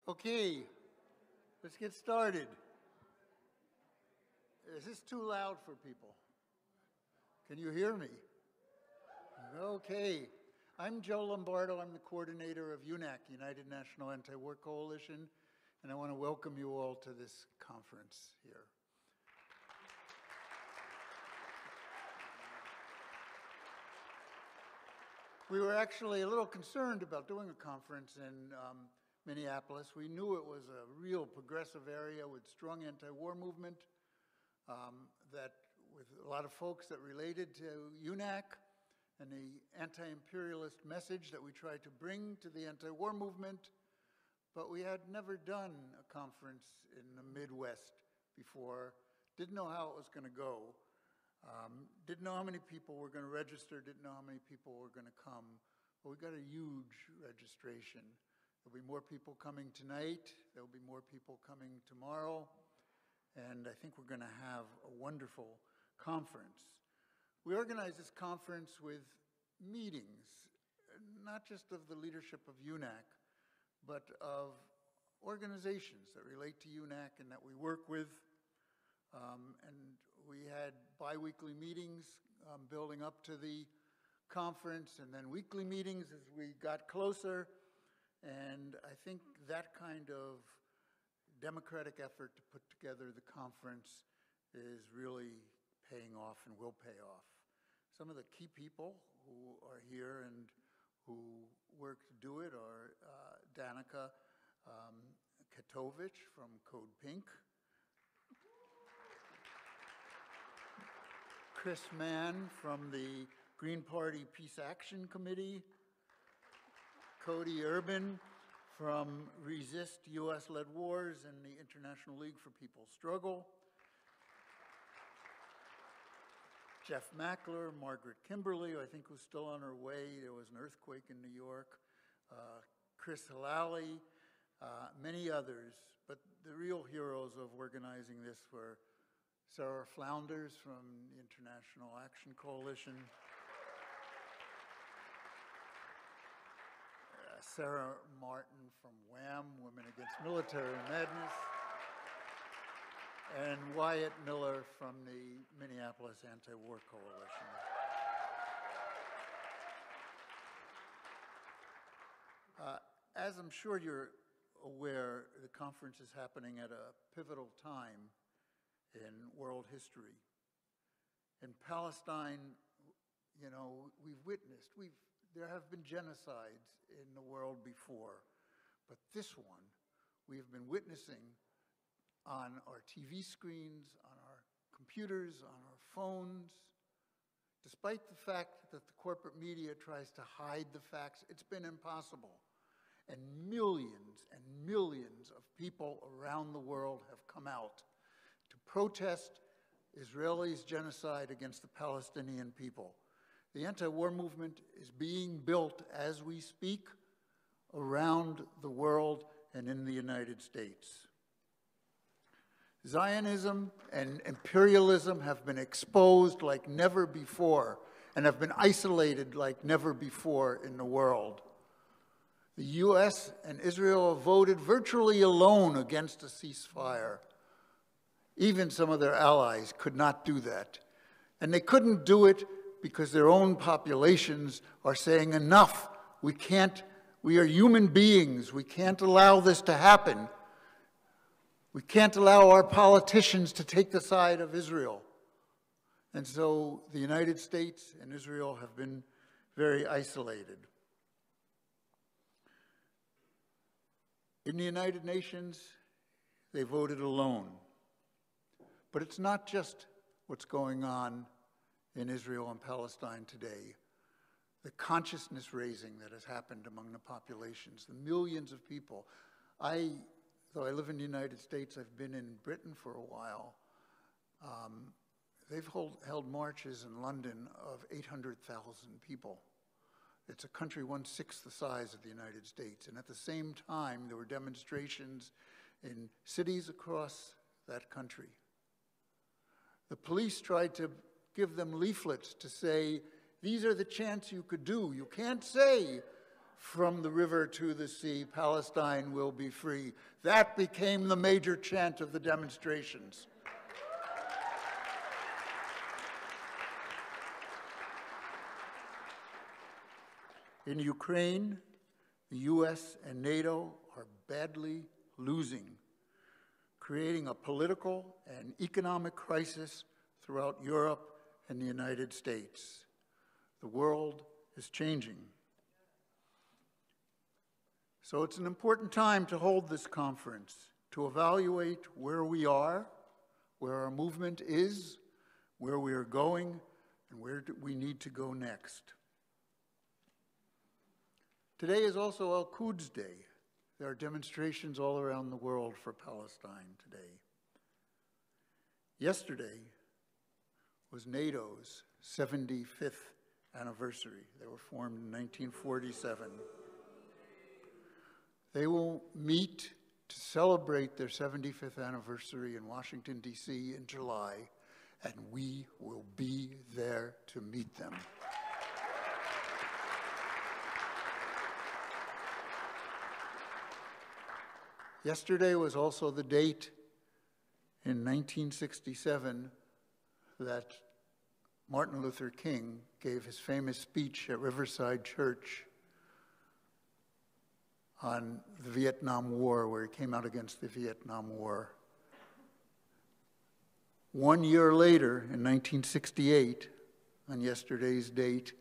Okay, let's get started. Is this too loud for people? Can you hear me? Okay. I'm Joe Lombardo. I'm the coordinator of UNAC, United National Anti-War Coalition, and I want to welcome you all to this conference here. We were actually a little concerned about doing a conference in Minneapolis. We knew it was a real progressive area with strong anti-war movement, that with a lot of folks that related to UNAC and the anti-imperialist message that we tried to bring to the anti-war movement, but we had never done a conference in the Midwest before, didn't know how it was going to go. Didn't know how many people were going to register, didn't know how many people were going to come, but we got a huge registration. There'll be more people coming tonight, there'll be more people coming tomorrow, and I think we're going to have a wonderful conference. We organized this conference with meetings, not just of the leadership of UNAC, but of organizations that relate to UNAC and that we work with. And we had bi-weekly meetings building up to the conference, and then weekly meetings as we got closer. And I think that kind of democratic effort to put together the conference is really paying off and will pay off. Some of the key people who are here and who work to do it are Danica Katovich from Code Pink, Chris Mann from the Green Party Peace Action Committee, Cody Urban from Resist U.S.-Led Wars and the International League for People's Struggle, Jeff Mackler, Margaret Kimberly, who I think was still on her way. There was an earthquake in New York, Chris Halali, many others. But the real heroes of organizing this were Sarah Flounders from the International Action Coalition, Sarah Martin from WHAM, Women Against Military Madness, and Wyatt Miller from the Minneapolis Anti-War Coalition. As I'm sure you're aware, the conference is happening at a pivotal time in world history. In Palestine, you know, we've witnessed, there have been genocides in the world before, but this one we have been witnessing on our TV screens, on our computers, on our phones. Despite the fact that the corporate media tries to hide the facts, it's been impossible. And millions of people around the world have come out to protest Israelis' genocide against the Palestinian people. The anti-war movement is being built as we speak around the world and in the United States. Zionism and imperialism have been exposed like never before and have been isolated like never before in the world. The US and Israel have voted virtually alone against a ceasefire. Even some of their allies could not do that. And they couldn't do it because their own populations are saying, enough, we are human beings, we can't allow this to happen. We can't allow our politicians to take the side of Israel. And so the United States and Israel have been very isolated. In the United Nations, they voted alone. But it's not just what's going on in Israel and Palestine today. The consciousness raising that has happened among the populations, the millions of people. Though I live in the United States, I've been in Britain for a while. They've held marches in London of 800,000 people. It's a country 1/6 the size of the United States. And at the same time, there were demonstrations in cities across that country. The police tried to give them leaflets to say, these are the chants you could do. You can't say from the river to the sea, Palestine will be free. That became the major chant of the demonstrations. In Ukraine, the US and NATO are badly losing, creating a political and economic crisis throughout Europe and the United States. The world is changing. So it's an important time to hold this conference, to evaluate where we are, where our movement is, where we are going, and where we need to go next. Today is also Al Quds Day. There are demonstrations all around the world for Palestine today. Yesterday was NATO's 75th anniversary. They were formed in 1947. They will meet to celebrate their 75th anniversary in Washington, D.C. in July, and we will be there to meet them. Yesterday was also the date in 1967 that Martin Luther King gave his famous speech at Riverside Church on the Vietnam War, where he came out against the Vietnam War. 1 year later, in 1968, on yesterday's date,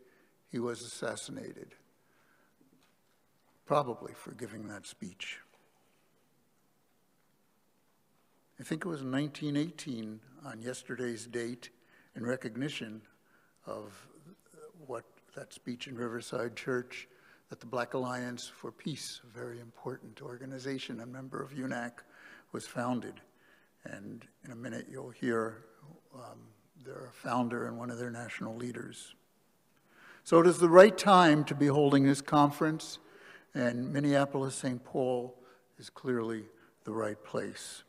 he was assassinated, probably for giving that speech. I think it was 1918, on yesterday's date, in recognition of what that speech in Riverside Church, that the Black Alliance for Peace, a very important organization, a member of UNAC, was founded. And in a minute you'll hear their founder and one of their national leaders. So it is the right time to be holding this conference, and Minneapolis-St. Paul is clearly the right place.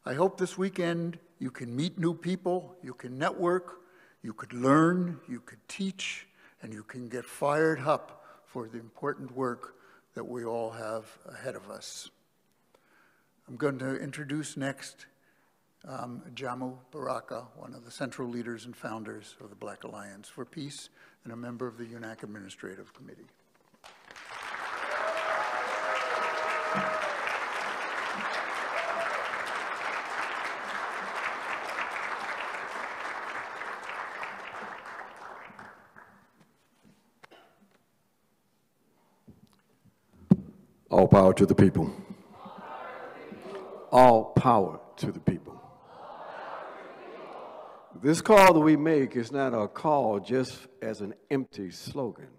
I hope this weekend you can meet new people, you can network, you could learn, you could teach, and you can get fired up for the important work that we all have ahead of us. I'm going to introduce next Jamu Baraka, one of the central leaders and founders of the Black Alliance for Peace and a member of the UNAC Administrative Committee. All power to the people. All power to the people. This call that we make is not a call just as an empty slogan,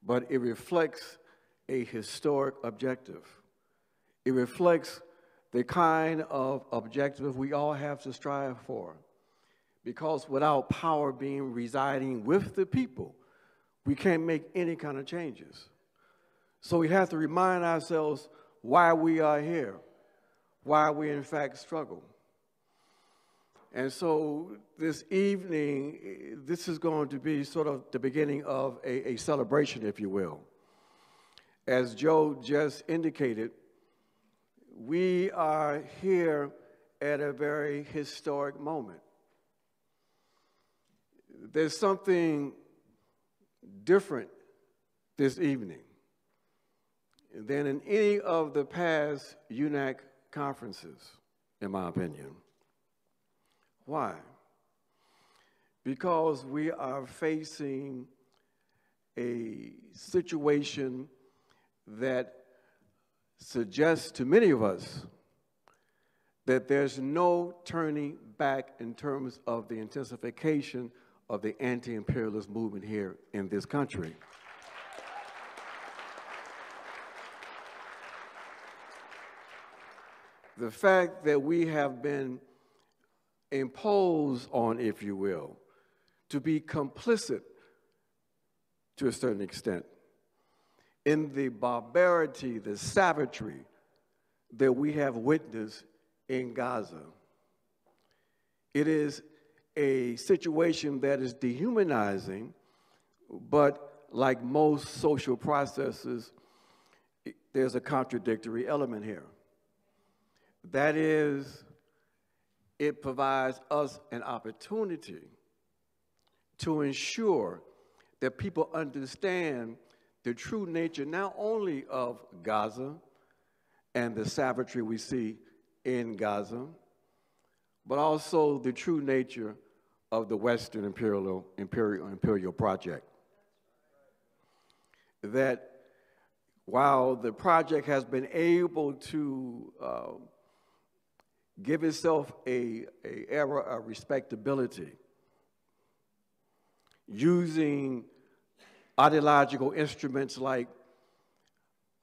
but it reflects a historic objective. It reflects the kind of objective we all have to strive for, because without power being residing with the people, we can't make any kind of changes. So we have to remind ourselves why we are here, why we in fact struggle. And so this evening, this is going to be sort of the beginning of a celebration, if you will. As Joe just indicated, we are here at a very historic moment. There's something different this evening than in any of the past UNAC conferences, in my opinion. Why? Because we are facing a situation that suggests to many of us that there's no turning back in terms of the intensification of the anti-imperialist movement here in this country. The fact that we have been imposed on, if you will, to be complicit to a certain extent in the barbarity, the savagery that we have witnessed in Gaza. It is a situation that is dehumanizing, but like most social processes, there's a contradictory element here. That is, it provides us an opportunity to ensure that people understand the true nature not only of Gaza and the savagery we see in Gaza, but also the true nature of the Western imperial project. That while the project has been able to give itself an era of respectability, using ideological instruments like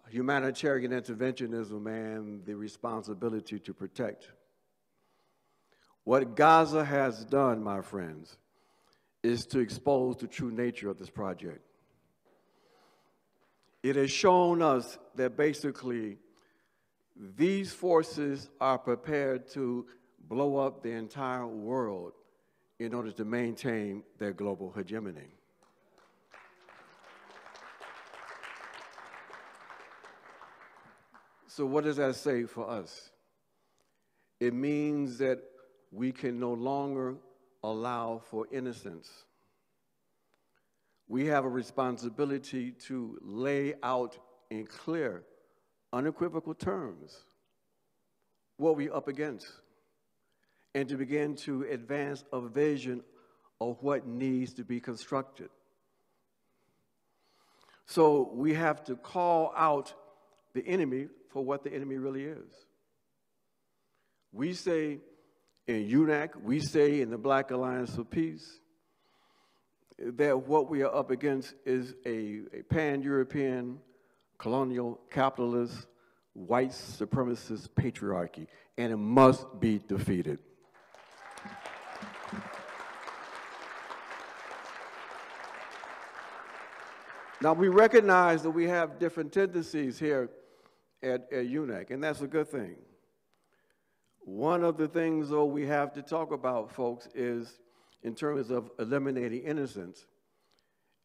humanitarian interventionism and the responsibility to protect. What Gaza has done, my friends, is to expose the true nature of this project. It has shown us that basically these forces are prepared to blow up the entire world in order to maintain their global hegemony. So what does that say for us? It means that we can no longer allow for innocence. We have a responsibility to lay out in clear, unequivocal terms what we're up against and to begin to advance a vision of what needs to be constructed. So we have to call out the enemy for what the enemy really is. We say in UNAC, we say in the Black Alliance for Peace, that what we are up against is a pan-European, colonial, capitalist, white supremacist patriarchy, and it must be defeated. Now, we recognize that we have different tendencies here at UNAC, and that's a good thing. One of the things, though, we have to talk about, folks, is in terms of eliminating innocence,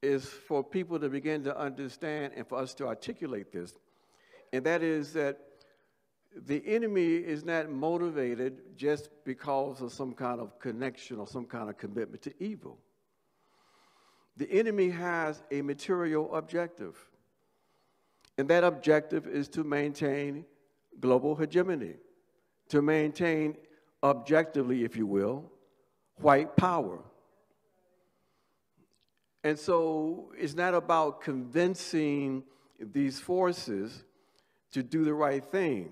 is for people to begin to understand and for us to articulate this, and that is that the enemy is not motivated just because of some kind of connection or some kind of commitment to evil. The enemy has a material objective, and that objective is to maintain global hegemony, to maintain objectively, if you will, white power. And so it's not about convincing these forces to do the right thing.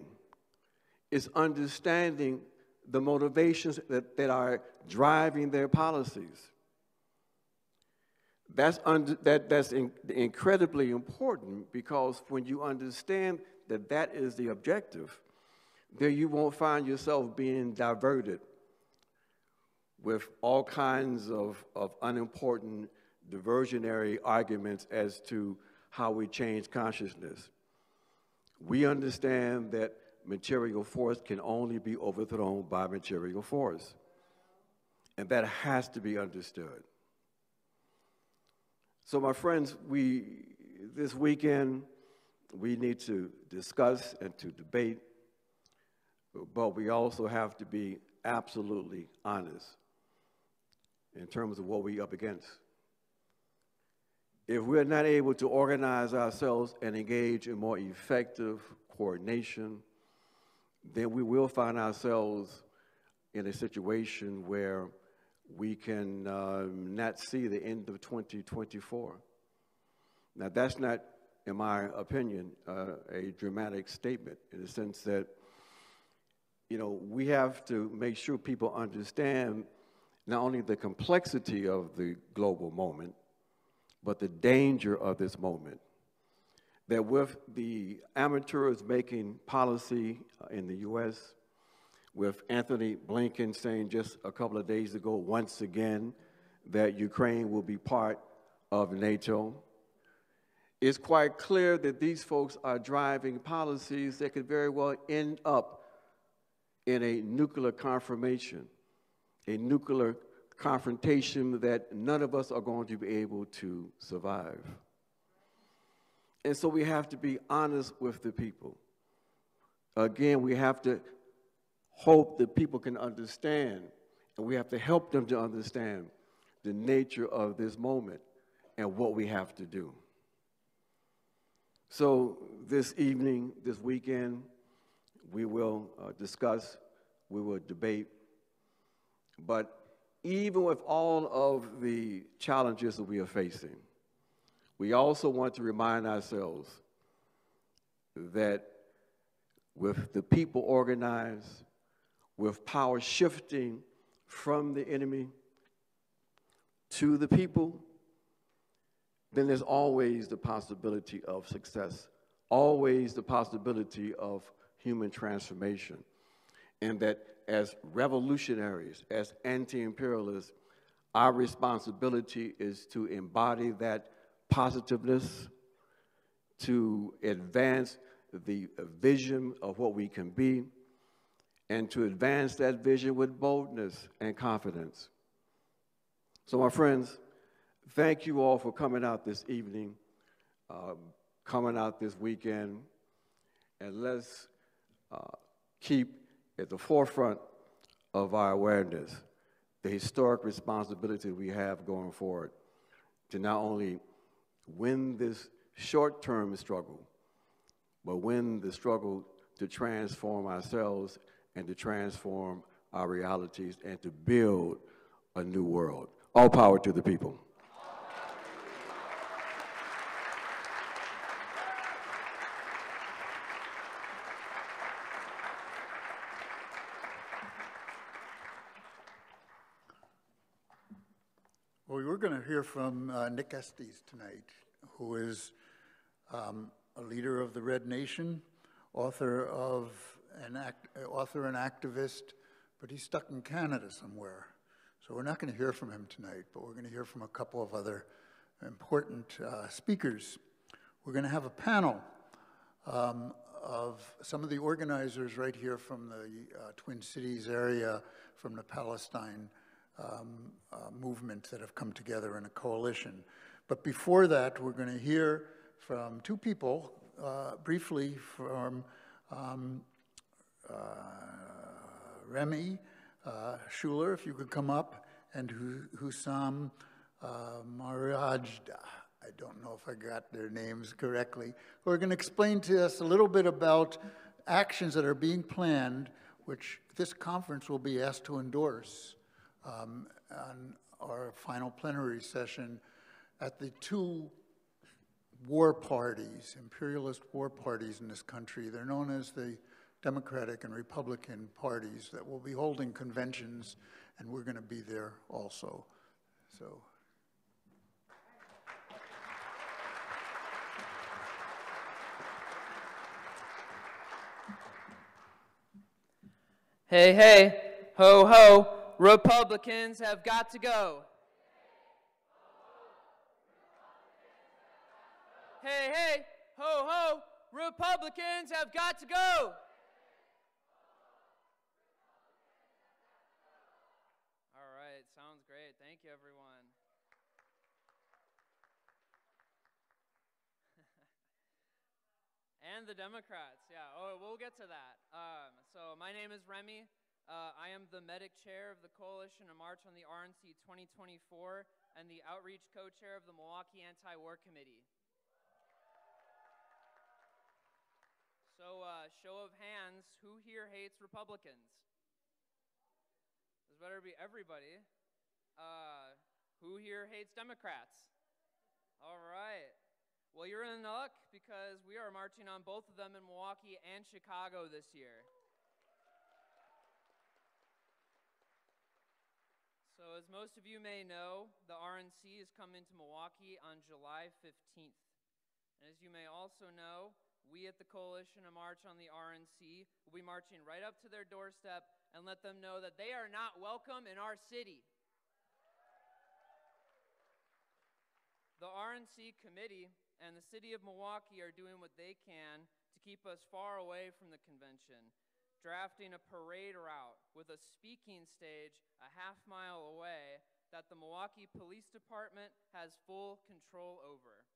It's understanding the motivations that are driving their policies. That's incredibly important, because when you understand that that is the objective, then you won't find yourself being diverted with all kinds of unimportant diversionary arguments as to how we change consciousness. We understand that material force can only be overthrown by material force, and that has to be understood. So my friends, this weekend, we need to discuss and to debate, but we also have to be absolutely honest in terms of what we're up against. If we're not able to organize ourselves and engage in more effective coordination, then we will find ourselves in a situation where we can not see the end of 2024. Now, that's not, in my opinion, a dramatic statement, in the sense that, you know, we have to make sure people understand not only the complexity of the global moment, but the danger of this moment. That with the amateurs making policy in the U.S., with Anthony Blinken saying just a couple of days ago, once again, that Ukraine will be part of NATO, it's quite clear that these folks are driving policies that could very well end up in a nuclear confrontation, a nuclear confrontation that none of us are going to be able to survive. And so we have to be honest with the people. Again, we have to hope that people can understand, and we have to help them to understand the nature of this moment and what we have to do. So this evening, this weekend, we will discuss, we will debate, but even with all of the challenges that we are facing, we also want to remind ourselves that with the people organized, with power shifting from the enemy to the people, then there's always the possibility of success, always the possibility of human transformation. And that as revolutionaries, as anti-imperialists, our responsibility is to embody that positiveness, to advance the vision of what we can be, and to advance that vision with boldness and confidence. So my friends, thank you all for coming out this evening, coming out this weekend, and let's keep at the forefront of our awareness the historic responsibility we have going forward to not only win this short-term struggle, but win the struggle to transform ourselves and to transform our realities and to build a new world. All power to the people. Well, we're going to hear from Nick Estes tonight, who is a leader of the Red Nation, author and activist, but he's stuck in Canada somewhere. So we're not going to hear from him tonight, but we're going to hear from a couple of other important speakers. We're going to have a panel of some of the organizers right here from the Twin Cities area, from the Palestine movement that have come together in a coalition. But before that, we're going to hear from two people, briefly from Remy Schuler, if you could come up, and Hussam Marajda. I don't know if I got their names correctly, who are going to explain to us a little bit about actions that are being planned, which this conference will be asked to endorse on our final plenary session at the two war parties, imperialist war parties in this country. They're known as the Democratic and Republican parties that will be holding conventions, and we're going to be there also. So. Hey, hey, ho, ho, Republicans have got to go. Hey, hey, ho, ho, Republicans have got to go. All right, sounds great. Thank you, everyone. And the Democrats, yeah. Oh, we'll get to that. So my name is Remy. I am the medic chair of the Coalition to March on the RNC 2024 and the outreach co-chair of the Milwaukee Anti-War Committee. So, show of hands, who here hates Republicans? This better be everybody. Who here hates Democrats? All right. Well, you're in luck because we are marching on both of them in Milwaukee and Chicago this year. So as most of you may know, the RNC is coming to Milwaukee on July 15th. And as you may also know, we at the Coalition to March on the RNC will be marching right up to their doorstep and let them know that they are not welcome in our city. The RNC committee and the city of Milwaukee are doing what they can to keep us far away from the convention, drafting a parade route with a speaking stage a half-mile away that the Milwaukee Police Department has full control over.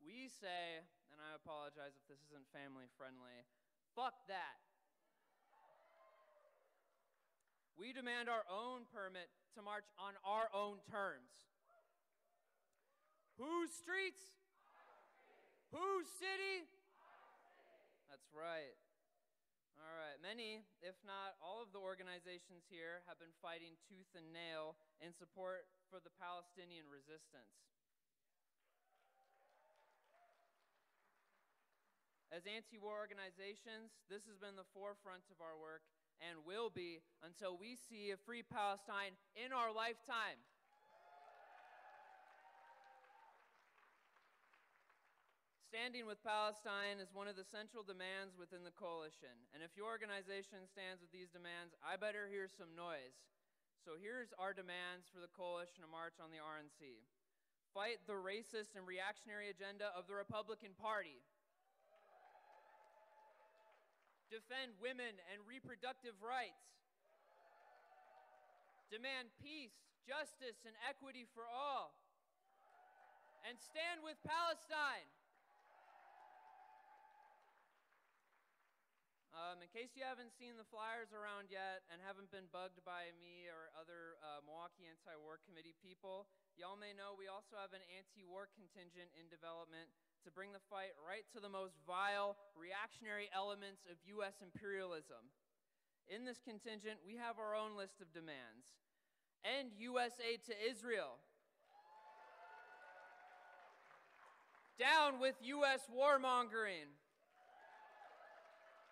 We say, and I apologize if this isn't family friendly, fuck that. We demand our own permit to march on our own terms. Whose streets? Whose city? That's right. All right. Many, if not all of the organizations here have been fighting tooth and nail in support for the Palestinian resistance. As anti-war organizations, this has been the forefront of our work and will be until we see a free Palestine in our lifetime. Standing with Palestine is one of the central demands within the coalition. And if your organization stands with these demands, I better hear some noise. So here's our demands for the coalition to march on the RNC. Fight the racist and reactionary agenda of the Republican Party. Defend women and reproductive rights. Demand peace, justice, and equity for all. And stand with Palestine. In case you haven't seen the flyers around yet and haven't been bugged by me or other Milwaukee Anti-War Committee people, y'all may know we also have an anti-war contingent in development to bring the fight right to the most vile, reactionary elements of U.S. imperialism. In this contingent, we have our own list of demands. End U.S. aid to Israel. Down with U.S. warmongering.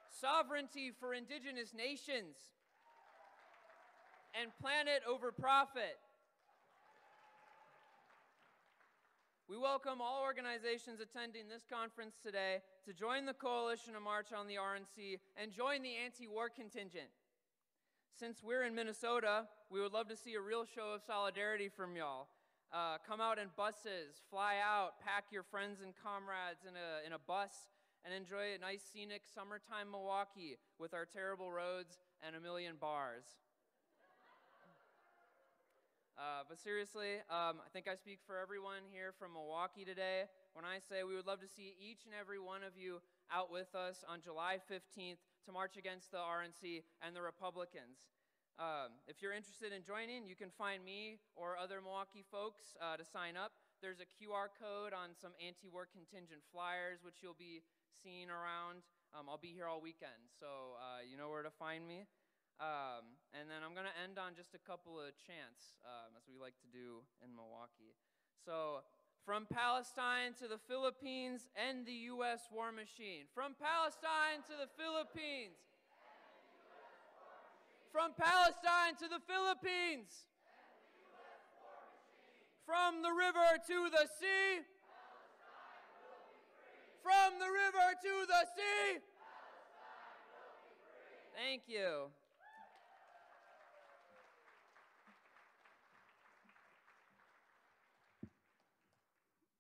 Sovereignty for indigenous nations. And planet over profit. We welcome all organizations attending this conference today to join the coalition to march on the RNC and join the anti-war contingent. Since we're in Minnesota, we would love to see a real show of solidarity from y'all. Come out in buses, fly out, pack your friends and comrades in a bus, and enjoy a nice scenic summertime Milwaukee with our terrible roads and a million bars. But seriously, I think I speak for everyone here from Milwaukee today when I say we would love to see each and every one of you out with us on July 15th to march against the RNC and the Republicans. If you're interested in joining, you can find me or other Milwaukee folks to sign up. There's a QR code on some anti-war contingent flyers, which you'll be seeing around. I'll be here all weekend, so you know where to find me. And then I'm going to end on just a couple of chants, as we like to do in Milwaukee. So, from Palestine to the Philippines, end the U.S. war machine. From Palestine to the Philippines. From Palestine to the Philippines. From the river to the sea. From the river to the sea. Thank you.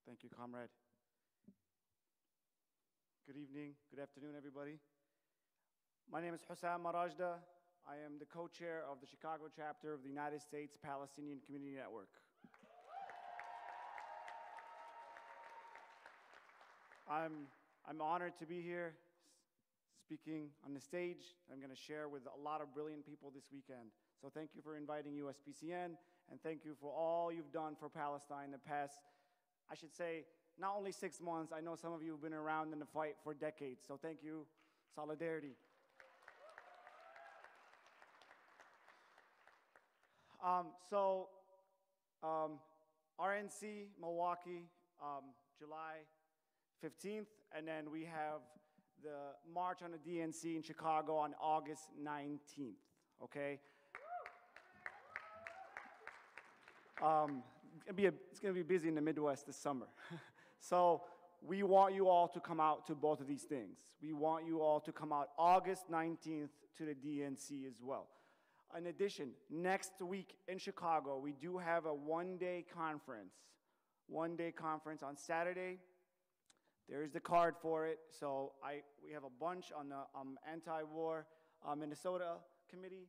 Thank you, comrade. Good evening, good afternoon, everybody. My name is Hussam Marajda. I am the co-chair of the Chicago chapter of the United States Palestinian Community Network. I'm honored to be here speaking on the stage. I'm going to share with a lot of brilliant people this weekend. So thank you for inviting USPCN, and thank you for all you've done for Palestine the past, I should say, not only 6 months. I know some of you have been around in the fight for decades. So thank you. Solidarity. RNC, Milwaukee, July 15th, and then we have the March on the DNC in Chicago on August 19th, okay? It's going to be busy in the Midwest this summer. So we want you all to come out to both of these things. We want you all to come out August 19th to the DNC as well. In addition, next week in Chicago, we do have a one-day conference on Saturday. There's the card for it. So we have a bunch on the anti-war Minnesota committee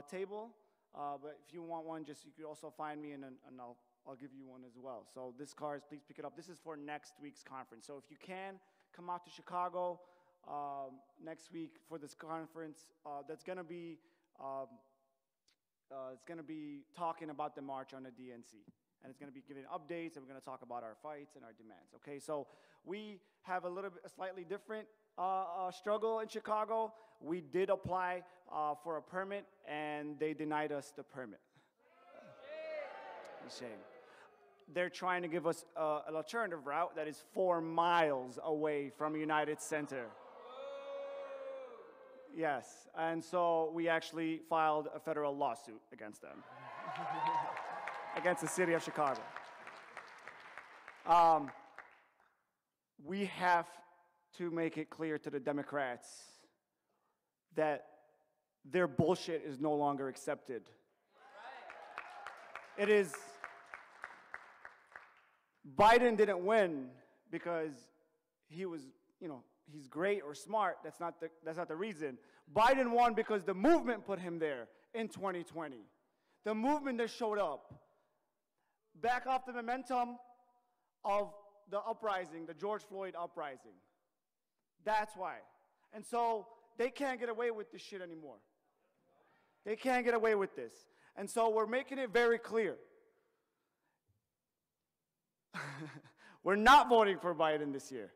table. But if you want one, you could also find me, and I'll I'll give you one as well. So this card, please pick it up. This is for next week's conference. So if you can, come out to Chicago next week for this conference. That's going to be talking about the march on the DNC. And it's going to be giving updates, and we're going to talk about our fights and our demands. Okay, so we have a slightly different struggle in Chicago. We did apply for a permit, and they denied us the permit. Shame. They're trying to give us an alternative route that is 4 miles away from United Center. Yes, and so we actually filed a federal lawsuit against them, against the city of Chicago. We have to make it clear to the Democrats that their bullshit is no longer accepted. It is, Biden didn't win because he was, he's great or smart. That's not the reason. Biden won because the movement put him there in 2020. The movement that showed up, back off the momentum of the uprising, the George Floyd uprising. That's why. And so they can't get away with this shit anymore. They can't get away with this. And so we're making it very clear. We're not voting for Biden this year.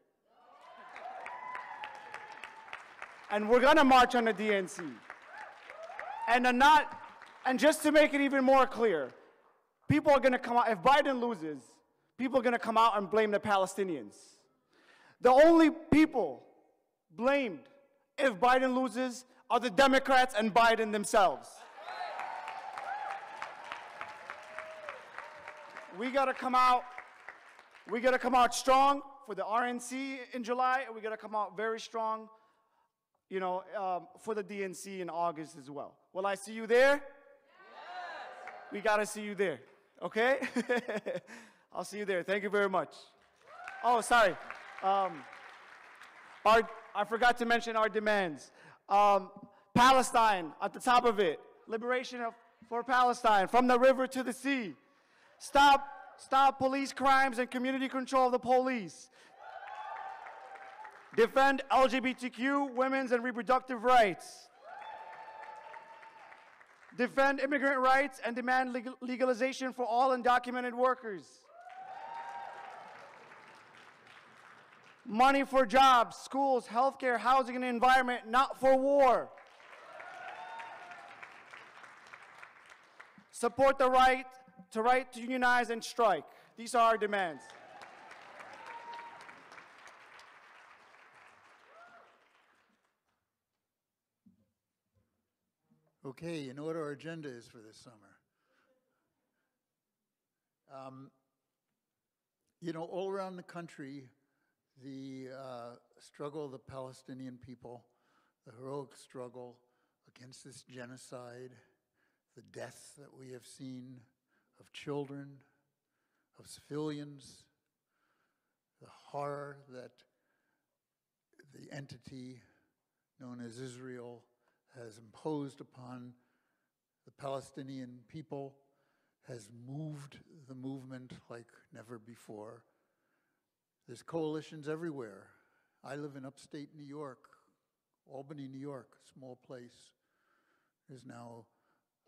And we're going to march on the DNC. And just to make it even more clear, people are going to come out, if Biden loses, people are going to come out and blame the Palestinians. The only people blamed if Biden loses are the Democrats and Biden themselves. We got to come out strong for the RNC in July, and we got to come out very strong, for the DNC in August as well. Will I see you there? Yes. We got to see you there, okay? I'll see you there. Thank you very much. Oh, sorry. I forgot to mention our demands. Palestine, at the top of it. Liberation for Palestine, from the river to the sea. Stop police crimes and community control of the police. Defend LGBTQ, women's and reproductive rights. Defend immigrant rights and demand legalization for all undocumented workers. Money for jobs, schools, healthcare, housing, and the environment, not for war. Support the right to unionize and strike. These are our demands. Okay, you know what our agenda is for this summer. All around the country, the struggle of the Palestinian people, the heroic struggle against this genocide, the deaths that we have seen of children, of civilians, the horror that the entity known as Israel has imposed upon the Palestinian people, has moved the movement like never before. There's coalitions everywhere. I live in upstate New York, Albany, New York, small place. There's now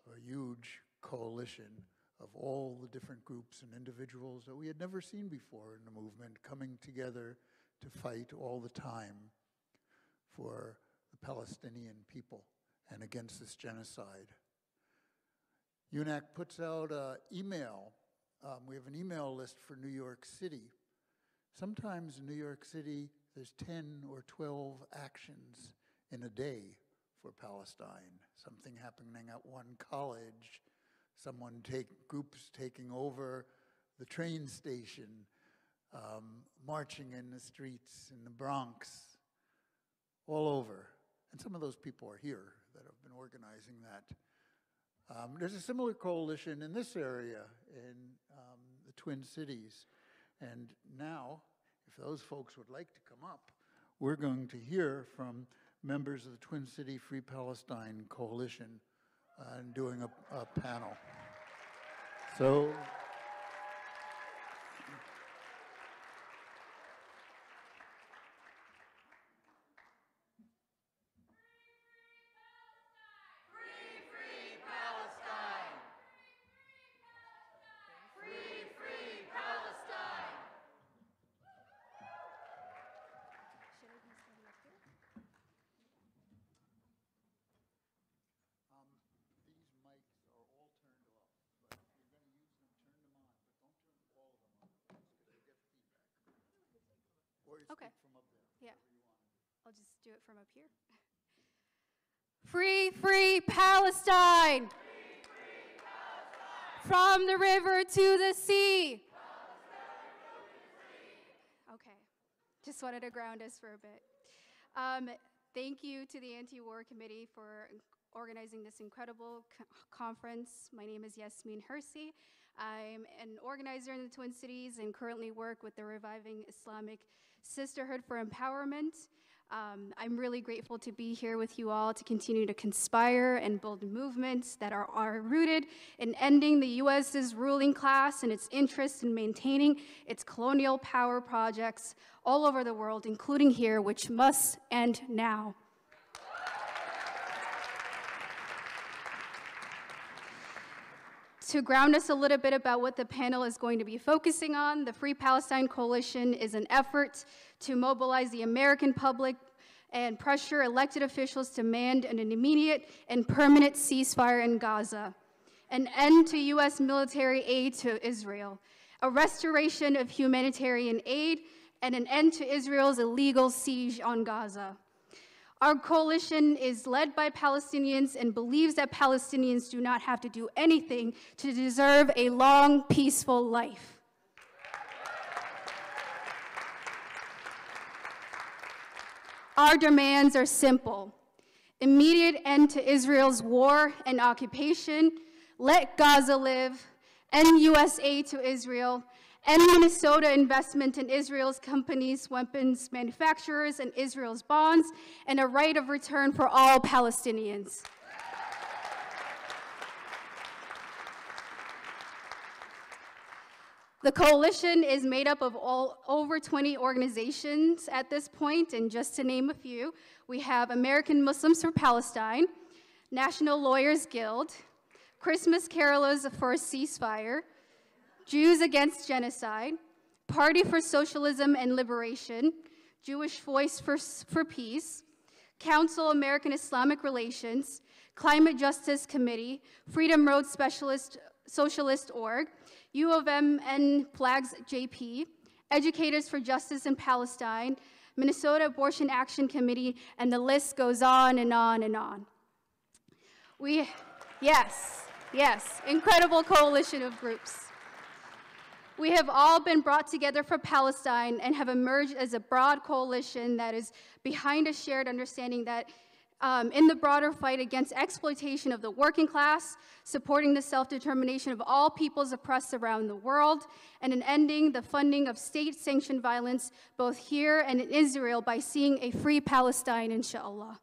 a huge coalition of all the different groups and individuals that we had never seen before in the movement coming together to fight all the time for the Palestinian people and against this genocide. UNAC puts out an email. We have an email list for New York City. Sometimes in New York City, there's 10 or 12 actions in a day for Palestine. Something happening at one college, groups taking over the train station, marching in the streets in the Bronx, all over. And some of those people are here that have been organizing that. There's a similar coalition in this area in the Twin Cities. And now, if those folks would like to come up, we're going to hear from members of the Twin City Free Palestine Coalition and doing a panel. So Okay. Yeah. I'll just do it from up here. Free, free Palestine! Free, free Palestine! From the river to the sea! Okay. Just wanted to ground us for a bit. Thank you to the Anti-War Committee for organizing this incredible conference. My name is Yasmin Hersey. I'm an organizer in the Twin Cities and currently work with the Reviving Islamic Sisterhood for Empowerment. I'm really grateful to be here with you all to continue to conspire and build movements that are rooted in ending the U.S.'s ruling class and its interest in maintaining its colonial power projects all over the world, including here, which must end now. To ground us a little bit about what the panel is going to be focusing on, the Free Palestine Coalition is an effort to mobilize the American public and pressure elected officials to demand an immediate and permanent ceasefire in Gaza, an end to U.S. military aid to Israel, a restoration of humanitarian aid, and an end to Israel's illegal siege on Gaza. Our coalition is led by Palestinians and believes that Palestinians do not have to do anything to deserve a long, peaceful life. Our demands are simple: immediate end to Israel's war and occupation, let Gaza live, end U.S. aid to Israel, end Minnesota investment in Israel's companies, weapons manufacturers, and Israel's bonds, and a right of return for all Palestinians. The coalition is made up of over 20 organizations at this point, and just to name a few, we have American Muslims for Palestine, National Lawyers Guild, Christmas Carolers for a Ceasefire, Jews Against Genocide, Party for Socialism and Liberation, Jewish Voice for Peace, Council American Islamic Relations, Climate Justice Committee, Freedom Road Socialist Org, U of M Flags JP, Educators for Justice in Palestine, Minnesota Abortion Action Committee, and the list goes on and on and on. Yes, incredible coalition of groups. We have all been brought together for Palestine and have emerged as a broad coalition that is behind a shared understanding that in the broader fight against exploitation of the working class, supporting the self-determination of all peoples oppressed around the world, and in ending the funding of state-sanctioned violence both here and in Israel by seeing a free Palestine, inshallah.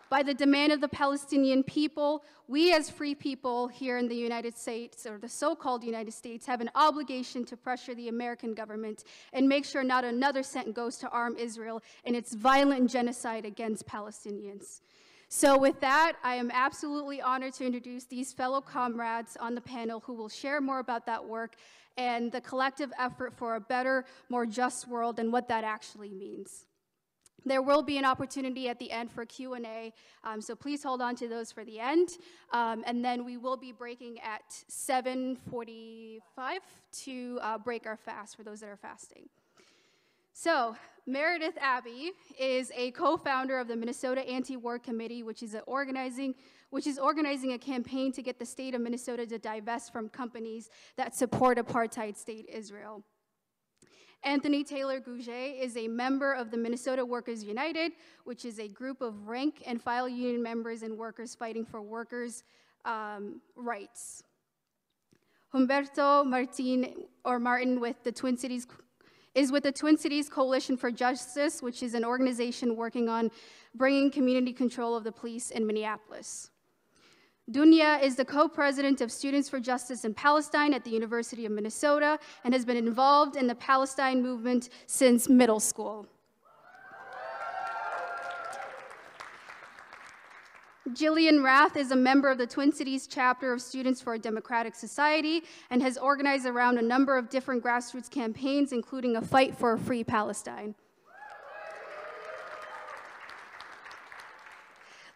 By the demand of the Palestinian people, we as free people here in the United States, or the so-called United States, have an obligation to pressure the American government and make sure not another cent goes to arm Israel in its violent genocide against Palestinians. So with that, I am absolutely honored to introduce these fellow comrades on the panel who will share more about that work and the collective effort for a better, more just world and what that actually means. There will be an opportunity at the end for Q&A, so please hold on to those for the end. And then we will be breaking at 7:45 to break our fast for those that are fasting. So Meredith Abbey is a co-founder of the Minnesota Anti-War Committee, which is organizing a campaign to get the state of Minnesota to divest from companies that support apartheid state Israel. Anthony Taylor Gouget is a member of the Minnesota Workers United, which is a group of rank and file union members and workers fighting for workers' rights. Humberto Martin with the Twin Cities is with the Twin Cities Coalition for Justice, which is an organization working on bringing community control of the police in Minneapolis. Dunya is the co-president of Students for Justice in Palestine at the University of Minnesota and has been involved in the Palestine movement since middle school. Jillian Rath is a member of the Twin Cities chapter of Students for a Democratic Society and has organized around a number of different grassroots campaigns, including a fight for a free Palestine.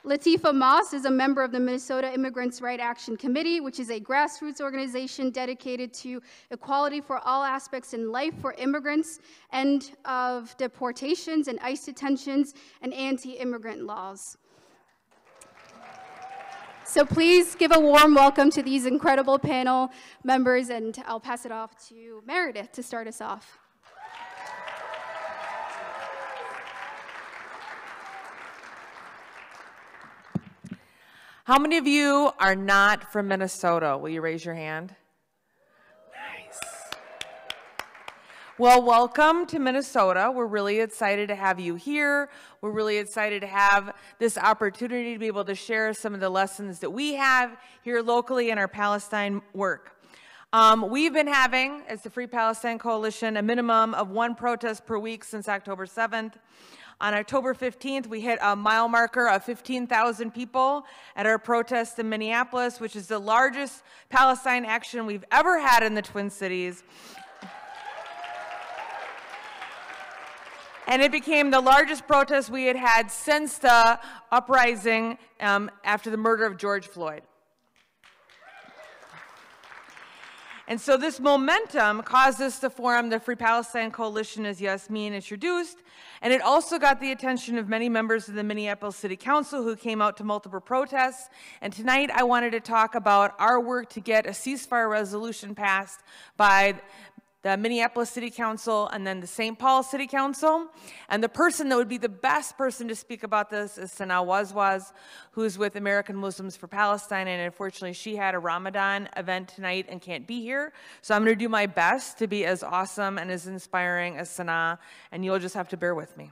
Latifah Moss is a member of the Minnesota Immigrants' Right Action Committee, which is a grassroots organization dedicated to equality for all aspects in life for immigrants, end of deportations and ICE detentions, and anti-immigrant laws. So please give a warm welcome to these incredible panel members, and I'll pass it off to Meredith to start us off. How many of you are not from Minnesota? Will you raise your hand? Nice. Well, welcome to Minnesota. We're really excited to have you here. We're really excited to have this opportunity to be able to share some of the lessons that we have here locally in our Palestine work. We've been having, as the Free Palestine Coalition, a minimum of 1 protest per week since October 7th. On October 15th, we hit a mile marker of 15,000 people at our protest in Minneapolis, which is the largest Palestine action we've ever had in the Twin Cities. And it became the largest protest we had had since the uprising after the murder of George Floyd. And so this momentum caused us to form the Free Palestine Coalition, as Yasmin introduced, and it also got the attention of many members of the Minneapolis City Council who came out to multiple protests. And tonight I wanted to talk about our work to get a ceasefire resolution passed by the Minneapolis City Council and then the St. Paul City Council. And the person that would be the best person to speak about this is Sanaa Wazwaz, who's with American Muslims for Palestine, and unfortunately she had a Ramadan event tonight and can't be here. So I'm gonna do my best to be as awesome and as inspiring as Sanaa, and you'll just have to bear with me.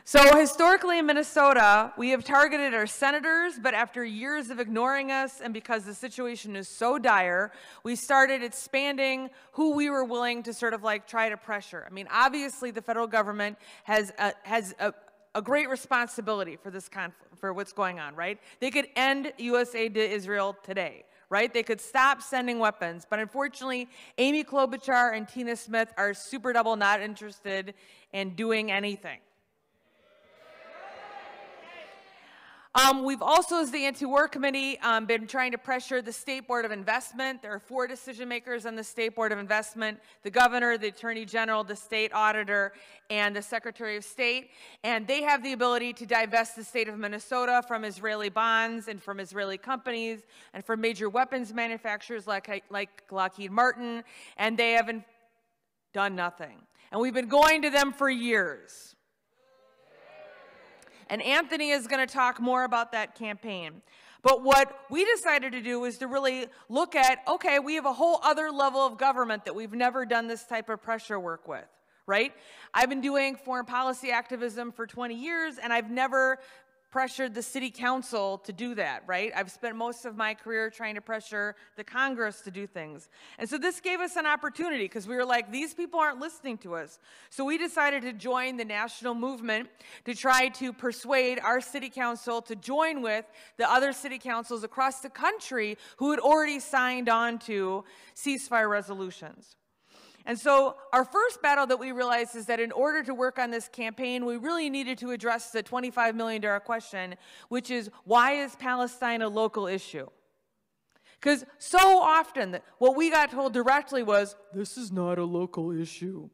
So historically in Minnesota, we have targeted our senators, but after years of ignoring us and because the situation is so dire, we started expanding who we were willing to sort of like try to pressure. I mean, obviously the federal government has a great responsibility for this conflict, for what's going on, right? They could end U.S. aid to Israel today, right? They could stop sending weapons, but unfortunately, Amy Klobuchar and Tina Smith are super double not interested in doing anything. We've also, as the Anti-War Committee, been trying to pressure the State Board of Investment. There are 4 decision makers on the State Board of Investment: the governor, the attorney general, the state auditor, and the Secretary of State. And they have the ability to divest the state of Minnesota from Israeli bonds and from Israeli companies and from major weapons manufacturers like Lockheed Martin, and they haven't done nothing. And we've been going to them for years. And Anthony is going to talk more about that campaign. But what we decided to do is to really look at, okay, we have a whole other level of government that we've never done this type of pressure work with, right? I've been doing foreign policy activism for 20 years, and I've never pressured the city council to do that, right? I've spent most of my career trying to pressure the Congress to do things. And so this gave us an opportunity because we were like, these people aren't listening to us. So we decided to join the national movement to try to persuade our city council to join with the other city councils across the country who had already signed on to ceasefire resolutions. And so our first battle that we realized is that in order to work on this campaign, we really needed to address the $25 million question, which is, why is Palestine a local issue? Because so often what we got told directly was, this is not a local issue.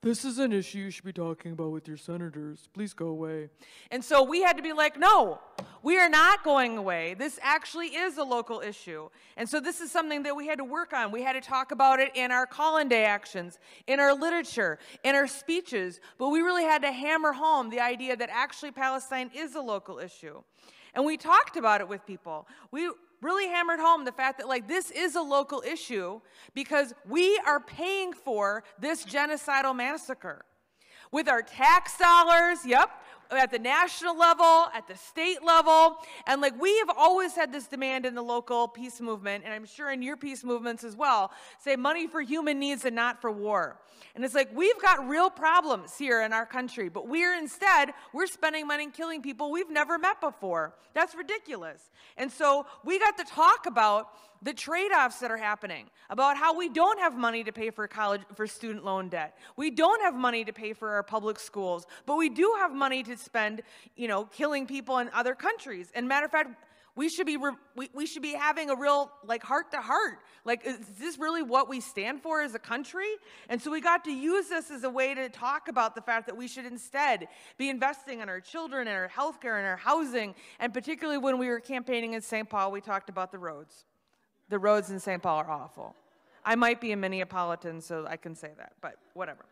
This is an issue you should be talking about with your senators. Please go away. And so we had to be like, no, we are not going away. This actually is a local issue. And so this is something that we had to work on. We had to talk about it in our call-in day actions, in our literature, in our speeches. But we really had to hammer home the idea that actually Palestine is a local issue. And we talked about it with people. We really hammered home the fact that, like, this is a local issue because we are paying for this genocidal massacre with our tax dollars, yep, at the national level, at the state level. And like, we have always had this demand in the local peace movement, and I'm sure in your peace movements as well, say money for human needs and not for war. And it's like, we've got real problems here in our country, but we're spending money killing people we've never met before. That's ridiculous. And so we got to talk about the trade-offs that are happening, about how we don't have money to pay for college, for student loan debt. We don't have money to pay for our public schools, but we do have money to spend, killing people in other countries. And matter of fact, we should be having a real, heart-to-heart. Is this really what we stand for as a country? And so we got to use this as a way to talk about the fact that we should instead be investing in our children, in our healthcare, in our housing, and particularly when we were campaigning in St. Paul, we talked about the roads. The roads in St. Paul are awful. I might be a Minneapolitan, so I can say that, but whatever.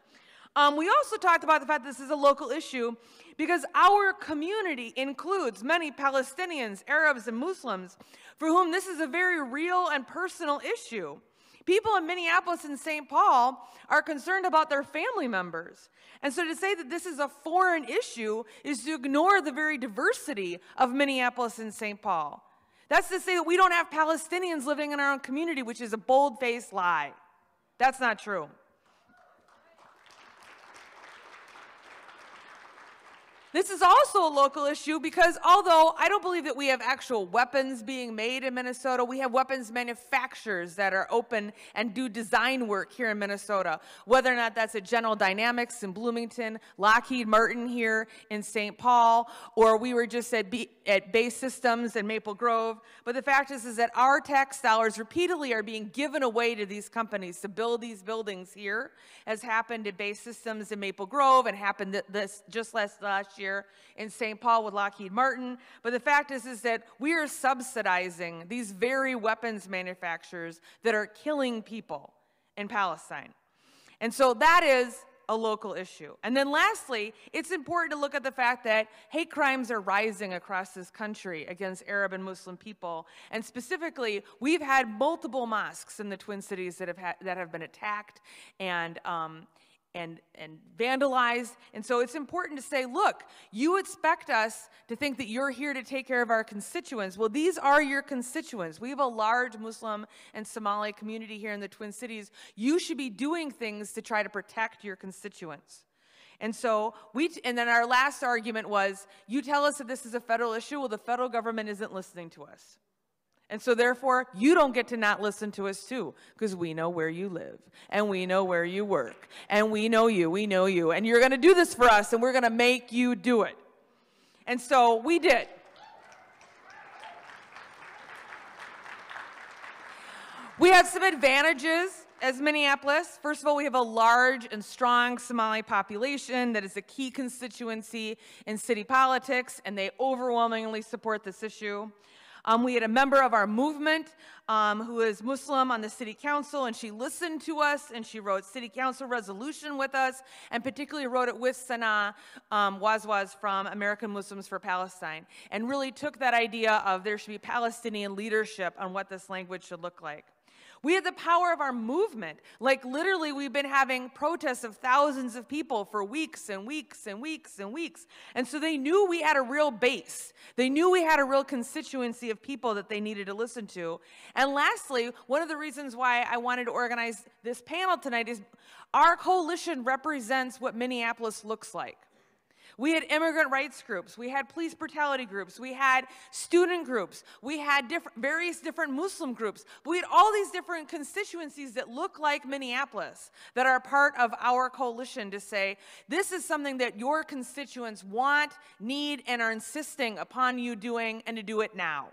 We also talked about the fact that this is a local issue because our community includes many Palestinians, Arabs, and Muslims for whom this is a very real and personal issue. People in Minneapolis and St. Paul are concerned about their family members. And so to say that this is a foreign issue is to ignore the very diversity of Minneapolis and St. Paul. That's to say that we don't have Palestinians living in our own community, which is a bold-faced lie. That's not true. This is also a local issue because although I don't believe that we have actual weapons being made in Minnesota, we have weapons manufacturers that are open and do design work here in Minnesota, whether or not that's at General Dynamics in Bloomington, Lockheed Martin here in St. Paul, or we were just at Base Systems in Maple Grove. But the fact is that our tax dollars repeatedly are being given away to these companies to build these buildings here, as happened at Base Systems in Maple Grove and happened this just last year in St. Paul with Lockheed Martin. But the fact is that we are subsidizing these very weapons manufacturers that are killing people in Palestine. And so that is a local issue. And then lastly, it's important to look at the fact that hate crimes are rising across this country against Arab and Muslim people. And specifically, we've had multiple mosques in the Twin Cities that have been attacked and vandalized. And so it's important to say, look, you expect us to think that you're here to take care of our constituents. Well, these are your constituents. We have a large Muslim and Somali community here in the Twin Cities. You should be doing things to try to protect your constituents. And so and then our last argument was, you tell us that this is a federal issue. Well, the federal government isn't listening to us. And so therefore, you don't get to not listen to us too, because we know where you live, and we know where you work, and we know you, and you're going to do this for us, and we're going to make you do it. And so we did. We had some advantages as Minneapolis. First of all, we have a large and strong Somali population that is a key constituency in city politics, and they overwhelmingly support this issue. We had a member of our movement who is Muslim on the city council, and she listened to us, and she wrote city council resolution with us, and particularly wrote it with Sana Wazwaz from American Muslims for Palestine, and really took that idea of there should be Palestinian leadership on what this language should look like. We had the power of our movement. Like literally, we've been having protests of thousands of people for weeks and weeks and weeks and weeks. And so they knew we had a real base. They knew we had a real constituency of people that they needed to listen to. And lastly, one of the reasons why I wanted to organize this panel tonight is our coalition represents what Minneapolis looks like. We had immigrant rights groups, we had police brutality groups, we had student groups, we had various different Muslim groups. We had all these different constituencies that look like Minneapolis that are part of our coalition to say, this is something that your constituents want, need, and are insisting upon you doing, and to do it now.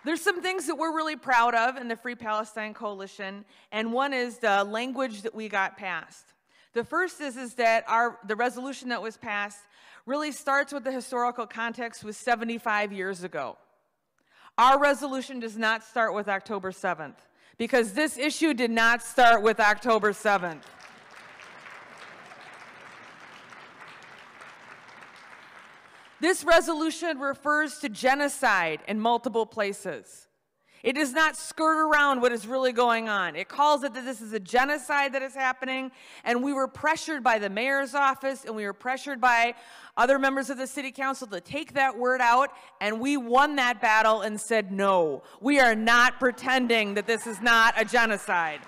There's some things that we're really proud of in the Free Palestine Coalition, and one is the language that we got passed. The first is that the resolution that was passed really starts with the historical context was 75 years ago. Our resolution does not start with October 7th, because this issue did not start with October 7th. This resolution refers to genocide in multiple places. It does not skirt around what is really going on. It calls it that this is a genocide that is happening, and we were pressured by the mayor's office, and we were pressured by other members of the city council to take that word out, and we won that battle and said, no, we are not pretending that this is not a genocide.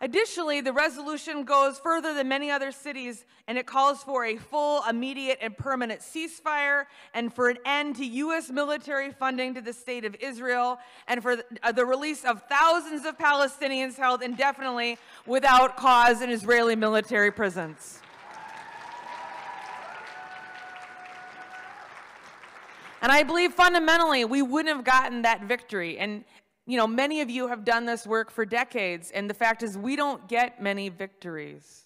Additionally, the resolution goes further than many other cities, and it calls for a full, immediate, and permanent ceasefire, and for an end to U.S. military funding to the State of Israel, and for the release of thousands of Palestinians held indefinitely without cause in Israeli military prisons. And I believe fundamentally we wouldn't have gotten that victory. And you know, many of you have done this work for decades, and the fact is we don't get many victories.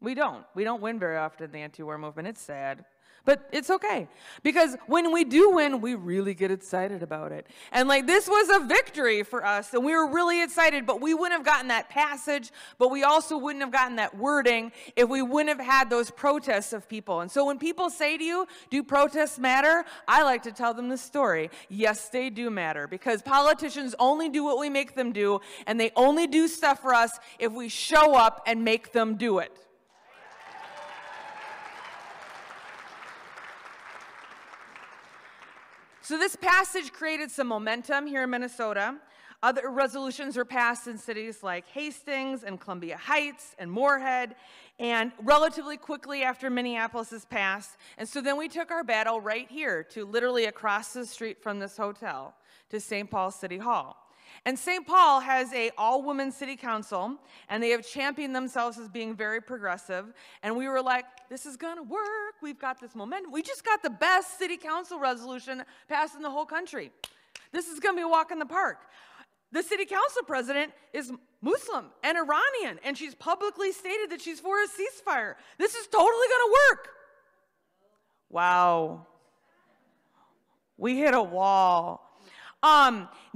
We don't. We don't win very often in the anti-war movement. It's sad. But it's okay, because when we do win, we really get excited about it. And like, this was a victory for us, and we were really excited, but we wouldn't have gotten that passage, but we also wouldn't have gotten that wording if we wouldn't have had those protests of people. And so when people say to you, do protests matter? I like to tell them the story. Yes, they do matter, because politicians only do what we make them do, and they only do stuff for us if we show up and make them do it. So this passage created some momentum here in Minnesota. Other resolutions were passed in cities like Hastings and Columbia Heights and Moorhead, and relatively quickly after Minneapolis is passed. And so then we took our battle right here to literally across the street from this hotel to St. Paul City Hall. And St. Paul has an all-women city council, and they have championed themselves as being very progressive. And we were like, this is going to work. We've got this momentum. We just got the best city council resolution passed in the whole country. This is going to be a walk in the park. The city council president is Muslim and Iranian, and she's publicly stated that she's for a ceasefire. This is totally going to work. Wow. We hit a wall.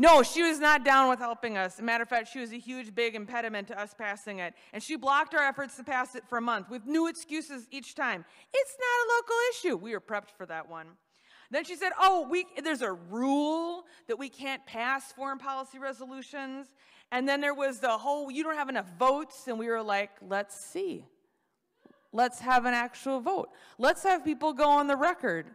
No, she was not down with helping us. As a matter of fact, she was a huge, big impediment to us passing it. And she blocked our efforts to pass it for a month with new excuses each time. It's not a local issue. We were prepped for that one. Then she said, oh, there's a rule that we can't pass foreign policy resolutions. And then there was the whole, you don't have enough votes. And we were like, let's see. Let's have an actual vote. Let's have people go on the record.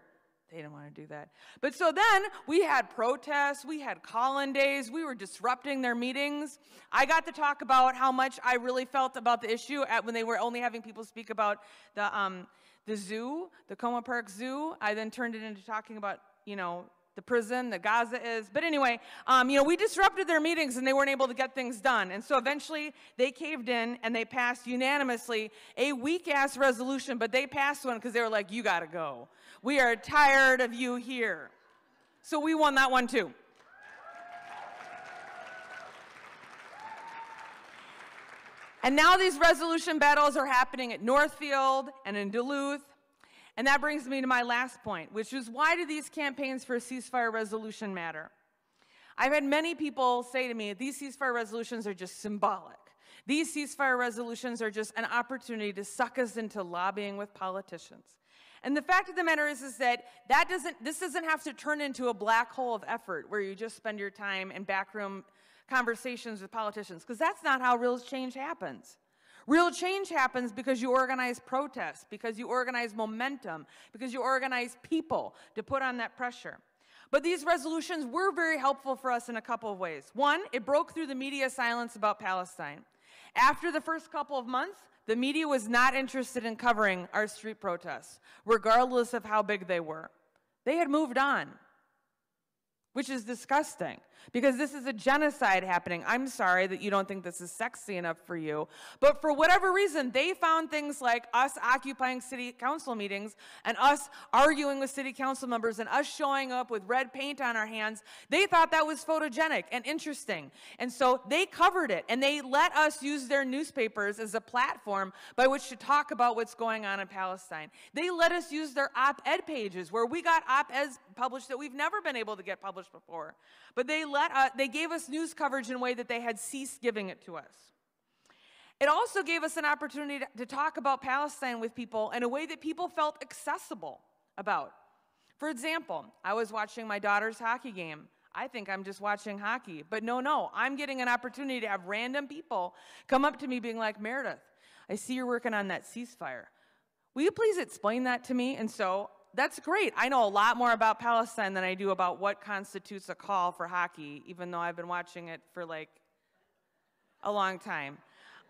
They didn't want to do that. But so then we had protests, we had call-in days, we were disrupting their meetings. I got to talk about how much I really felt about the issue when they were only having people speak about the zoo, the Coma Park Zoo. I then turned it into talking about, you know, the prison, the Gaza is. But anyway, you know, we disrupted their meetings and they weren't able to get things done. And so eventually they caved in and they passed unanimously a weak-ass resolution, but they passed one because they were like, you got to go. We are tired of you here. So we won that one too. And now these resolution battles are happening at Northfield and in Duluth. And that brings me to my last point, which is, why do these campaigns for a ceasefire resolution matter? I've had many people say to me, these ceasefire resolutions are just symbolic. These ceasefire resolutions are just an opportunity to suck us into lobbying with politicians. And the fact of the matter is that this doesn't have to turn into a black hole of effort where you just spend your time in backroom conversations with politicians, because that's not how real change happens. Real change happens because you organize protests, because you organize momentum, because you organize people to put on that pressure. But these resolutions were very helpful for us in a couple of ways. One, it broke through the media silence about Palestine. After the first couple of months, the media was not interested in covering our street protests, regardless of how big they were. They had moved on, which is disgusting, because this is a genocide happening. I'm sorry that you don't think this is sexy enough for you, but for whatever reason, they found things like us occupying city council meetings and us arguing with city council members and us showing up with red paint on our hands. They thought that was photogenic and interesting, and so they covered it, and they let us use their newspapers as a platform by which to talk about what's going on in Palestine. They let us use their op-ed pages, where we got op-eds published that we've never been able to get published before. But they gave us news coverage in a way that they had ceased giving it to us. It also gave us an opportunity to talk about Palestine with people in a way that people felt accessible about. For example, I was watching my daughter's hockey game. I think I'm just watching hockey, but no, I'm getting an opportunity to have random people come up to me being like, Meredith, I see you're working on that ceasefire. Will you please explain that to me? And so that's great. I know a lot more about Palestine than I do about what constitutes a call for hockey, even though I've been watching it for like a long time.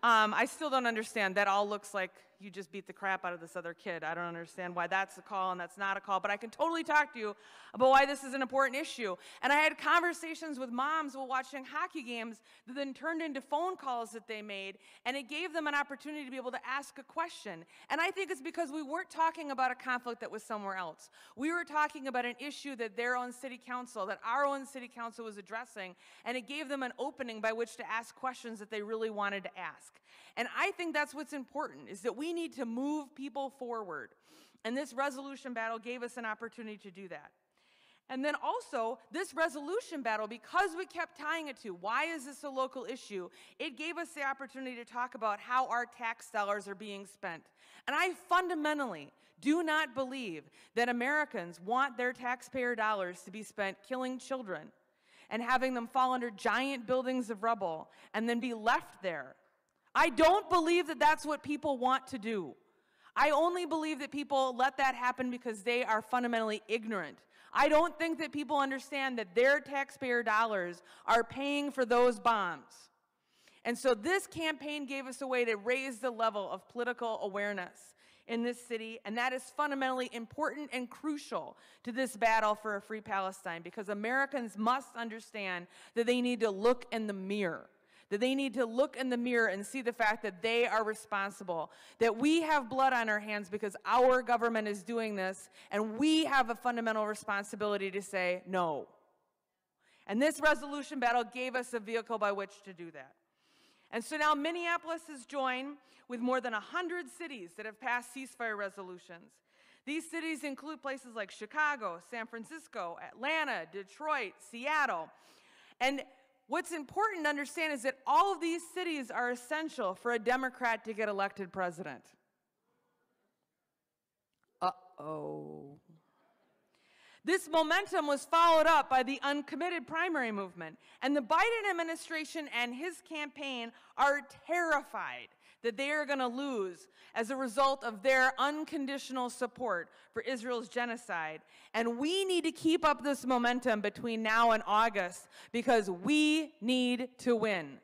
I still don't understand. That all looks like you just beat the crap out of this other kid. I don't understand why that's a call and that's not a call, but I can totally talk to you about why this is an important issue. And I had conversations with moms while watching hockey games that then turned into phone calls that they made, and it gave them an opportunity to be able to ask a question. And I think it's because we weren't talking about a conflict that was somewhere else. We were talking about an issue that their own city council, that our own city council was addressing, and it gave them an opening by which to ask questions that they really wanted to ask. And I think that's what's important, is that we need to move people forward. And this resolution battle gave us an opportunity to do that. And then also, this resolution battle, because we kept tying it to, why is this a local issue, it gave us the opportunity to talk about how our tax dollars are being spent. And I fundamentally do not believe that Americans want their taxpayer dollars to be spent killing children and having them fall under giant buildings of rubble and then be left there. I don't believe that that's what people want to do. I only believe that people let that happen because they are fundamentally ignorant. I don't think that people understand that their taxpayer dollars are paying for those bombs. And so this campaign gave us a way to raise the level of political awareness in this city, and that is fundamentally important and crucial to this battle for a free Palestine, because Americans must understand that they need to look in the mirror. That they need to look in the mirror and see the fact that they are responsible, that we have blood on our hands because our government is doing this, and we have a fundamental responsibility to say no. And this resolution battle gave us a vehicle by which to do that. And so now Minneapolis has joined with more than 100 cities that have passed ceasefire resolutions. These cities include places like Chicago, San Francisco, Atlanta, Detroit, Seattle. And what's important to understand is that all of these cities are essential for a Democrat to get elected president. Uh-oh. This momentum was followed up by the uncommitted primary movement, and the Biden administration and his campaign are terrified that they are going to lose as a result of their unconditional support for Israel's genocide. And we need to keep up this momentum between now and August because we need to win.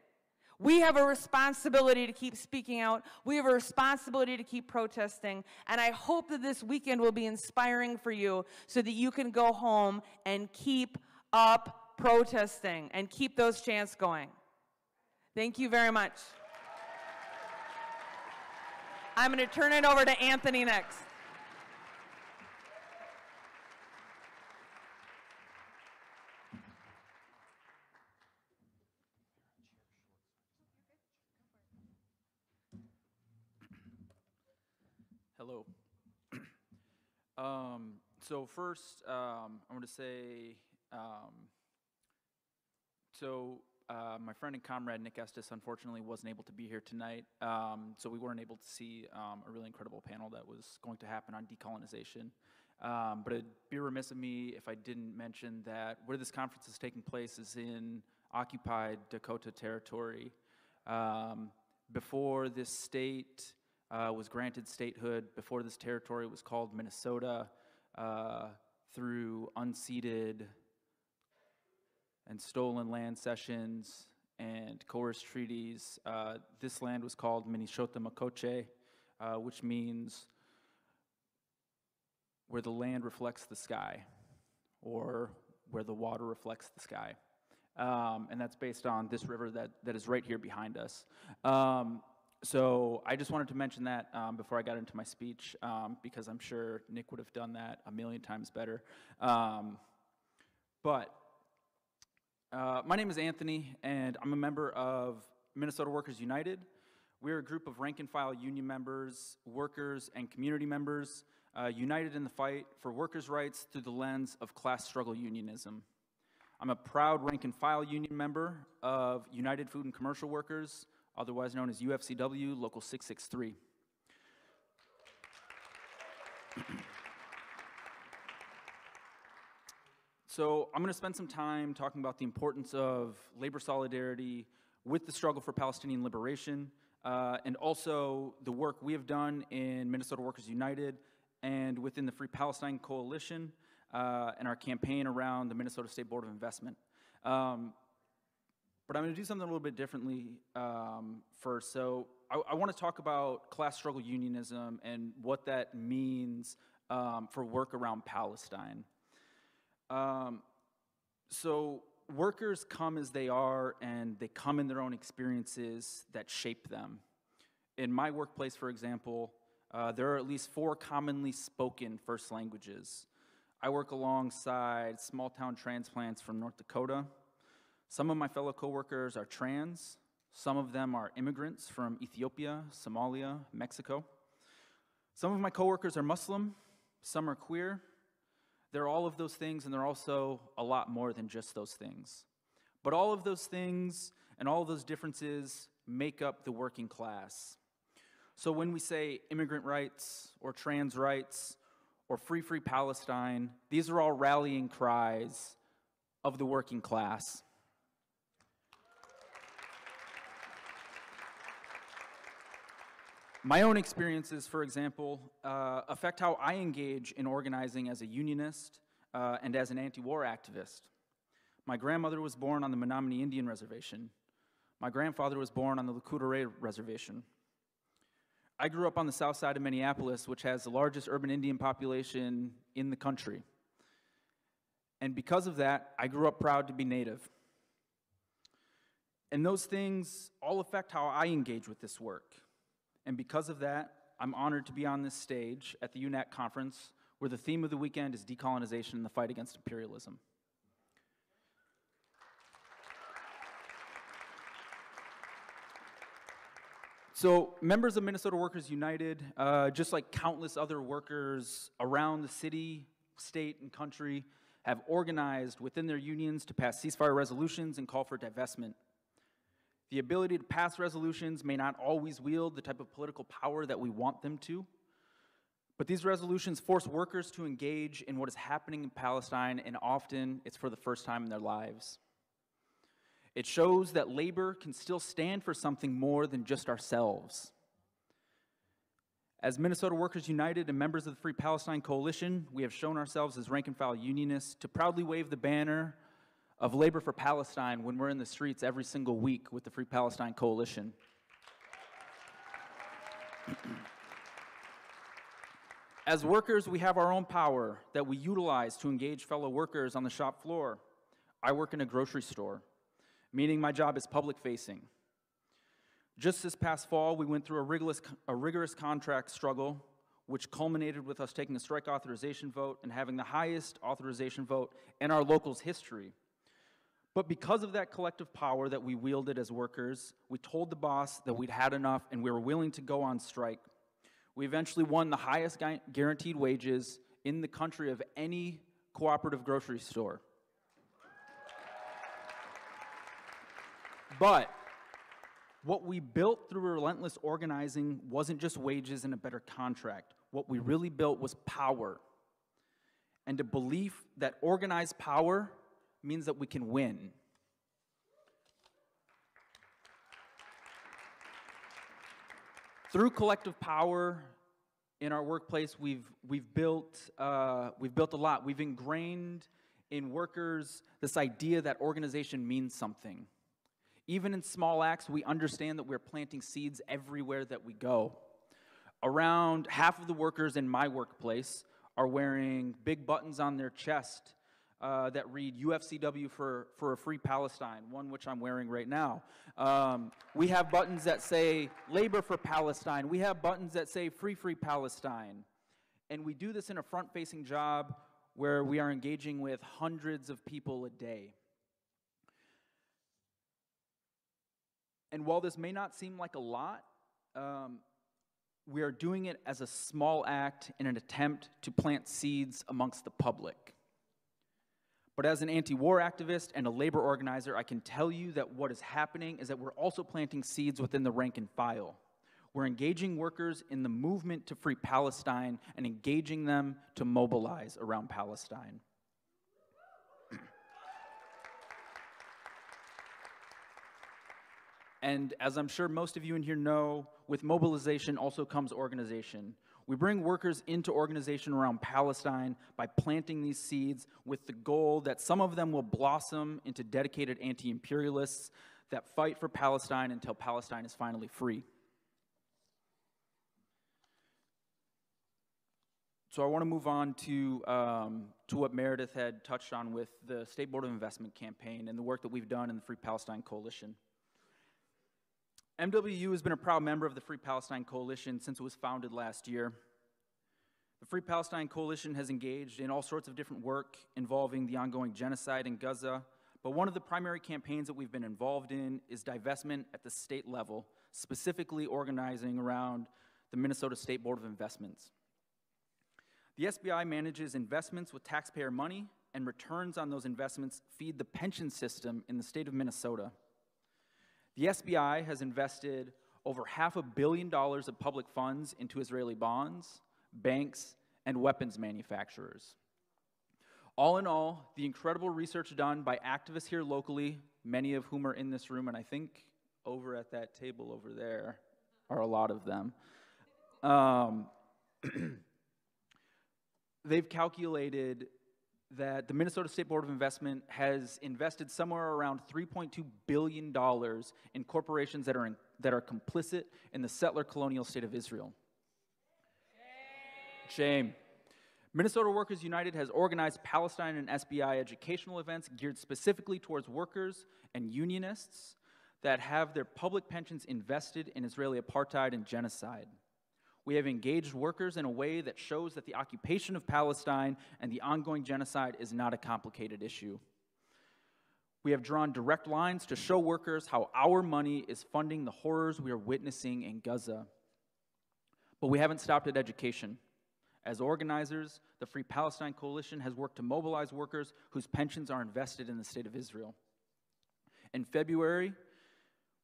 We have a responsibility to keep speaking out. We have a responsibility to keep protesting. And I hope that this weekend will be inspiring for you so that you can go home and keep up protesting and keep those chants going. Thank you very much. I'm going to turn it over to Anthony next. Hello. So first, I want to say, my friend and comrade Nick Estes unfortunately wasn't able to be here tonight, so we weren't able to see a really incredible panel that was going to happen on decolonization. But it'd be remiss of me if I didn't mention that where this conference is taking place is in occupied Dakota territory. Before this state was granted statehood, before this territory was called Minnesota, through unceded and stolen land cessions and coerced treaties, this land was called Minnesota Makoche, which means where the land reflects the sky, or where the water reflects the sky. And that's based on this river that is right here behind us. So I just wanted to mention that before I got into my speech, because I'm sure Nick would have done that a million times better. My name is Anthony, and I'm a member of Minnesota Workers United. We're a group of rank-and-file union members, workers, and community members united in the fight for workers' rights through the lens of class struggle unionism. I'm a proud rank-and-file union member of United Food and Commercial Workers, otherwise known as UFCW, Local 663. So I'm going to spend some time talking about the importance of labor solidarity with the struggle for Palestinian liberation, and also the work we have done in Minnesota Workers United and within the Free Palestine Coalition, and our campaign around the Minnesota State Board of Investment. But I'm going to do something a little bit differently first. So I want to talk about class struggle unionism and what that means for work around Palestine. So workers come as they are, and they come in their own experiences that shape them. In my workplace, for example, there are at least 4 commonly spoken first languages. I work alongside small-town transplants from North Dakota. Some of my fellow coworkers are trans. Some of them are immigrants from Ethiopia, Somalia, Mexico. Some of my coworkers are Muslim. Some are queer. They're all of those things, and they're also a lot more than just those things. But all of those things and all of those differences make up the working class. So when we say immigrant rights or trans rights or free Palestine, these are all rallying cries of the working class. My own experiences, for example, affect how I engage in organizing as a unionist and as an anti-war activist. My grandmother was born on the Menominee Indian Reservation. My grandfather was born on the Lakota Reservation. I grew up on the south side of Minneapolis, which has the largest urban Indian population in the country. And because of that, I grew up proud to be Native. And those things all affect how I engage with this work. And because of that, I'm honored to be on this stage at the UNAC Conference, where the theme of the weekend is decolonization and the fight against imperialism. So members of Minnesota Workers United, just like countless other workers around the city, state, and country, have organized within their unions to pass ceasefire resolutions and call for divestment. The ability to pass resolutions may not always wield the type of political power that we want them to, but these resolutions force workers to engage in what is happening in Palestine, and often it's for the first time in their lives. It shows that labor can still stand for something more than just ourselves. As Minnesota Workers United and members of the Free Palestine Coalition, we have shown ourselves as rank-and-file unionists to proudly wave the banner of labor for Palestine when we're in the streets every single week with the Free Palestine Coalition. As workers, we have our own power that we utilize to engage fellow workers on the shop floor. I work in a grocery store, meaning my job is public-facing. Just this past fall, we went through a rigorous contract struggle, which culminated with us taking a strike authorization vote and having the highest authorization vote in our local's history. But because of that collective power that we wielded as workers, we told the boss that we'd had enough and we were willing to go on strike. We eventually won the highest guaranteed wages in the country of any cooperative grocery store. But what we built through relentless organizing wasn't just wages and a better contract. What we really built was power, and a belief that organized power means that we can win. Through collective power in our workplace, we've built a lot. We've ingrained in workers this idea that organization means something. Even in small acts, we understand that we're planting seeds everywhere that we go. Around half of the workers in my workplace are wearing big buttons on their chest that read UFCW for a free Palestine, one which I'm wearing right now. We have buttons that say labor for Palestine. We have buttons that say free Palestine. And we do this in a front-facing job where we are engaging with hundreds of people a day. And while this may not seem like a lot, we are doing it as a small act in an attempt to plant seeds amongst the public. But as an anti-war activist and a labor organizer, I can tell you that what is happening is that we're also planting seeds within the rank and file. We're engaging workers in the movement to free Palestine and engaging them to mobilize around Palestine. And as I'm sure most of you in here know, with mobilization also comes organization. We bring workers into organization around Palestine by planting these seeds with the goal that some of them will blossom into dedicated anti-imperialists, that fight for Palestine until Palestine is finally free. So I want to move on to what Meredith had touched on with the State Board of Investment campaign and the work that we've done in the Free Palestine Coalition. MWU has been a proud member of the Free Palestine Coalition since it was founded last year. The Free Palestine Coalition has engaged in all sorts of different work involving the ongoing genocide in Gaza, but one of the primary campaigns that we've been involved in is divestment at the state level, specifically organizing around the Minnesota State Board of Investments. The SBI manages investments with taxpayer money, and returns on those investments feed the pension system in the state of Minnesota. The SBI has invested over $500 million of public funds into Israeli bonds, banks, and weapons manufacturers. All in all, the incredible research done by activists here locally, many of whom are in this room, and I think over at that table over there are a lot of them. They've calculated that the Minnesota State Board of Investment has invested somewhere around $3.2 billion in corporations that are complicit in the settler colonial state of Israel. Shame. Minnesota Workers United has organized Palestine and SBI educational events geared specifically towards workers and unionists that have their public pensions invested in Israeli apartheid and genocide. We have engaged workers in a way that shows that the occupation of Palestine and the ongoing genocide is not a complicated issue. We have drawn direct lines to show workers how our money is funding the horrors we are witnessing in Gaza. But we haven't stopped at education. As organizers, the Free Palestine Coalition has worked to mobilize workers whose pensions are invested in the state of Israel. In February,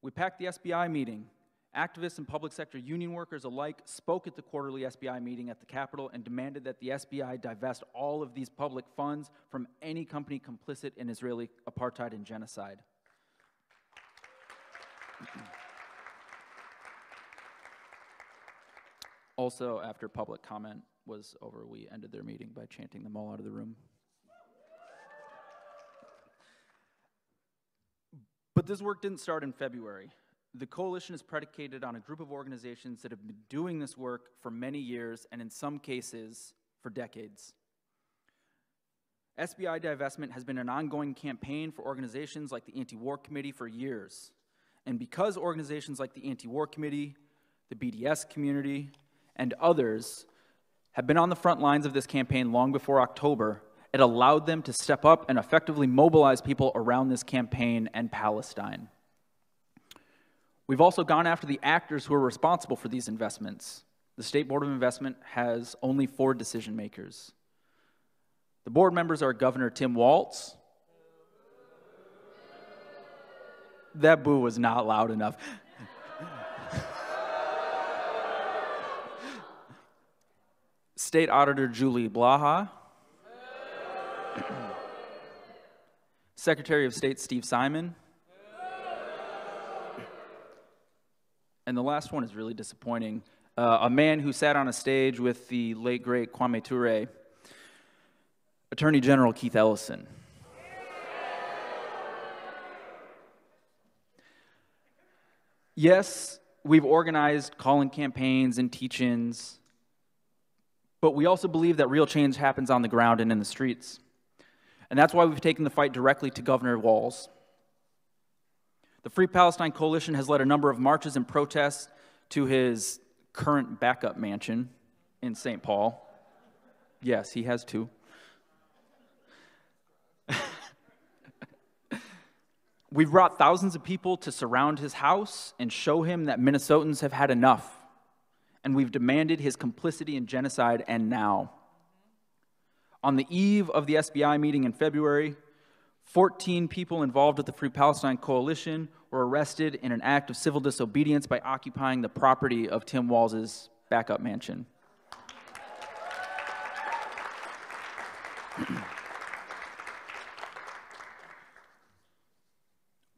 we packed the SBI meeting. Activists and public sector union workers alike spoke at the quarterly SBI meeting at the Capitol and demanded that the SBI divest all of these public funds from any company complicit in Israeli apartheid and genocide. Also, after public comment was over, we ended their meeting by chanting them all out of the room. But this work didn't start in February. The coalition is predicated on a group of organizations that have been doing this work for many years and in some cases for decades. SBI divestment has been an ongoing campaign for organizations like the Anti-War Committee for years. And because organizations like the Anti-War Committee, the BDS community, and others have been on the front lines of this campaign long before October, it allowed them to step up and effectively mobilize people around this campaign and Palestine. We've also gone after the actors who are responsible for these investments. The State Board of Investment has only 4 decision makers. The board members are Governor Tim Walz. That boo was not loud enough. State Auditor Julie Blaha. Secretary of State Steve Simon. And the last one is really disappointing. A man who sat on a stage with the late, great Kwame Ture, Attorney General Keith Ellison. Yes, we've organized call-in campaigns and teach-ins, but we also believe that real change happens on the ground and in the streets. And that's why we've taken the fight directly to Governor Walz. The Free Palestine Coalition has led a number of marches and protests to his current backup mansion in St. Paul. Yes, he has 2. We've brought thousands of people to surround his house and show him that Minnesotans have had enough, and we've demanded his complicity in genocide and now. On the eve of the SBI meeting in February, 14 people involved with the Free Palestine Coalition were arrested in an act of civil disobedience by occupying the property of Tim Walz's backup mansion.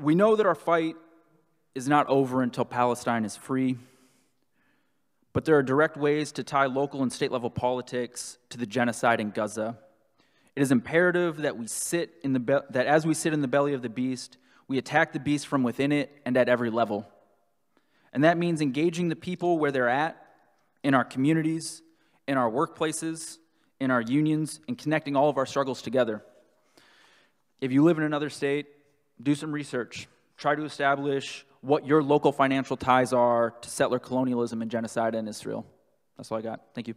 We know that our fight is not over until Palestine is free, but there are direct ways to tie local and state level politics to the genocide in Gaza. It is imperative that as we sit in the belly of the beast, We attack the beast from within it and at every level. And that means engaging the people where they're at, in our communities, in our workplaces, in our unions, and connecting all of our struggles together. If you live in another state, do some research. Try to establish what your local financial ties are to settler colonialism and genocide in Israel. That's all I got. Thank you.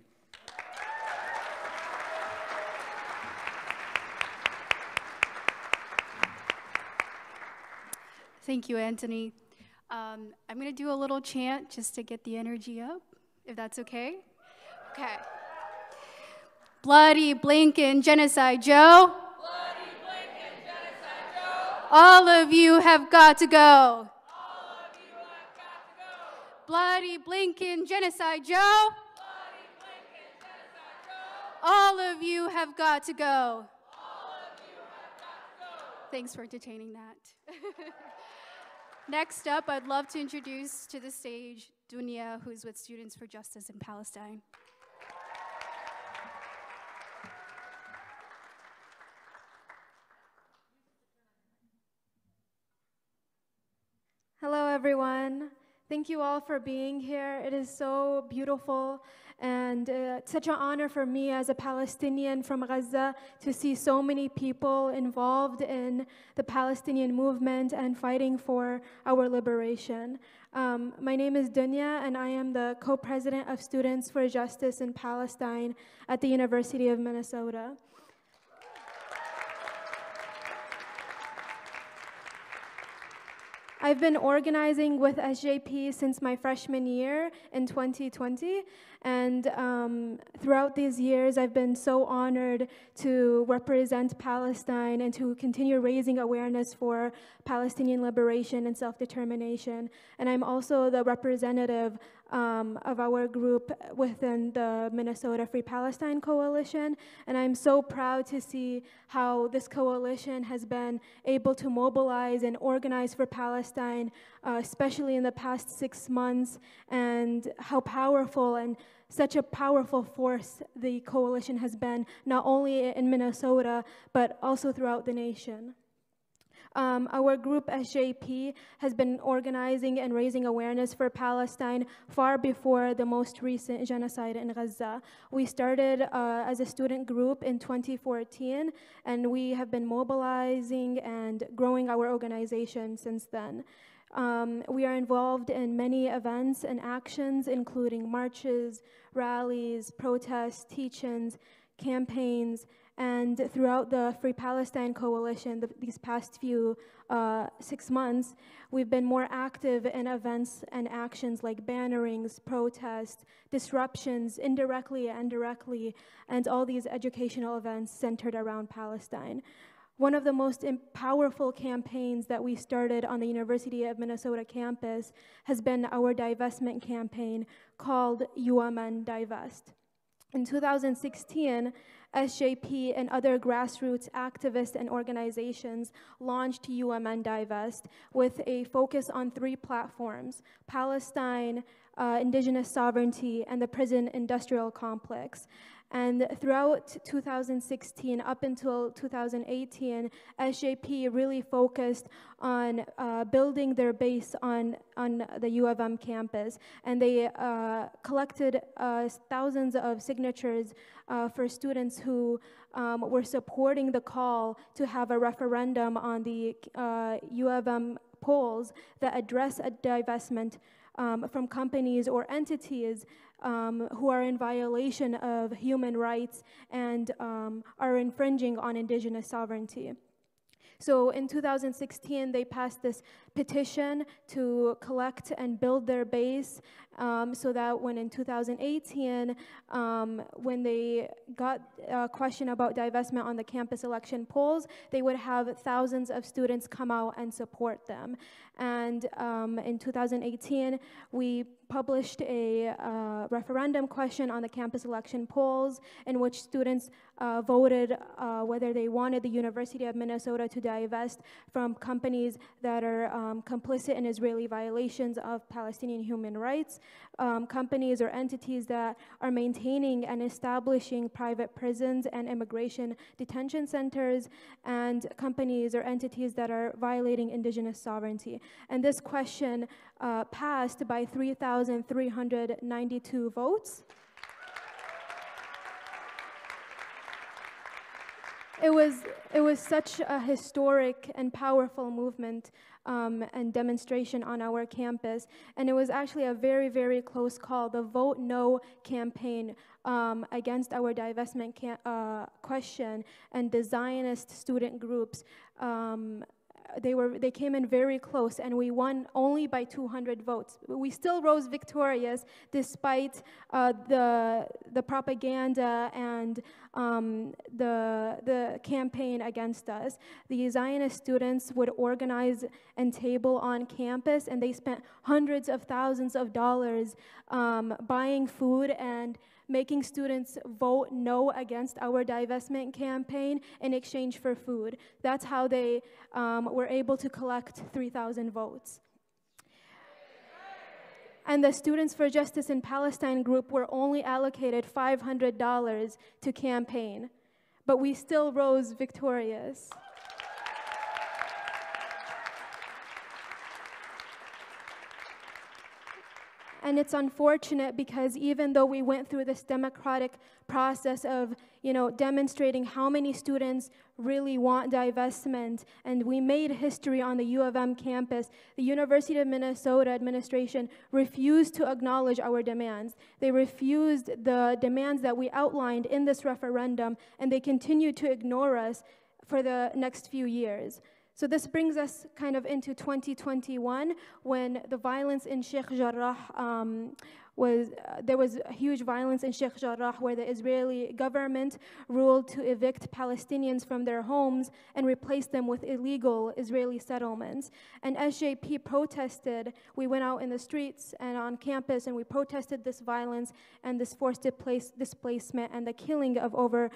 Thank you, Anthony. I'm going to do a little chant just to get the energy up, if that's okay. Okay. Bloody Blinken Genocide Joe. Bloody Blinken Genocide Joe. All of you have got to go. All of you have got to go. Bloody Blinken Genocide Joe. Bloody Blinken Genocide Joe. All of you have got to go. All of you have got to go. Thanks for entertaining that. Next up, I'd love to introduce to the stage Dunya, who's with Students for Justice in Palestine. Hello, everyone. Thank you all for being here. It is so beautiful and such an honor for me as a Palestinian from Gaza to see so many people involved in the Palestinian movement and fighting for our liberation. My name is Dunya, and I am the co-president of Students for Justice in Palestine at the University of Minnesota. I've been organizing with SJP since my freshman year in 2020, and throughout these years, I've been so honored to represent Palestine and to continue raising awareness for Palestinian liberation and self-determination. And I'm also the representative of our group within the Minnesota Free Palestine Coalition, and I'm so proud to see how this coalition has been able to mobilize and organize for Palestine, especially in the past 6 months, and how powerful and such a powerful force the coalition has been, not only in Minnesota, but also throughout the nation. Our group, SJP, has been organizing and raising awareness for Palestine far before the most recent genocide in Gaza. We started as a student group in 2014, and we have been mobilizing and growing our organization since then. We are involved in many events and actions, including marches, rallies, protests, teach-ins, campaigns, and throughout the Free Palestine Coalition, these past few 6 months, we've been more active in events and actions like bannerings, protests, disruptions, indirectly and directly, and all these educational events centered around Palestine. One of the most powerful campaigns that we started on the University of Minnesota campus has been our divestment campaign called UMN Divest. In 2016, SJP and other grassroots activists and organizations launched UMN Divest with a focus on 3 platforms: Palestine, indigenous sovereignty, and the prison industrial complex. And throughout 2016 up until 2018, SJP really focused on building their base on the U of M campus. And they collected thousands of signatures for students who were supporting the call to have a referendum on the U of M polls that address a divestment from companies or entities who are in violation of human rights and are infringing on indigenous sovereignty. So in 2016, they passed this petition to collect and build their base so that when in 2018, when they got a question about divestment on the campus election polls, they would have thousands of students come out and support them. And in 2018, we published a referendum question on the campus election polls in which students voted whether they wanted the University of Minnesota to divest from companies that are complicit in Israeli violations of Palestinian human rights, companies or entities that are maintaining and establishing private prisons and immigration detention centers, and companies or entities that are violating indigenous sovereignty. And this question passed by 3,392 votes. It was such a historic and powerful movement and demonstration on our campus, and it was actually a very, very close call. The Vote No campaign against our divestment question and the Zionist student groups, they came in very close, and we won only by 200 votes. We still rose victorious despite the propaganda and the campaign against us. The Zionist students would organize and table on campus, and they spent hundreds of thousands of dollars buying food and making students vote no against our divestment campaign in exchange for food. That's how they were able to collect 3,000 votes. And the Students for Justice in Palestine group were only allocated $500 to campaign, but we still rose victorious. And it's unfortunate because even though we went through this democratic process of, demonstrating how many students really want divestment, and we made history on the U of M campus, the University of Minnesota administration refused to acknowledge our demands. They refused the demands that we outlined in this referendum, and they continued to ignore us for the next few years. So this brings us kind of into 2021, when the violence in Sheikh Jarrah there was huge violence in Sheikh Jarrah, where the Israeli government ruled to evict Palestinians from their homes and replace them with illegal Israeli settlements. And SJP protested. We went out in the streets and on campus, and we protested this violence and this forced displacement and the killing of over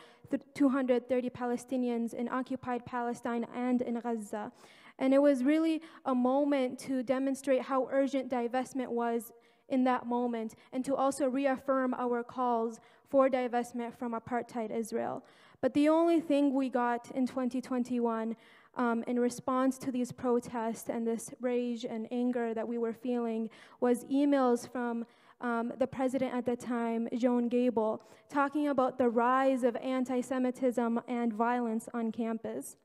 230 Palestinians in occupied Palestine and in Gaza. And it was really a moment to demonstrate how urgent divestment was in that moment, and to also reaffirm our calls for divestment from apartheid Israel. But the only thing we got in 2021 in response to these protests and this rage and anger that we were feeling was emails from the president at the time, Joan Gable, talking about the rise of anti-Semitism and violence on campus.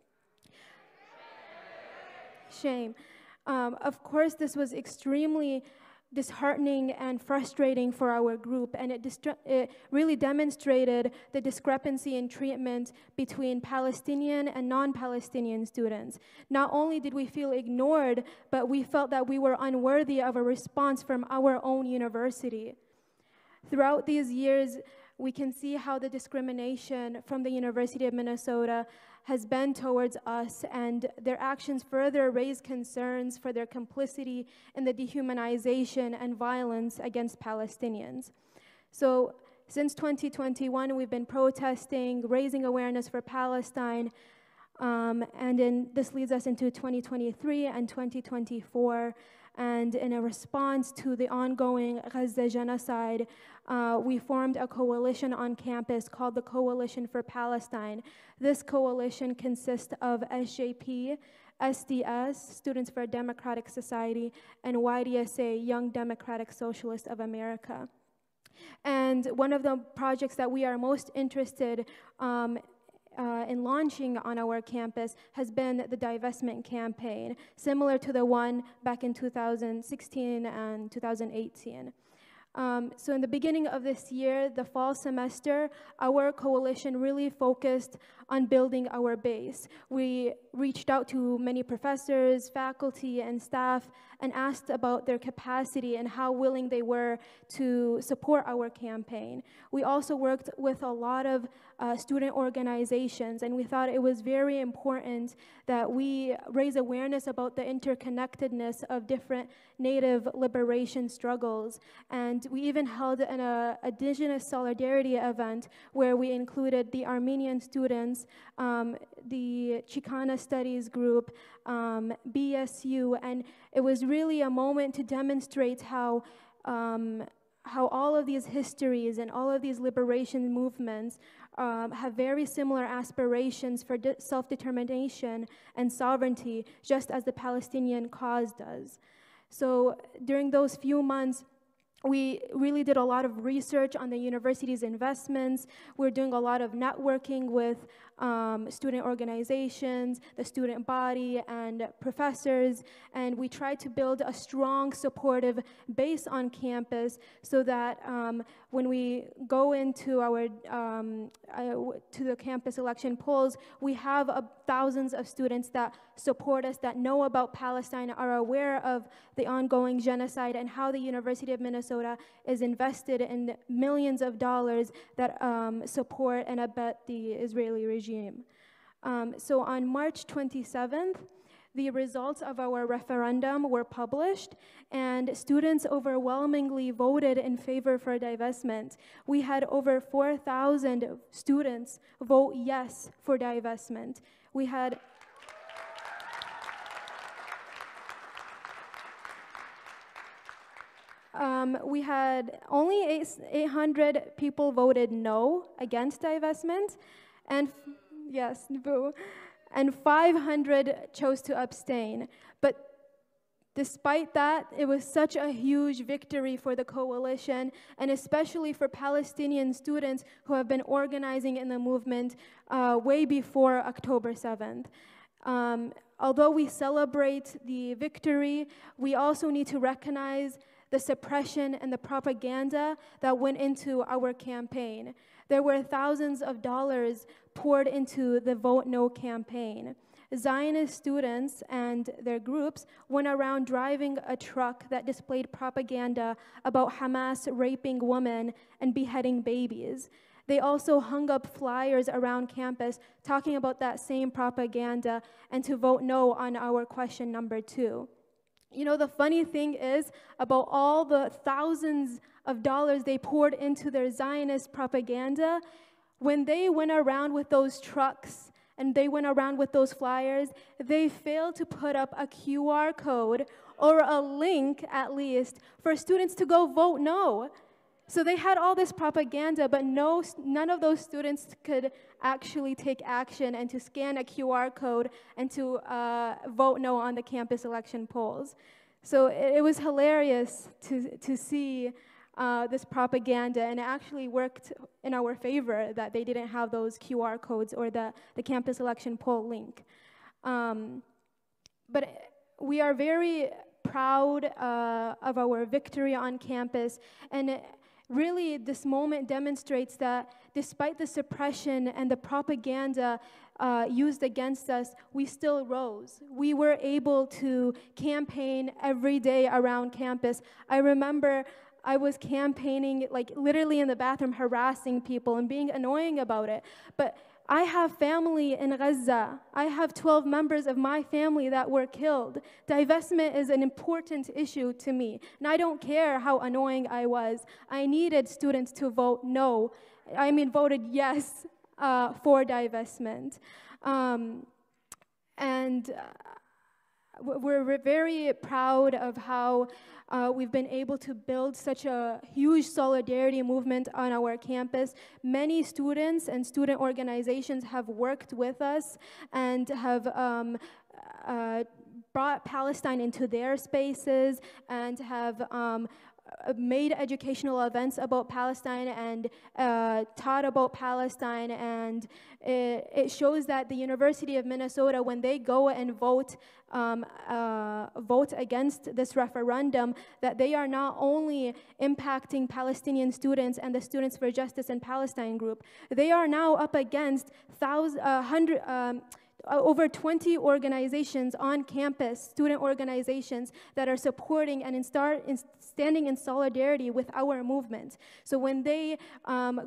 Shame. Of course, this was extremely disheartening and frustrating for our group, and it really demonstrated the discrepancy in treatment between Palestinian and non-Palestinian students. Not only did we feel ignored, but we felt that we were unworthy of a response from our own university. Throughout these years, we can see how the discrimination from the University of Minnesota has been towards us, and their actions further raise concerns for their complicity in the dehumanization and violence against Palestinians. So since 2021, we've been protesting, raising awareness for Palestine, this leads us into 2023 and 2024. And in a response to the ongoing Gaza genocide, we formed a coalition on campus called the Coalition for Palestine. This coalition consists of SJP, SDS, Students for a Democratic Society, and YDSA, Young Democratic Socialists of America. And one of the projects that we are most interested in launching on our campus has been the divestment campaign, similar to the one back in 2016 and 2018. So in the beginning of this year, the fall semester, our coalition really focused on building our base. We reached out to many professors, faculty, and staff and asked about their capacity and how willing they were to support our campaign. We also worked with a lot of student organizations, and we thought it was very important that we raise awareness about the interconnectedness of different Native liberation struggles. And we even held an Indigenous Solidarity event where we included the Armenian students, the Chicana Studies group, BSU, and it was really a moment to demonstrate how all of these histories and all of these liberation movements have very similar aspirations for self-determination and sovereignty, just as the Palestinian cause does. So during those few months, we really did a lot of research on the university's investments. We're doing a lot of networking with student organizations, the student body, and professors, and we tried to build a strong, supportive base on campus so that when we go into our to the campus election polls, we have thousands of students that support us, that know about Palestine, are aware of the ongoing genocide and how the University of Minnesota is invested in millions of dollars that support and abet the Israeli regime. So on March 27th, the results of our referendum were published, and students overwhelmingly voted in favor for divestment. We had over 4,000 students vote yes for divestment. We had only 800 people voted no against divestment, and yes, boo. And 500 chose to abstain. But despite that, it was such a huge victory for the coalition, and especially for Palestinian students who have been organizing in the movement way before October 7th. Although we celebrate the victory, we also need to recognize the suppression and the propaganda that went into our campaign. There were thousands of dollars poured into the Vote No campaign. Zionist students and their groups went around driving a truck that displayed propaganda about Hamas raping women and beheading babies. They also hung up flyers around campus talking about that same propaganda and to vote no on our question number 2. You know, the funny thing is, about all the thousands of dollars they poured into their Zionist propaganda, when they went around with those trucks and they went around with those flyers, they failed to put up a QR code or a link, at least, for students to go vote no. So they had all this propaganda, but none of those students could actually take action and to scan a QR code and to vote no on the campus election polls. So it was hilarious to see this propaganda, and it actually worked in our favor that they didn't have those QR codes or the campus election poll link. But we are very proud of our victory on campus, and really, this moment demonstrates that despite the suppression and the propaganda used against us, we still rose. We were able to campaign every day around campus. I remember I was campaigning, like literally in the bathroom, harassing people and being annoying about it. But I have family in Gaza. I have 12 members of my family that were killed. Divestment is an important issue to me, and I don't care how annoying I was. I needed students to vote no. I mean, voted yes for divestment. We're very proud of how we've been able to build such a huge solidarity movement on our campus. Many students and student organizations have worked with us and have brought Palestine into their spaces and have made educational events about Palestine and taught about Palestine, and it shows that the University of Minnesota, when they go and vote against this referendum, that they are not only impacting Palestinian students and the Students for Justice in Palestine group, they are now up against over 20 organizations on campus, student organizations that are supporting and standing in solidarity with our movement. So when they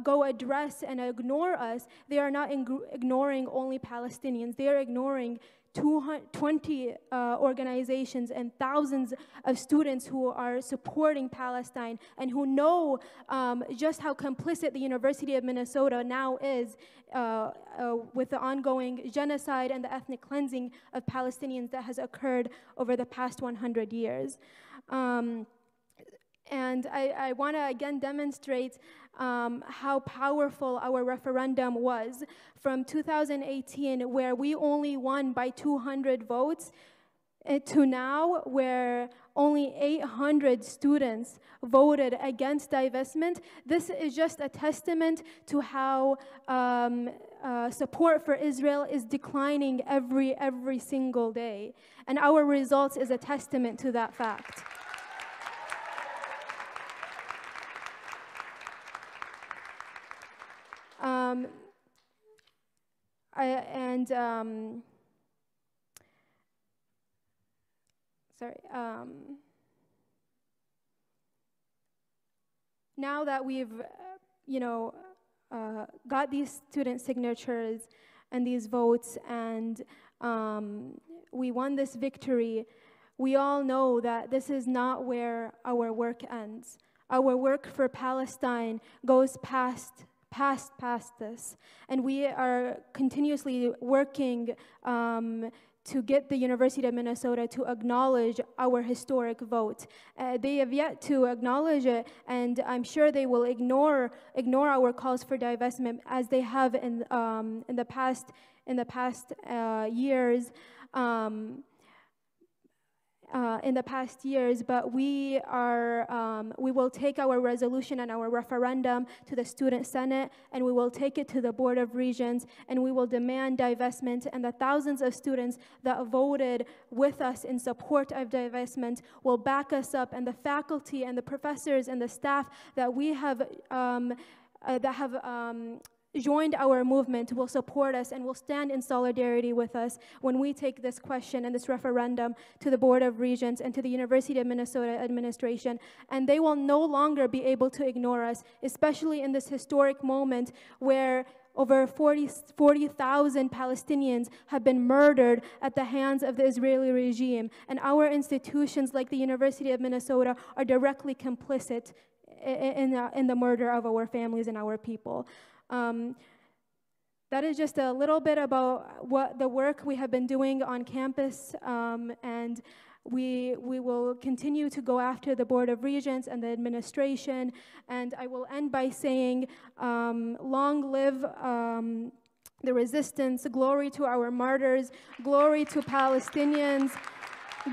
go address and ignore us, they are not ignoring only Palestinians, they are ignoring 20 organizations and thousands of students who are supporting Palestine and who know just how complicit the University of Minnesota now is with the ongoing genocide and the ethnic cleansing of Palestinians that has occurred over the past 100 years. And I want to again demonstrate how powerful our referendum was. From 2018, where we only won by 200 votes, to now where only 800 students voted against divestment. This is just a testament to how support for Israel is declining every single day. And our results is a testament to that fact. Now that we've, got these student signatures and these votes, and we won this victory, we all know that this is not where our work ends. Our work for Palestine goes past this, and we are continuously working to get the University of Minnesota to acknowledge our historic vote. They have yet to acknowledge it, and I'm sure they will ignore our calls for divestment as they have in the past years. But we will take our resolution and our referendum to the Student Senate, and we will take it to the Board of Regents, and we will demand divestment, and the thousands of students that voted with us in support of divestment will back us up, and the faculty and the professors and the staff that we have joined our movement will support us and will stand in solidarity with us when we take this question and this referendum to the Board of Regents and to the University of Minnesota administration. And they will no longer be able to ignore us, especially in this historic moment where over 40,000 Palestinians have been murdered at the hands of the Israeli regime. And our institutions like the University of Minnesota are directly complicit in the murder of our families and our people. That is just a little bit about what the work we have been doing on campus, and we will continue to go after the Board of Regents and the administration. And I will end by saying, long live the resistance, glory to our martyrs, glory to Palestinians,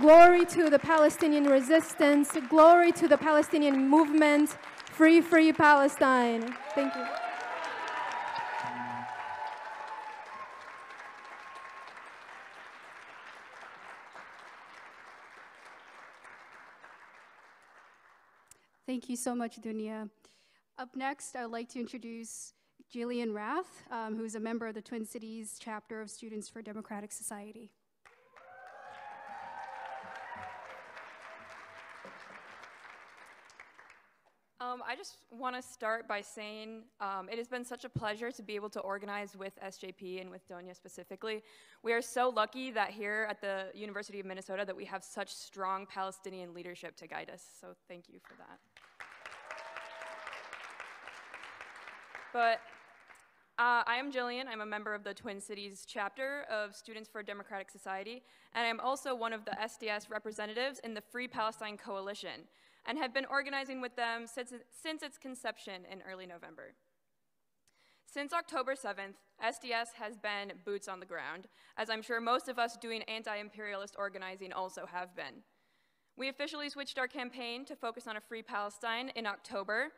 glory to the Palestinian resistance, glory to the Palestinian movement, free, free Palestine. Thank you. Thank you so much, Dunya. Up next, I would like to introduce Jillian Rath, who is a member of the Twin Cities chapter of Students for Democratic Society. I just want to start by saying it has been such a pleasure to be able to organize with SJP and with Donya specifically. We are so lucky that here at the University of Minnesota that we have such strong Palestinian leadership to guide us, so thank you for that. But I am Jillian. I'm a member of the Twin Cities chapter of Students for Democratic Society, and I'm also one of the SDS representatives in the Free Palestine Coalition, and have been organizing with them since its conception in early November. Since October 7th, SDS has been boots on the ground, as I'm sure most of us doing anti-imperialist organizing also have been. We officially switched our campaign to focus on a free Palestine in October,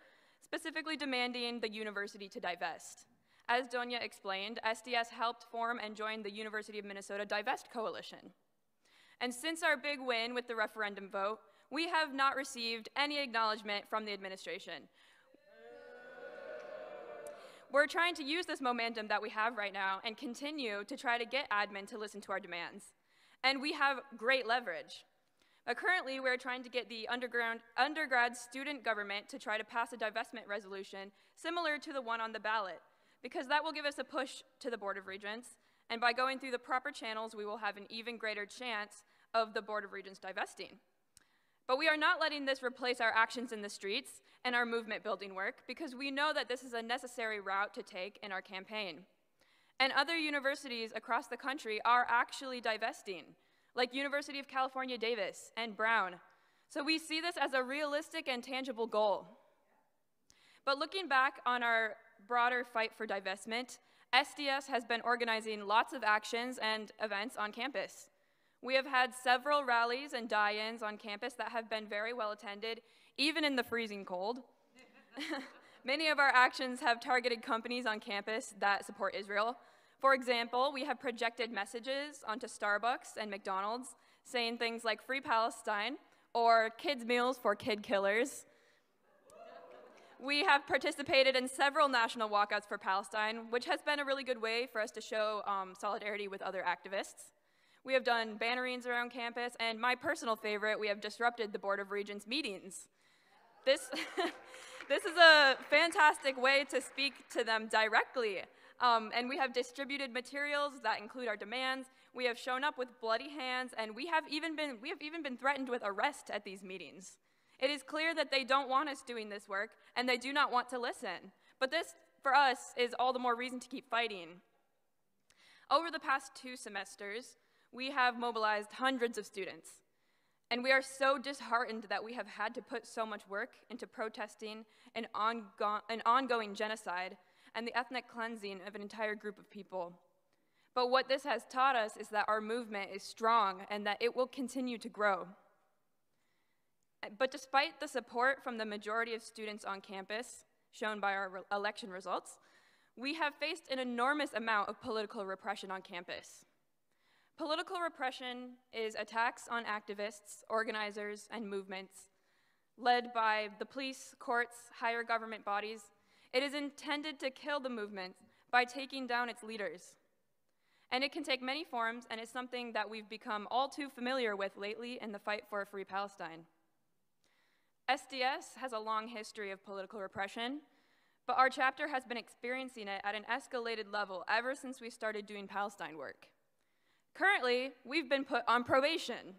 specifically demanding the university to divest. As Donia explained, SDS helped form and join the University of Minnesota Divest Coalition. And since our big win with the referendum vote, we have not received any acknowledgement from the administration. We're trying to use this momentum that we have right now and continue to try to get admin to listen to our demands. And we have great leverage. But currently, we're trying to get the undergrad student government to try to pass a divestment resolution similar to the one on the ballot, because that will give us a push to the Board of Regents, and by going through the proper channels, we will have an even greater chance of the Board of Regents divesting. But we are not letting this replace our actions in the streets and our movement building work, because we know that this is a necessary route to take in our campaign. And other universities across the country are actually divesting, like University of California, Davis, and Brown. So we see this as a realistic and tangible goal. But looking back on our broader fight for divestment, SDS has been organizing lots of actions and events on campus. We have had several rallies and die-ins on campus that have been very well attended, even in the freezing cold. Many of our actions have targeted companies on campus that support Israel. For example, we have projected messages onto Starbucks and McDonald's saying things like "Free Palestine" or "Kids' meals for kid killers." We have participated in several national walkouts for Palestine, which has been a really good way for us to show solidarity with other activists. We have done bannerings around campus, and my personal favorite, we have disrupted the Board of Regents meetings. This is a fantastic way to speak to them directly. And we have distributed materials that include our demands. We have shown up with bloody hands, and we have even been threatened with arrest at these meetings. It is clear that they don't want us doing this work, and they do not want to listen. But this, for us, is all the more reason to keep fighting. Over the past 2 semesters, we have mobilized hundreds of students, and we are so disheartened that we have had to put so much work into protesting an ongoing genocide and the ethnic cleansing of an entire group of people. But what this has taught us is that our movement is strong and that it will continue to grow. But despite the support from the majority of students on campus, shown by our election results, we have faced an enormous amount of political repression on campus. Political repression is attacks on activists, organizers, and movements, led by the police, courts, higher government bodies. It is intended to kill the movement by taking down its leaders. And it can take many forms, and it's something that we've become all too familiar with lately in the fight for a free Palestine. SDS has a long history of political repression, but our chapter has been experiencing it at an escalated level ever since we started doing Palestine work. Currently, we've been put on probation.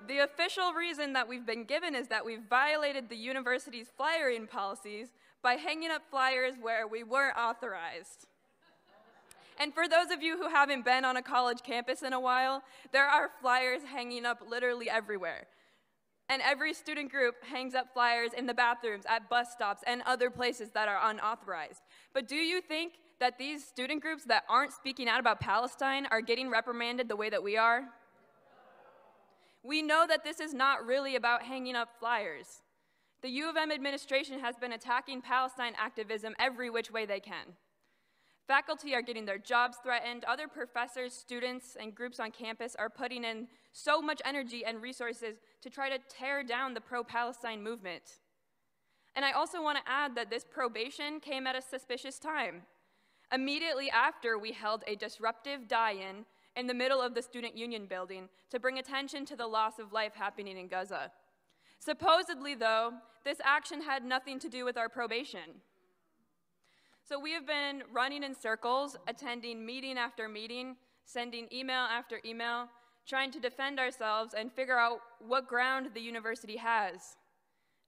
The official reason that we've been given is that we've violated the university's flyering policies by hanging up flyers where we weren't authorized. And for those of you who haven't been on a college campus in a while, there are flyers hanging up literally everywhere. And every student group hangs up flyers in the bathrooms, at bus stops, and other places that are unauthorized. But do you think that these student groups that aren't speaking out about Palestine are getting reprimanded the way that we are? We know that this is not really about hanging up flyers. The U of M administration has been attacking Palestine activism every which way they can. Faculty are getting their jobs threatened. Other professors, students, and groups on campus are putting in so much energy and resources to try to tear down the pro-Palestine movement. And I also want to add that this probation came at a suspicious time. Immediately after we held a disruptive die-in in the middle of the Student Union building to bring attention to the loss of life happening in Gaza. Supposedly, though, this action had nothing to do with our probation. So we have been running in circles, attending meeting after meeting, sending email after email, trying to defend ourselves and figure out what ground the university has.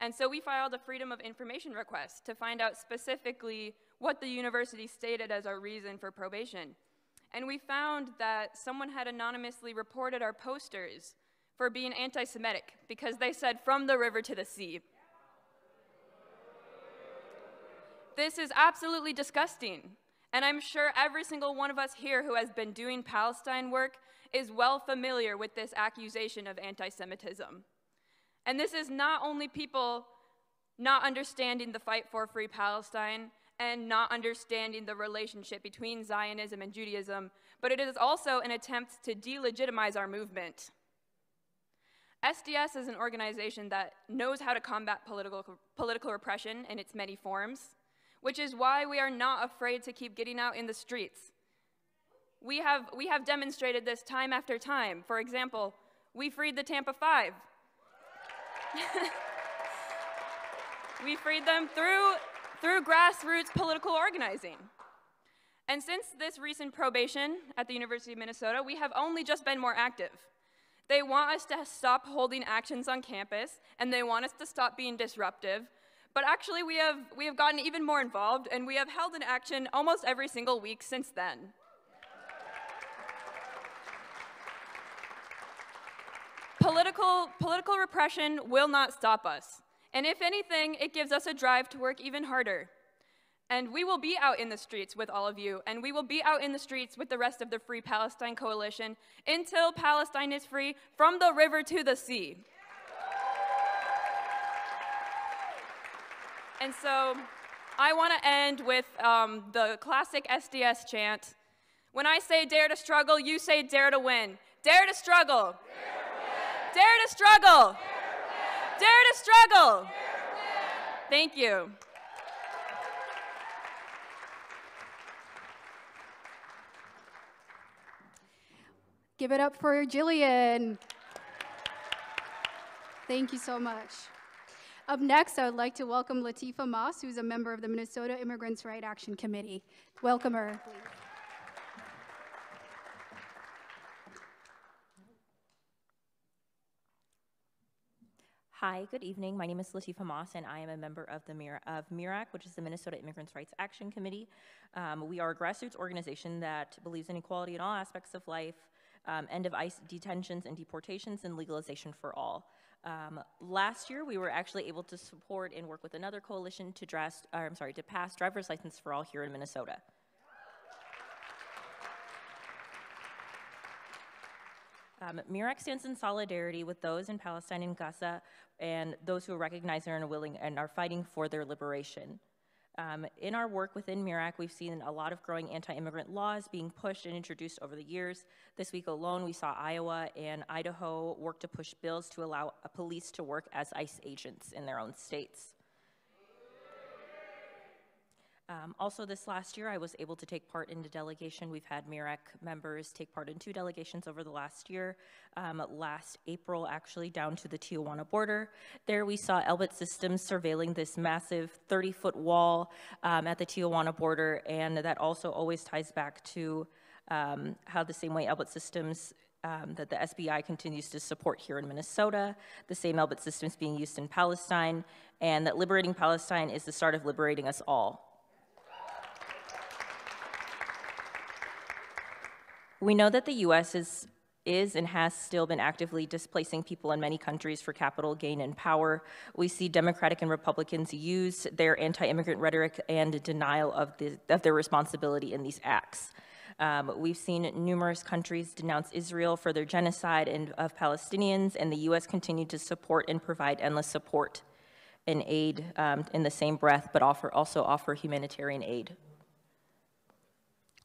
And so we filed a Freedom of Information request to find out specifically what the university stated as our reason for probation. And we found that someone had anonymously reported our posters for being anti-Semitic because they said "from the river to the sea." This is absolutely disgusting. And I'm sure every single one of us here who has been doing Palestine work is well familiar with this accusation of anti-Semitism. And this is not only people not understanding the fight for free Palestine and not understanding the relationship between Zionism and Judaism, but it is also an attempt to delegitimize our movement. SDS is an organization that knows how to combat political repression in its many forms, which is why we are not afraid to keep getting out in the streets. We have demonstrated this time after time. For example, we freed the Tampa Five. We freed them through grassroots political organizing. And since this recent probation at the University of Minnesota, we have only just been more active. They want us to stop holding actions on campus, and they want us to stop being disruptive. But actually, we have gotten even more involved, and we have held an action almost every single week since then. Political repression will not stop us. And if anything, it gives us a drive to work even harder. And we will be out in the streets with all of you, and we will be out in the streets with the rest of the Free Palestine Coalition until Palestine is free from the river to the sea. And so I want to end with the classic SDS chant. When I say dare to struggle, you say dare to win. Dare to struggle. Dare to struggle. Dare to struggle. Thank you. Give it up for Jillian. Thank you so much. Up next, I would like to welcome Lateefah Moss, who's a member of the Minnesota Immigrants' Right Action Committee. Welcome her, please. Hi, good evening. My name is Lateefah Moss, and I am a member of the MIRAC, which is the Minnesota Immigrants' Rights Action Committee. We are a grassroots organization that believes in equality in all aspects of life, end of ICE detentions and deportations, and legalization for all. Last year, we were actually able to support and work with another coalition to pass driver's license for all here in Minnesota. MIRAC stands in solidarity with those in Palestine and Gaza and those who recognize and are willing and are fighting for their liberation. In our work within MIRAC, we've seen a lot of growing anti-immigrant laws being pushed and introduced over the years. This week alone, we saw Iowa and Idaho work to push bills to allow police to work as ICE agents in their own states. Also this last year, I was able to take part in the delegation. We've had MIRAC members take part in 2 delegations over the last year. Last April, actually, down to the Tijuana border. There we saw Elbit Systems surveilling this massive 30-foot wall at the Tijuana border, and that also always ties back to how the same way Elbit Systems that the SBI continues to support here in Minnesota, the same Elbit Systems being used in Palestine, and that liberating Palestine is the start of liberating us all. We know that the U.S. is and has still been actively displacing people in many countries for capital gain and power. We see Democratic and Republicans use their anti-immigrant rhetoric and denial of their responsibility in these acts. We've seen numerous countries denounce Israel for their genocide of Palestinians, and the U.S. continued to support and provide endless support and aid in the same breath, but also offer humanitarian aid.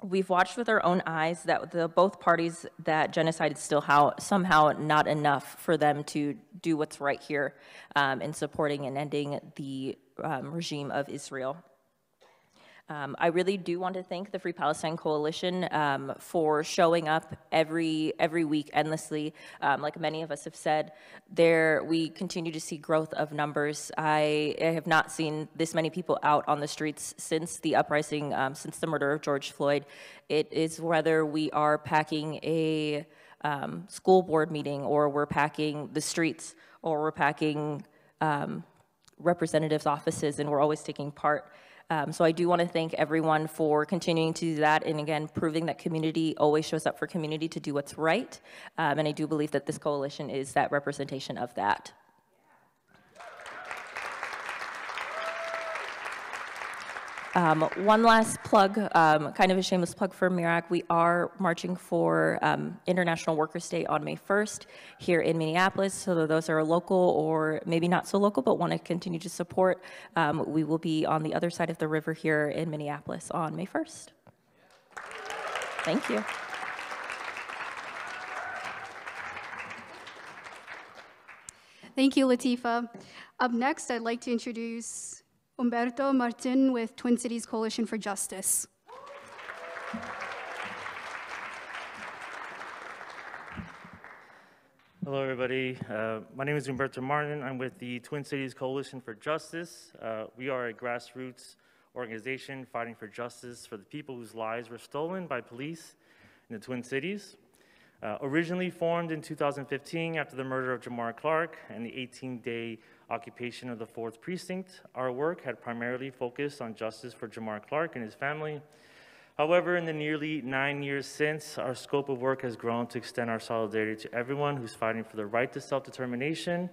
We've watched with our own eyes that both parties that genocide is still somehow not enough for them to do what's right here in supporting and ending the regime of Israel. I really do want to thank the Free Palestine Coalition for showing up every week endlessly. Like many of us have said, we continue to see growth of numbers. I have not seen this many people out on the streets since the uprising, since the murder of George Floyd. It is whether we are packing a school board meeting, or we're packing the streets, or we're packing representatives' offices, and we're always taking part. So I do want to thank everyone for continuing to do that, and again, proving that community always shows up for community to do what's right. And I do believe that this coalition is that representation of that. One last plug, kind of a shameless plug for MIRAC. We are marching for International Workers' Day on May 1st here in Minneapolis. So those are local or maybe not so local, but want to continue to support, we will be on the other side of the river here in Minneapolis on May 1st. Thank you. Thank you, Latifa. Up next, I'd like to introduce Humberto Martin with Twin Cities Coalition for Justice. Hello, everybody. My name is Humberto Martin. I'm with the Twin Cities Coalition for Justice. We are a grassroots organization fighting for justice for the people whose lives were stolen by police in the Twin Cities. Originally formed in 2015 after the murder of Jamar Clark and the 18-day occupation of the 4th Precinct, our work had primarily focused on justice for Jamar Clark and his family. However, in the nearly 9 years since, our scope of work has grown to extend our solidarity to everyone who's fighting for the right to self-determination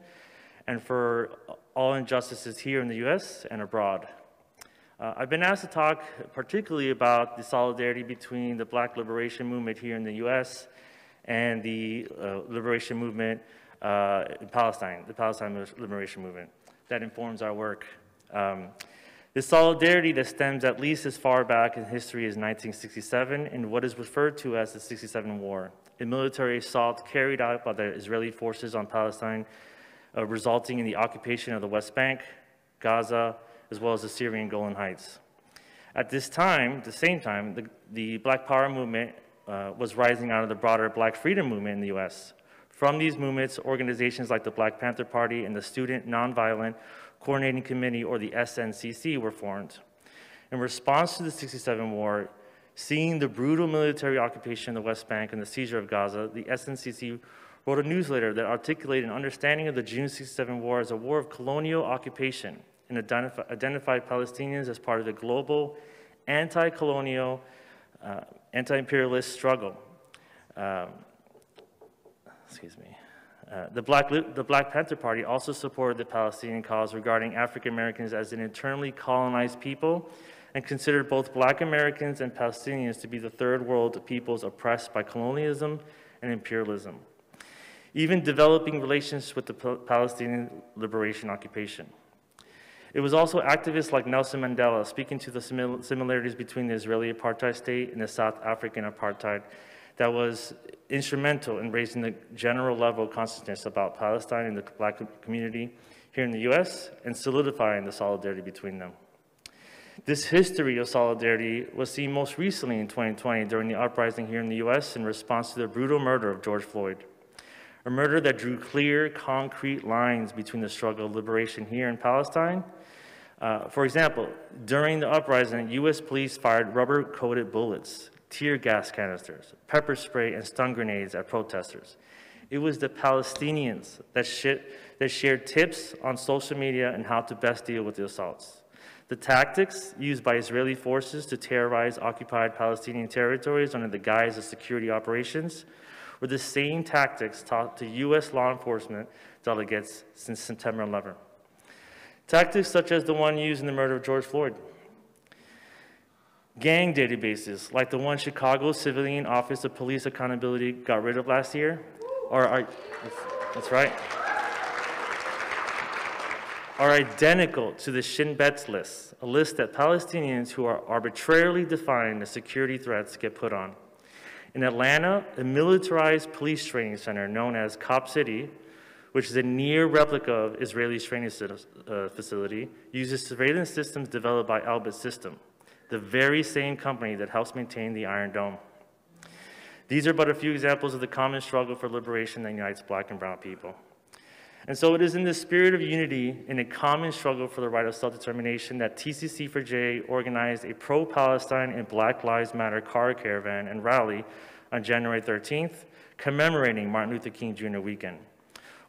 and for all injustices here in the U.S. and abroad. I've been asked to talk particularly about the solidarity between the Black liberation movement here in the U.S. and the liberation movement in Palestine, the Palestine liberation movement. That informs our work. This solidarity that stems at least as far back in history as 1967 in what is referred to as the 67 War, a military assault carried out by the Israeli forces on Palestine, resulting in the occupation of the West Bank, Gaza, as well as the Syrian Golan Heights. At this time, the same time, the Black Power movement was rising out of the broader Black freedom movement in the U.S. From these movements, organizations like the Black Panther Party and the Student Nonviolent Coordinating Committee, or the SNCC, were formed. In response to the 67 War, seeing the brutal military occupation of the West Bank and the seizure of Gaza, the SNCC wrote a newsletter that articulated an understanding of the June 67 War as a war of colonial occupation and identified Palestinians as part of the global anti-colonial, anti-imperialist struggle. The Black Panther Party also supported the Palestinian cause regarding African Americans as an internally colonized people and considered both Black Americans and Palestinians to be the third world peoples oppressed by colonialism and imperialism, even developing relations with the Palestinian liberation occupation. It was also activists like Nelson Mandela speaking to the similarities between the Israeli apartheid state and the South African apartheid that was instrumental in raising the general level of consciousness about Palestine and the Black community here in the U.S. and solidifying the solidarity between them. This history of solidarity was seen most recently in 2020 during the uprising here in the U.S. in response to the brutal murder of George Floyd, a murder that drew clear, concrete lines between the struggle of liberation here in Palestine. For example, during the uprising, U.S. police fired rubber-coated bullets, tear gas canisters, pepper spray, and stun grenades at protesters. It was the Palestinians that shared tips on social media on how to best deal with the assaults. The tactics used by Israeli forces to terrorize occupied Palestinian territories under the guise of security operations were the same tactics taught to U.S. law enforcement delegates since September 11. Tactics such as the one used in the murder of George Floyd. Gang databases, like the one Chicago's Civilian Office of Police Accountability got rid of last year, that's right, are identical to the Shin Bet's list, a list that Palestinians who are arbitrarily defined as security threats get put on. In Atlanta, a militarized police training center known as Cop City, which is a near replica of Israeli training facility, uses surveillance systems developed by Elbit System, the very same company that helps maintain the Iron Dome. These are but a few examples of the common struggle for liberation that unites Black and brown people. And so it is in the spirit of unity in a common struggle for the right of self-determination that TCC4J organized a pro-Palestine and Black Lives Matter car caravan and rally on January 13th, commemorating Martin Luther King Jr. weekend.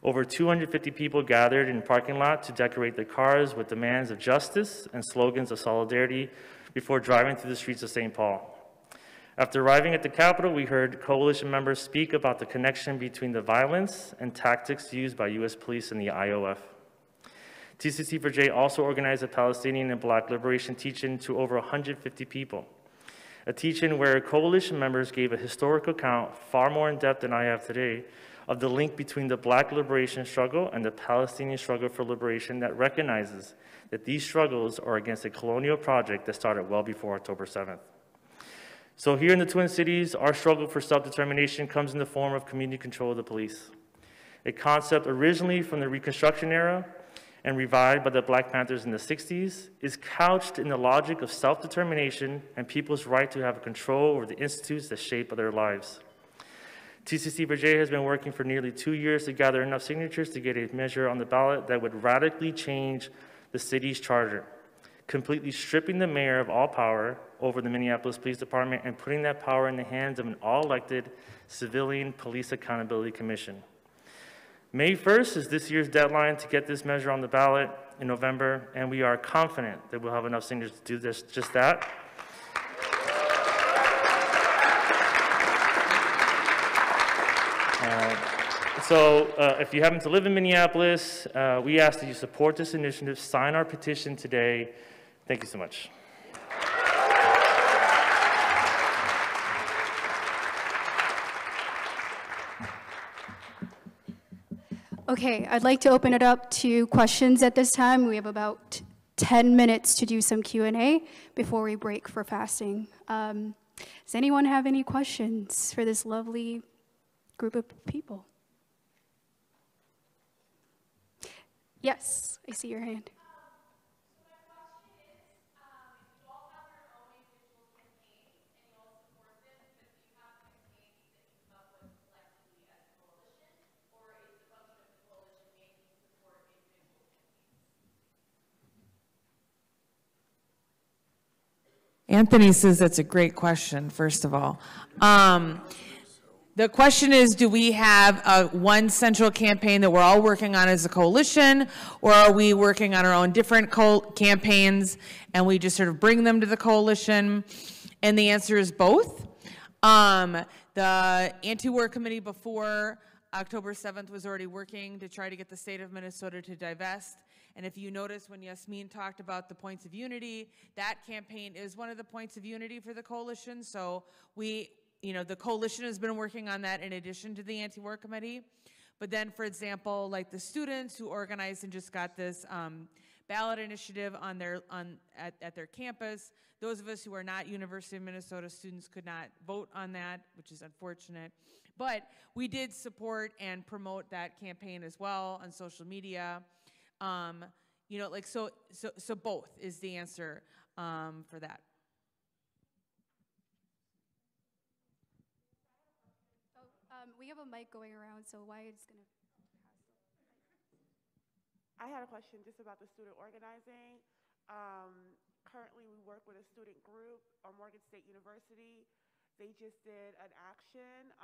Over 250 people gathered in the parking lot to decorate their cars with demands of justice and slogans of solidarity before driving through the streets of St. Paul. After arriving at the Capitol, we heard coalition members speak about the connection between the violence and tactics used by U.S. police and the IOF. TCC4J also organized a Palestinian and Black liberation teach-in to over 150 people. A teach-in where coalition members gave a historical account, far more in-depth than I have today, of the link between the Black liberation struggle and the Palestinian struggle for liberation that recognizes that these struggles are against a colonial project that started well before October 7th. So here in the Twin Cities, our struggle for self-determination comes in the form of community control of the police, a concept originally from the Reconstruction era and revived by the Black Panthers in the 60s, is couched in the logic of self-determination and people's right to have control over the institutes that shape their lives. TCC4J has been working for nearly 2 years to gather enough signatures to get a measure on the ballot that would radically change the city's charter, completely stripping the mayor of all power over the Minneapolis Police Department and putting that power in the hands of an all-elected civilian police accountability commission. May 1st is this year's deadline to get this measure on the ballot in November, and we are confident that we'll have enough signatures to do this, just that. If you happen to live in Minneapolis, we ask that you support this initiative, sign our petition today. Thank you so much. Okay, I'd like to open it up to questions at this time. We have about 10 minutes to do some Q&A before we break for fasting. Does anyone have any questions for this lovely group of people? Yes, I see your hand. Anthony says that's a great question, first of all. The question is, do we have one central campaign that we're all working on as a coalition, or are we working on our own different campaigns and we just sort of bring them to the coalition? And the answer is both. The anti-war committee before October 7th was already working to try to get the state of Minnesota to divest. And if you notice when Yasmin talked about the points of unity, that campaign is one of the points of unity for the coalition. So the coalition has been working on that in addition to the anti-war committee. But then, for example, like the students who organized and just got this ballot initiative at their campus, those of us who are not University of Minnesota students could not vote on that, which is unfortunate. But we did support and promote that campaign as well on social media. So both is the answer for that. We have a mic going around, so Wyatt's going to pass. I had a question just about the student organizing. Currently, we work with a student group on Morgan State University. They just did an action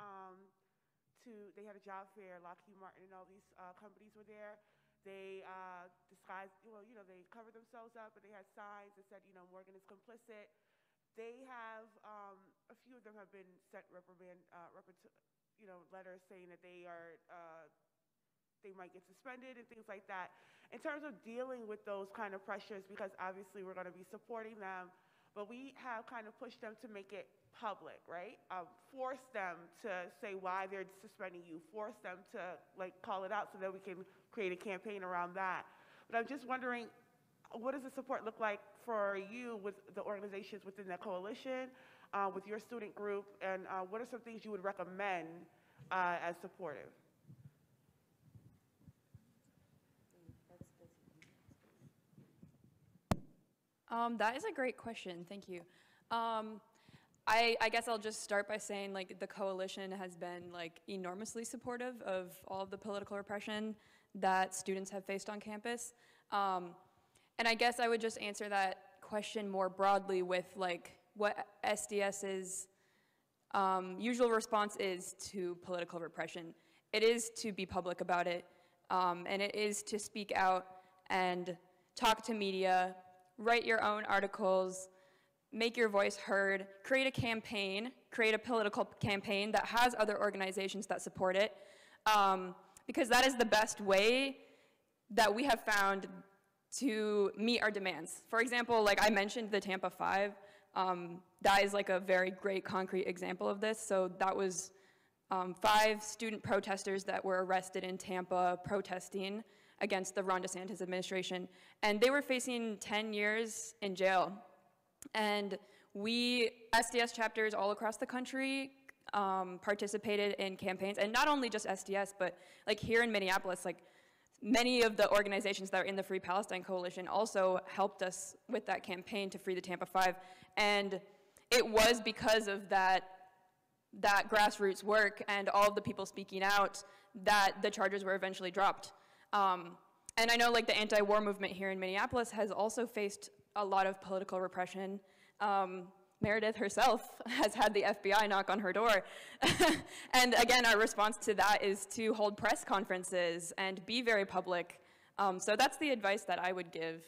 they had a job fair, Lockheed Martin and all these companies were there. They disguised, they covered themselves up, but they had signs that said, Morgan is complicit. They have, a few of them have been sent reprimand, letters saying that they might get suspended and things like that. In terms of dealing with those kind of pressures, because obviously we're going to be supporting them, but we have kind of pushed them to make it public, right? Force them to say why they're suspending you, force them to call it out so that we can create a campaign around that. But I'm just wondering, what does the support look like for you with the organizations within the coalition, with your student group, and what are some things you would recommend as supportive? That is a great question, thank you. I guess I'll just start by saying the coalition has been enormously supportive of all of the political repression that students have faced on campus. And I guess I would just answer that question more broadly with what SDS's usual response is to political repression. It is to be public about it, and it is to speak out and talk to media, write your own articles, make your voice heard, create a campaign, create a political campaign that has other organizations that support it, because that is the best way that we have found to meet our demands. For example, like I mentioned the Tampa 5, that is like a very great concrete example of this. So that was 5 student protesters that were arrested in Tampa protesting against the Ron DeSantis administration. And they were facing 10 years in jail. And we, SDS chapters all across the country, participated in campaigns, and not only just SDS, but like here in Minneapolis, like many of the organizations that are in the Free Palestine Coalition also helped us with that campaign to free the Tampa 5. And it was because of that grassroots work and all of the people speaking out that the charges were eventually dropped. And I know like the anti-war movement here in Minneapolis has also faced a lot of political repression. Meredith herself has had the FBI knock on her door. And again, our response to that is to hold press conferences and be very public. So that's the advice that I would give.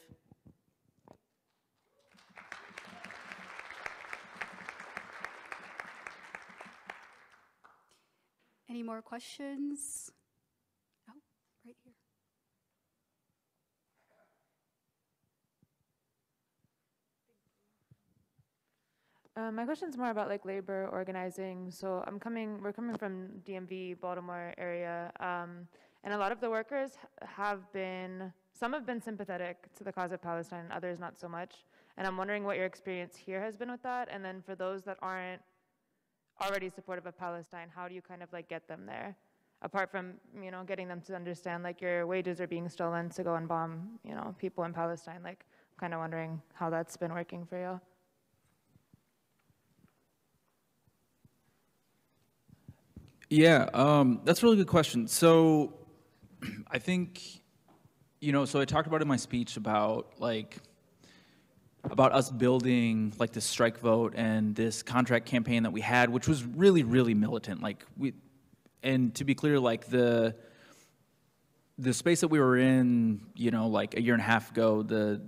Any more questions? Oh, right here. My question's more about like labor organizing. So we're coming from DMV, Baltimore area, and a lot of the workers some have been sympathetic to the cause of Palestine, others not so much. And I'm wondering what your experience here has been with that. And then for those that aren't already supportive of Palestine, how do you kind of like get them there? Apart from, you know, getting them to understand like your wages are being stolen to go and bomb, you know, people in Palestine. Like, I'm kind of wondering how that's been working for you. Yeah, that's a really good question. So I think, you know, so I talked about in my speech about us building like this strike vote and this contract campaign that we had, which was really, really militant. And to be clear, like the space that we were in, you know, like a year and a half ago, the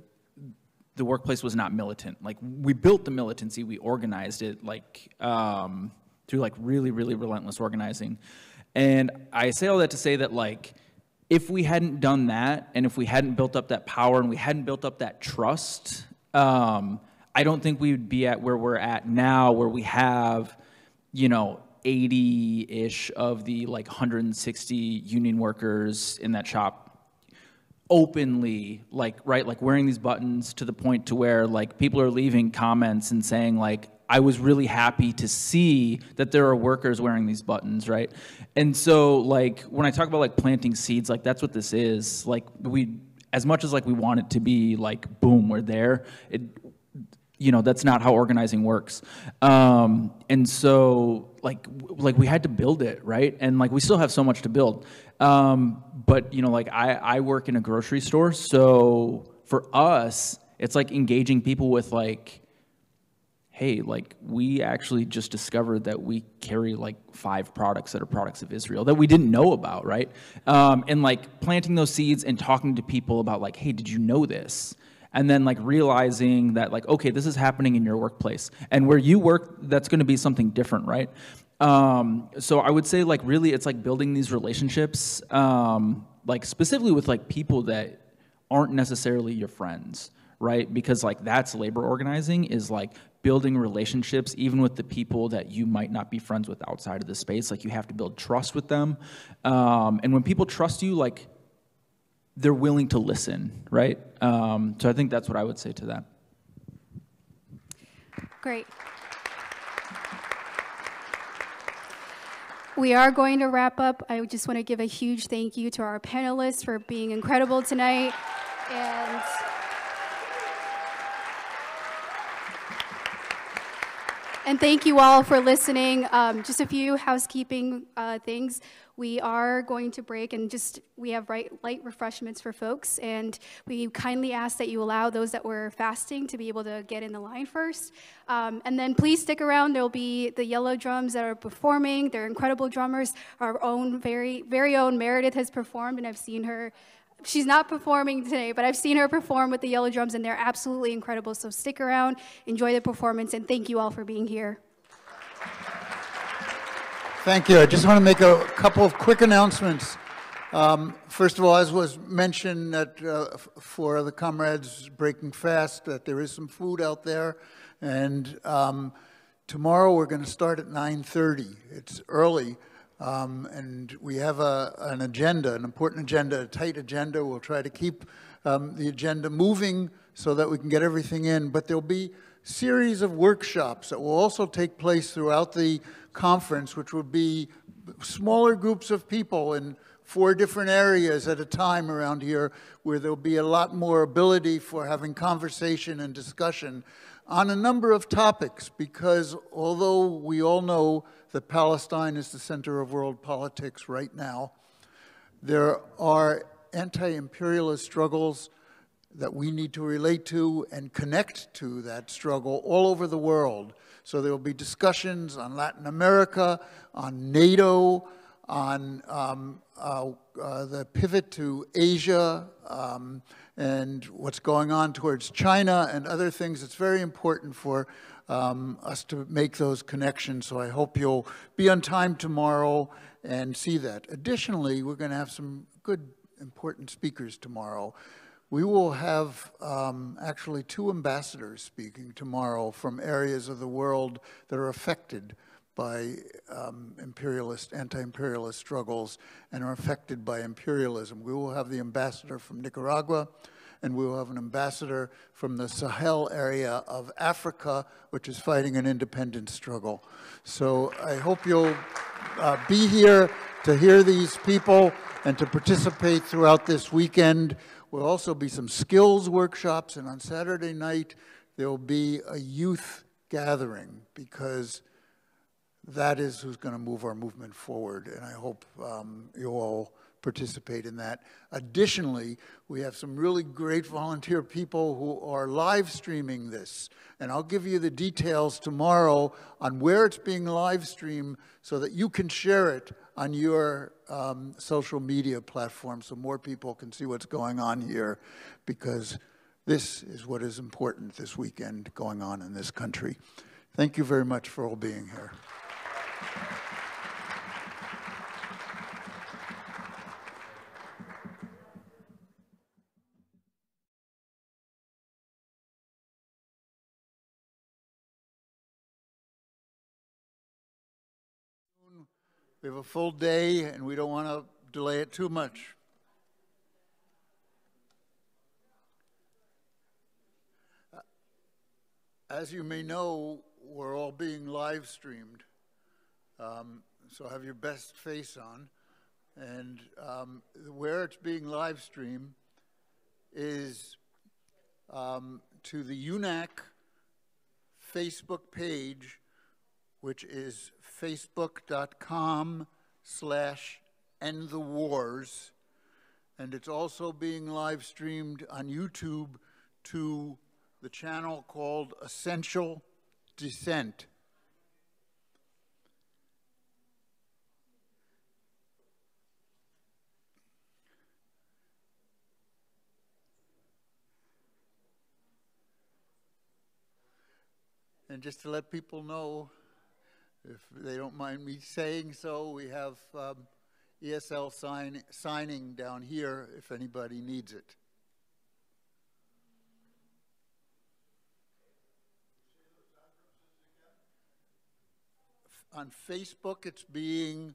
workplace was not militant. Like we built the militancy, we organized it, like through like really, really relentless organizing. And I say all that to say that like, if we hadn't done that, and if we hadn't built up that power and we hadn't built up that trust, I don't think we would be at where we're at now, where we have, you know, 80-ish of the like 160 union workers in that shop openly, like, right, like wearing these buttons to the point to where like people are leaving comments and saying like, I was really happy to see that there are workers wearing these buttons, right? And so like when I talk about like planting seeds, like that's what this is. Like as much as like we want it to be like, boom, we're there, you know, that's not how organizing works. And so like we had to build it, right? And like we still have so much to build. But you know, like I work in a grocery store, so for us, it's like engaging people with like, hey, like we actually just discovered that we carry like 5 products that are products of Israel that we didn't know about, right? And like planting those seeds and talking to people about like, hey, did you know this? And then like realizing that like, okay, this is happening in your workplace. And where you work, that's gonna be something different, right? So I would say like really it's like building these relationships, like specifically with like people that aren't necessarily your friends, right? Because like that's labor organizing, is like building relationships even with the people that you might not be friends with outside of the space. Like you have to build trust with them. And when people trust you, like they're willing to listen, right? So I think that's what I would say to that. Great. We are going to wrap up. I just want to give a huge thank you to our panelists for being incredible tonight. And thank you all for listening. Just a few housekeeping things. We are going to break and we have light refreshments for folks. And we kindly ask that you allow those that were fasting to be able to get in the line first. And then please stick around. There'll be the Yellow Drums that are performing. They're incredible drummers. Our own very own Meredith has performed, and I've seen her. She's not performing today, but I've seen her perform with the Yellow Drums, and they're absolutely incredible. So stick around, enjoy the performance, and thank you all for being here. Thank you. I just want to make a couple of quick announcements. First of all, as was mentioned that, for the comrades breaking fast, that there is some food out there. And tomorrow we're going to start at 9:30. It's early. And we have an agenda, an important agenda, a tight agenda. We'll try to keep the agenda moving so that we can get everything in. But there'll be a series of workshops that will also take place throughout the conference, which will be smaller groups of people in 4 different areas at a time around here, where there'll be a lot more ability for having conversation and discussion on a number of topics, because although we all know that Palestine is the center of world politics right now, there are anti-imperialist struggles that we need to relate to and connect to that struggle all over the world. So there will be discussions on Latin America, on NATO, on the pivot to Asia, and what's going on towards China and other things. It's very important for us to make those connections, so I hope you'll be on time tomorrow and see that. Additionally, we're going to have some good, important speakers tomorrow. We will have actually 2 ambassadors speaking tomorrow from areas of the world that are affected by anti-imperialist struggles and are affected by imperialism. We will have the ambassador from Nicaragua, and we will have an ambassador from the Sahel area of Africa, which is fighting an independence struggle. So I hope you'll be here to hear these people and to participate throughout this weekend. Will also be some skills workshops, and on Saturday night there will be a youth gathering, because that is who's going to move our movement forward, and I hope you all participate in that. Additionally, we have some really great volunteer people who are live streaming this, and I'll give you the details tomorrow on where it's being live streamed so that you can share it on your social media platform so more people can see what's going on here, because this is what is important this weekend going on in this country. Thank you very much for all being here. We have a full day, and we don't want to delay it too much. As you may know, we're all being live streamed, so have your best face on. And where it's being live streamed is to the UNAC Facebook page, which is facebook.com/endthewars. And it's also being live streamed on YouTube to the channel called Essential Dissent. And just to let people know, if they don't mind me saying so, we have ESL signing down here if anybody needs it. On Facebook, it's being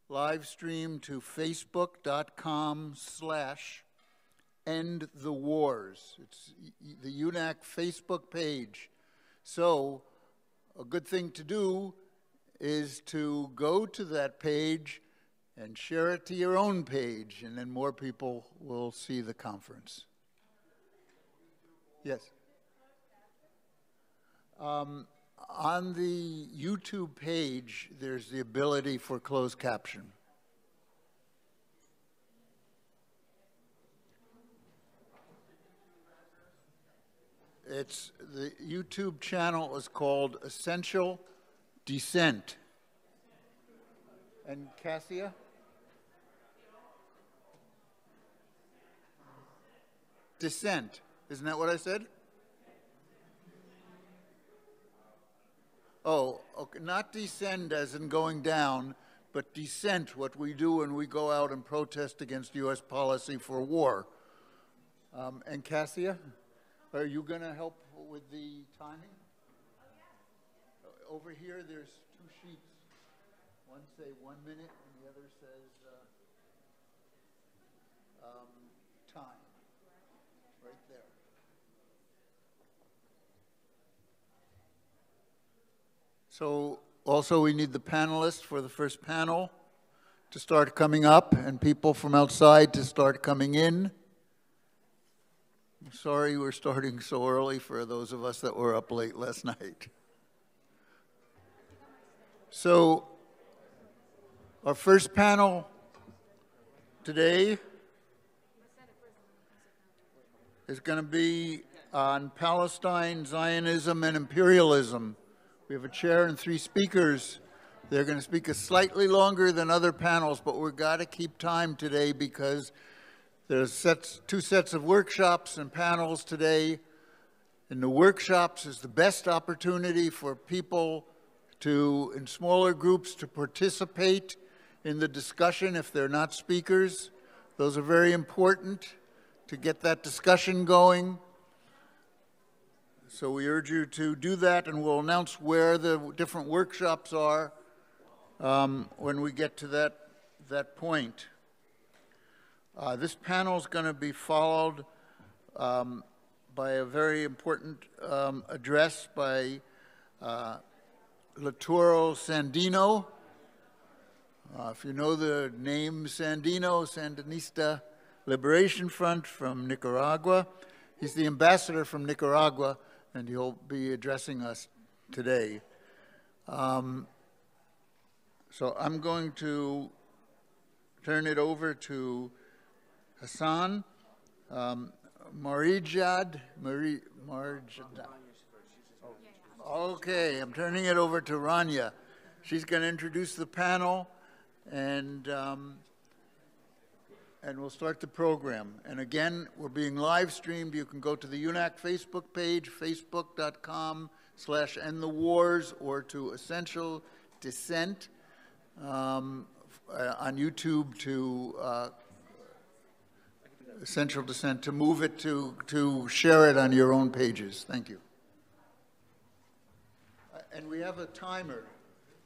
live streamed to facebook.com/endthewars. It's the UNAC Facebook page. So a good thing to do is to go to that page and share it to your own page, and then more people will see the conference. Yes. On the YouTube page, there's the ability for closed caption. The YouTube channel is called Essential Dissent. And Cassia? Dissent. Isn't that what I said? Oh, okay. Not descend as in going down, but but dissent, what we do when we go out and protest against U.S. policy for war. And Cassia, are you going to help with the timing? Over here, there's two sheets. One say 1 minute, and the other says time, right there. So also we need the panelists for the first panel to start coming up and people from outside to start coming in. I'm sorry we're starting so early for those of us that were up late last night. So our first panel today is going to be on Palestine, Zionism, and imperialism. We have a chair and 3 speakers. They're going to speak a slightly longer than other panels, but we've got to keep time today because there's 2 sets of workshops and panels today. And the workshops is the best opportunity for people to, in smaller groups, to participate in the discussion if they're not speakers. Those are very important to get that discussion going. So we urge you to do that, and we'll announce where the different workshops are when we get to that point. This panel is going to be followed by a very important address by Laturo Sandino. If you know the name Sandino, Sandinista Liberation Front from Nicaragua. He's the ambassador from Nicaragua, and he'll be addressing us today. So I'm going to turn it over to Hassan Marijad. Okay, I'm turning it over to Rania. She's going to introduce the panel, and we'll start the program. And again, we're being live streamed. You can go to the UNAC Facebook page, facebook.com/endthewars, or to Essential Dissent on YouTube to Essential Dissent, to move it to share it on your own pages. Thank you. And we have a timer.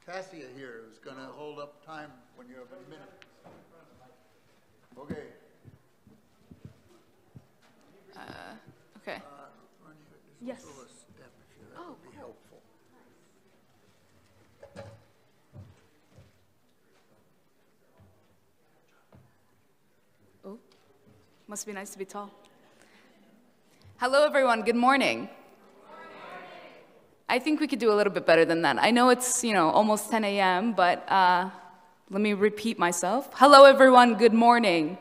Cassia here is going to hold up time when you have a minute. Okay. Okay. Yes. Oh, be helpful. Oh, must be nice to be tall. Hello, everyone. Good morning. I think we could do a little bit better than that. I know it's, almost 10 a.m., but let me repeat myself. Hello, everyone. Good morning. Good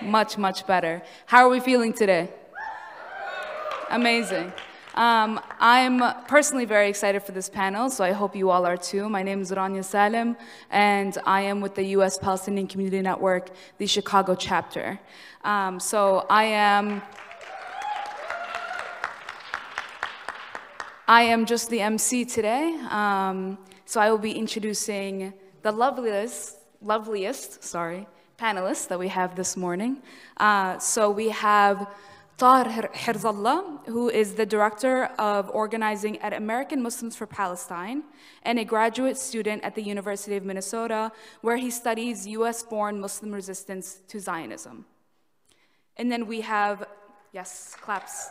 morning. Much, much better. How are we feeling today? Amazing. I'm personally very excited for this panel, so I hope you all are too. My name is Rania Salem, and I am with the U.S. Palestinian Community Network, the Chicago chapter. So I am just the MC today, so I will be introducing the loveliest, panelists that we have this morning. So we have Tahir Hirzallah, who is the Director of Organizing at American Muslims for Palestine and a graduate student at the University of Minnesota, where he studies US-born Muslim resistance to Zionism. And then we have, yes, claps.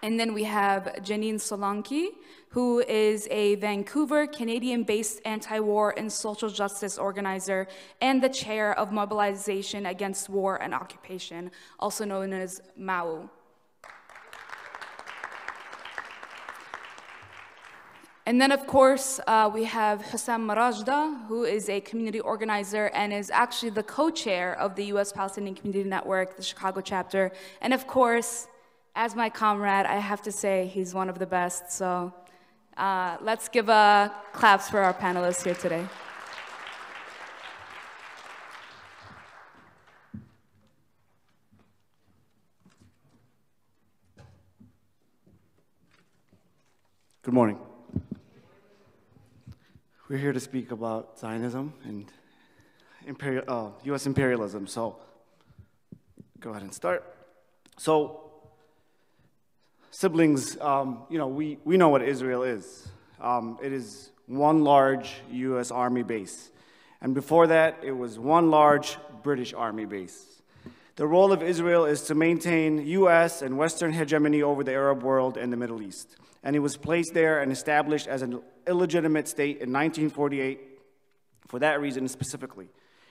And then we have Janine Solanki, who is a Vancouver, Canadian-based anti-war and social justice organizer and the chair of Mobilization Against War and Occupation, also known as MAO. And then, of course, we have Hussam Marajda, who is a community organizer and is actually the co-chair of the U.S. Palestinian Community Network, the Chicago chapter. And of course, as my comrade, I have to say he's one of the best. So let's give claps for our panelists here today. Good morning. We're here to speak about Zionism and U.S. imperialism. So go ahead and start. So siblings, we know what Israel is. It is one large U.S. Army base. And before that, it was one large British Army base. The role of Israel is to maintain U.S. and Western hegemony over the Arab world and the Middle East. And it was placed there and established as an illegitimate state in 1948 for that reason specifically.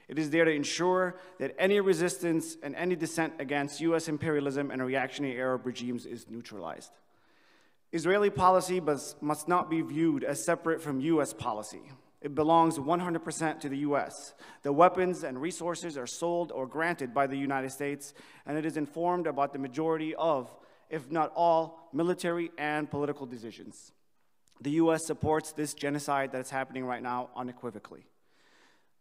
It is there to ensure that any resistance and any dissent against U.S. imperialism and reactionary Arab regimes is neutralized. Israeli policy must not be viewed as separate from U.S. policy. It belongs 100% to the U.S. The weapons and resources are sold or granted by the United States, and it is informed about the majority of, if not all, military and political decisions. The U.S. supports this genocide that is happening right now unequivocally.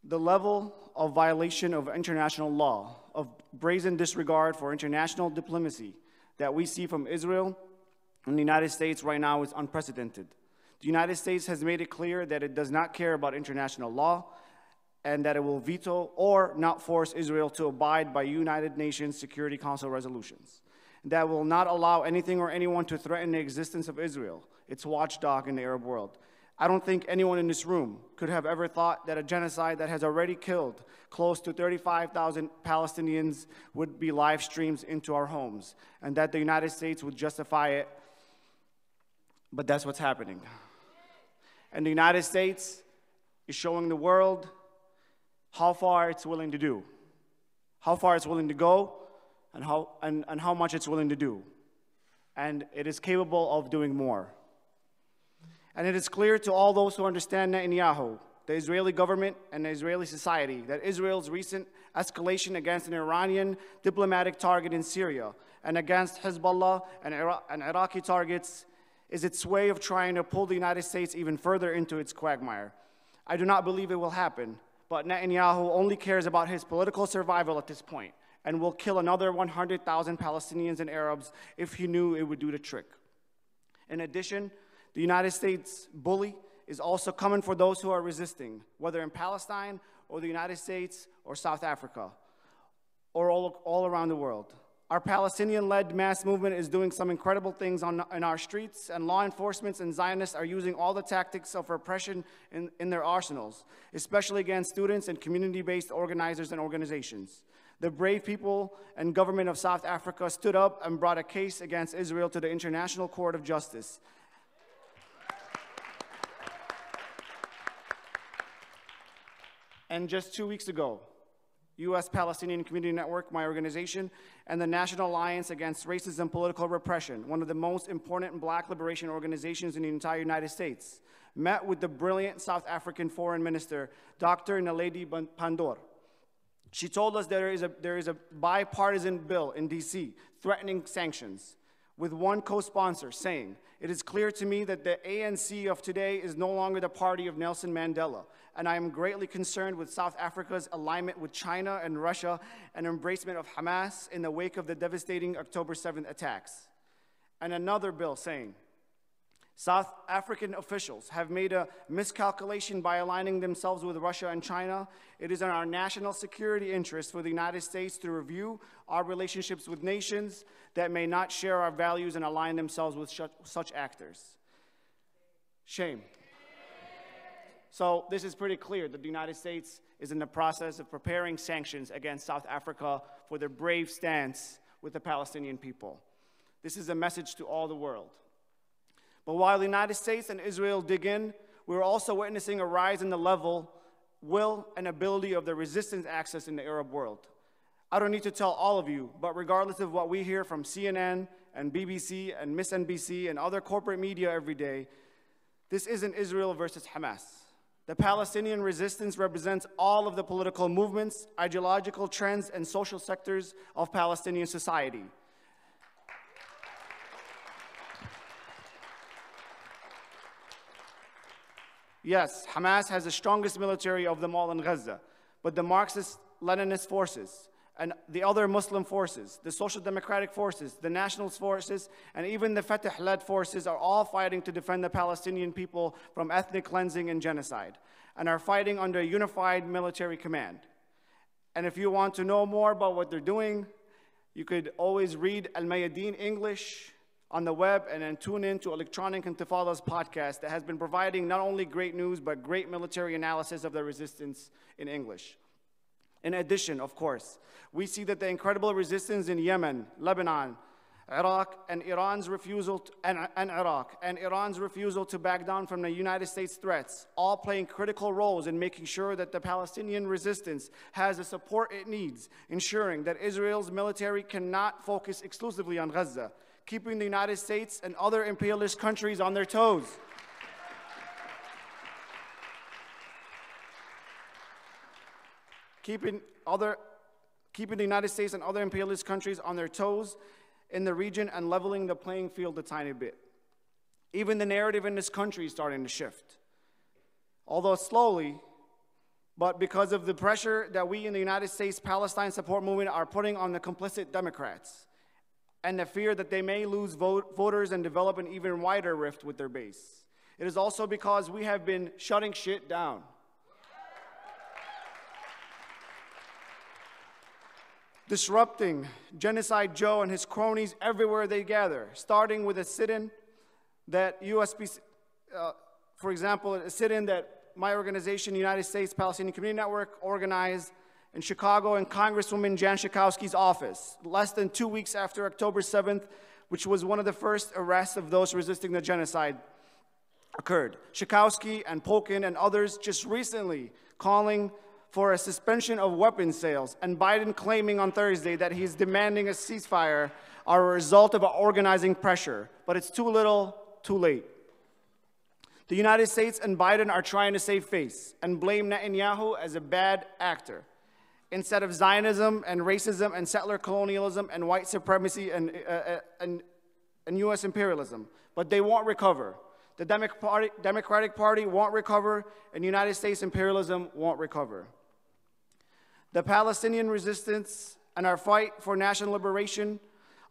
The level of violation of international law, of brazen disregard for international diplomacy that we see from Israel and the United States right now is unprecedented. The United States has made it clear that it does not care about international law and that it will veto or not force Israel to abide by United Nations Security Council resolutions. That will not allow anything or anyone to threaten the existence of Israel, its watchdog in the Arab world. I don't think anyone in this room could have ever thought that a genocide that has already killed close to 35,000 Palestinians would be live streamed into our homes and that the United States would justify it, but that's what's happening. And the United States is showing the world how far it's willing to do, how far it's willing to go, and how much it's willing to do. And it is capable of doing more. And it is clear to all those who understand Netanyahu, the Israeli government, and the Israeli society that Israel's recent escalation against an Iranian diplomatic target in Syria and against Hezbollah and Iraqi targets is its way of trying to pull the United States even further into its quagmire. I do not believe it will happen, but Netanyahu only cares about his political survival at this point and will kill another 100,000 Palestinians and Arabs if he knew it would do the trick. In addition, the United States bully is also coming for those who are resisting, whether in Palestine or the United States or South Africa or all around the world. Our Palestinian-led mass movement is doing some incredible things in our streets, and law enforcement and Zionists are using all the tactics of repression in their arsenals, especially against students and community-based organizers and organizations. The brave people and government of South Africa stood up and brought a case against Israel to the International Court of Justice. And just 2 weeks ago, U.S. Palestinian Community Network, my organization, and the National Alliance Against Racism and Political Repression, one of the most important black liberation organizations in the entire United States, met with the brilliant South African Foreign Minister, Dr. Naledi Pandor. She told us there is a bipartisan bill in D.C. threatening sanctions, with one co-sponsor saying, "It is clear to me that the ANC of today is no longer the party of Nelson Mandela, and I am greatly concerned with South Africa's alignment with China and Russia and embracement of Hamas in the wake of the devastating October 7th attacks." And another bill saying, "South African officials have made a miscalculation by aligning themselves with Russia and China. It is in our national security interest for the United States to review our relationships with nations that may not share our values and align themselves with such actors." Shame. So this is pretty clear that the United States is in the process of preparing sanctions against South Africa for their brave stance with the Palestinian people. This is a message to all the world. But while the United States and Israel dig in, we're also witnessing a rise in the level, will, and ability of the resistance axis in the Arab world. I don't need to tell all of you, but regardless of what we hear from CNN and BBC and MSNBC and other corporate media every day, this isn't Israel versus Hamas. The Palestinian resistance represents all of the political movements, ideological trends, and social sectors of Palestinian society. Yes, Hamas has the strongest military of them all in Gaza, but the Marxist-Leninist forces and the other Muslim forces, the social democratic forces, the nationalist forces, and even the Fatah-led forces are all fighting to defend the Palestinian people from ethnic cleansing and genocide, and are fighting under a unified military command. And if you want to know more about what they're doing, you could always read Al-Mayadeen English on the web, and then tune in to Electronic Intifada's podcast that has been providing not only great news, but great military analysis of the resistance in English. In addition, of course, we see that the incredible resistance in Yemen, Lebanon, Iraq, and Iran's refusal to back down from the United States threats, all playing critical roles in making sure that the Palestinian resistance has the support it needs, ensuring that Israel's military cannot focus exclusively on Gaza, keeping the United States and other imperialist countries on their toes. Keeping the United States and other imperialist countries on their toes in the region and leveling the playing field a tiny bit. Even the narrative in this country is starting to shift. Although slowly, but because of the pressure that we in the United States Palestine support movement are putting on the complicit Democrats, and the fear that they may lose voters and develop an even wider rift with their base. It is also because we have been shutting shit down. Disrupting Genocide Joe and his cronies everywhere they gather, starting with a sit-in that for example, a sit-in that my organization, United States Palestinian Community Network, organized in Chicago in Congresswoman Jan Schakowsky's office, less than 2 weeks after October 7th, which was one of the first arrests of those resisting the genocide occurred. Schakowsky and Polkin and others just recently calling for a suspension of weapons sales, and Biden claiming on Thursday that he's demanding a ceasefire are a result of our organizing pressure, but it's too little, too late. The United States and Biden are trying to save face and blame Netanyahu as a bad actor, instead of Zionism and racism and settler colonialism and white supremacy and US imperialism, but they won't recover. The Democratic Party won't recover, and United States imperialism won't recover. The Palestinian resistance and our fight for national liberation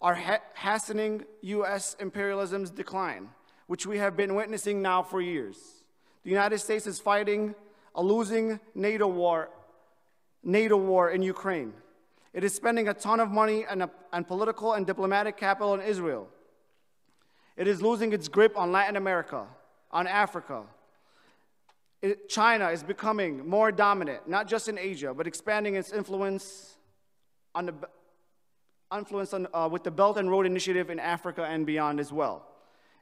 are hastening US imperialism's decline, which we have been witnessing now for years. The United States is fighting a losing NATO war in Ukraine. It is spending a ton of money and political and diplomatic capital in Israel. It is losing its grip on Latin America, on Africa. China is becoming more dominant, not just in Asia, but expanding its influence with the Belt and Road Initiative in Africa and beyond as well.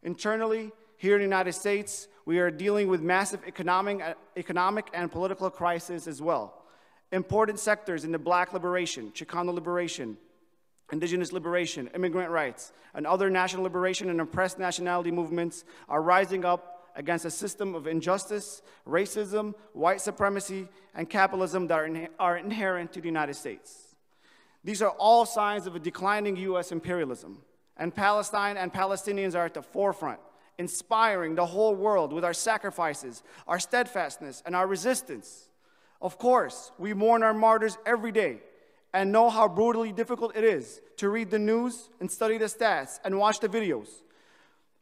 Internally, here in the United States, we are dealing with massive economic and political crisis as well. Important sectors in the Black liberation, Chicano liberation, indigenous liberation, immigrant rights, and other national liberation and oppressed nationality movements are rising up against a system of injustice, racism, white supremacy, and capitalism that are inherent to the United States. These are all signs of a declining US imperialism, and Palestine and Palestinians are at the forefront, inspiring the whole world with our sacrifices, our steadfastness, and our resistance. Of course, we mourn our martyrs every day and know how brutally difficult it is to read the news and study the stats and watch the videos.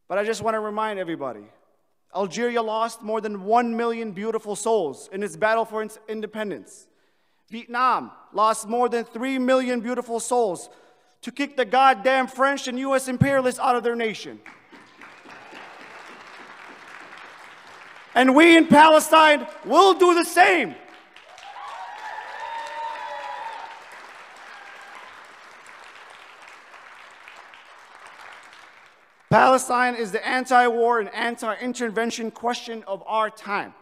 But I just want to remind everybody, Algeria lost more than 1 million beautiful souls in its battle for its independence. Vietnam lost more than 3 million beautiful souls to kick the goddamn French and US imperialists out of their nation. And we in Palestine will do the same. Palestine is the anti-war and anti-intervention question of our time.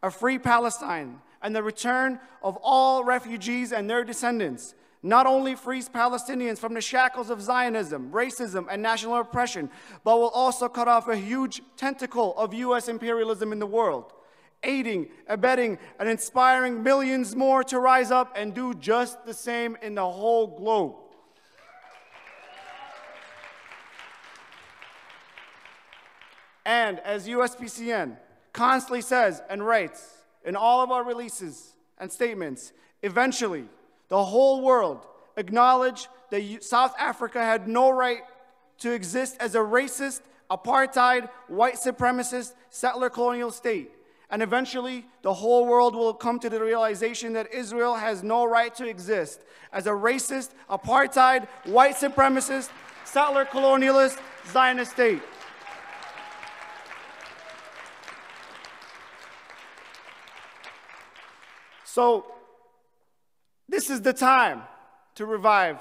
A free Palestine and the return of all refugees and their descendants not only frees Palestinians from the shackles of Zionism, racism, and national oppression, but will also cut off a huge tentacle of US imperialism in the world, aiding, abetting, and inspiring millions more to rise up and do just the same in the whole globe. And as USPCN constantly says and writes in all of our releases and statements, eventually the whole world acknowledged that South Africa had no right to exist as a racist, apartheid, white supremacist, settler colonial state. And eventually, the whole world will come to the realization that Israel has no right to exist as a racist, apartheid, white supremacist, settler colonialist, Zionist state. So, this is the time to revive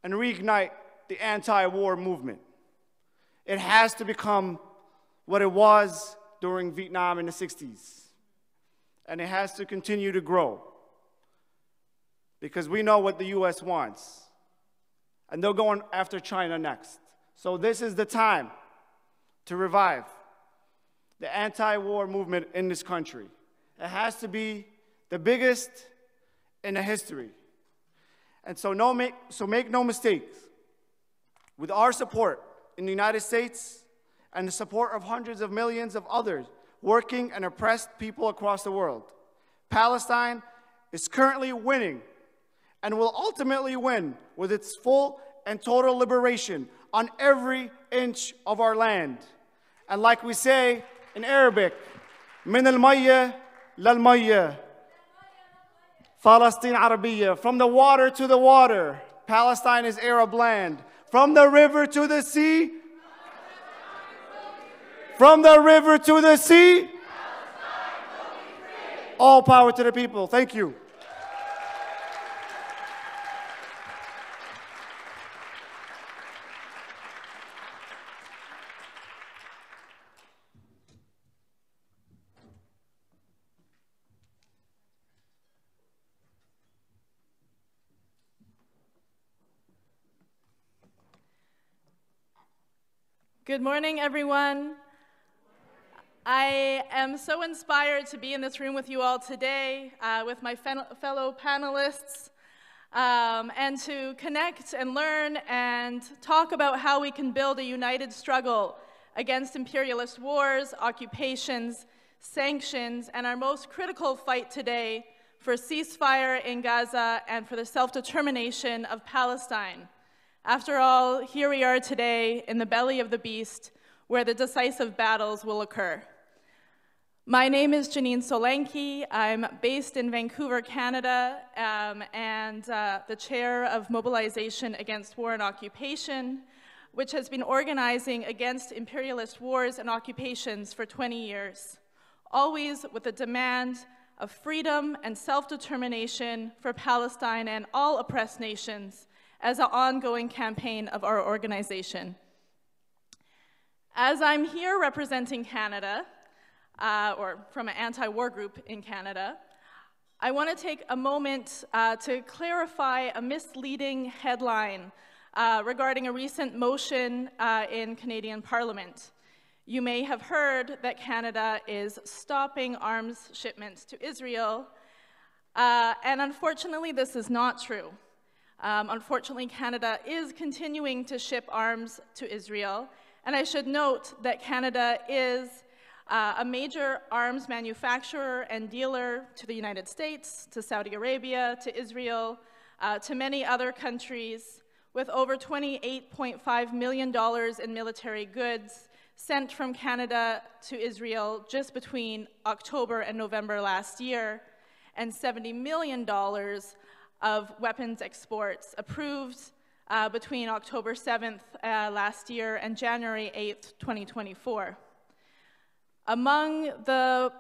and reignite the anti-war movement. It has to become what it was during Vietnam in the 60s. And it has to continue to grow. Because we know what the US wants. And they're going after China next. So this is the time to revive the anti-war movement in this country. It has to be the biggest in the history. And so make no mistakes. With our support in the United States and the support of hundreds of millions of others working and oppressed people across the world, Palestine is currently winning and will ultimately win with its full and total liberation on every inch of our land. And like we say in Arabic, min al-mayya lal-mayya, Palestine Arabiya, from the water to the water, Palestine is Arab land. From the river to the sea, from the river to the sea, all power to the people. Thank you. Good morning, everyone. I am so inspired to be in this room with you all today, with my fellow panelists, and to connect and learn and talk about how we can build a united struggle against imperialist wars, occupations, sanctions, and our most critical fight today for ceasefire in Gaza and for the self-determination of Palestine. After all, here we are today in the belly of the beast, where the decisive battles will occur. My name is Janine Solanki. I'm based in Vancouver, Canada, and the chair of Mobilization Against War and Occupation, which has been organizing against imperialist wars and occupations for 20 years, always with the demand of freedom and self-determination for Palestine and all oppressed nations, as an ongoing campaign of our organization. As I'm here representing Canada, or from an anti-war group in Canada, I want to take a moment to clarify a misleading headline regarding a recent motion in Canadian Parliament. You may have heard that Canada is stopping arms shipments to Israel, and unfortunately this is not true. Unfortunately, Canada is continuing to ship arms to Israel, and I should note that Canada is a major arms manufacturer and dealer to the United States, to Saudi Arabia, to Israel, to many other countries, with over $28.5 million in military goods sent from Canada to Israel just between October and November last year, and $70 million of weapons exports approved between October 7th last year and January 8th, 2024. Among the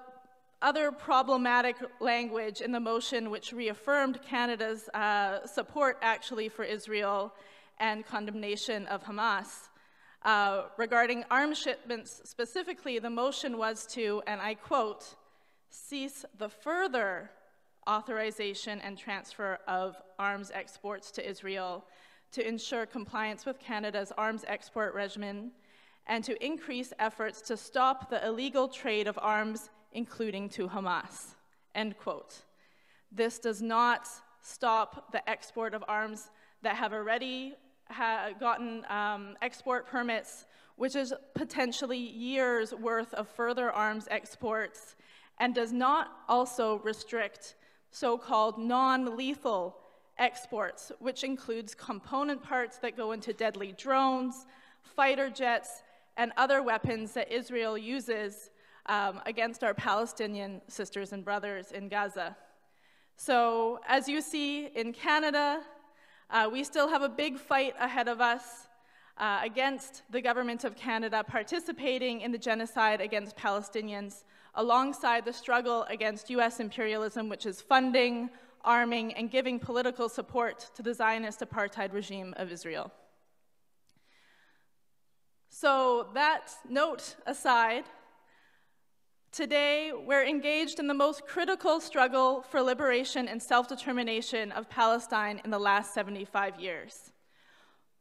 other problematic language in the motion which reaffirmed Canada's support actually for Israel and condemnation of Hamas, regarding arms shipments specifically, the motion was to, and I quote, cease the further authorization and transfer of arms exports to Israel to ensure compliance with Canada's arms export regimen and to increase efforts to stop the illegal trade of arms, including to Hamas, end quote. This does not stop the export of arms that have already gotten export permits, which is potentially years worth of further arms exports, and does not also restrict so-called non-lethal exports, which includes component parts that go into deadly drones, fighter jets, and other weapons that Israel uses against our Palestinian sisters and brothers in Gaza. So as you see in Canada, we still have a big fight ahead of us against the government of Canada participating in the genocide against Palestinians, alongside the struggle against US imperialism, which is funding, arming, and giving political support to the Zionist apartheid regime of Israel. So that note aside, today we're engaged in the most critical struggle for liberation and self-determination of Palestine in the last 75 years.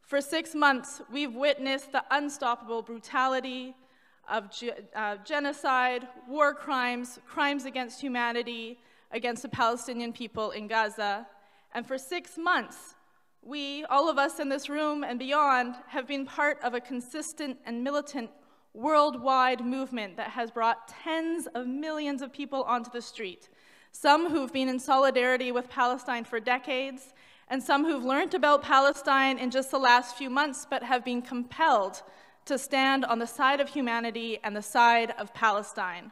For 6 months, we've witnessed the unstoppable brutality of genocide, war crimes, crimes against humanity, against the Palestinian people in Gaza. And for 6 months, we, all of us in this room and beyond, have been part of a consistent and militant worldwide movement that has brought tens of millions of people onto the street. Some who've been in solidarity with Palestine for decades, and some who've learned about Palestine in just the last few months, but have been compelled to stand on the side of humanity and the side of Palestine.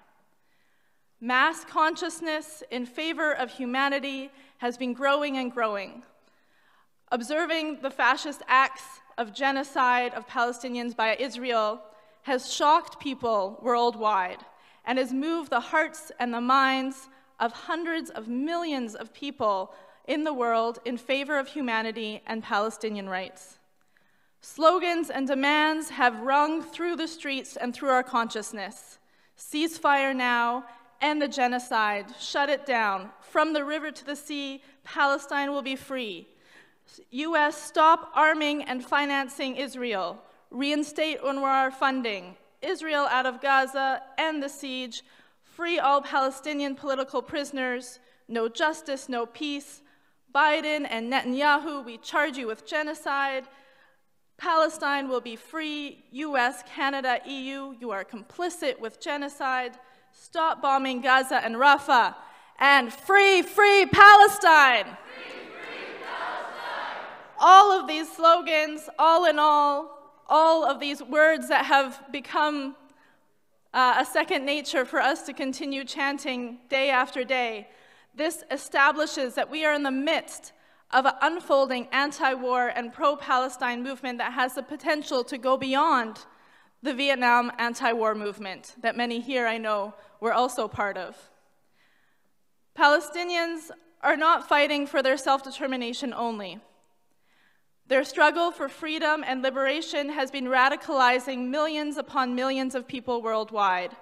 Mass consciousness in favor of humanity has been growing and growing. Observing the fascist acts of genocide of Palestinians by Israel has shocked people worldwide and has moved the hearts and the minds of hundreds of millions of people in the world in favor of humanity and Palestinian rights. Slogans and demands have rung through the streets and through our consciousness. Ceasefire now, end the genocide, shut it down. From the river to the sea, Palestine will be free. US, stop arming and financing Israel. Reinstate UNRWA funding. Israel out of Gaza, end the siege. Free all Palestinian political prisoners. No justice, no peace. Biden and Netanyahu, we charge you with genocide. Palestine will be free. US, Canada, EU, you are complicit with genocide. Stop bombing Gaza and Rafah. And free, free Palestine! Free, free Palestine! All of these slogans, all in all of these words that have become a second nature for us to continue chanting day after day, this establishes that we are in the midst of an unfolding anti-war and pro-Palestine movement that has the potential to go beyond the Vietnam anti-war movement that many here, I know, were also part of. Palestinians are not fighting for their self-determination only. Their struggle for freedom and liberation has been radicalizing millions upon millions of people worldwide,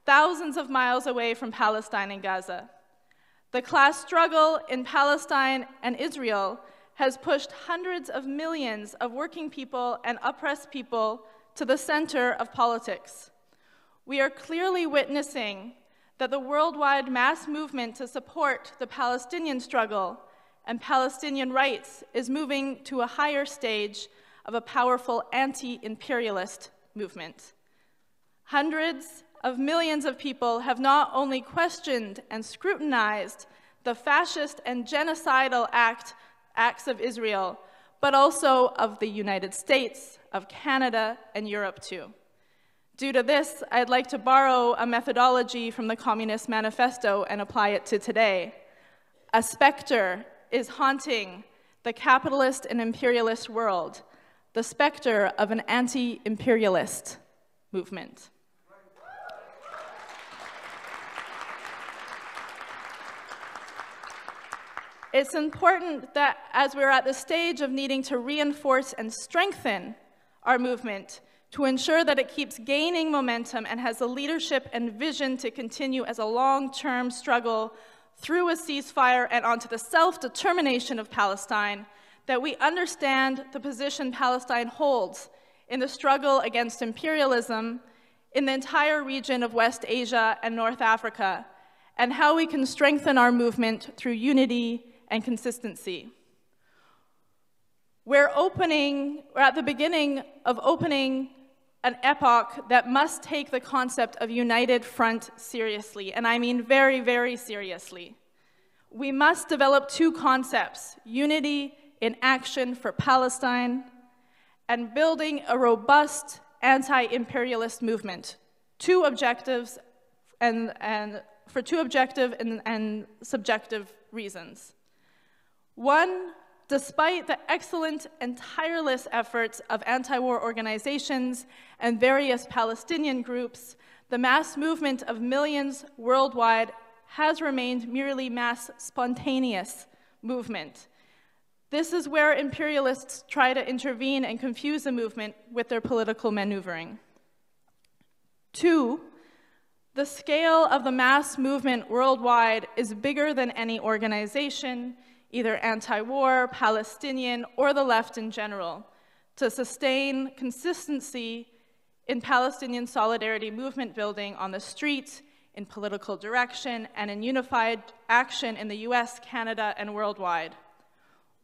thousands of miles away from Palestine and Gaza. The class struggle in Palestine and Israel has pushed hundreds of millions of working people and oppressed people to the center of politics. We are clearly witnessing that the worldwide mass movement to support the Palestinian struggle and Palestinian rights is moving to a higher stage of a powerful anti-imperialist movement. Hundreds of millions of people have not only questioned and scrutinized the fascist and genocidal acts of Israel, but also of the United States, of Canada, and Europe too. Due to this, I'd like to borrow a methodology from the Communist Manifesto and apply it to today. A specter is haunting the capitalist and imperialist world, the specter of an anti-imperialist movement. It's important that as we're at the stage of needing to reinforce and strengthen our movement to ensure that it keeps gaining momentum and has the leadership and vision to continue as a long-term struggle through a ceasefire and onto the self-determination of Palestine, that we understand the position Palestine holds in the struggle against imperialism in the entire region of West Asia and North Africa, and how we can strengthen our movement through unity and consistency. We're at the beginning of opening an epoch that must take the concept of united front seriously, and I mean very, very seriously. We must develop two concepts: unity in action for Palestine and building a robust anti-imperialist movement. Two objectives for two objective and subjective reasons. One, despite the excellent and tireless efforts of anti-war organizations and various Palestinian groups, the mass movement of millions worldwide has remained merely mass spontaneous movement. This is where imperialists try to intervene and confuse the movement with their political maneuvering. Two, the scale of the mass movement worldwide is bigger than any organization, either anti-war, Palestinian, or the left in general, to sustain consistency in Palestinian solidarity movement building on the street, in political direction, and in unified action in the US, Canada, and worldwide.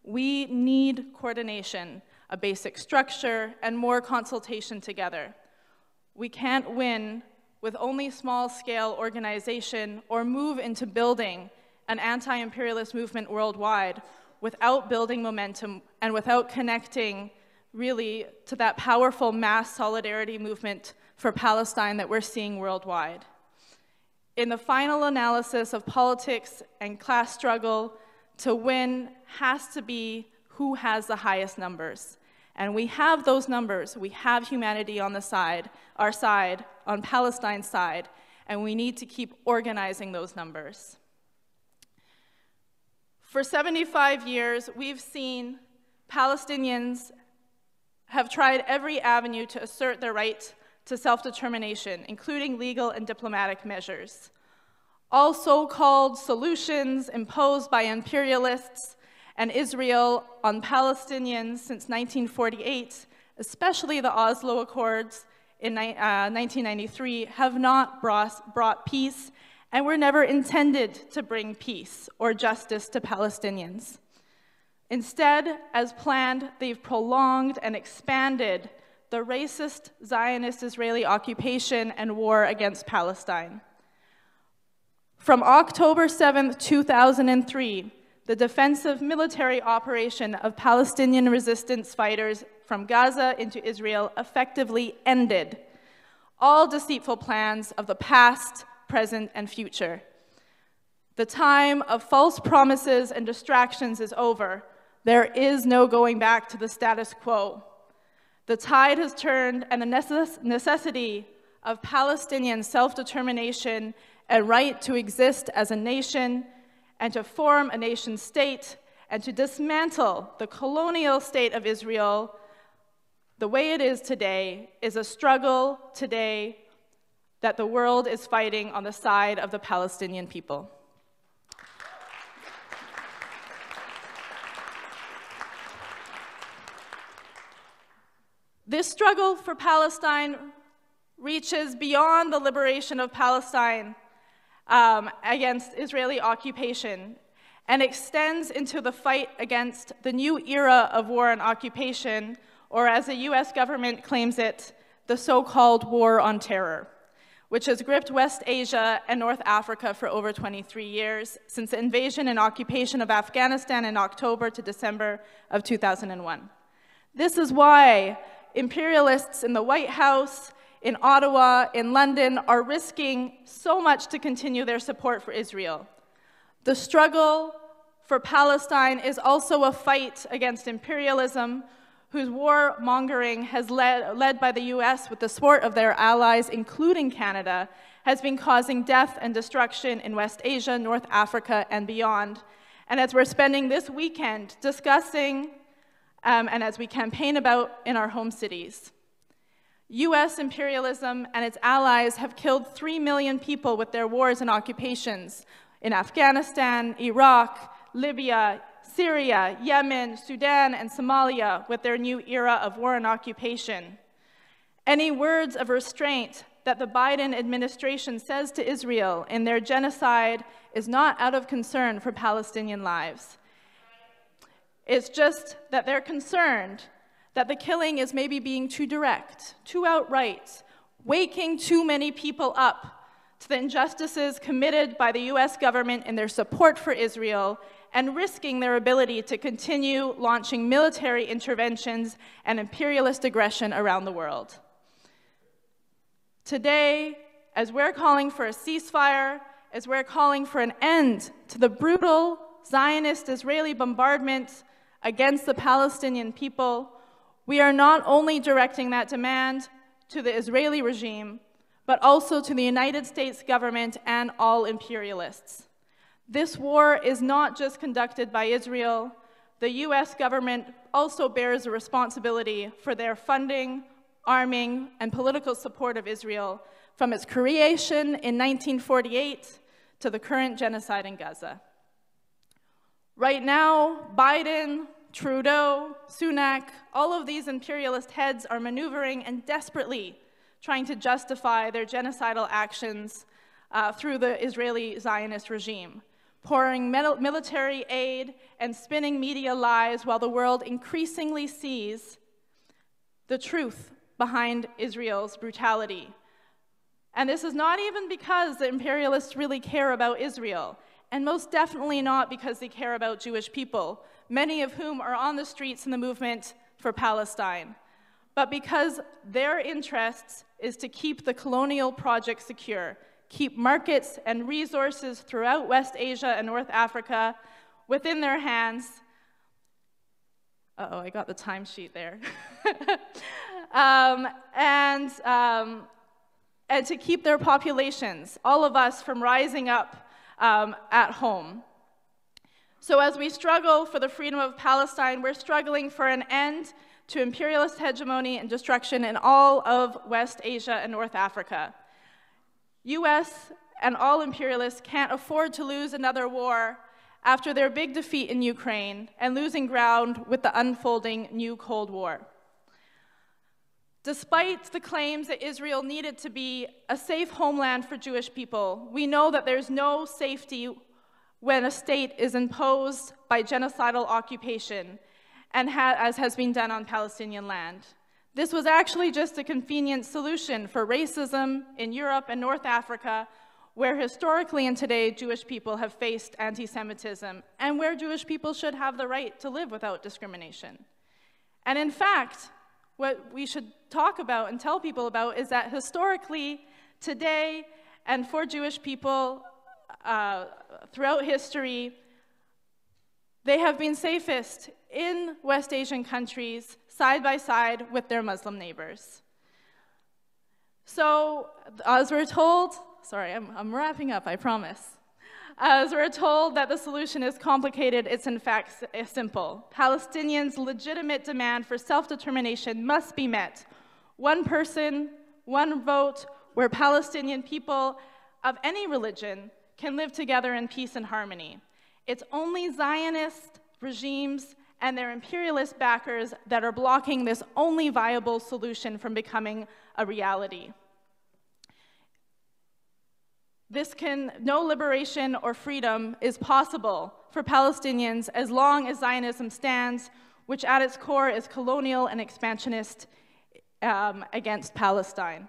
We need coordination, a basic structure, and more consultation together. We can't win with only small-scale organization or move into building an anti-imperialist movement worldwide without building momentum and without connecting really to that powerful mass solidarity movement for Palestine that we're seeing worldwide. In the final analysis of politics and class struggle, to win has to be who has the highest numbers. And we have those numbers. We have humanity on the side, our side, on Palestine's side, and we need to keep organizing those numbers. For 75 years, we've seen Palestinians have tried every avenue to assert their right to self-determination, including legal and diplomatic measures. All so-called solutions imposed by imperialists and Israel on Palestinians since 1948, especially the Oslo Accords in 1993, have not brought peace and were never intended to bring peace or justice to Palestinians. Instead, as planned, they've prolonged and expanded the racist Zionist Israeli occupation and war against Palestine. From October 7, 2003, the defensive military operation of Palestinian resistance fighters from Gaza into Israel effectively ended all deceitful plans of the past, present, and future. The time of false promises and distractions is over. There is no going back to the status quo. The tide has turned, and the necessity of Palestinian self-determination and right to exist as a nation and to form a nation state and to dismantle the colonial state of Israel the way it is today is a struggle today that the world is fighting on the side of the Palestinian people. This struggle for Palestine reaches beyond the liberation of Palestine against Israeli occupation and extends into the fight against the new era of war and occupation, or as the US government claims it, the so-called war on terror, which has gripped West Asia and North Africa for over 23 years, since the invasion and occupation of Afghanistan in October to December of 2001. This is why imperialists in the White House, in Ottawa, in London, are risking so much to continue their support for Israel. The struggle for Palestine is also a fight against imperialism, whose warmongering has led by the US with the support of their allies, including Canada, has been causing death and destruction in West Asia, North Africa, and beyond. And as we're spending this weekend discussing, and as we campaign about in our home cities, US imperialism and its allies have killed 3 million people with their wars and occupations in Afghanistan, Iraq, Libya, Syria, Yemen, Sudan, and Somalia with their new era of war and occupation. Any words of restraint that the Biden administration says to Israel in their genocide is not out of concern for Palestinian lives. It's just that they're concerned that the killing is maybe being too direct, too outright, waking too many people up to the injustices committed by the US government in their support for Israel and risking their ability to continue launching military interventions and imperialist aggression around the world. Today, as we're calling for a ceasefire, as we're calling for an end to the brutal Zionist Israeli bombardment against the Palestinian people, we are not only directing that demand to the Israeli regime, but also to the United States government and all imperialists. This war is not just conducted by Israel. The US government also bears a responsibility for their funding, arming, and political support of Israel from its creation in 1948 to the current genocide in Gaza. Right now, Biden, Trudeau, Sunak, all of these imperialist heads are maneuvering and desperately trying to justify their genocidal actions through the Israeli Zionist regime, pouring military aid and spinning media lies while the world increasingly sees the truth behind Israel's brutality. And this is not even because the imperialists really care about Israel, and most definitely not because they care about Jewish people, many of whom are on the streets in the movement for Palestine, but because their interests is to keep the colonial project secure, keep markets and resources throughout West Asia and North Africa within their hands. Uh-oh, I got the timesheet there. And to keep their populations, all of us, from rising up at home. So as we struggle for the freedom of Palestine, we're struggling for an end to imperialist hegemony and destruction in all of West Asia and North Africa. US and all imperialists can't afford to lose another war after their big defeat in Ukraine and losing ground with the unfolding new Cold War. Despite the claims that Israel needed to be a safe homeland for Jewish people, we know that there's no safety when a state is imposed by genocidal occupation, and as has been done on Palestinian land. This was actually just a convenient solution for racism in Europe and North Africa, where historically and today Jewish people have faced anti-Semitism, and where Jewish people should have the right to live without discrimination. And in fact, what we should talk about and tell people about is that historically, today, and for Jewish people throughout history, they have been safest in West Asian countries, side by side with their Muslim neighbors. So, as we're told, sorry, I'm wrapping up, I promise. As we're told that the solution is complicated, it's in fact simple. Palestinians' legitimate demand for self-determination must be met. One person, one vote, where Palestinian people of any religion can live together in peace and harmony. It's only Zionist regimes and their imperialist backers that are blocking this only viable solution from becoming a reality. No liberation or freedom is possible for Palestinians as long as Zionism stands, which at its core is colonial and expansionist against Palestine.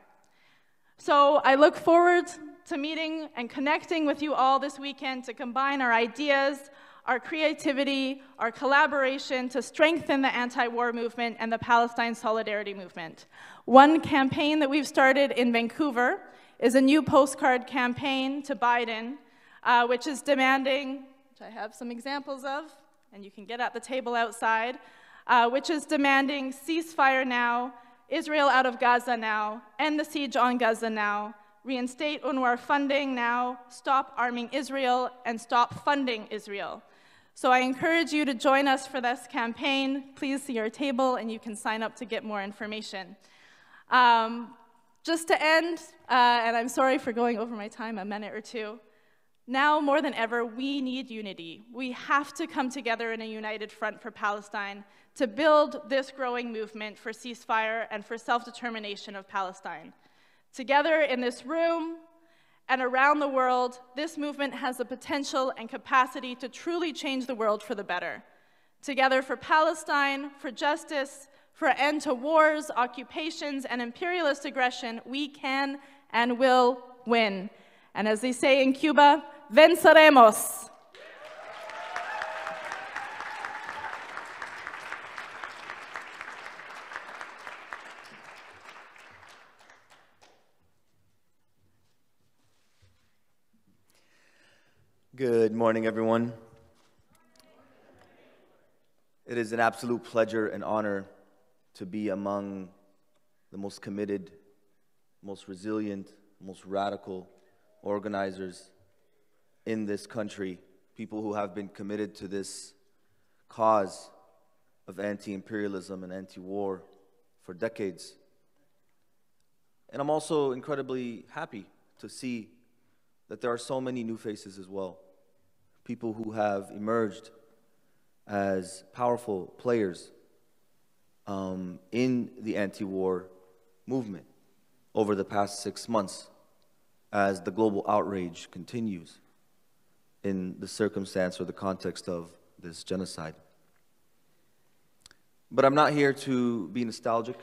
So I look forward to meeting and connecting with you all this weekend to combine our ideas, our creativity, our collaboration to strengthen the anti-war movement and the Palestine solidarity movement. One campaign that we've started in Vancouver is a new postcard campaign to Biden, which is demanding, which I have some examples of, and you can get at the table outside, which is demanding ceasefire now, Israel out of Gaza now, end the siege on Gaza now, reinstate UNRWA funding now, stop arming Israel, and stop funding Israel. So I encourage you to join us for this campaign. Please see our table, and you can sign up to get more information. Just to end, and I'm sorry for going over my time, a minute or two, now more than ever, we need unity. We have to come together in a united front for Palestine to build this growing movement for ceasefire and for self-determination of Palestine. Together in this room and around the world, this movement has the potential and capacity to truly change the world for the better. Together for Palestine, for justice, for an end to wars, occupations, and imperialist aggression, we can and will win. And as they say in Cuba, venceremos. Good morning, everyone. It is an absolute pleasure and honor to be among the most committed, most resilient, most radical organizers in this country, people who have been committed to this cause of anti-imperialism and anti-war for decades. And I'm also incredibly happy to see that there are so many new faces as well, people who have emerged as powerful players in the anti-war movement over the past 6 months as the global outrage continues in the circumstance or the context of this genocide. But I'm not here to be nostalgic.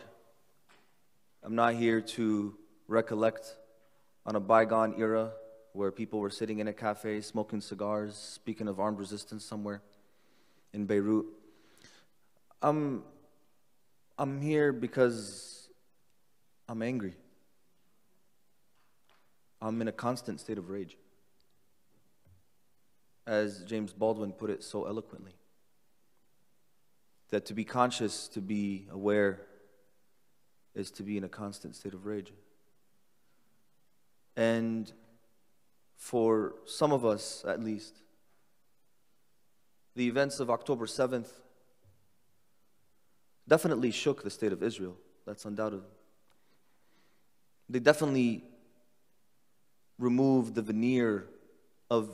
I'm not here to recollect on a bygone era where people were sitting in a cafe, smoking cigars, speaking of armed resistance somewhere in Beirut. I'm here because I'm angry. I'm in a constant state of rage. As James Baldwin put it so eloquently, that to be conscious, to be aware, is to be in a constant state of rage. And for some of us, at least, the events of October 7th definitely shook the state of Israel. That's undoubted. They definitely removed the veneer of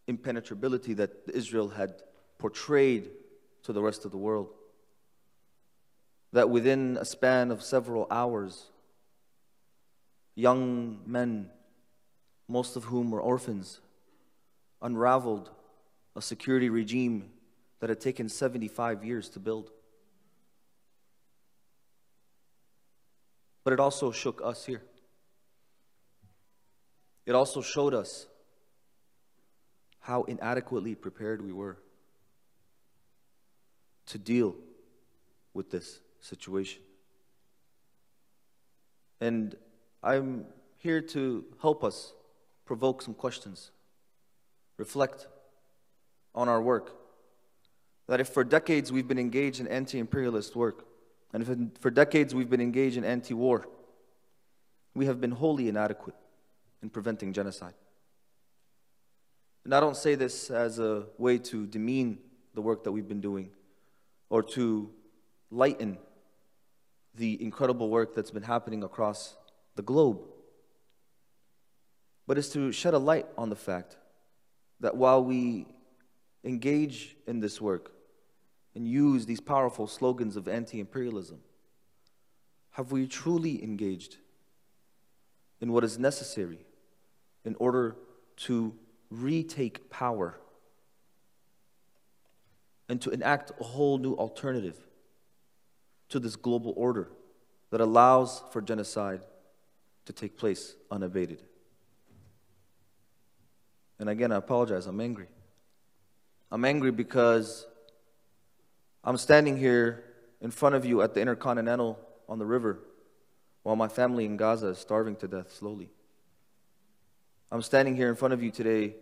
impenetrability that Israel had portrayed to the rest of the world. That within a span of several hours, young men, most of whom were orphans, unraveled a security regime that had taken 75 years to build. But it also shook us here. It also showed us how inadequately prepared we were to deal with this situation. And I'm here to help us provoke some questions, reflect on our work. That if for decades we've been engaged in anti-imperialist work, and if for decades we've been engaged in anti-war, we have been wholly inadequate in preventing genocide. And I don't say this as a way to demean the work that we've been doing or to lighten the incredible work that's been happening across the globe, but it's to shed a light on the fact that while we engage in this work and use these powerful slogans of anti-imperialism, have we truly engaged in what is necessary in order to retake power and to enact a whole new alternative to this global order that allows for genocide to take place unabated? And again, I apologize, I'm angry. I'm angry because I'm standing here in front of you at the Intercontinental on the river while my family in Gaza is starving to death slowly. I'm standing here in front of you today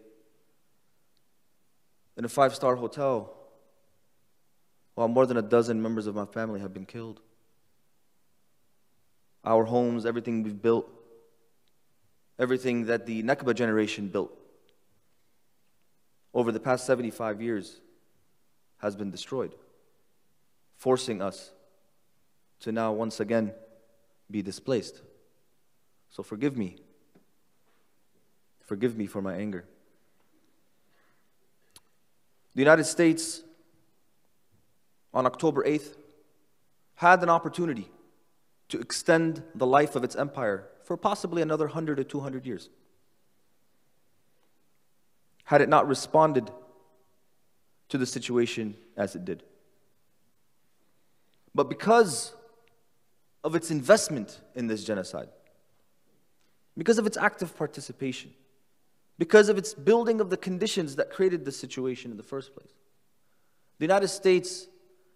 in a 5-star hotel while more than a dozen members of my family have been killed. Our homes, everything we've built, everything that the Nakba generation built over the past 75 years has been destroyed, forcing us to now once again be displaced. So forgive me. Forgive me for my anger. The United States, on October 8th, had an opportunity to extend the life of its empire for possibly another 100 or 200 years. Had it not responded to the situation as it did. But because of its investment in this genocide, because of its active participation, because of its building of the conditions that created this situation in the first place. The United States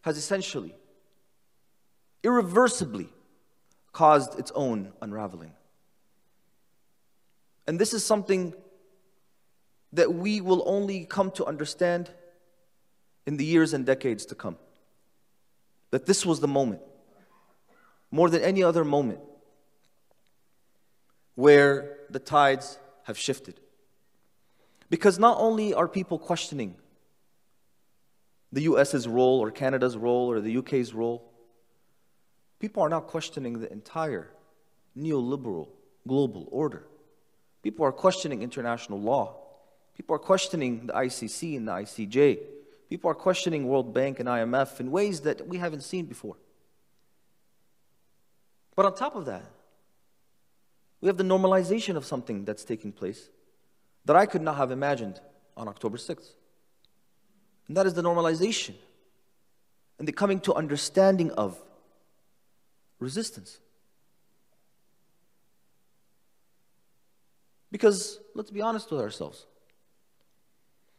has essentially, irreversibly caused its own unraveling. And this is something that we will only come to understand in the years and decades to come. That this was the moment, more than any other moment, where the tides have shifted. Because not only are people questioning the US's role or Canada's role or the UK's role, people are now questioning the entire neoliberal global order. People are questioning international law. People are questioning the ICC and the ICJ. People are questioning World Bank and IMF in ways that we haven't seen before. But on top of that, we have the normalization of something that's taking place that I could not have imagined on October 6th. And that is the normalization and the coming to understanding of resistance. Because, let's be honest with ourselves,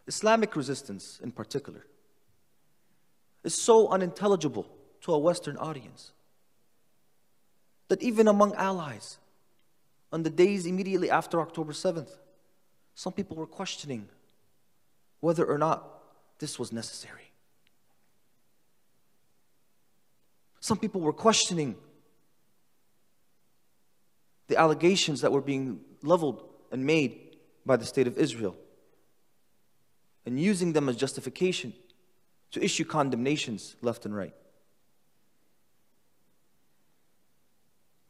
Islamic resistance in particular is so unintelligible to a Western audience that even among allies, on the days immediately after October 7th, some people were questioning whether or not this was necessary. Some people were questioning the allegations that were being leveled and made by the State of Israel, and using them as justification to issue condemnations left and right.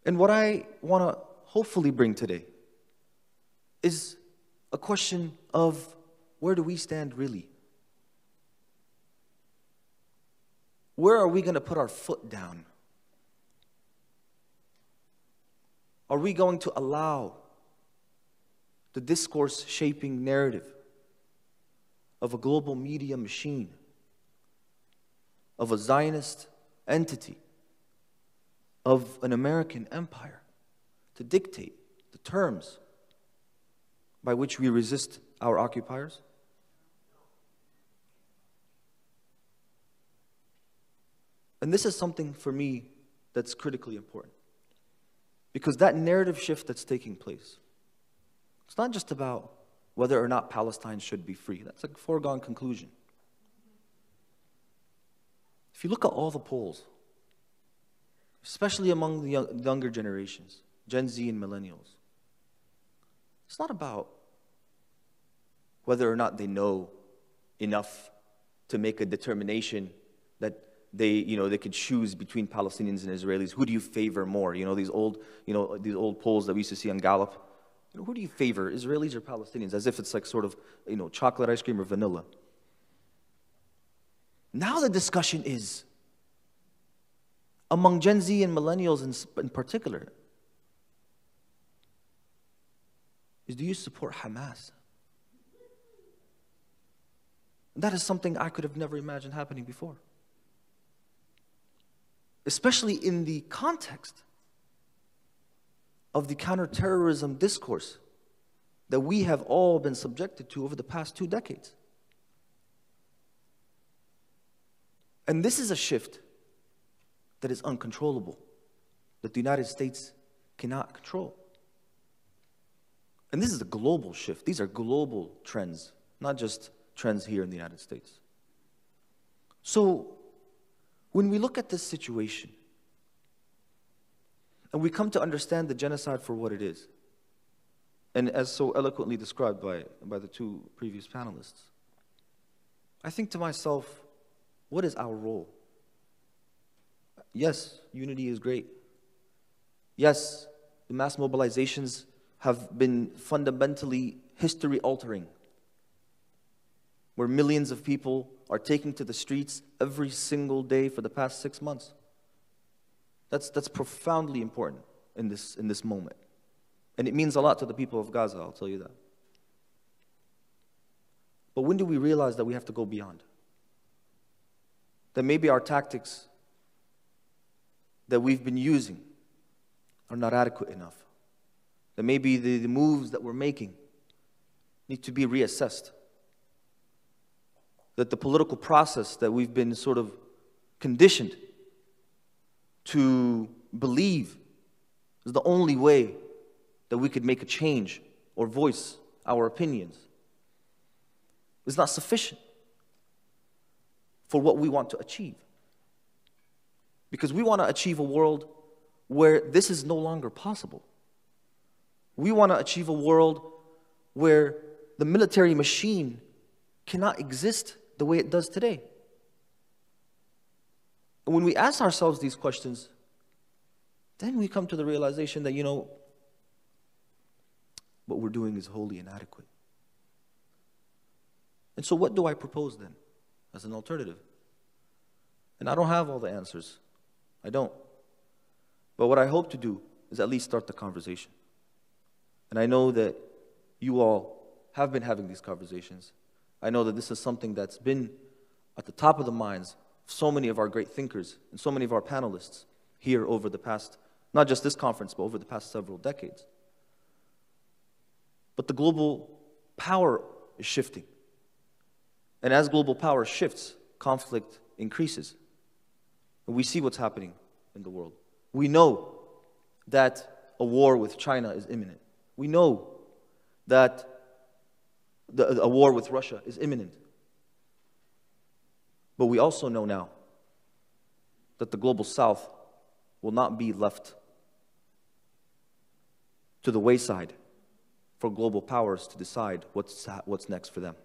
And what I want to hopefully bring today is a question of where do we stand really? Where are we going to put our foot down? Are we going to allow the discourse shaping narrative of a global media machine, of a Zionist entity, of an American empire to dictate the terms by which we resist our occupiers? And this is something for me that's critically important, because that narrative shift that's taking place, it's not just about whether or not Palestine should be free. That's a foregone conclusion. If you look at all the polls, especially among the younger generations, Gen Z and millennials, it's not about whether or not they know enough to make a determination that they could choose between Palestinians and Israelis. Who do you favor more? These old polls that we used to see on Gallup. Who do you favor, Israelis or Palestinians? As if it's like sort of, chocolate ice cream or vanilla. Now the discussion is, among Gen Z and millennials in particular, is do you support Hamas? That is something I could have never imagined happening before. Especially in the context of the counterterrorism discourse that we have all been subjected to over the past 2 decades. And this is a shift that is uncontrollable, that the United States cannot control. And this is a global shift. These are global trends, not just trends here in the United States. So, when we look at this situation, and we come to understand the genocide for what it is, and as so eloquently described by the 2 previous panelists, I think to myself, what is our role? Yes, unity is great. Yes, the mass mobilizations have been fundamentally history-altering, where millions of people are taking to the streets every single day for the past 6 months. That's profoundly important in this moment. And it means a lot to the people of Gaza, I'll tell you that. But when do we realize that we have to go beyond? That maybe our tactics that we've been using are not adequate enough. that maybe the moves that we're making need to be reassessed. That the political process that we've been sort of conditioned to believe is the only way that we could make a change or voice our opinions is not sufficient for what we want to achieve. Because we want to achieve a world where this is no longer possible. We want to achieve a world where the military machine cannot exist the way it does today. And when we ask ourselves these questions, then we come to the realization that, what we're doing is wholly inadequate. And so what do I propose then as an alternative? And I don't have all the answers. I don't. But what I hope to do is at least start the conversation. And I know that you all have been having these conversations. I know that this is something that's been at the top of the minds of so many of our great thinkers and so many of our panelists here over the past, not just this conference, but over the past several decades. But the global power is shifting. And as global power shifts, conflict increases. And we see what's happening in the world. We know that a war with China is imminent. We know that a war with Russia is imminent. But we also know now that the global south will not be left to the wayside for global powers to decide what's next for them.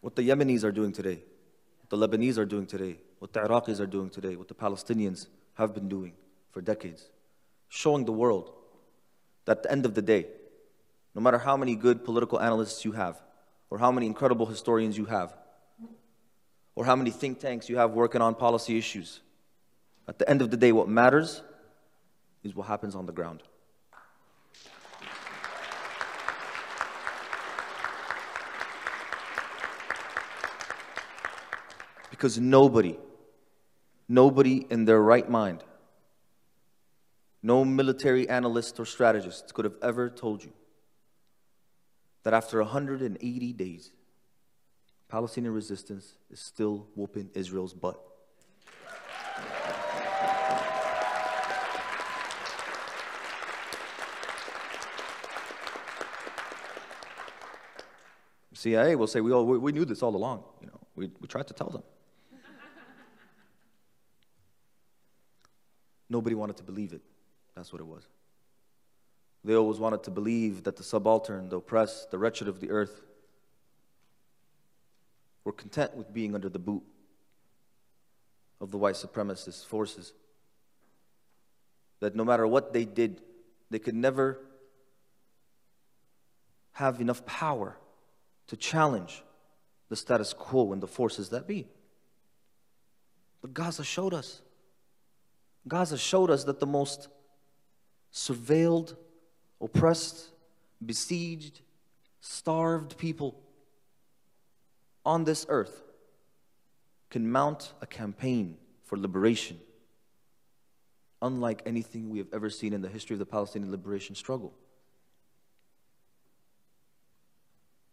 What the Yemenis are doing today, what the Lebanese are doing today, what the Iraqis are doing today, what the Palestinians have been doing for decades, showing the world that at the end of the day, no matter how many good political analysts you have, or how many incredible historians you have, or how many think tanks you have working on policy issues, at the end of the day, what matters is what happens on the ground. Because nobody in their right mind, no military analyst or strategist could have ever told you that after 180 days, Palestinian resistance is still whooping Israel's butt. CIA will say, we knew this all along. We tried to tell them. Nobody wanted to believe it. That's what it was. They always wanted to believe that the subaltern, the oppressed, the wretched of the earth were content with being under the boot of the white supremacist forces. That no matter what they did, they could never have enough power to challenge the status quo and the forces that be. But Gaza showed us. Gaza showed us that the most surveilled, oppressed, besieged, starved people on this earth can mount a campaign for liberation unlike anything we have ever seen in the history of the Palestinian liberation struggle.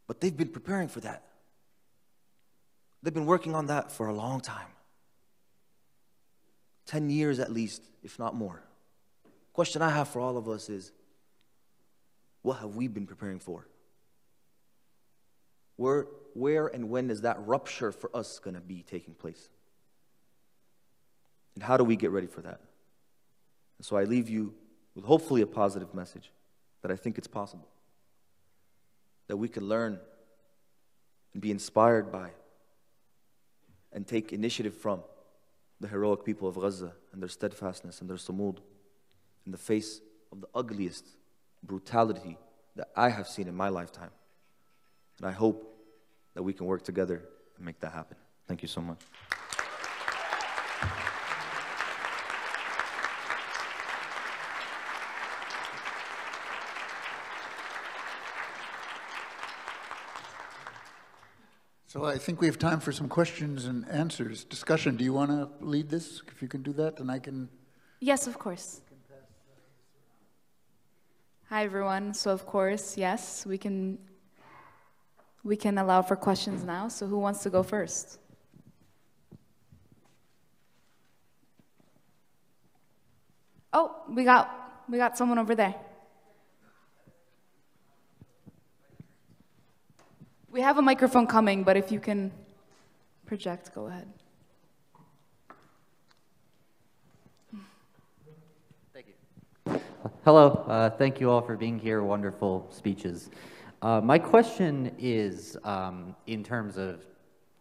But they've been preparing for that. They've been working on that for a long time. 10 years at least, if not more. Question I have for all of us is, what have we been preparing for? Where and when is that rupture for us going to be taking place? And how do we get ready for that? And so I leave you with hopefully a positive message that I think it's possible. That we can learn and be inspired by and take initiative from the heroic people of Gaza and their steadfastness and their sumud in the face of the ugliest brutality that I have seen in my lifetime. And I hope that we can work together and make that happen. Thank you so much. So I think we have time for some questions and answers. Discussion, do you want to lead this? If you can do that, then I can. Yes, of course. Hi, everyone. So, of course, yes, we can allow for questions now. So who wants to go first? Oh, we got someone over there. We have a microphone coming, but if you can project, go ahead. Thank you. Hello, thank you all for being here, wonderful speeches. My question is, in terms of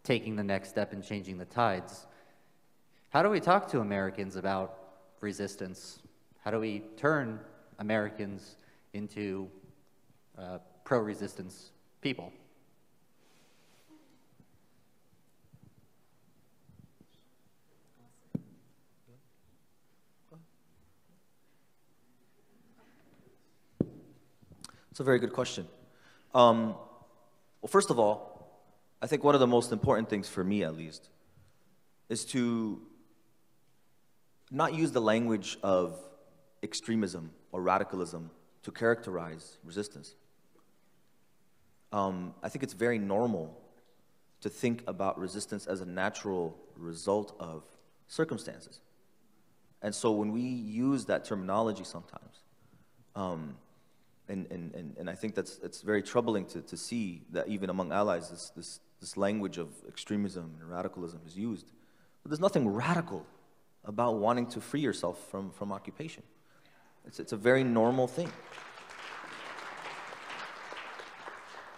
taking the next step and changing the tides, how do we talk to Americans about resistance? How do we turn Americans into pro-resistance people? It's a very good question. Well, first of all, I think one of the most important things for me, at least, is to not use the language of extremism or radicalism to characterize resistance. I think it's very normal to think about resistance as a natural result of circumstances. And so when we use that terminology sometimes, and I think it's very troubling to see that even among allies, this language of extremism and radicalism is used. But there's nothing radical about wanting to free yourself from occupation. It's a very normal thing.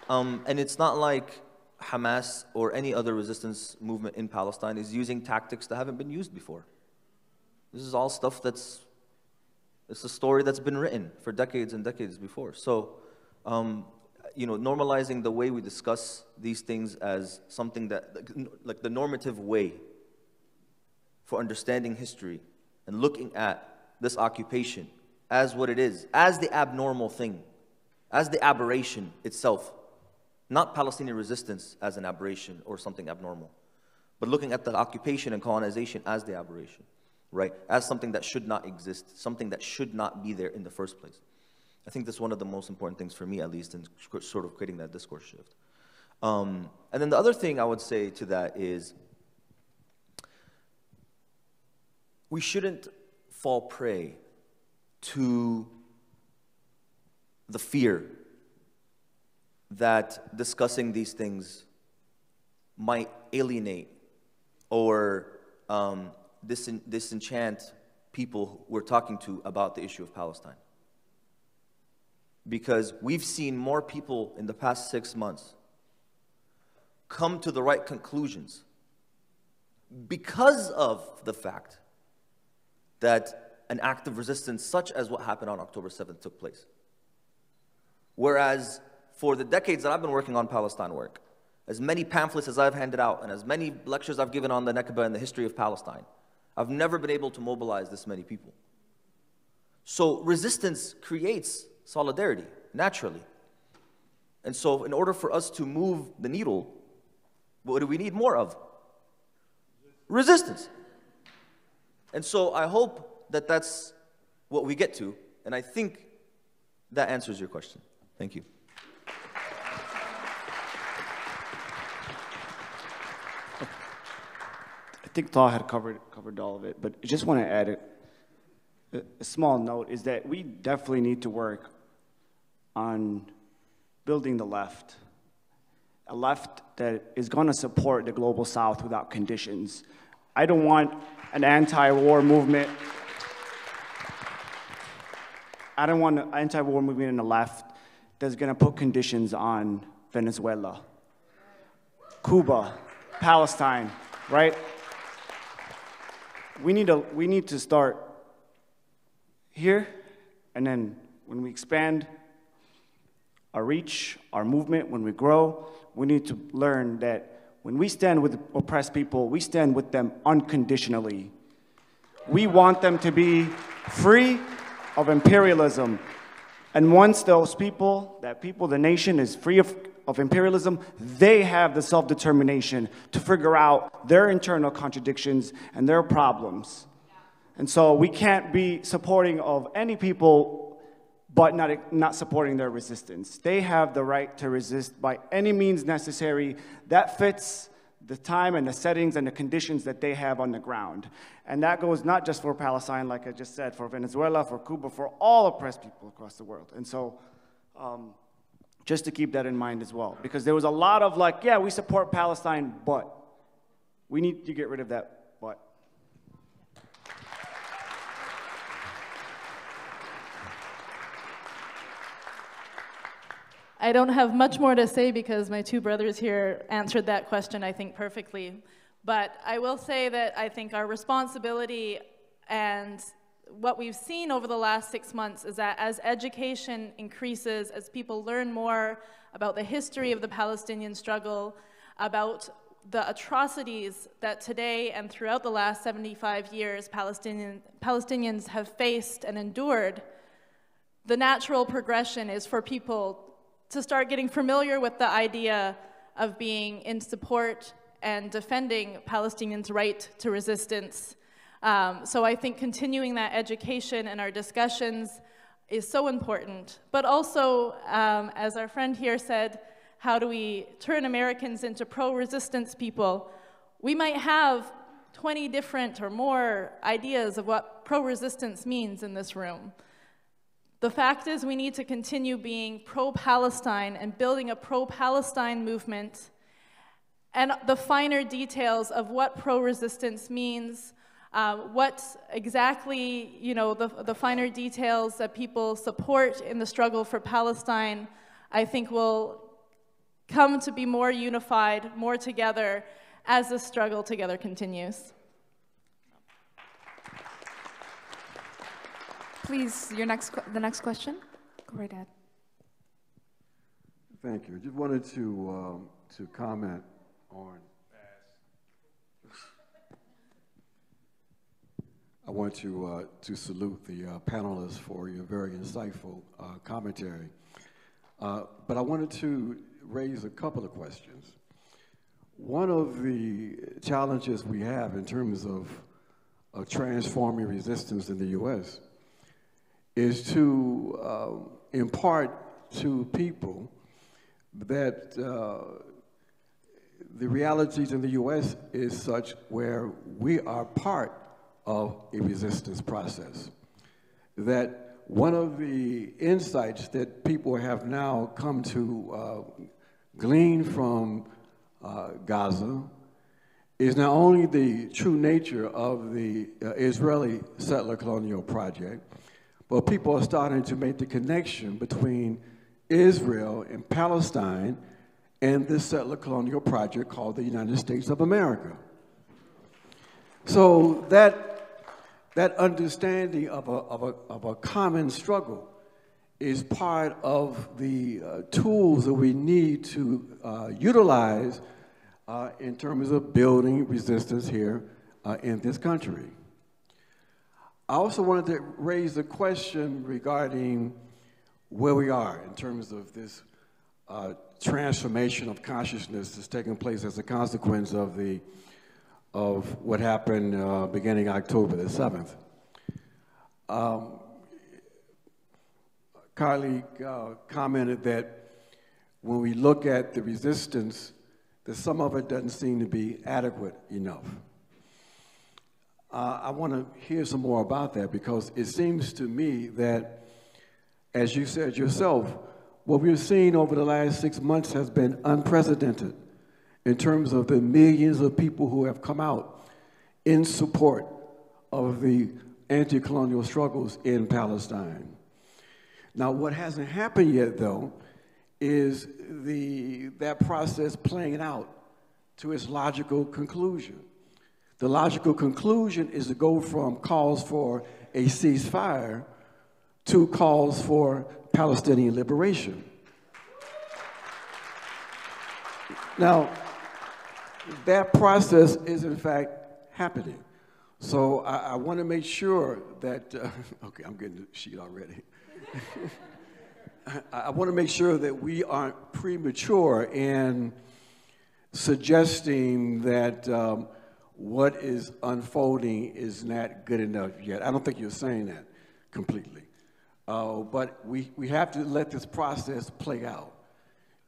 And it's not like Hamas or any other resistance movement in Palestine is using tactics that haven't been used before. This is all stuff it's a story that's been written for decades and decades before. So, you know, normalizing the way we discuss these things as something that, like the normative way for understanding history and looking at this occupation as what it is, as the abnormal thing, as the aberration itself, not Palestinian resistance as an aberration or something abnormal, but looking at the occupation and colonization as the aberration. Right, as something that should not exist, something that should not be there in the first place. I think that's one of the most important things for me, at least, in sort of creating that discourse shift. And then the other thing I would say to that is we shouldn't fall prey to the fear that discussing these things might alienate or disenchant people we're talking to about the issue of Palestine. Because we've seen more people in the past 6 months come to the right conclusions because of the fact that an act of resistance such as what happened on October 7th took place. Whereas for the decades that I've been working on Palestine work, as many pamphlets as I've handed out and as many lectures I've given on the Nakba and the history of Palestine, I've never been able to mobilize this many people. So resistance creates solidarity, naturally. And so in order for us to move the needle, what do we need more of? Resistance. And so I hope that that's what we get to, and I think that answers your question. Thank you. I think Taha had covered all of it, but I just want to add a small note, is that we definitely need to work on building the left, a left that is going to support the global South without conditions. I don't want an anti-war movement. I don't want an anti-war movement in the left that's going to put conditions on Venezuela, Cuba, Palestine, right? We need to start here, and then when we expand our reach, our movement, when we grow, we need to learn that when we stand with oppressed people, we stand with them unconditionally. We want them to be free of imperialism. And once those people, the nation is free of imperialism. They have the self-determination to figure out their internal contradictions and their problems. And so we can't be supporting of any people but not supporting their resistance. They have the right to resist by any means necessary that fits the time and the settings and the conditions that they have on the ground. And that goes not just for Palestine, like I just said, for Venezuela, for Cuba, for all oppressed people across the world. And so just to keep that in mind as well, because there was a lot of like, yeah, we support Palestine, but we need to get rid of that but. I don't have much more to say because my two brothers here answered that question, I think, perfectly. But I will say that I think our responsibility and what we've seen over the last 6 months is that as education increases, as people learn more about the history of the Palestinian struggle, about the atrocities that today and throughout the last 75 years Palestinians have faced and endured, the natural progression is for people to start getting familiar with the idea of being in support and defending Palestinians' right to resistance. So I think continuing that education and our discussions is so important. But also, as our friend here said, how do we turn Americans into pro-resistance people? We might have 20 different or more ideas of what pro-resistance means in this room. The fact is we need to continue being pro-Palestine and building a pro-Palestine movement, and the finer details of what pro-resistance means, what exactly, you know, the finer details that people support in the struggle for Palestine, I think will come to be more unified, more together as the struggle together continues. Please, the next question. Go right ahead. Thank you. Just wanted to comment on. I want to salute the panelists for your very insightful commentary. But I wanted to raise a couple of questions. One of the challenges we have in terms of transforming resistance in the U.S. is to impart to people that the realities in the U.S. is such where we are part of a resistance process. That one of the insights that people have now come to glean from Gaza is not only the true nature of the Israeli settler colonial project, but people are starting to make the connection between Israel and Palestine and this settler colonial project called the United States of America. So that understanding of a common struggle is part of the tools that we need to utilize in terms of building resistance here in this country. I also wanted to raise a question regarding where we are in terms of this transformation of consciousness that's taking place as a consequence of what happened beginning October the 7th. Colleague commented that when we look at the resistance, that some of it doesn't seem to be adequate enough. I want to hear some more about that because it seems to me that, as you said yourself, what we've seen over the last 6 months has been unprecedented in terms of the millions of people who have come out in support of the anti-colonial struggles in Palestine. Now, what hasn't happened yet, though, is that process playing out to its logical conclusion. The logical conclusion is to go from calls for a ceasefire to calls for Palestinian liberation. Now, that process is in fact happening. So I want to make sure that, okay, I'm getting the sheet already. I want to make sure that we aren't premature in suggesting that what is unfolding is not good enough yet. I don't think you're saying that completely. But we have to let this process play out,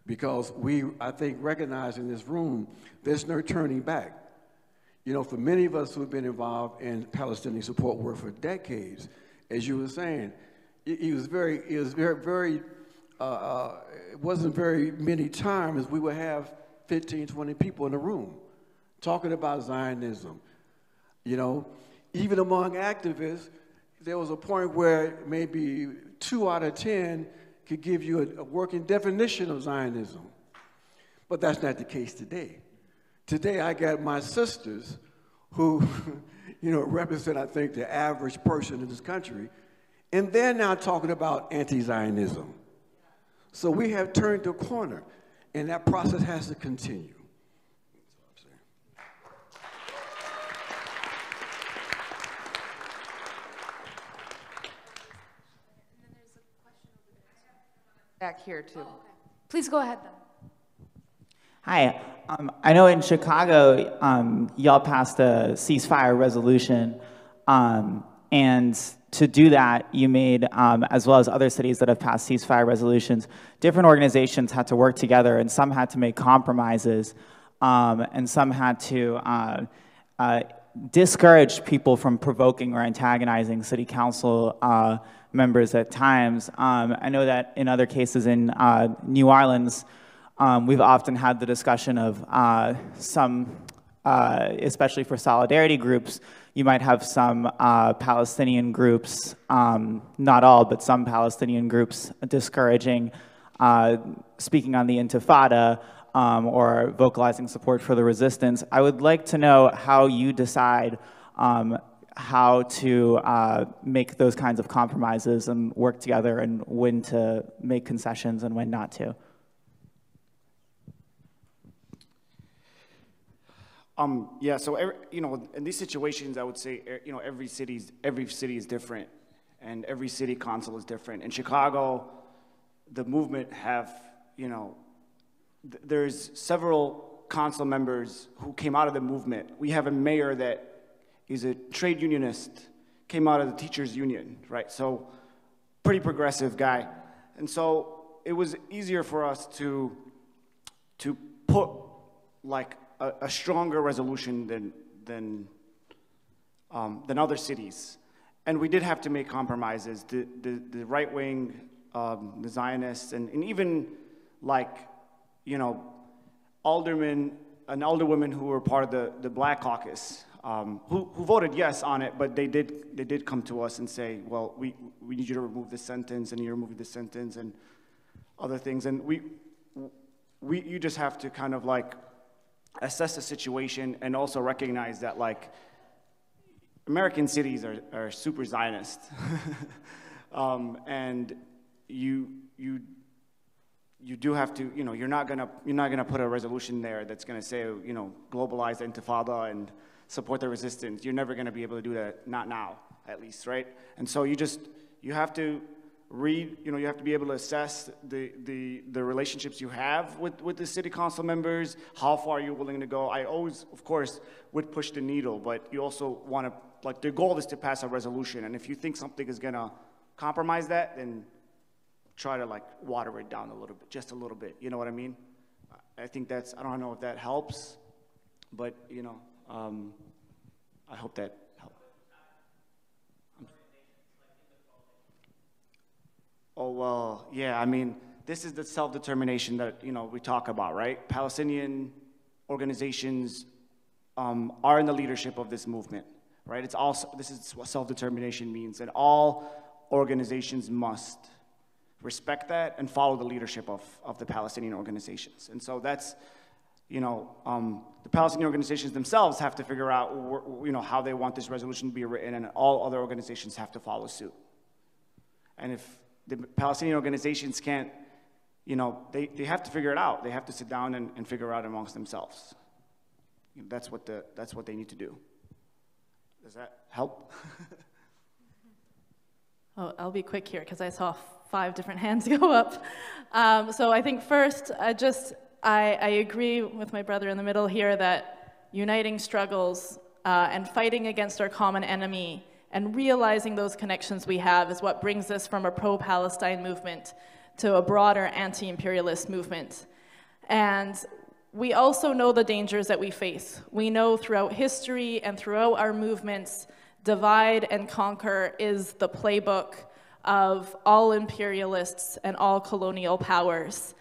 because I think, recognize in this room, there's no turning back. You know, for many of us who have been involved in Palestinian support work for decades, as you were saying, it wasn't very many times we would have 15, 20 people in a room talking about Zionism. You know, even among activists, there was a point where maybe 2 out of 10 could give you a working definition of Zionism. But that's not the case today. Today, I got my sisters who, you know, represent, I think, the average person in this country, and they're now talking about anti-Zionism. So we have turned the corner, and that process has to continue. Back here, too. Please go ahead, then. Hi. I know in Chicago, y'all passed a ceasefire resolution, and to do that, you made, as well as other cities that have passed ceasefire resolutions, different organizations had to work together, and some had to make compromises, and some had to discourage people from provoking or antagonizing city council members at times. I know that in other cases in New Orleans, we've often had the discussion of some, especially for solidarity groups, you might have some Palestinian groups, not all, but some Palestinian groups discouraging speaking on the Intifada or vocalizing support for the resistance. I would like to know how you decide how to make those kinds of compromises and work together, and when to make concessions and when not to. Yeah, so you know, in these situations, I would say, you know, every city is different, and every city council is different. In Chicago, the movement have, you know, there's several council members who came out of the movement. We have a mayor that is a trade unionist, came out of the teachers union, right? So pretty progressive guy. And so it was easier for us to put like a stronger resolution than other cities. And we did have to make compromises. The right wing, the Zionists, and even like, you know, aldermen and alderwomen who were part of the Black Caucus, who voted yes on it, but they did come to us and say, well, we need you to remove this sentence, and you remove this sentence, and other things. And you just have to kind of like assess the situation and also recognize that like American cities are super Zionist, and you do have to, you know, you're not gonna put a resolution there that's gonna say, you know, globalize the Intifada and support the resistance. You're never gonna be able to do that, not now, at least, right? And so you have to read, you know, you have to be able to assess the relationships you have with the city council members, how far you're willing to go. I always, of course, would push the needle, but you also want to, like, the goal is to pass a resolution, and if you think something is gonna compromise that, then try to like water it down a little bit, just a little bit, you know what I mean? I think that's, I don't know if that helps, but, you know, I hope that helps. Oh, well, yeah, I mean, this is the self-determination that, you know, we talk about, right? Palestinian organizations are in the leadership of this movement, right? It's also, this is what self-determination means, and all organizations must respect that and follow the leadership of the Palestinian organizations. And so that's, you know, the Palestinian organizations themselves have to figure out, you know, how they want this resolution to be written, and all other organizations have to follow suit. And if the Palestinian organizations can't, you know, they have to figure it out. They have to sit down and figure it out amongst themselves. That's what they need to do. Does that help? Oh, I'll be quick here because I saw 5 different hands go up. So I think first, I agree with my brother in the middle here that uniting struggles and fighting against our common enemy and realizing those connections we have is what brings us from a pro-Palestine movement to a broader anti-imperialist movement. And we also know the dangers that we face. We know throughout history and throughout our movements, divide and conquer is the playbook of all imperialists and all colonial powers.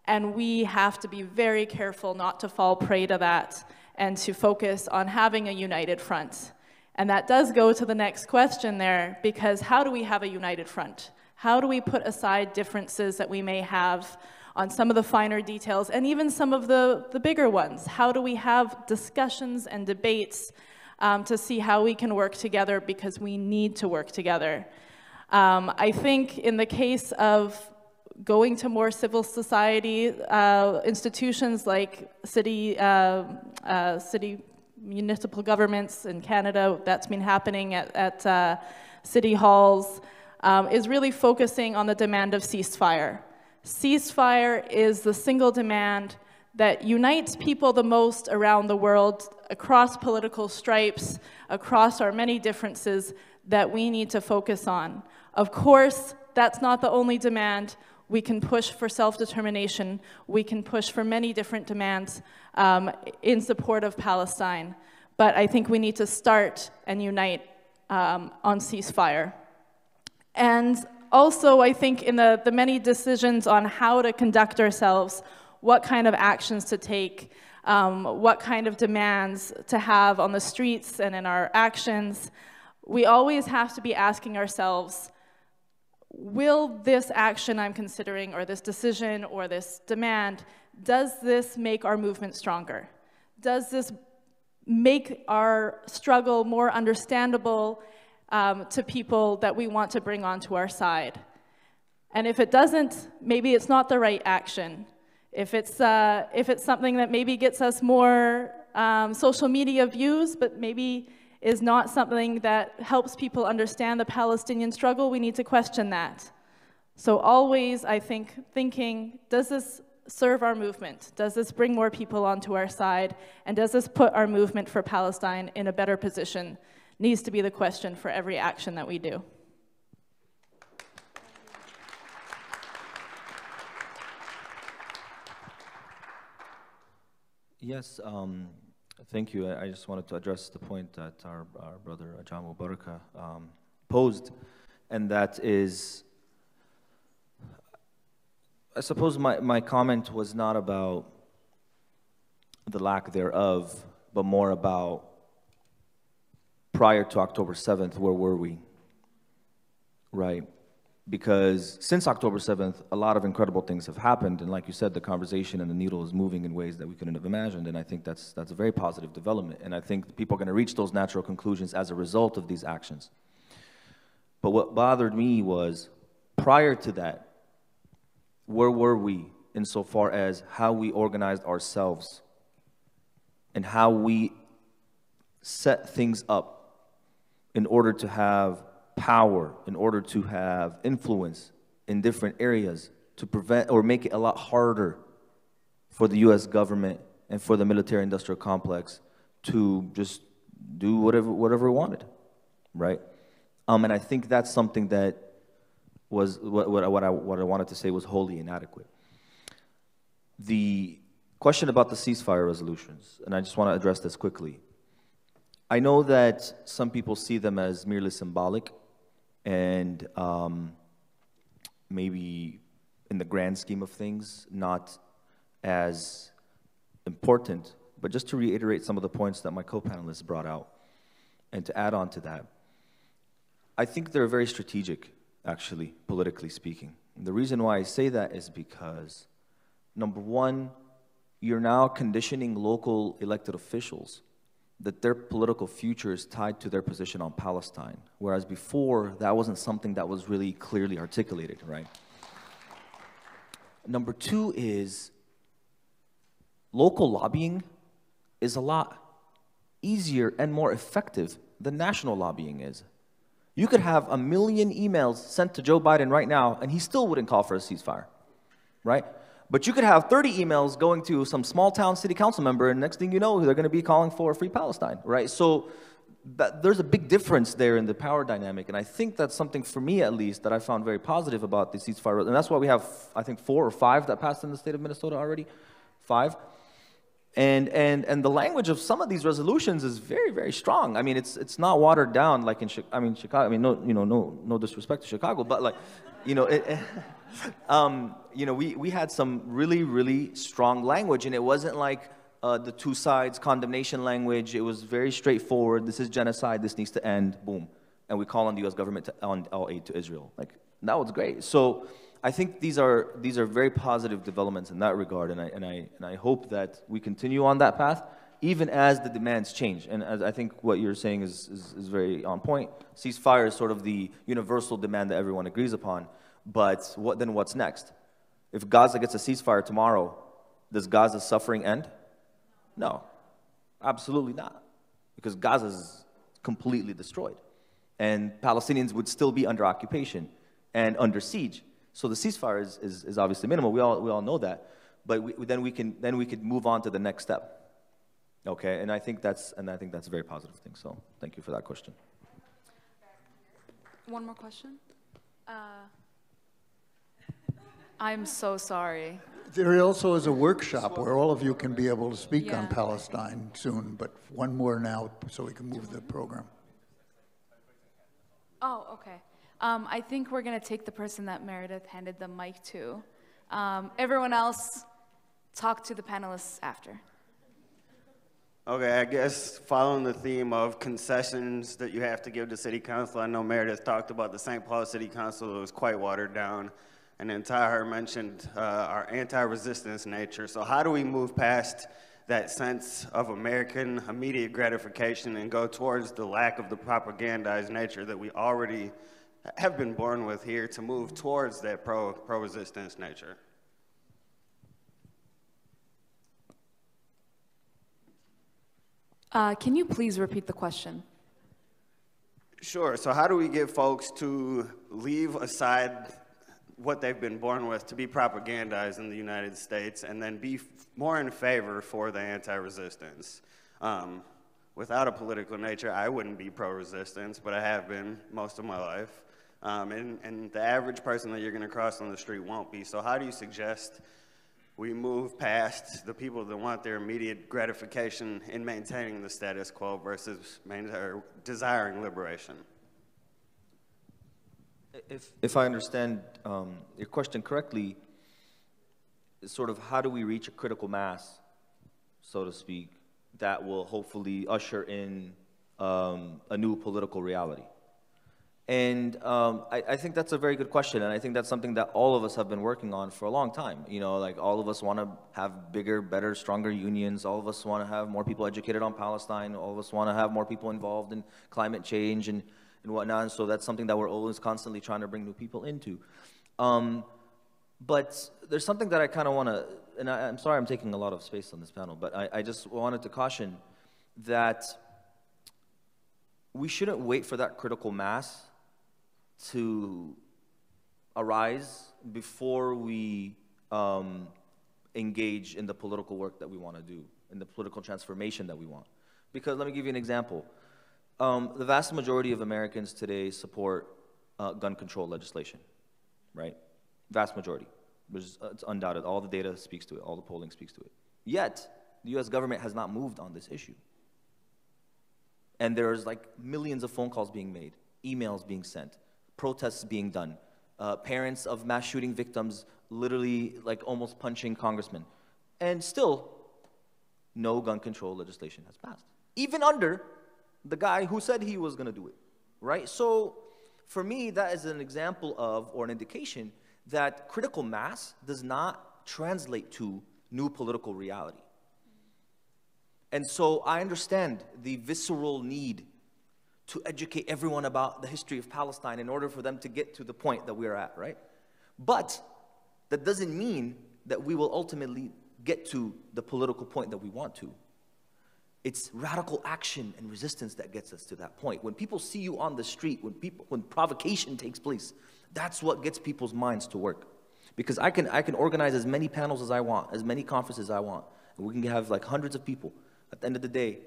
And we have to be very careful not to fall prey to that and to focus on having a united front. And that does go to the next question there, because how do we have a united front? How do we put aside differences that we may have on some of the finer details and even some of the bigger ones? How do we have discussions and debates to see how we can work together, because we need to work together? I think in the case of going to more civil society institutions like city municipal governments in Canada, that's been happening at city halls, is really focusing on the demand of ceasefire. Ceasefire is the single demand that unites people the most around the world, across political stripes, across our many differences that we need to focus on. Of course, that's not the only demand. We can push for self-determination. We can push for many different demands in support of Palestine. But I think we need to start and unite on ceasefire. And also, I think in the many decisions on how to conduct ourselves, what kind of actions to take, what kind of demands to have on the streets and in our actions, we always have to be asking ourselves, will this action I'm considering, or this decision, or this demand, does this make our movement stronger? Does this make our struggle more understandable to people that we want to bring onto our side? And if it doesn't, maybe it's not the right action. If it's something that maybe gets us more social media views, but maybe is not something that helps people understand the Palestinian struggle, we need to question that. So always, I think, thinking, does this serve our movement? Does this bring more people onto our side? And does this put our movement for Palestine in a better position? Needs to be the question for every action that we do. Yes, thank you. I just wanted to address the point that our brother Jamu Baraka posed, and that is, I suppose my comment was not about the lack thereof, but more about prior to October 7th, where were we, right? Because since October 7th, a lot of incredible things have happened, and like you said, the conversation and the needle is moving in ways that we couldn't have imagined, and I think that's a very positive development, and I think people are going to reach those natural conclusions as a result of these actions. But what bothered me was, prior to that, where were we insofar as how we organized ourselves and how we set things up in order to have power, in order to have influence in different areas, to prevent or make it a lot harder for the US government and for the military-industrial complex to just do whatever it wanted, right? And I think that's something that was what I wanted to say was wholly inadequate. The question about the ceasefire resolutions, and I just want to address this quickly. I know that some people see them as merely symbolic, and maybe in the grand scheme of things, not as important. But just to reiterate some of the points that my co-panelists brought out, and to add on to that, I think they're very strategic, actually, politically speaking. And the reason why I say that is because, number one, you're now conditioning local elected officials that their political future is tied to their position on Palestine, whereas before, that wasn't something that was really clearly articulated, right? Number two is, local lobbying is a lot easier and more effective than national lobbying is. You could have 1 million emails sent to Joe Biden right now, and he still wouldn't call for a ceasefire, right? But you could have 30 emails going to some small town city council member, and next thing you know, they're going to be calling for a free Palestine, right? So there's a big difference there in the power dynamic, and I think that's something, for me at least, that I found very positive about the ceasefire. And that's why we have, I think, 4 or 5 that passed in the state of Minnesota already. 5. And the language of some of these resolutions is very, very strong. I mean, it's not watered down like in Chicago. I mean, no disrespect to Chicago, but like, we had some really, really strong language, and it wasn't like the two sides condemnation language. It was very straightforward. This is genocide. This needs to end. Boom. And we call on the U.S. government to end all aid to Israel. Like, that was great. So I think these are very positive developments in that regard, and I hope that we continue on that path, even as the demands change. And as I think what you're saying is very on point. Ceasefire is sort of the universal demand that everyone agrees upon, but then what's next? If Gaza gets a ceasefire tomorrow, does Gaza's suffering end? No, absolutely not, because Gaza is completely destroyed, and Palestinians would still be under occupation and under siege. So the ceasefire is obviously minimal. We all know that, but then we could move on to the next step. Okay, and I think that's a very positive thing. So thank you for that question. One more question. I'm so sorry. There also is a workshop where all of you can be able to speak on Palestine soon, but one more now so we can move the program. Oh, okay. I think we're going to take the person that Meredith handed the mic to. Everyone else, talk to the panelists after. Okay, I guess following the theme of concessions that you have to give to City Council, I know Meredith talked about the St. Paul City Council. It was quite watered down. And then Tahir mentioned our anti-resistance nature. So how do we move past that sense of American immediate gratification and go towards the lack of the propagandized nature that we already have been born with here to move towards that pro-resistance nature? Can you please repeat the question? Sure. So how do we get folks to leave aside what they've been born with to be propagandized in the United States and then be more in favor for the anti-resistance? Without a political nature, I wouldn't be pro-resistance, but I have been most of my life. And the average person that you're going to cross on the street won't be. So how do you suggest we move past the people that want their immediate gratification in maintaining the status quo versus desiring liberation? If I understand your question correctly, it's sort of how do we reach a critical mass, so to speak, that will hopefully usher in a new political reality? And I think that's a very good question, and I think that's something that all of us have been working on for a long time. Like all of us want to have bigger, better, stronger unions. All of us want to have more people educated on Palestine. All of us want to have more people involved in climate change and whatnot. And so that's something that we're always constantly trying to bring new people into. But there's something that I kind of want to, and I'm sorry I'm taking a lot of space on this panel, but I just wanted to caution that we shouldn't wait for that critical mass to arise before we engage in the political work that we want to do, in the political transformation that we want. Because let me give you an example. The vast majority of Americans today support gun control legislation, right? Vast majority. It's undoubted. All the data speaks to it. All the polling speaks to it. Yet, the U.S. government has not moved on this issue. And there's like millions of phone calls being made, emails being sent, protests being done, parents of mass shooting victims literally like almost punching congressmen. And still, no gun control legislation has passed. Even under the guy who said he was going to do it, right? So for me, that is an example of, or an indication, that critical mass does not translate to new political reality. And so I understand the visceral need to educate everyone about the history of Palestine in order for them to get to the point that we're at, right? But that doesn't mean that we will ultimately get to the political point that we want to. It's radical action and resistance that gets us to that point. When people see you on the street, when provocation takes place, that's what gets people's minds to work. Because I can organize as many panels as I want, as many conferences as I want, and we can have like hundreds of people. At the end of the day,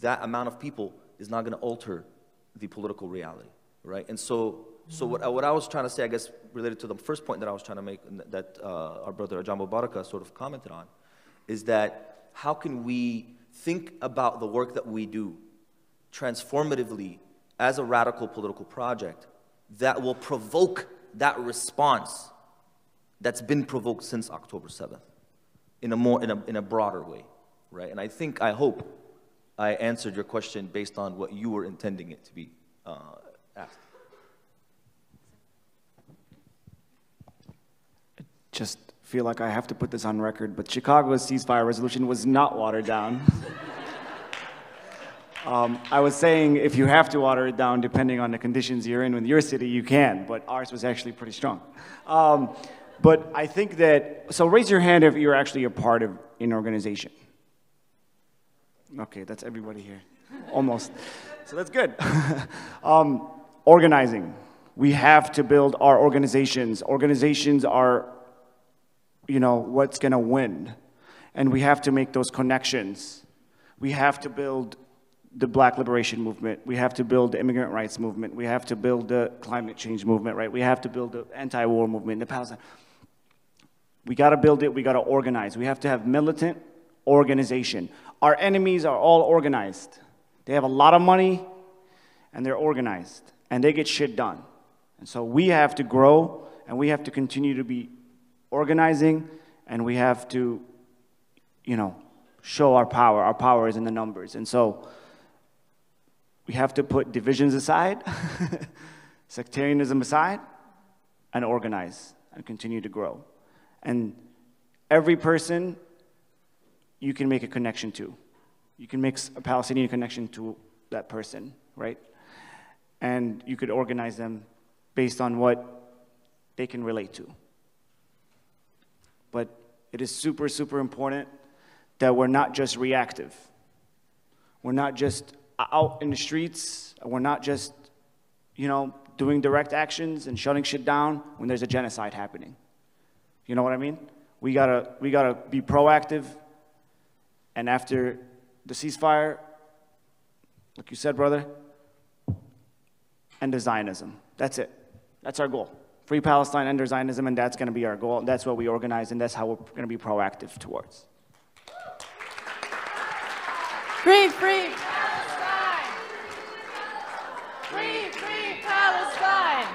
that amount of people is not going to alter the political reality, right? And so what I was trying to say, I guess, related to the first point that I was trying to make, that our brother Ajambo Baraka sort of commented on, is that how can we think about the work that we do transformatively as a radical political project that will provoke that response that's been provoked since October 7th in a broader way, right? And I hope I answered your question based on what you were intending it to be asked. Just feel like I have to put this on record, but Chicago's ceasefire resolution was not watered down. I was saying if you have to water it down, depending on the conditions you're in with your city, you can, but ours was actually pretty strong. But I think that, so raise your hand if you're actually a part of an organization. Okay, that's everybody here, almost. So that's good. Organizing. We have to build our organizations. Organizations are, you know, what's gonna win. And we have to make those connections. We have to build the Black liberation movement. We have to build the immigrant rights movement. We have to build the climate change movement, right? We have to build the anti-war movement, the Palestine. We gotta build it, we gotta organize. We have to have militant organization. Our enemies are all organized. They have a lot of money and they're organized and they get shit done. And so we have to grow and we have to continue to be organizing, and we have to, you know, show our power. Our power is in the numbers. And so we have to put divisions aside, sectarianism aside, and organize and continue to grow. And every person you can make a connection to. You can make a Palestinian connection to that person, right? And you could organize them based on what they can relate to. But it is super, super important that we're not just reactive. We're not just out in the streets. We're not just, you know, doing direct actions and shutting shit down when there's a genocide happening. You know what I mean? We gotta be proactive. And after the ceasefire, like you said, brother, end Zionism. That's it. That's our goal. Free Palestine, end Zionism, and that's going to be our goal. That's what we organize, and that's how we're going to be proactive towards. Free Palestine! Free Palestine!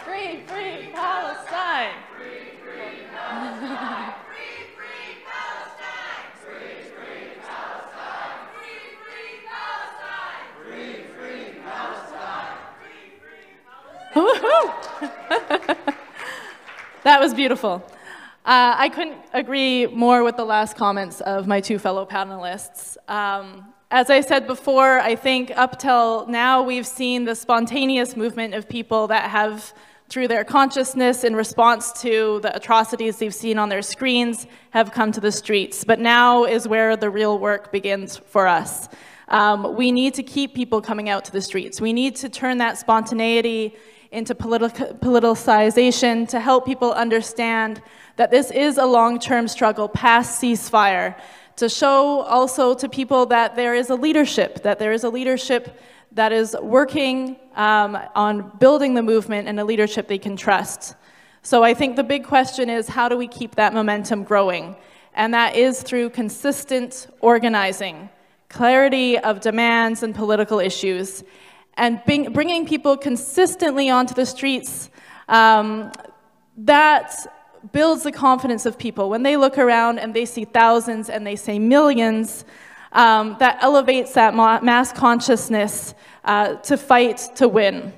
Free Palestine! That was beautiful. I couldn't agree more with the last comments of my two fellow panelists. As I said before, I think up till now we've seen the spontaneous movement of people that have, through their consciousness in response to the atrocities they've seen on their screens, have come to the streets. But now is where the real work begins for us. We need to keep people coming out to the streets. We need to turn that spontaneity into politicization to help people understand that this is a long-term struggle past ceasefire, to show also to people that there is a leadership, that is working on building the movement, and a leadership they can trust. So I think the big question is, how do we keep that momentum growing? And that is through consistent organizing, clarity of demands and political issues, and bringing people consistently onto the streets. That builds the confidence of people. When they look around and they see thousands and they say millions, that elevates that mass consciousness to fight to win.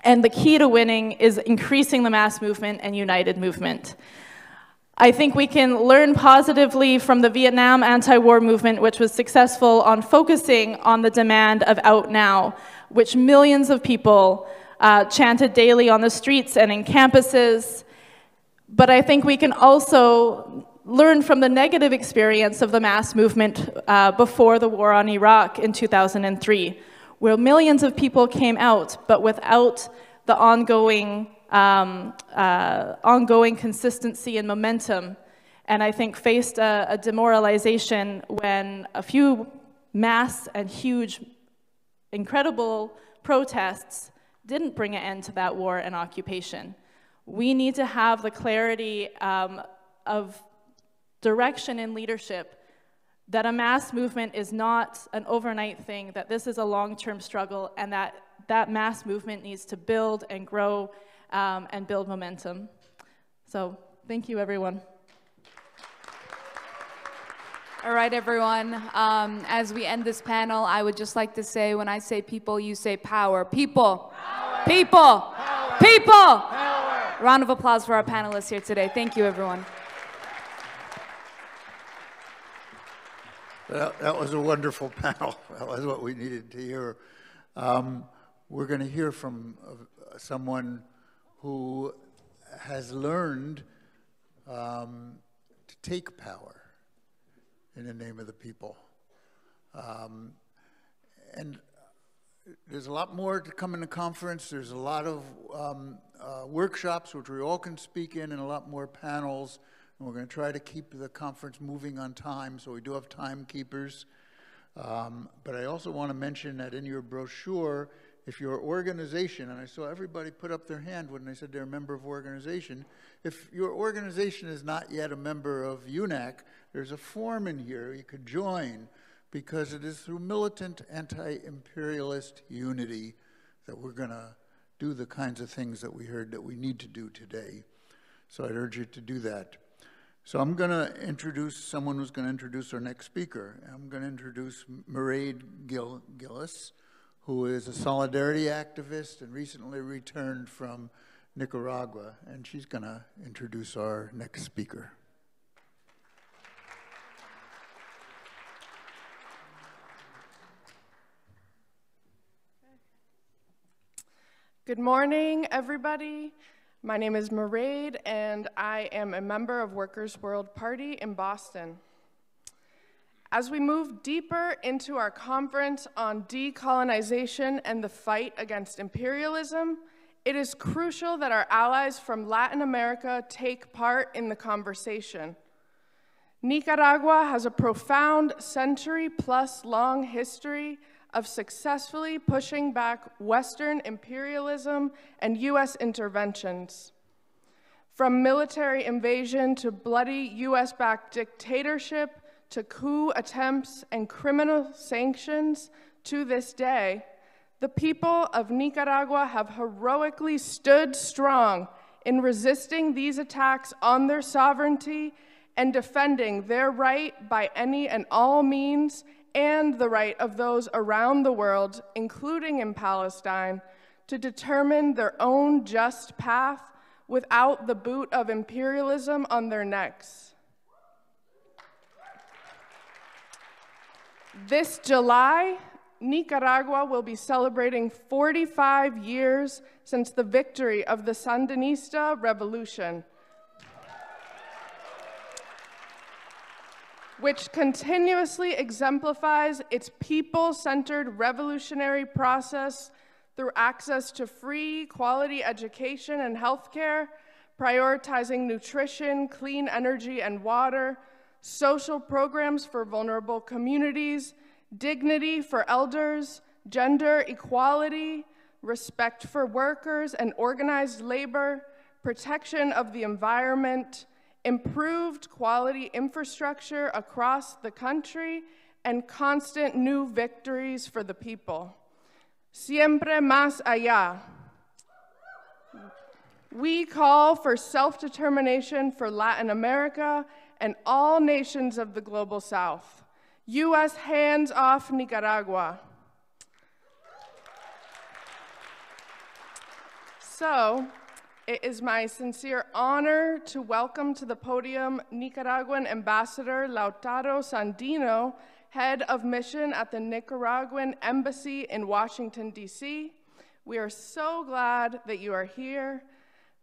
And the key to winning is increasing the mass movement and united movement. I think we can learn positively from the Vietnam anti-war movement, which was successful on focusing on the demand of out now, which millions of people chanted daily on the streets and in campuses. But I think we can also learned from the negative experience of the mass movement before the war on Iraq in 2003, where millions of people came out, but without the ongoing consistency and momentum, and I think faced a demoralization when a few mass and huge, incredible protests didn't bring an end to that war and occupation. We need to have the clarity of direction and leadership, that a mass movement is not an overnight thing, that this is a long-term struggle, and that mass movement needs to build and grow and build momentum. So thank you, everyone. All right, everyone. As we end this panel, I would just like to say, when I say people, you say power. People. Power. People. Power. People. Power. Round of applause for our panelists here today. Thank you, everyone. That was a wonderful panel. That was what we needed to hear. We're going to hear from someone who has learned to take power in the name of the people. And there's a lot more to come in the conference. There's a lot of workshops which we all can speak in, and a lot more panels. And we're going to try to keep the conference moving on time, so we do have timekeepers. But I also want to mention that in your brochure, if your organization, and I saw everybody put up their hand when they said they're a member of organization, if your organization is not yet a member of UNAC, there's a form in here you could join, because it is through militant anti-imperialist unity that we're going to do the kinds of things that we heard that we need to do today. So I'd urge you to do that. So I'm going to introduce someone who's going to introduce our next speaker. I'm going to introduce Mairead Gillis, who is a solidarity activist and recently returned from Nicaragua, and she's going to introduce our next speaker. Good morning, everybody. My name is Mairead, and I am a member of Workers' World Party in Boston. As we move deeper into our conference on decolonization and the fight against imperialism, it is crucial that our allies from Latin America take part in the conversation. Nicaragua has a profound century-plus long history of successfully pushing back Western imperialism and US interventions. From military invasion to bloody US-backed dictatorship to coup attempts and criminal sanctions, to this day, the people of Nicaragua have heroically stood strong in resisting these attacks on their sovereignty and defending their right by any and all means, and the right of those around the world, including in Palestine, to determine their own just path without the boot of imperialism on their necks. This July, Nicaragua will be celebrating 45 years since the victory of the Sandinista revolution, which continuously exemplifies its people-centered revolutionary process through access to free, quality education and healthcare, prioritizing nutrition, clean energy and water, social programs for vulnerable communities, dignity for elders, gender equality, respect for workers and organized labor, protection of the environment, improved quality infrastructure across the country, and constant new victories for the people. Siempre más allá. We call for self-determination for Latin America and all nations of the Global South. U.S. hands off Nicaragua. So, it is my sincere honor to welcome to the podium Nicaraguan Ambassador Lautaro Sandino, head of mission at the Nicaraguan Embassy in Washington, D.C. We are so glad that you are here.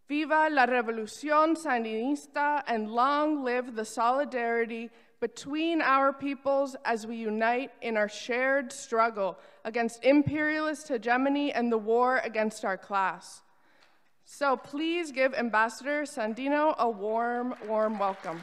Viva la Revolución Sandinista, and long live the solidarity between our peoples as we unite in our shared struggle against imperialist hegemony and the war against our class. So please give Ambassador Sandino a warm, warm welcome.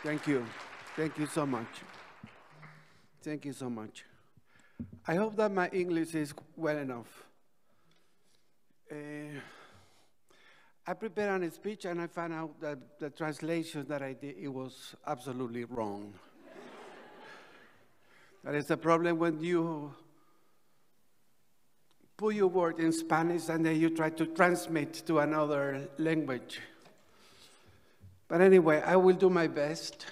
Thank you. Thank you so much. Thank you so much. I hope that my English is well enough. I prepared a speech and I found out that the translation that I did, it was absolutely wrong. That is the problem when you put your word in Spanish and then you try to transmit to another language. But anyway, I will do my best.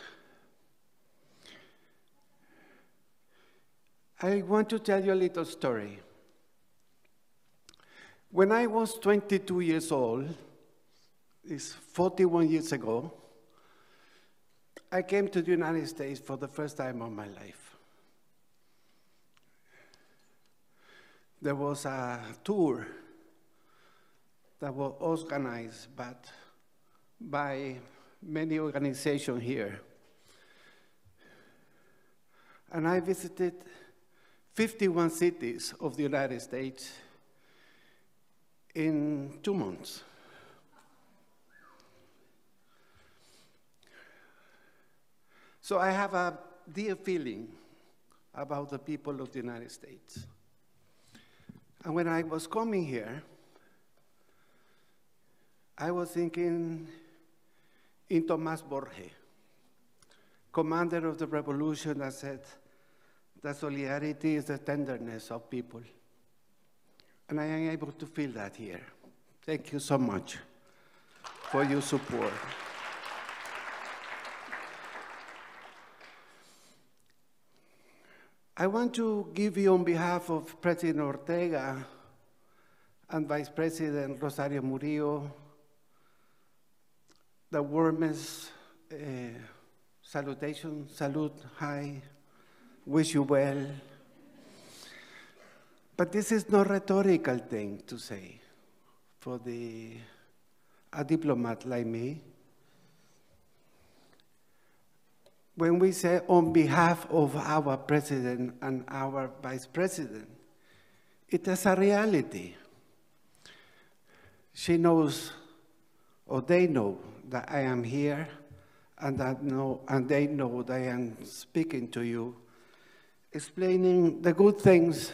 I want to tell you a little story. When I was 22 years old, it's 41 years ago, I came to the United States for the first time of my life. There was a tour that was organized by many organizations here. And I visited 51 cities of the United States in 2 months. So I have a dear feeling about the people of the United States. And when I was coming here, I was thinking in Tomás Borges, commander of the revolution, that said that solidarity is the tenderness of people. And I am able to feel that here. Thank you so much for your support. I want to give you, on behalf of President Ortega and Vice President Rosario Murillo, the warmest salutation, salute, hi, wish you well. But this is no rhetorical thing to say for a diplomat like me. When we say on behalf of our president and our vice president, it is a reality. She knows, or they know, that I am here, and they know that I am speaking to you, explaining the good things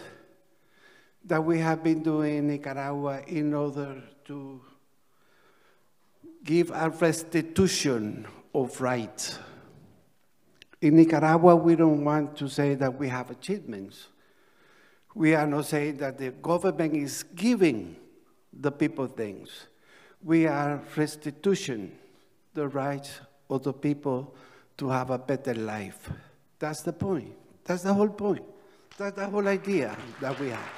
that we have been doing in Nicaragua in order to give a restitution of rights. In Nicaragua, we don't want to say that we have achievements. We are not saying that the government is giving the people things. We are restitution, the rights of the people to have a better life. That's the point. That's the whole point. That's the whole idea that we have.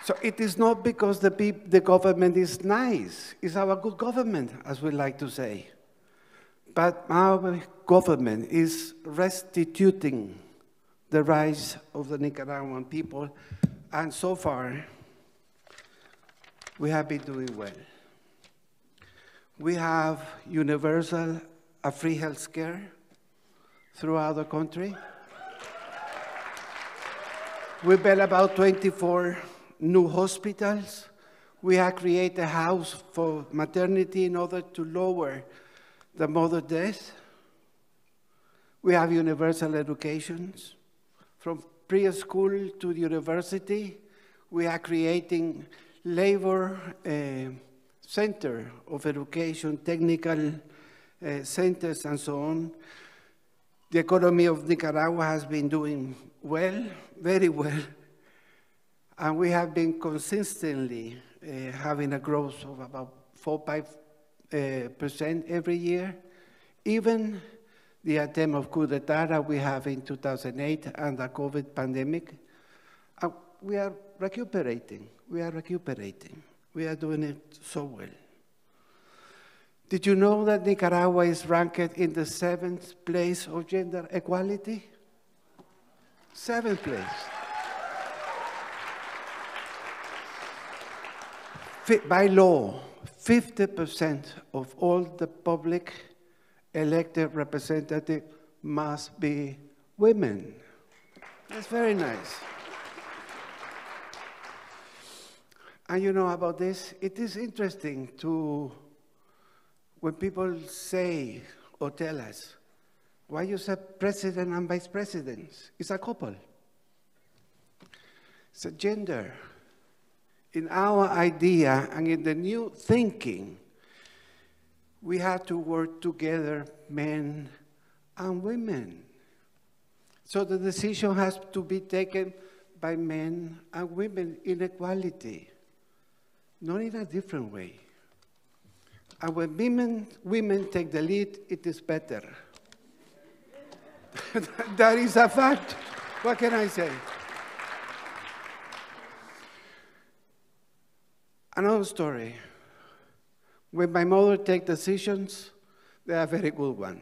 So it is not because the government is nice. It's our good government, as we like to say. But our government is restituting the rights of the Nicaraguan people, and so far, we have been doing well. We have universal, free health care throughout the country. We built about 24 new hospitals. We have created a house for maternity in order to lower the mother death. We have universal education. From preschool to university, we are creating labor center of education, technical centers, and so on. The economy of Nicaragua has been doing well, very well, and we have been consistently having a growth of about 4-5% every year, even the attempt of coup d'etat that we have in 2008 and the COVID pandemic. We are recuperating. We are recuperating. We are doing it so well. Did you know that Nicaragua is ranked in the 7th place of gender equality? 7th place. By law, 50% of all the public elected representatives must be women. That's very nice. And you know about this, it is interesting to, when people say or tell us, why you say president and vice presidents? It's a couple. It's a gender. In our idea and in the new thinking, we have to work together, men and women. So the decision has to be taken by men and women in equality, not in a different way. And when women take the lead, it is better. That is a fact. What can I say? Another story. When my mother takes decisions, they are very good ones.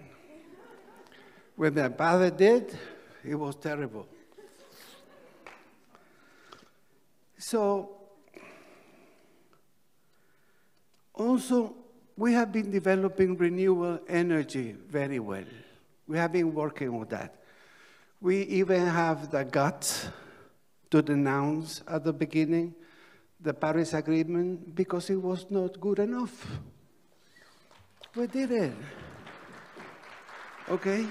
When my father did, it was terrible. So, also, we have been developing renewable energy very well. We have been working with that. We even have the guts to denounce at the beginning the Paris Agreement because it was not good enough. We did it. Okay?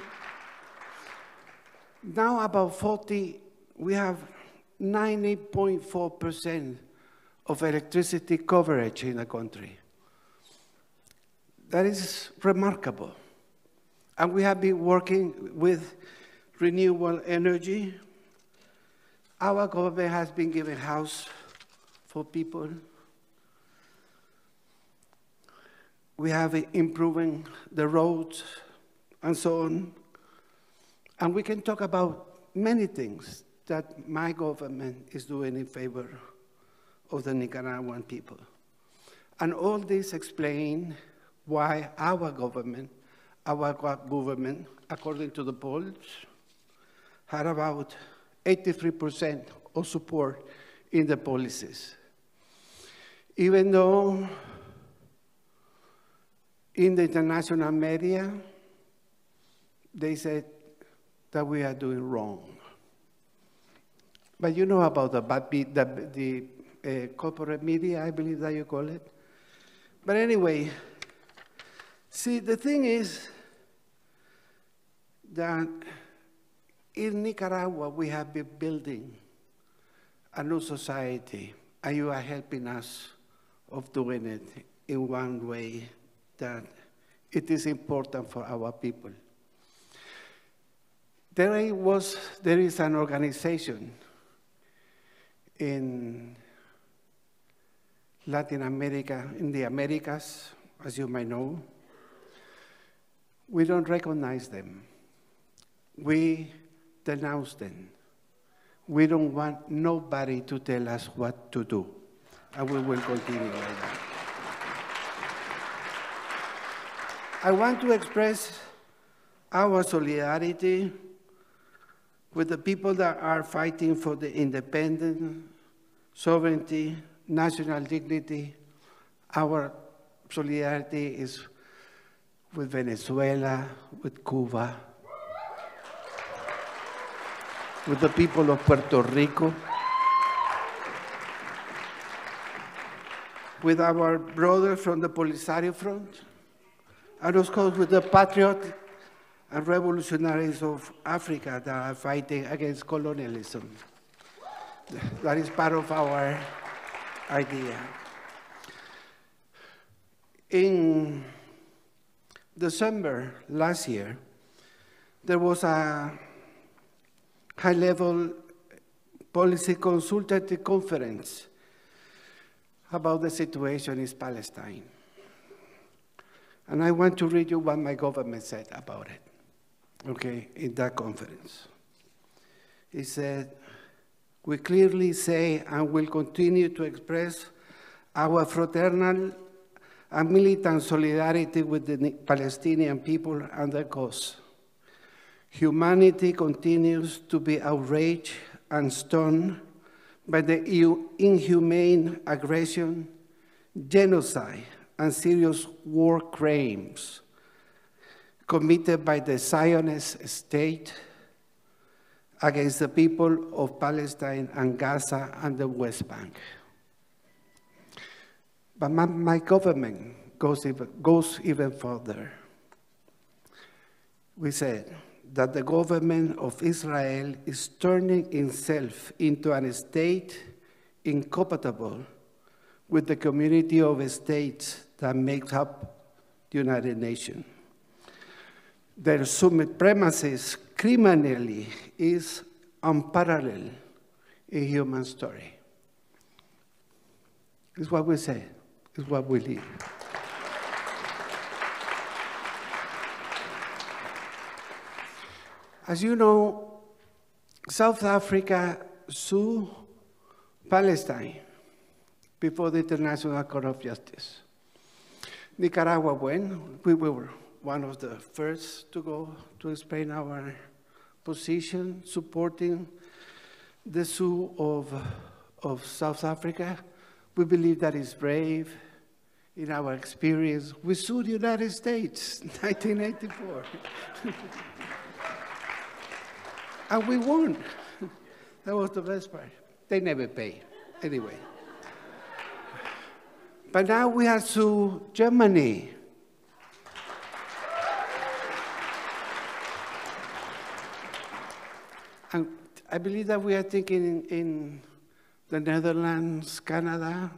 Now we have 90.4% of electricity coverage in the country. That is remarkable. And we have been working with renewable energy. Our government has been giving house for people. We have been improving the roads and so on. And we can talk about many things that my government is doing in favor of the Nicaraguan people. And all this explains why our government, according to the polls, had about 83% of support in the policies. Even though in the international media, they said that we are doing wrong. But you know about the corporate media, I believe that you call it. But anyway, see, the thing is that in Nicaragua, we have been building a new society, and you are helping us of doing it in one way that it is important for our people. There is an organization in Latin America, in the Americas, as you might know. We don't recognize them. We denounce them. We don't want nobody to tell us what to do, and we will continue like that. I want to express our solidarity with the people that are fighting for the independence, sovereignty, national dignity. Our solidarity is with Venezuela, with Cuba, with the people of Puerto Rico, with our brothers from the Polisario Front, and of course with the patriots and revolutionaries of Africa that are fighting against colonialism. That is part of our idea. In December last year, there was a high-level policy consultative conference about the situation in Palestine. And I want to read you what my government said about it. okay, in that conference. He said, we clearly say and will continue to express our fraternal and militant solidarity with the Palestinian people and their cause. Humanity continues to be outraged and stunned by the inhumane aggression, genocide, and serious war crimes committed by the Zionist state against the people of Palestine and Gaza and the West Bank. But my government goes even further. We said that the government of Israel is turning itself into a state incompatible with the community of states that makes up the United Nations. Their supremacy criminally is unparalleled in human story. It's what we say, it's what we live. As you know, South Africa sued Palestine before the International Court of Justice. Nicaragua went. We were one of the first to go to explain our position, supporting the suit of South Africa. We believe that is brave. In our experience, we sued the United States in 1984. And we won. That was the best part. They never pay, anyway. But now we have sued Germany. And I believe that we are thinking in the Netherlands, Canada,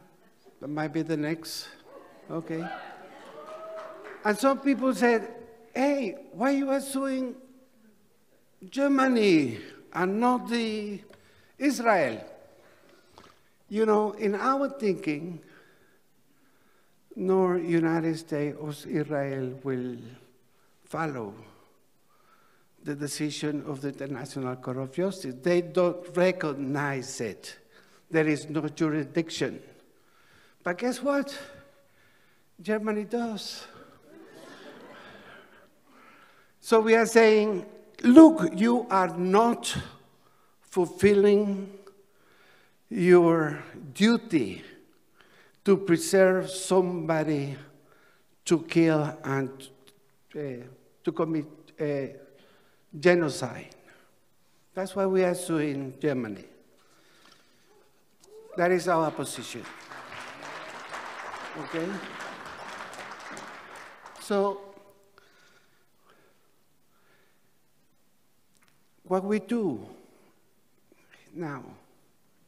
that might be the next, okay? And some people said, hey, why you are suing Germany and not the Israel? You know, in our thinking, nor United States or Israel will follow the decision of the International Court of Justice. They don't recognize it. There is no jurisdiction. But guess what? Germany does. So we are saying, look, you are not fulfilling your duty to preserve somebody to kill and to commit genocide. That's why we are suing Germany. That is our position. Okay? So, what we do now,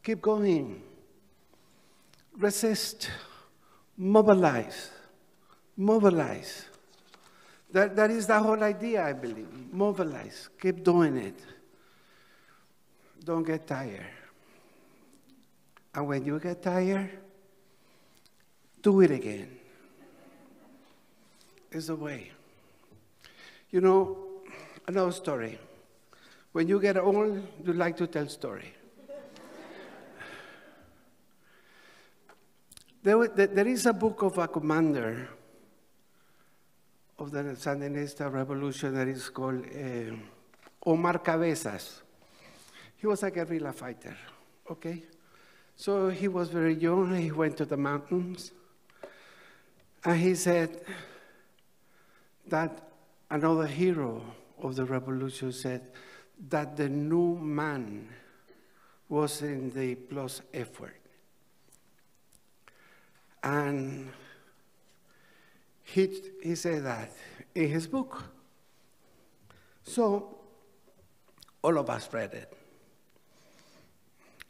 keep going, resist, mobilize, mobilize. That is the whole idea, I believe. Mobilize, keep doing it. Don't get tired. And when you get tired, do it again. It's the way. You know, another story. When you get old, you like to tell story. There is a book of a commander of the Sandinista revolution that is called Omar Cabezas. He was a guerrilla fighter, okay? So he was very young, he went to the mountains, and he said that another hero of the revolution said that the new man was in the plus effort. And he said that in his book. So all of us read it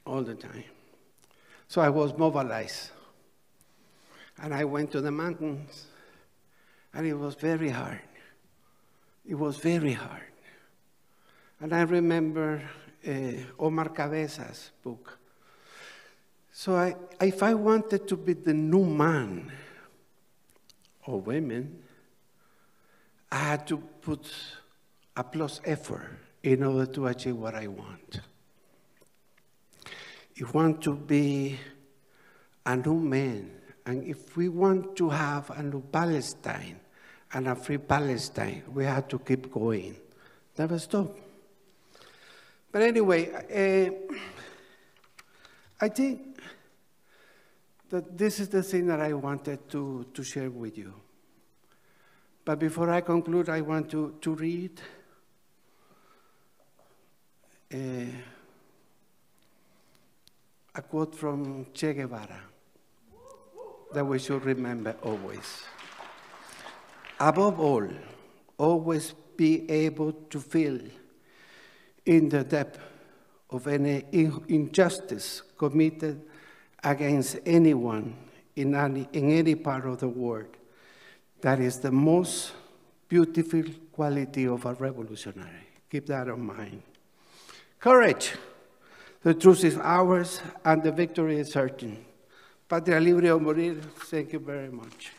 all the time. So I was mobilized. And I went to the mountains, and it was very hard. It was very hard. And I remember Omar Cabezas' book. So if I wanted to be the new man or women, I had to put a plus effort in order to achieve what I want. If we want to be a new man, and if we want to have a new Palestine and a free Palestine, we have to keep going, never stop. But anyway, I think that this is the thing that I wanted to share with you. But before I conclude, I want to read a quote from Che Guevara that we should remember always. Above all, always be able to feel in the depth of any injustice committed against anyone in any part of the world. That is the most beautiful quality of a revolutionary. Keep that in mind. Courage. The truth is ours and the victory is certain. Patria libre o morir. Thank you very much.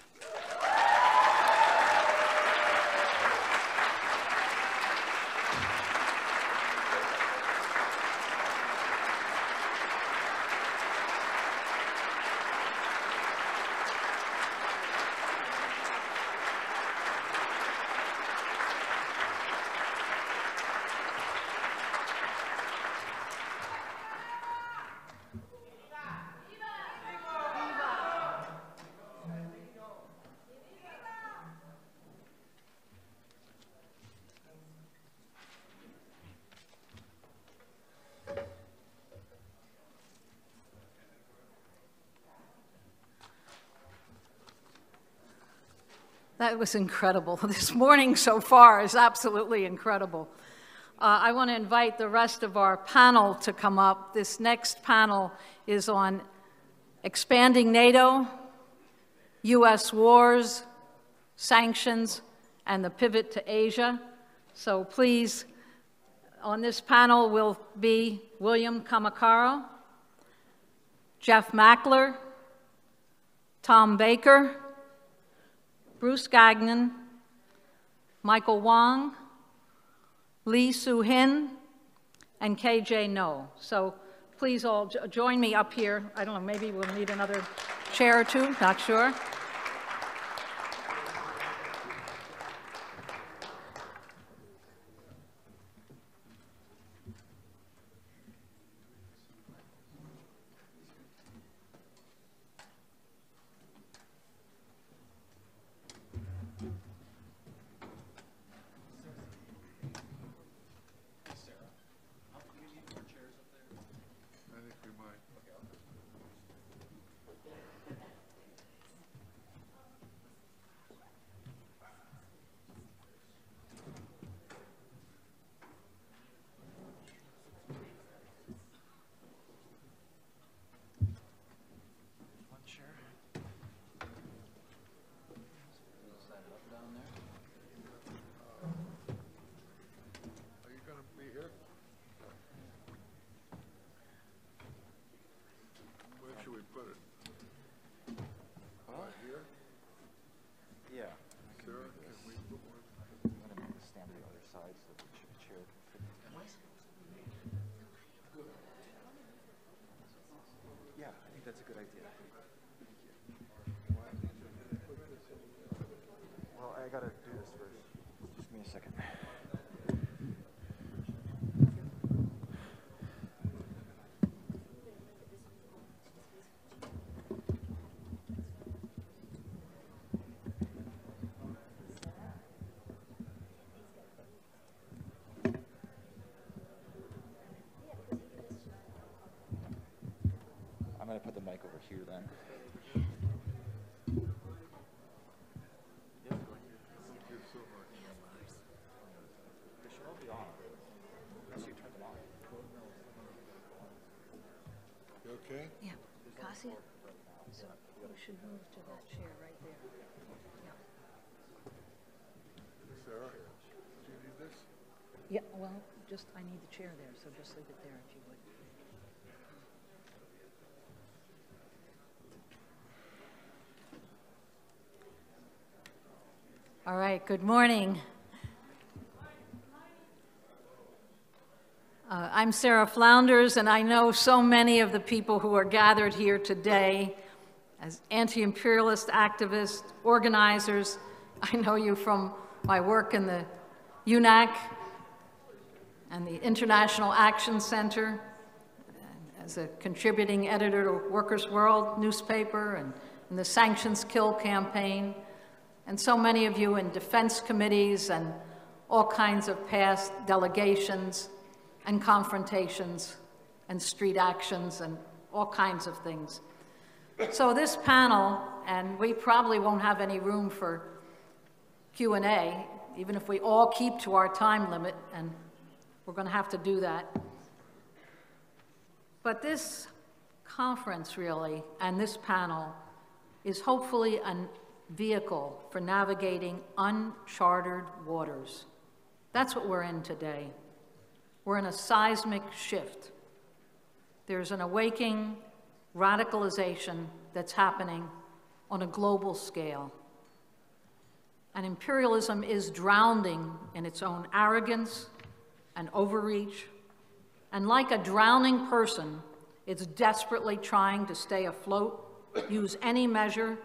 That was incredible. This morning so far is absolutely incredible. I want to invite the rest of our panel to come up. This next panel is on expanding NATO, US wars, sanctions, and the pivot to Asia. So please, on this panel will be William Kamakaro, Jeff Mackler, Tom Baker, Bruce Gagnon, Michael Wong, Lee Soo-hin, and KJ No. So please all join me up here. I don't know, maybe we'll need another chair or two, not sure. I gotta do this first. Just give me a second. I'm gonna put the mic over here then. Okay? Yeah, Cassia, so you should move to that chair right there. Yeah. Sarah, do you need this? Yeah, well, just, I need the chair there, so just leave it there if you would. All right, good morning. I'm Sarah Flounders, and I know so many of the people who are gathered here today as anti-imperialist activists, organizers. I know you from my work in the UNAC and the International Action Center, as a contributing editor to Workers' World newspaper, and in the Sanctions Kill campaign, and so many of you in defense committees and all kinds of past delegations and confrontations and street actions and all kinds of things. So this panel, and we probably won't have any room for Q&A, even if we all keep to our time limit, and we're going to have to do that. But this conference, really, and this panel is hopefully a vehicle for navigating uncharted waters. That's what we're in today. We're in a seismic shift. There's an awakening radicalization that's happening on a global scale. And imperialism is drowning in its own arrogance and overreach. And like a drowning person, it's desperately trying to stay afloat, use any measure,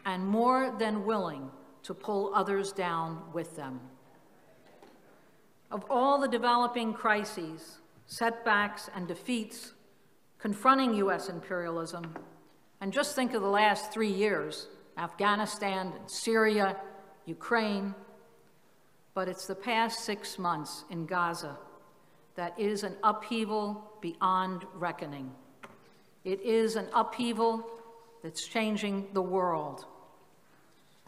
and more than willing to pull others down with them. Of all the developing crises, setbacks, and defeats confronting U.S. imperialism, and just think of the last 3 years, Afghanistan, Syria, Ukraine, but it's the past 6 months in Gaza that is an upheaval beyond reckoning. It is an upheaval that's changing the world.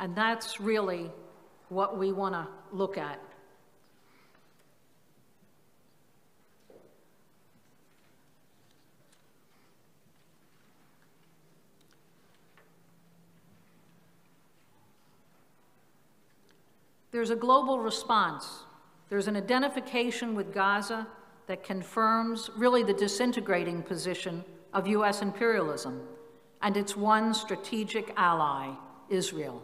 And that's really what we want to look at. There's a global response. There's an identification with Gaza that confirms really the disintegrating position of U.S. imperialism and its one strategic ally, Israel.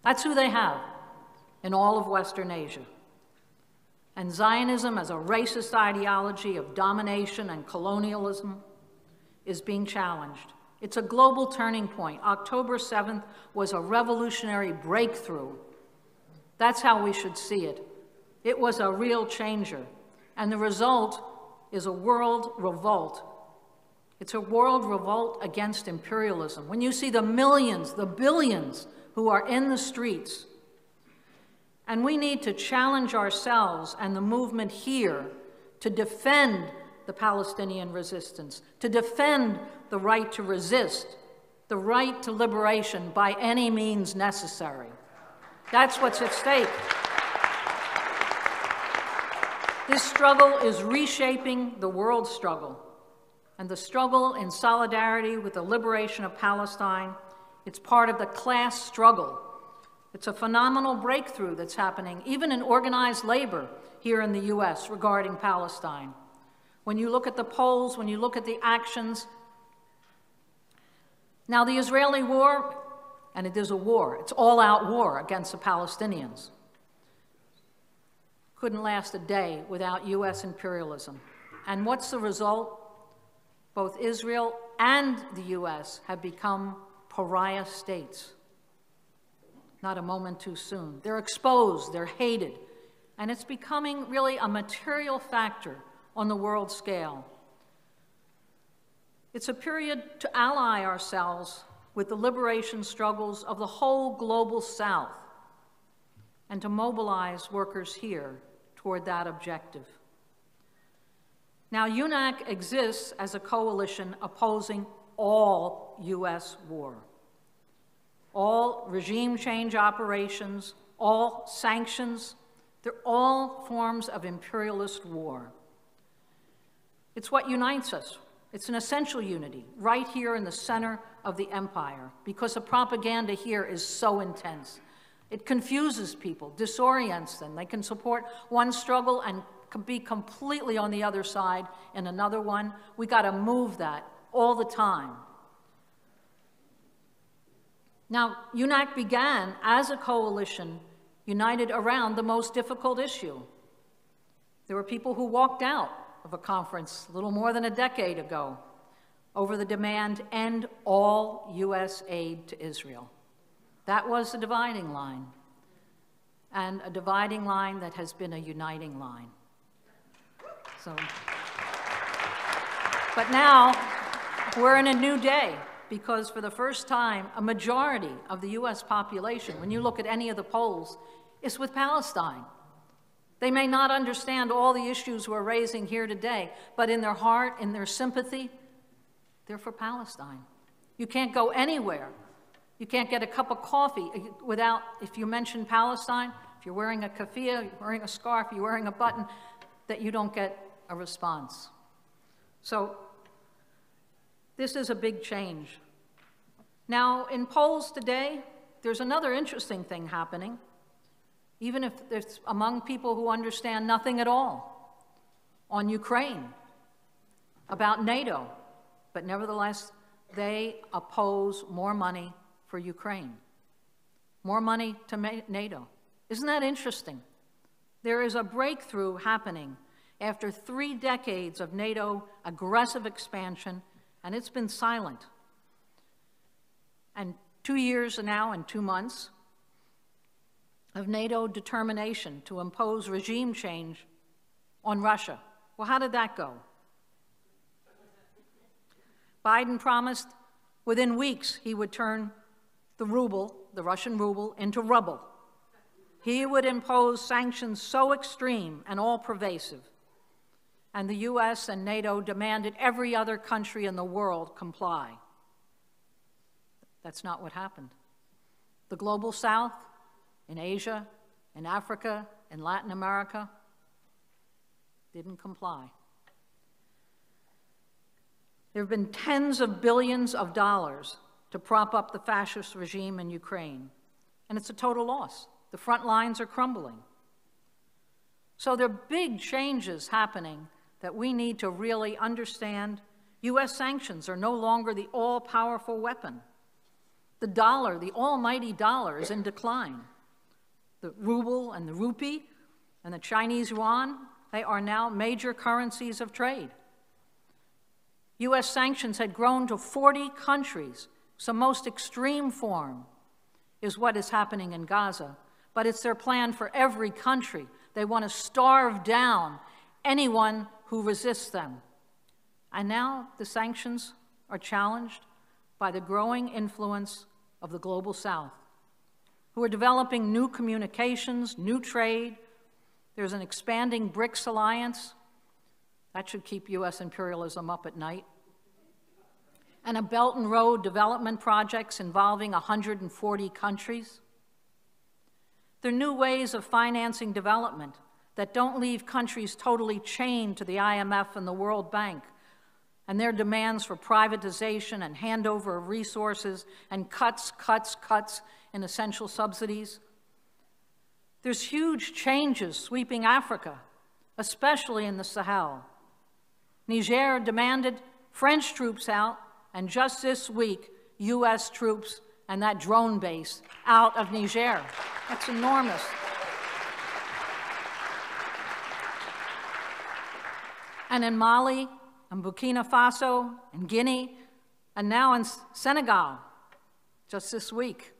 That's who they have in all of Western Asia. And Zionism, as a racist ideology of domination and colonialism, is being challenged. It's a global turning point. October 7th was a revolutionary breakthrough. That's how we should see it. It was a real changer. And the result is a world revolt. It's a world revolt against imperialism. When you see the millions, the billions who are in the streets, and we need to challenge ourselves and the movement here to defend the Palestinian resistance, to defend the right to resist, the right to liberation by any means necessary. That's what's at stake. This struggle is reshaping the world struggle, and the struggle in solidarity with the liberation of Palestine, it's part of the class struggle. It's a phenomenal breakthrough that's happening, even in organized labor here in the US regarding Palestine. When you look at the polls, when you look at the actions. Now, the Israeli war, and it is a war, it's all-out war against the Palestinians, couldn't last a day without US imperialism. And what's the result? Both Israel and the US have become pariah states. Not a moment too soon. They're exposed, they're hated, and it's becoming really a material factor on the world scale. It's a period to ally ourselves with the liberation struggles of the whole global South and to mobilize workers here toward that objective. Now, UNAC exists as a coalition opposing all US war, all regime change operations, all sanctions. They're all forms of imperialist war. It's what unites us. It's an essential unity right here in the center of the empire, because the propaganda here is so intense. It confuses people, disorients them. They can support one struggle and be completely on the other side in another one. We got to move that all the time. Now, UNAC began as a coalition united around the most difficult issue. There were people who walked out of a conference a little more than a decade ago over the demand, end all U.S. aid to Israel. That was the dividing line, and a dividing line that has been a uniting line. So, but now we're in a new day, because for the first time, a majority of the U.S. population, when you look at any of the polls, is with Palestine. They may not understand all the issues we're raising here today, but in their heart, in their sympathy, they're for Palestine. You can't go anywhere. You can't get a cup of coffee without, if you mention Palestine, if you're wearing a keffiyeh, you're wearing a scarf, you're wearing a button, that you don't get a response. So this is a big change. Now, in polls today, there's another interesting thing happening, even if it's among people who understand nothing at all, on Ukraine, about NATO, but nevertheless, they oppose more money for Ukraine, more money to NATO. Isn't that interesting? There is a breakthrough happening after 3 decades of NATO aggressive expansion, and it's been silent. And 2 years now and 2 months of NATO determination to impose regime change on Russia. Well, how did that go? Biden promised within weeks he would turn the ruble, the Russian ruble, into rubble. He would impose sanctions so extreme and all-pervasive. And the US and NATO demanded every other country in the world comply. That's not what happened. The global South, in Asia, in Africa, in Latin America, didn't comply. There have been tens of billions of dollars to prop up the fascist regime in Ukraine, and it's a total loss. The front lines are crumbling. So there are big changes happening that we need to really understand. US sanctions are no longer the all-powerful weapon. The dollar, the almighty dollar, is in decline. The ruble and the rupee and the Chinese yuan, they are now major currencies of trade. US sanctions had grown to 40 countries. Some most extreme form is what is happening in Gaza, but it's their plan for every country. They want to starve down anyone who resists them. And now the sanctions are challenged by the growing influence of the global South, who are developing new communications, new trade. There's an expanding BRICS alliance. That should keep US imperialism up at night. And a Belt and Road development projects involving 140 countries. There are new ways of financing development that don't leave countries totally chained to the IMF and the World Bank, and their demands for privatization and handover of resources and cuts in essential subsidies. There's huge changes sweeping Africa, especially in the Sahel. Niger demanded French troops out, and just this week, US troops and that drone base out of Niger. That's enormous. And in Mali, and Burkina Faso, and Guinea, and now in Senegal, just this week.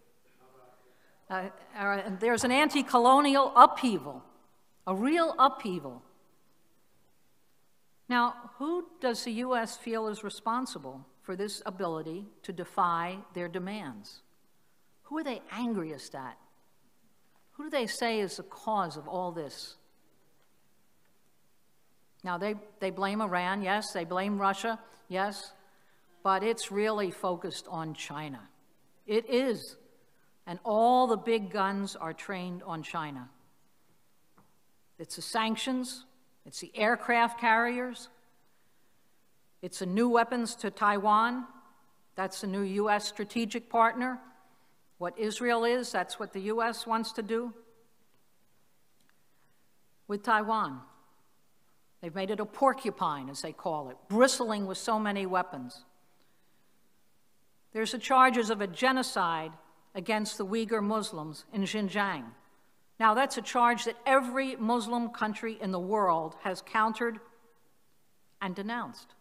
There's an anti-colonial upheaval, a real upheaval. Now, who does the US feel is responsible for this ability to defy their demands? Who are they angriest at? Who do they say is the cause of all this? Now, they blame Iran, yes, they blame Russia, yes, but it's really focused on China. It is, and all the big guns are trained on China. It's the sanctions, it's the aircraft carriers, it's the new weapons to Taiwan. That's the new US strategic partner. What Israel is, that's what the US wants to do with Taiwan. They've made it a porcupine, as they call it, bristling with so many weapons. There's the charges of a genocide against the Uyghur Muslims in Xinjiang. Now, that's a charge that every Muslim country in the world has countered and denounced.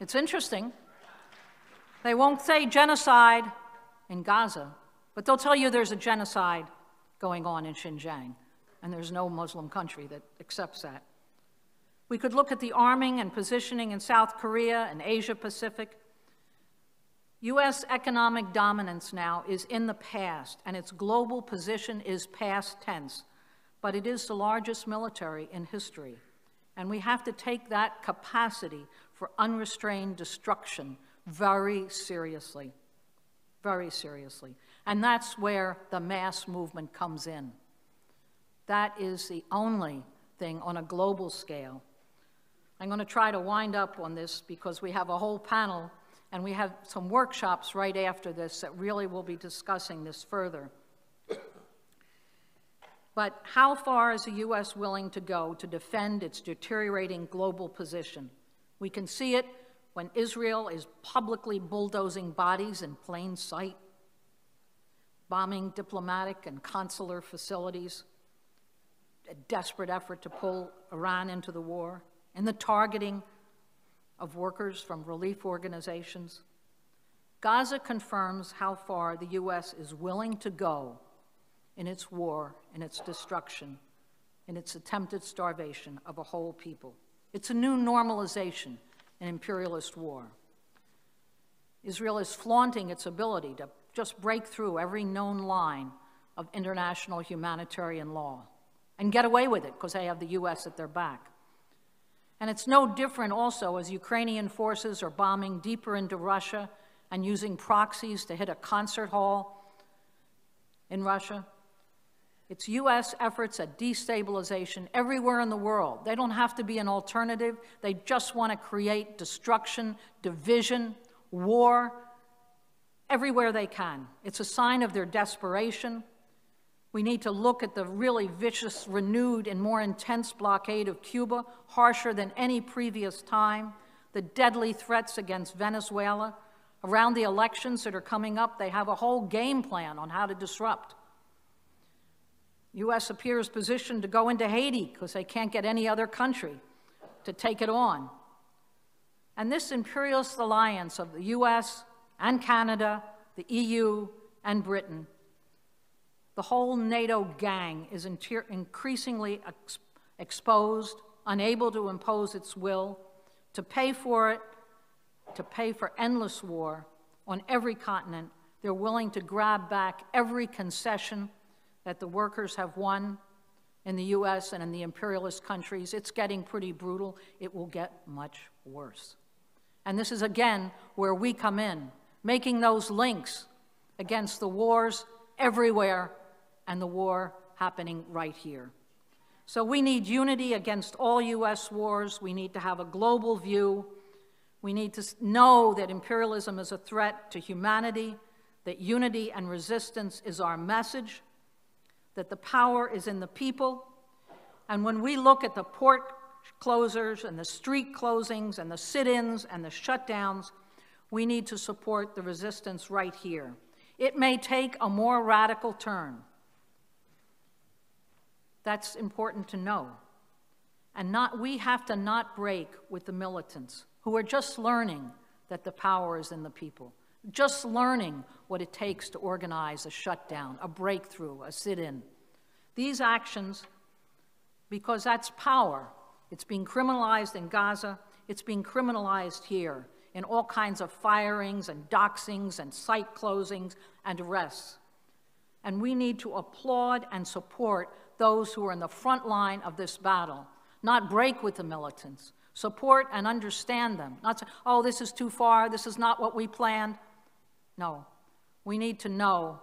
It's interesting. They won't say genocide in Gaza, but they'll tell you there's a genocide going on in Xinjiang, and there's no Muslim country that accepts that. We could look at the arming and positioning in South Korea and Asia Pacific. U.S. economic dominance now is in the past, and its global position is past tense, but it is the largest military in history. And we have to take that capacity for unrestrained destruction very seriously, very seriously. And that's where the mass movement comes in. That is the only thing on a global scale. I'm going to try to wind up on this because we have a whole panel and we have some workshops right after this that really will be discussing this further. But how far is the U.S. willing to go to defend its deteriorating global position? We can see it when Israel is publicly bulldozing bodies in plain sight, bombing diplomatic and consular facilities, a desperate effort to pull Iran into the war, and the targeting of workers from relief organizations. Gaza confirms how far the U.S. is willing to go in its war, in its destruction, in its attempted starvation of a whole people. It's a new normalization in imperialist war. Israel is flaunting its ability to just break through every known line of international humanitarian law and get away with it because they have the U.S. at their back. And it's no different also as Ukrainian forces are bombing deeper into Russia and using proxies to hit a concert hall in Russia. It's U.S. efforts at destabilization everywhere in the world. They don't have to be an alternative. They just want to create destruction, division, war, everywhere they can. It's a sign of their desperation. We need to look at the really vicious, renewed, and more intense blockade of Cuba, harsher than any previous time, the deadly threats against Venezuela. Around the elections that are coming up, they have a whole game plan on how to disrupt. U.S. appears positioned to go into Haiti because they can't get any other country to take it on. And this imperialist alliance of the U.S. and Canada, the EU and Britain, the whole NATO gang is increasingly exposed, unable to impose its will, to pay for it, to pay for endless war on every continent. They're willing to grab back every concession that the workers have won in the U.S. and in the imperialist countries. It's getting pretty brutal. It will get much worse. And this is, again, where we come in, making those links against the wars everywhere and the war happening right here. So we need unity against all U.S. wars. We need to have a global view. We need to know that imperialism is a threat to humanity, that unity and resistance is our message, that the power is in the people. And when we look at the port closures and the street closings and the sit-ins and the shutdowns, we need to support the resistance right here. It may take a more radical turn. That's important to know. And we have to not break with the militants who are just learning that the power is in the people, just learning what it takes to organize a shutdown, a breakthrough, a sit-in. These actions, because that's power, it's being criminalized in Gaza, it's being criminalized here in all kinds of firings and doxings and site closings and arrests. And we need to applaud and support those who are in the front line of this battle, not break with the militants, support and understand them, not say, oh, this is too far, this is not what we planned. No, we need to know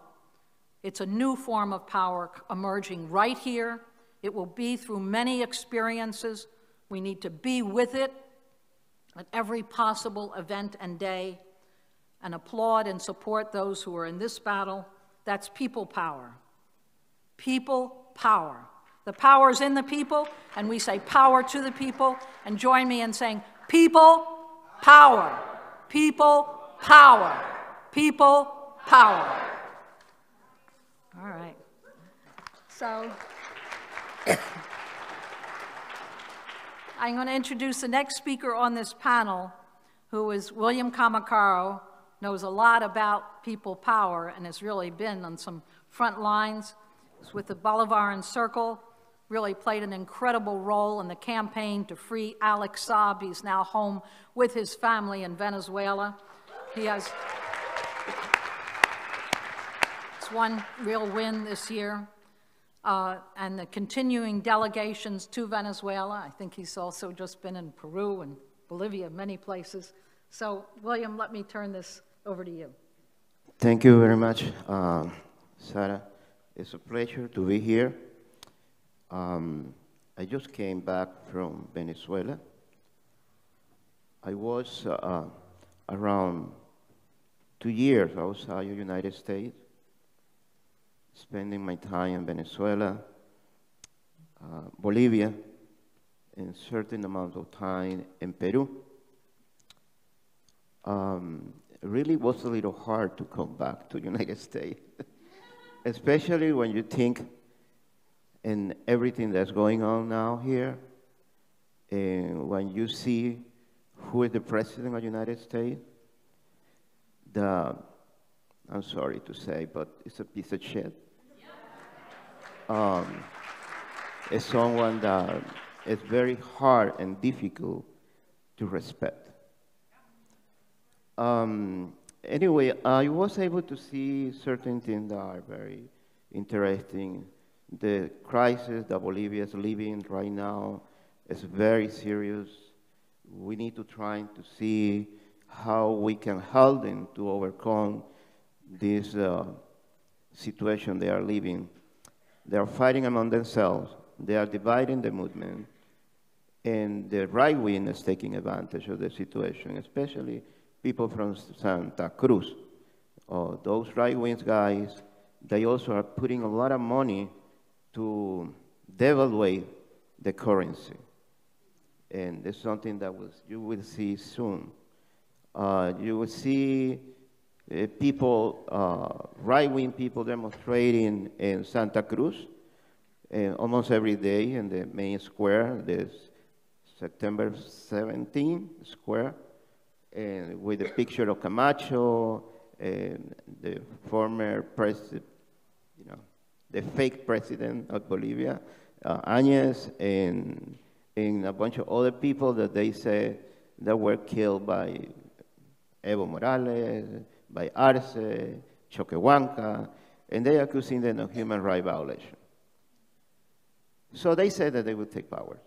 it's a new form of power emerging right here. It will be through many experiences. We need to be with it at every possible event and day and applaud and support those who are in this battle. That's people power. People power. The power is in the people, and we say power to the people. And join me in saying people power. People power. People power. All right. So I'm going to introduce the next speaker on this panel, who is William Kamikaro, knows a lot about people power and has really been on some front lines. He's with the Bolivarian Circle, really played an incredible role in the campaign to free Alex Saab. He's now home with his family in Venezuela. He has one real win this year. And the continuing delegations to Venezuela. I think he's also just been in Peru and Bolivia, many places. So, William, let me turn this over to you. Thank you very much, Sarah. It's a pleasure to be here. I just came back from Venezuela. I was around 2 years outside the United States, spending my time in Venezuela, Bolivia, and certain amount of time in Peru. It really was a little hard to come back to the United States, especially when you think in everything that's going on now here, and when you see who is the president of the United States, I'm sorry to say, but it's a piece of shit. It's someone that is very hard and difficult to respect. Anyway, I was able to see certain things that are very interesting. The crisis that Bolivia is living right now is very serious. We need to try to see how we can help them to overcome this situation they are living. They are fighting among themselves. They are dividing the movement. And the right wing is taking advantage of the situation, especially people from Santa Cruz. Those right wing guys, they also are putting a lot of money to devalue the currency. And it's something that you will see soon. You will see people, right-wing people demonstrating in Santa Cruz almost every day in the main square, this September 17 square, and with a picture of Camacho, and the former president, the fake president of Bolivia, Áñez, and a bunch of other people that they say that were killed by Evo Morales, by Arce, Choquehuanca, and they are accusing them of human rights violation. So they said that they would take power.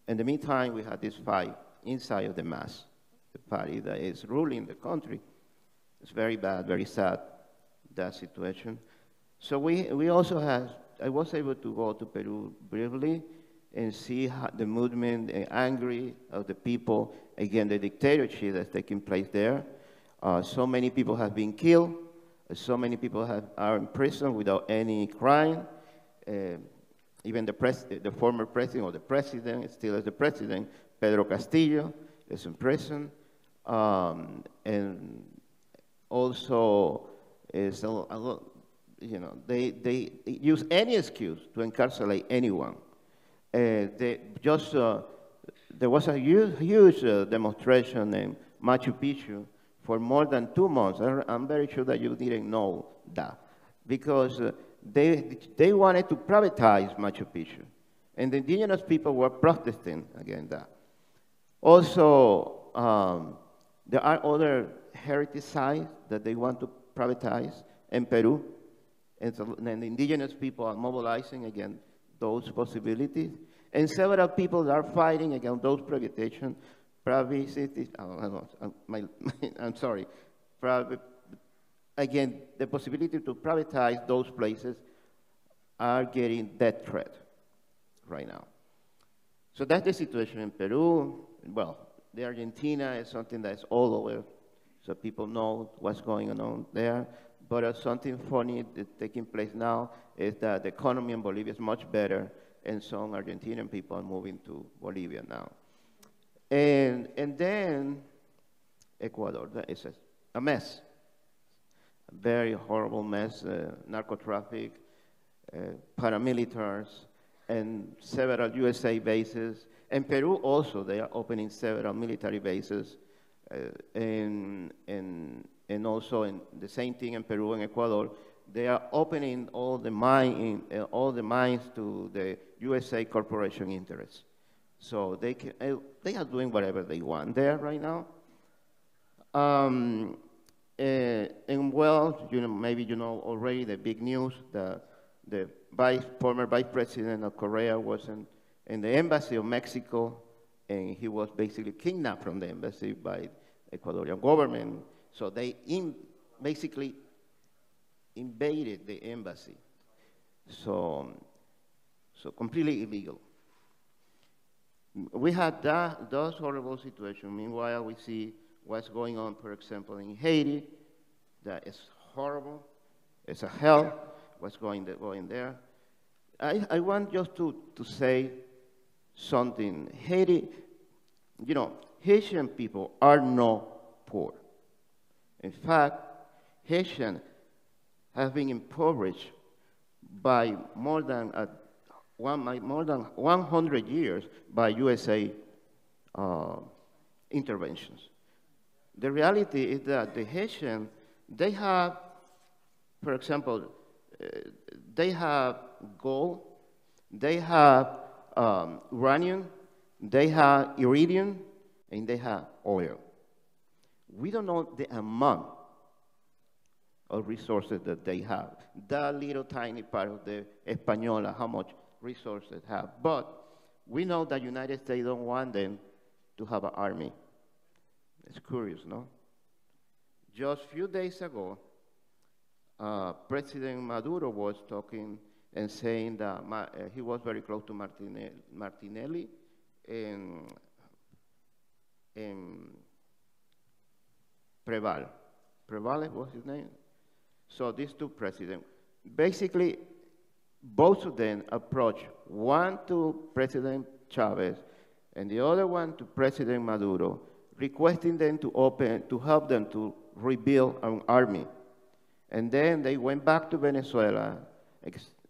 In the meantime, we had this fight inside of the MAS, the party that is ruling the country. It's very bad, very sad, that situation. So we also have, I was able to go to Peru briefly and see how the movement and angry of the people against the dictatorship that's taking place there. So many people have been killed. So many people are in prison without any crime. Even the former president, or the president, still is the president, Pedro Castillo, is in prison. And also, is they use any excuse to incarcerate anyone. There was a huge demonstration in Machu Picchu for more than 2 months. I'm very sure that you didn't know that, because they wanted to privatize Machu Picchu, and the indigenous people were protesting against that. Also, there are other heritage sites that they want to privatize in Peru, and the indigenous people are mobilizing against those possibilities, and several people are fighting against those privatizations. I'm sorry. Again, the possibility to privatize those places are getting death threat right now. So that's the situation in Peru. Well, the Argentina is something that's all over, so people know what's going on there. But something funny that's taking place now is that the economy in Bolivia is much better, and some Argentinian people are moving to Bolivia now. And then Ecuador, that is a mess, a very horrible mess, narco traffic, paramilitaries, and several USA bases. And Peru also, they are opening several military bases. And also in the same thing in Peru and Ecuador, they are opening all the mines to the USA corporation interests. So they are doing whatever they want there right now. And well, maybe you know already the big news that the former vice president of Korea was in the embassy of Mexico, and he was basically kidnapped from the embassy by the Ecuadorian government. So they basically invaded the embassy. So completely illegal. We had those horrible situations. Meanwhile, we see what's going on, for example, in Haiti. That is horrible. It's a hell what's going there. I want just to say something. Haiti, you know, Haitian people are not poor. In fact, Haitians have been impoverished by more than 100 years by USA interventions. The reality is that the Haitians, they have, for example, they have gold, they have uranium, they have iridium, and they have oil. We don't know the amount of resources that they have. That little tiny part of the Española, how much resources have. But we know that the United States don't want them to have an army. It's curious, no? Just a few days ago, President Maduro was talking and saying that he was very close to Martinelli and Preval. Preval was his name? So these two presidents, basically, both of them approached, one to President Chavez and the other one to President Maduro, requesting them to help them to rebuild an army. And then they went back to Venezuela.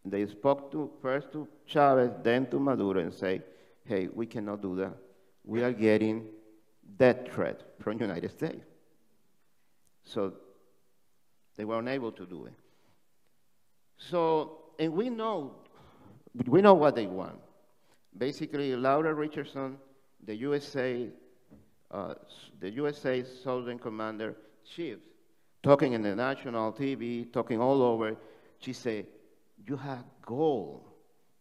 They spoke first to Chavez, then to Maduro, and say, hey, we cannot do that. We are getting death threat from the United States. So they were unable to do it. So, and we know what they want. Basically, Laura Richardson, the USA Southern Commander Chief, talking in the national TV, talking all over, she said, you have gold.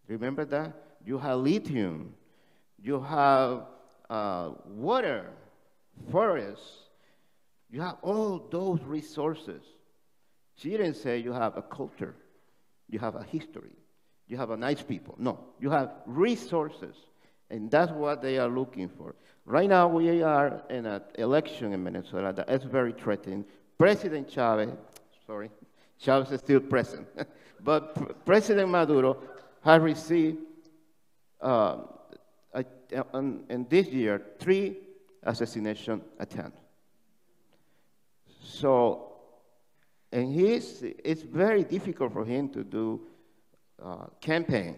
Remember that? You have lithium. You have water, forests. You have all those resources. She didn't say you have a culture. You have a history. You have a nice people. No, you have resources. And that's what they are looking for. Right now, we are in an election in Venezuela that is very threatening. President Chavez, sorry, Chavez is still present, but President Maduro has received, in this year, 3 assassination attempts. So, and it's very difficult for him to do campaign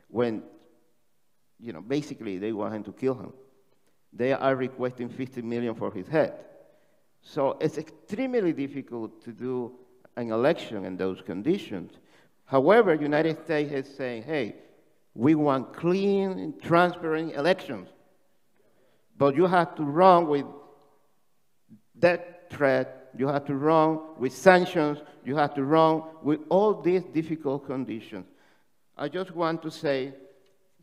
when, you know, basically they want him to kill him. They are requesting $50 million for his head. So it's extremely difficult to do an election in those conditions. However, the United States is saying, hey, we want clean and transparent elections. But you have to run with that threat, you have to run with sanctions, you have to run with all these difficult conditions. I just want to say,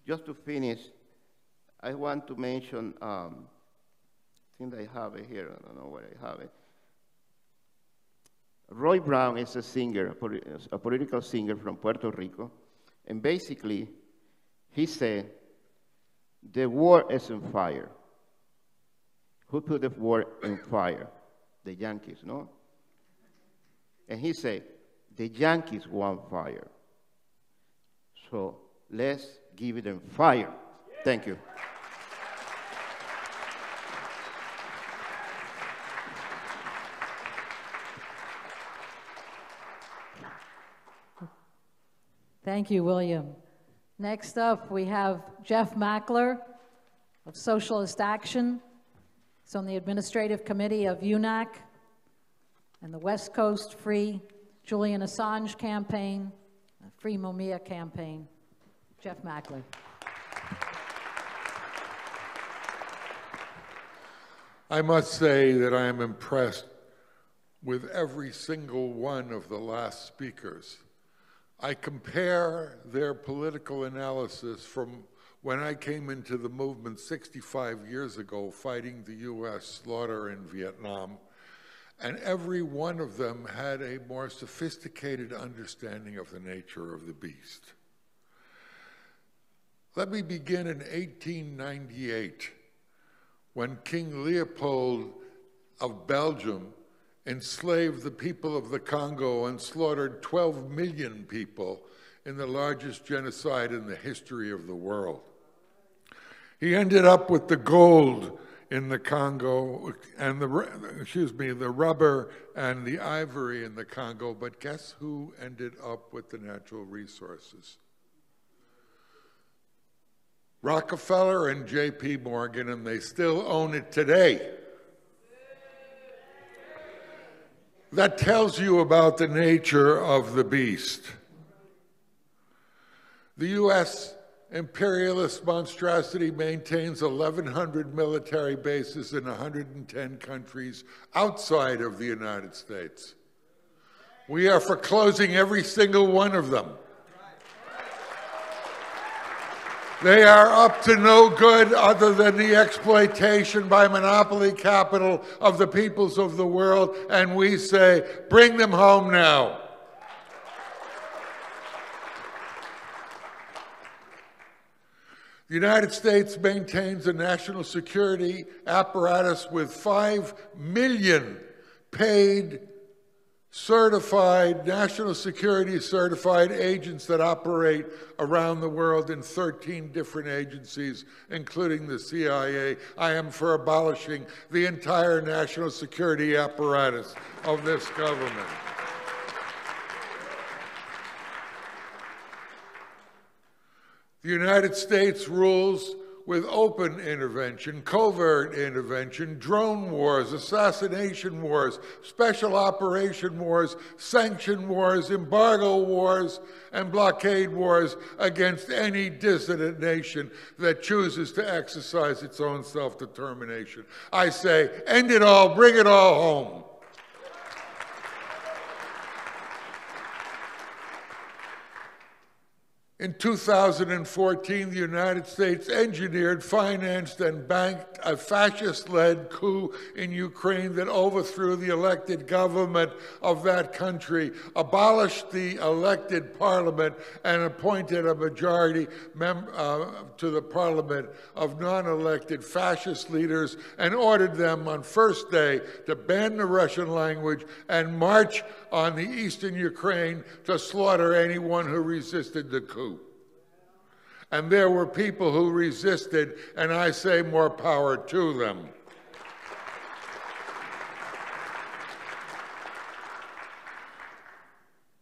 just to finish, I want to mention, I think I have it here, I don't know where I have it. Roy Brown is a singer, a political singer from Puerto Rico, and basically, he said, the war is on fire. Who put the war on fire? The Yankees, no? And he said, the Yankees want fire. So let's give them fire. Thank you. Thank Thank you, William. Next up, we have Jeff Mackler of Socialist Action. He's on the administrative committee of UNAC and the West Coast Free Julian Assange campaign, the Free Mumia campaign. Jeff Mackler. I must say that I am impressed with every single one of the last speakers. I compare their political analysis from when I came into the movement 65 years ago fighting the US slaughter in Vietnam, and every one of them had a more sophisticated understanding of the nature of the beast. Let me begin in 1898, when King Leopold of Belgium enslaved the people of the Congo and slaughtered 12 million people in the largest genocide in the history of the world. He ended up with the gold in the Congo and the rubber and the ivory in the Congo, but guess who ended up with the natural resources? Rockefeller and J.P. Morgan, and they still own it today. That tells you about the nature of the beast. The U.S. imperialist monstrosity maintains 1,100 military bases in 110 countries outside of the United States. We are for closing every single one of them. They are up to no good other than the exploitation by monopoly capital of the peoples of the world, and we say, bring them home now. The United States maintains a national security apparatus with 5 million paid, certified, national security certified agents that operate around the world in 13 different agencies, including the CIA. I am for abolishing the entire national security apparatus of this government. The United States rules with open intervention, covert intervention, drone wars, assassination wars, special operation wars, sanction wars, embargo wars, and blockade wars against any dissident nation that chooses to exercise its own self-determination. I say, end it all, bring it all home. In 2014, the United States engineered, financed, and banked a fascist-led coup in Ukraine that overthrew the elected government of that country, abolished the elected parliament, and appointed a majority to the parliament of non-elected fascist leaders, and ordered them on first day to ban the Russian language and march on the eastern Ukraine to slaughter anyone who resisted the coup. And there were people who resisted, and I say more power to them.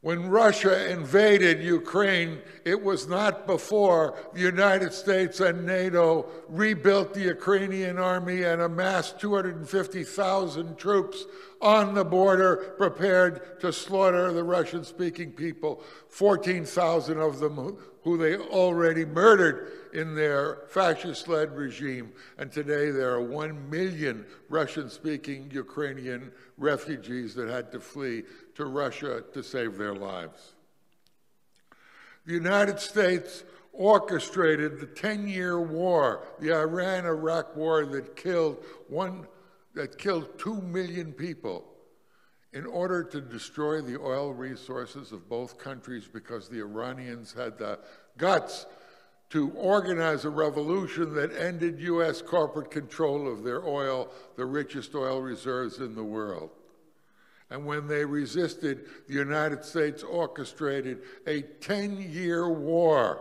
When Russia invaded Ukraine, it was not before the United States and NATO rebuilt the Ukrainian army and amassed 250,000 troops on the border prepared to slaughter the Russian-speaking people, 14,000 of them who they already murdered in their fascist-led regime. And today there are 1 million Russian-speaking Ukrainian refugees that had to flee to Russia to save their lives. The United States orchestrated the 10-year war, the Iran-Iraq war that killed 2 million people in order to destroy the oil resources of both countries, because the Iranians had the guts to organize a revolution that ended U.S. corporate control of their oil, the richest oil reserves in the world. And when they resisted, the United States orchestrated a 10-year war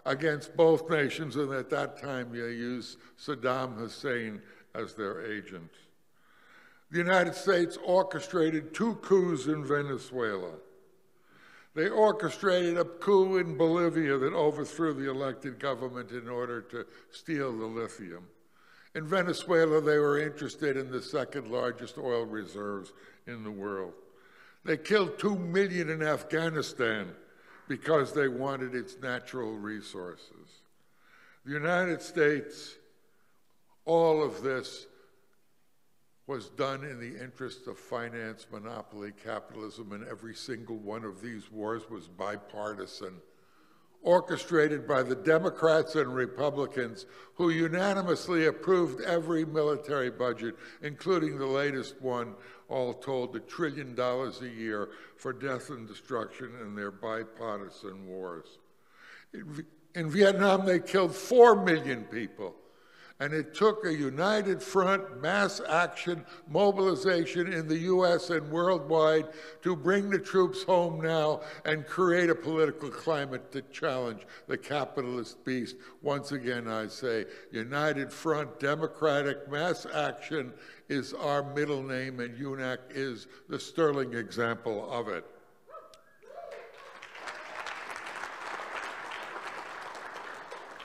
against both nations, and at that time they used Saddam Hussein as their agent. The United States orchestrated 2 coups in Venezuela. They orchestrated a coup in Bolivia that overthrew the elected government in order to steal the lithium. In Venezuela, they were interested in the second largest oil reserves in the world. They killed 2 million in Afghanistan because they wanted its natural resources. The United States, all of this was done in the interest of finance, monopoly, capitalism, and every single one of these wars was bipartisan, orchestrated by the Democrats and Republicans who unanimously approved every military budget, including the latest one, all told $1 trillion a year for death and destruction in their bipartisan wars. In Vietnam, they killed 4 million people. And it took a united front, mass action, mobilization in the US and worldwide to bring the troops home now and create a political climate to challenge the capitalist beast. Once again, I say, united front, democratic mass action is our middle name, and UNAC is the sterling example of it.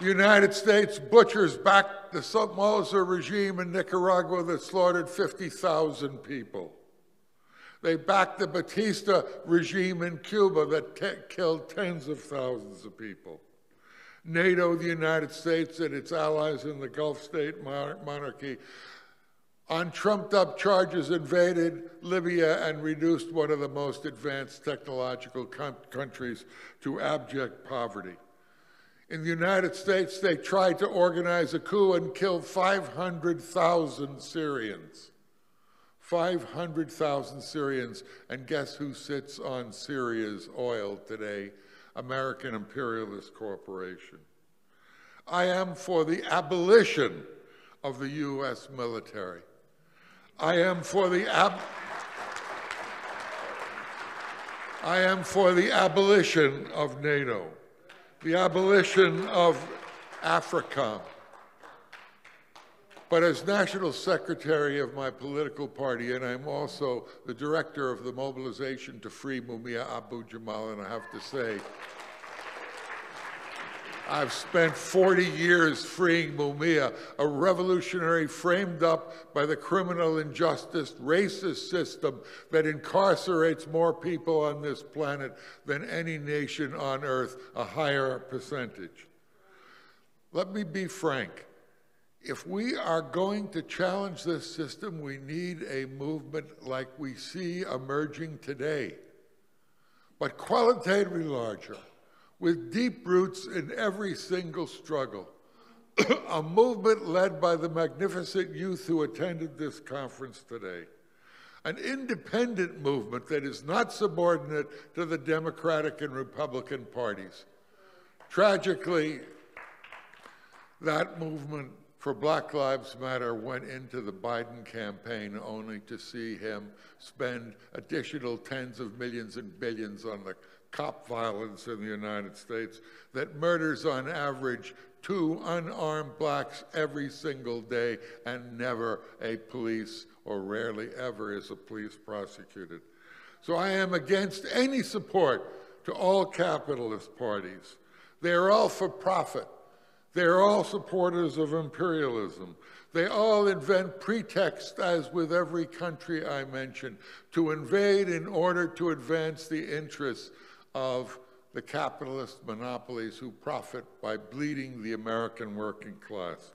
The United States butchers back the Somoza regime in Nicaragua that slaughtered 50,000 people. They backed the Batista regime in Cuba that killed tens of thousands of people. NATO, the United States, and its allies in the Gulf state monarchy, on trumped-up charges, invaded Libya and reduced one of the most advanced technological countries to abject poverty. In the United States, they tried to organize a coup and killed 500,000 Syrians. 500,000 Syrians, and guess who sits on Syria's oil today? American imperialist corporation. I am for the abolition of the U.S. military. I am for the abolition of NATO. The abolition of AFRICOM. But as National Secretary of my political party, and I'm also the director of the mobilization to free Mumia Abu-Jamal, and I have to say, I've spent 40 years freeing Mumia, a revolutionary framed up by the criminal injustice, racist system that incarcerates more people on this planet than any nation on earth, a higher percentage. Let me be frank. If we are going to challenge this system, we need a movement like we see emerging today, but qualitatively larger, with deep roots in every single struggle. A movement led by the magnificent youth who attended this conference today. An independent movement that is not subordinate to the Democratic and Republican parties. Tragically, that movement for Black Lives Matter went into the Biden campaign only to see him spend additional tens of millions and billions on the cop violence in the United States that murders on average 2 unarmed blacks every single day, and never a police, or rarely ever is a police prosecuted. So I am against any support to all capitalist parties. They're all for profit. They're all supporters of imperialism. They all invent pretexts, as with every country I mentioned, to invade in order to advance the interests of the capitalist monopolies who profit by bleeding the American working class.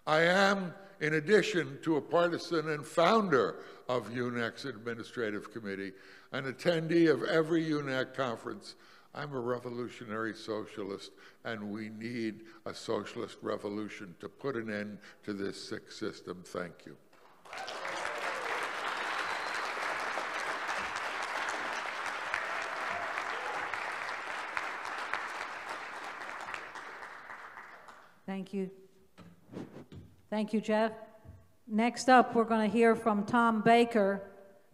I am, in addition to a partisan and founder of UNAC's Administrative Committee, an attendee of every UNAC conference. I'm a revolutionary socialist, and we need a socialist revolution to put an end to this sick system. Thank you. Thank you. Thank you, Jeff. Next up, we're going to hear from Tom Baker,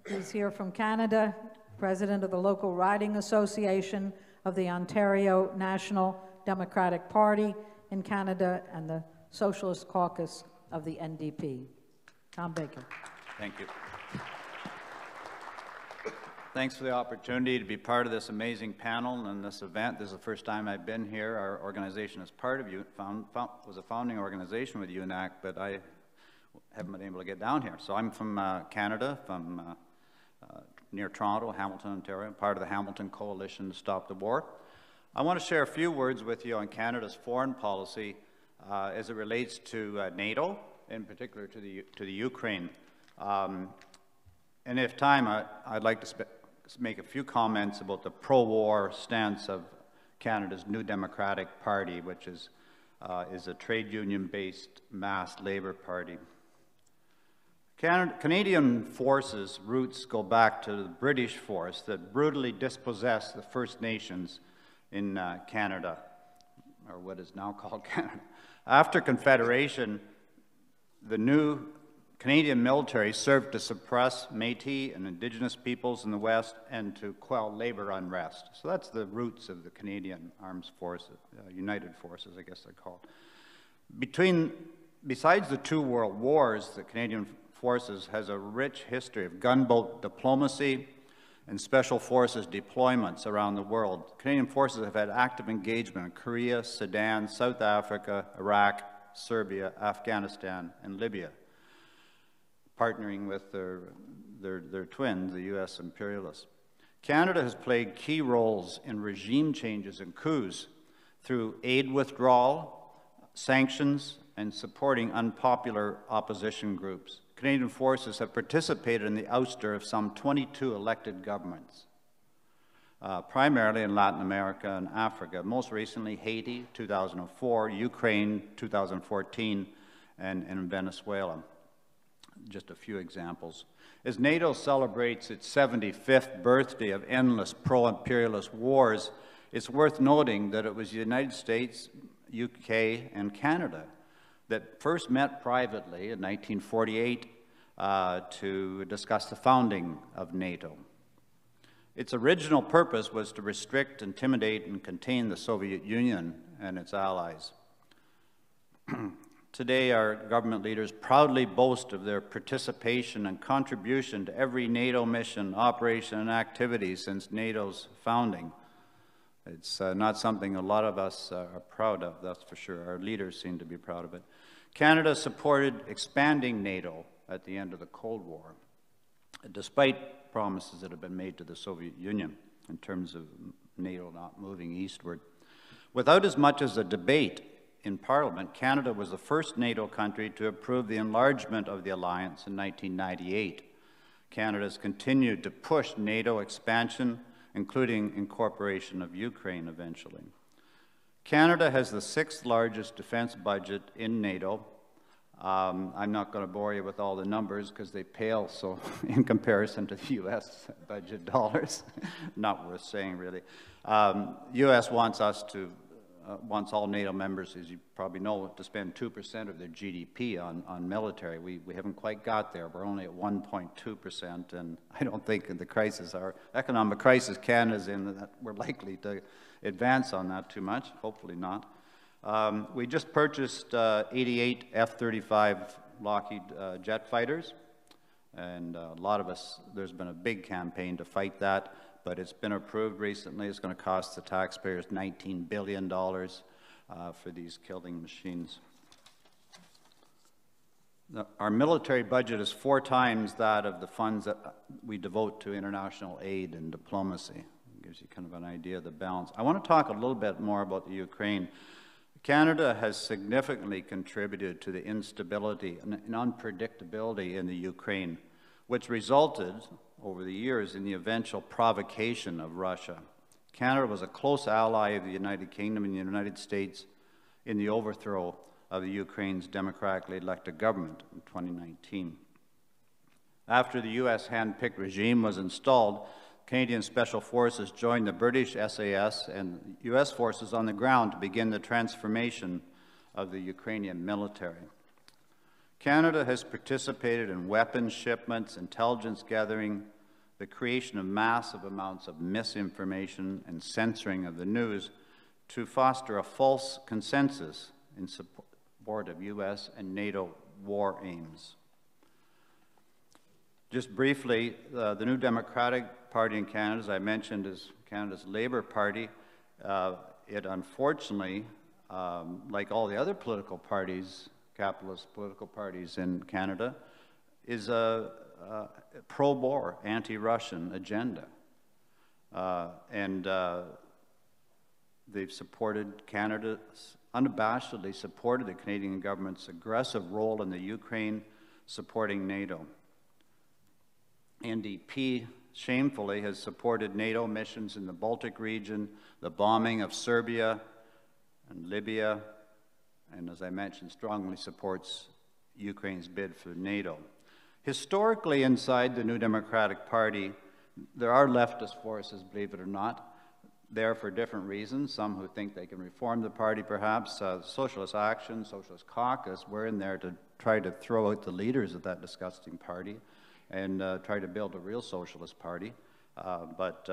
who's here from Canada, president of the local riding association of the Ontario National Democratic Party in Canada and the Socialist Caucus of the NDP. Tom Baker. Thank you. Thanks for the opportunity to be part of this amazing panel and this event. This is the first time I've been here. Our organization is part of was a founding organization with UNAC, but I haven't been able to get down here. So I'm from Canada, from near Toronto, Hamilton, Ontario, part of the Hamilton Coalition to Stop the War. I want to share a few words with you on Canada's foreign policy as it relates to NATO, in particular to the Ukraine. And if time, I'd like to make a few comments about the pro-war stance of Canada's New Democratic Party, which is a trade union-based mass labor party. Canadian forces' roots go back to the British force that brutally dispossessed the First Nations in Canada, or what is now called Canada. After Confederation, the new Canadian military served to suppress Métis and Indigenous peoples in the West and to quell labor unrest. So that's the roots of the Canadian Armed Forces, United Forces, I guess they're called. Besides the two world wars, the Canadian Forces has a rich history of gunboat diplomacy and special forces deployments around the world. Canadian Forces have had active engagement in Korea, Sudan, South Africa, Iraq, Serbia, Afghanistan, and Libya, partnering with their twins, the U.S. imperialists. Canada has played key roles in regime changes and coups through aid withdrawal, sanctions, and supporting unpopular opposition groups. Canadian forces have participated in the ouster of some 22 elected governments, primarily in Latin America and Africa, most recently Haiti, 2004, Ukraine, 2014, and in Venezuela. Just a few examples. As NATO celebrates its 75th birthday of endless pro-imperialist wars, it's worth noting that it was the United States, UK, and Canada that first met privately in 1948 to discuss the founding of NATO. Its original purpose was to restrict, intimidate, and contain the Soviet Union and its allies. Today, our government leaders proudly boast of their participation and contribution to every NATO mission, operation, and activity since NATO's founding. It's not something a lot of us are proud of, that's for sure. Our leaders seem to be proud of it. Canada supported expanding NATO at the end of the Cold War, despite promises that have been made to the Soviet Union in terms of NATO not moving eastward. Without as much as a debate in Parliament, Canada was the first NATO country to approve the enlargement of the alliance in 1998. Canada has continued to push NATO expansion, including incorporation of Ukraine eventually. Canada has the 6th largest defense budget in NATO. I'm not going to bore you with all the numbers because they pale so in comparison to the U.S. budget dollars. Not worth saying, really. U.S. wants us to, wants all NATO members, as you probably know, to spend 2% of their GDP on military. We haven't quite got there. We're only at 1.2%, and I don't think in the crisis, our economic crisis Canada's in, that we're likely to advance on that too much, hopefully not. We just purchased 88 F-35 Lockheed jet fighters, and a lot of us, there's been a big campaign to fight that, but it's been approved recently. It's going to cost the taxpayers $19 billion for these killing machines. Our military budget is 4 times that of the funds that we devote to international aid and diplomacy. It gives you kind of an idea of the balance. I want to talk a little bit more about the Ukraine. Canada has significantly contributed to the instability and unpredictability in the Ukraine, which resulted over the years in the eventual provocation of Russia. Canada was a close ally of the United Kingdom and the United States in the overthrow of the Ukraine's democratically elected government in 2019. After the U.S. hand-picked regime was installed, Canadian Special Forces joined the British SAS and U.S. forces on the ground to begin the transformation of the Ukrainian military. Canada has participated in weapons shipments, intelligence gathering, the creation of massive amounts of misinformation and censoring of the news to foster a false consensus in support of U.S. and NATO war aims. Just briefly, the New Democratic Party in Canada, as I mentioned, is Canada's Labour Party. It unfortunately, like all the other political parties, capitalist political parties in Canada, is a pro-war, anti-Russian agenda. They've supported Canada, unabashedly supported the Canadian government's aggressive role in the Ukraine, supporting NATO. NDP shamefully has supported NATO missions in the Baltic region, the bombing of Serbia and Libya, and as I mentioned, strongly supports Ukraine's bid for NATO. Historically, inside the New Democratic Party, there are leftist forces, believe it or not, there for different reasons. Some who think they can reform the party, perhaps. Socialist Action, Socialist Caucus, we're in there to try to throw out the leaders of that disgusting party and try to build a real socialist party. But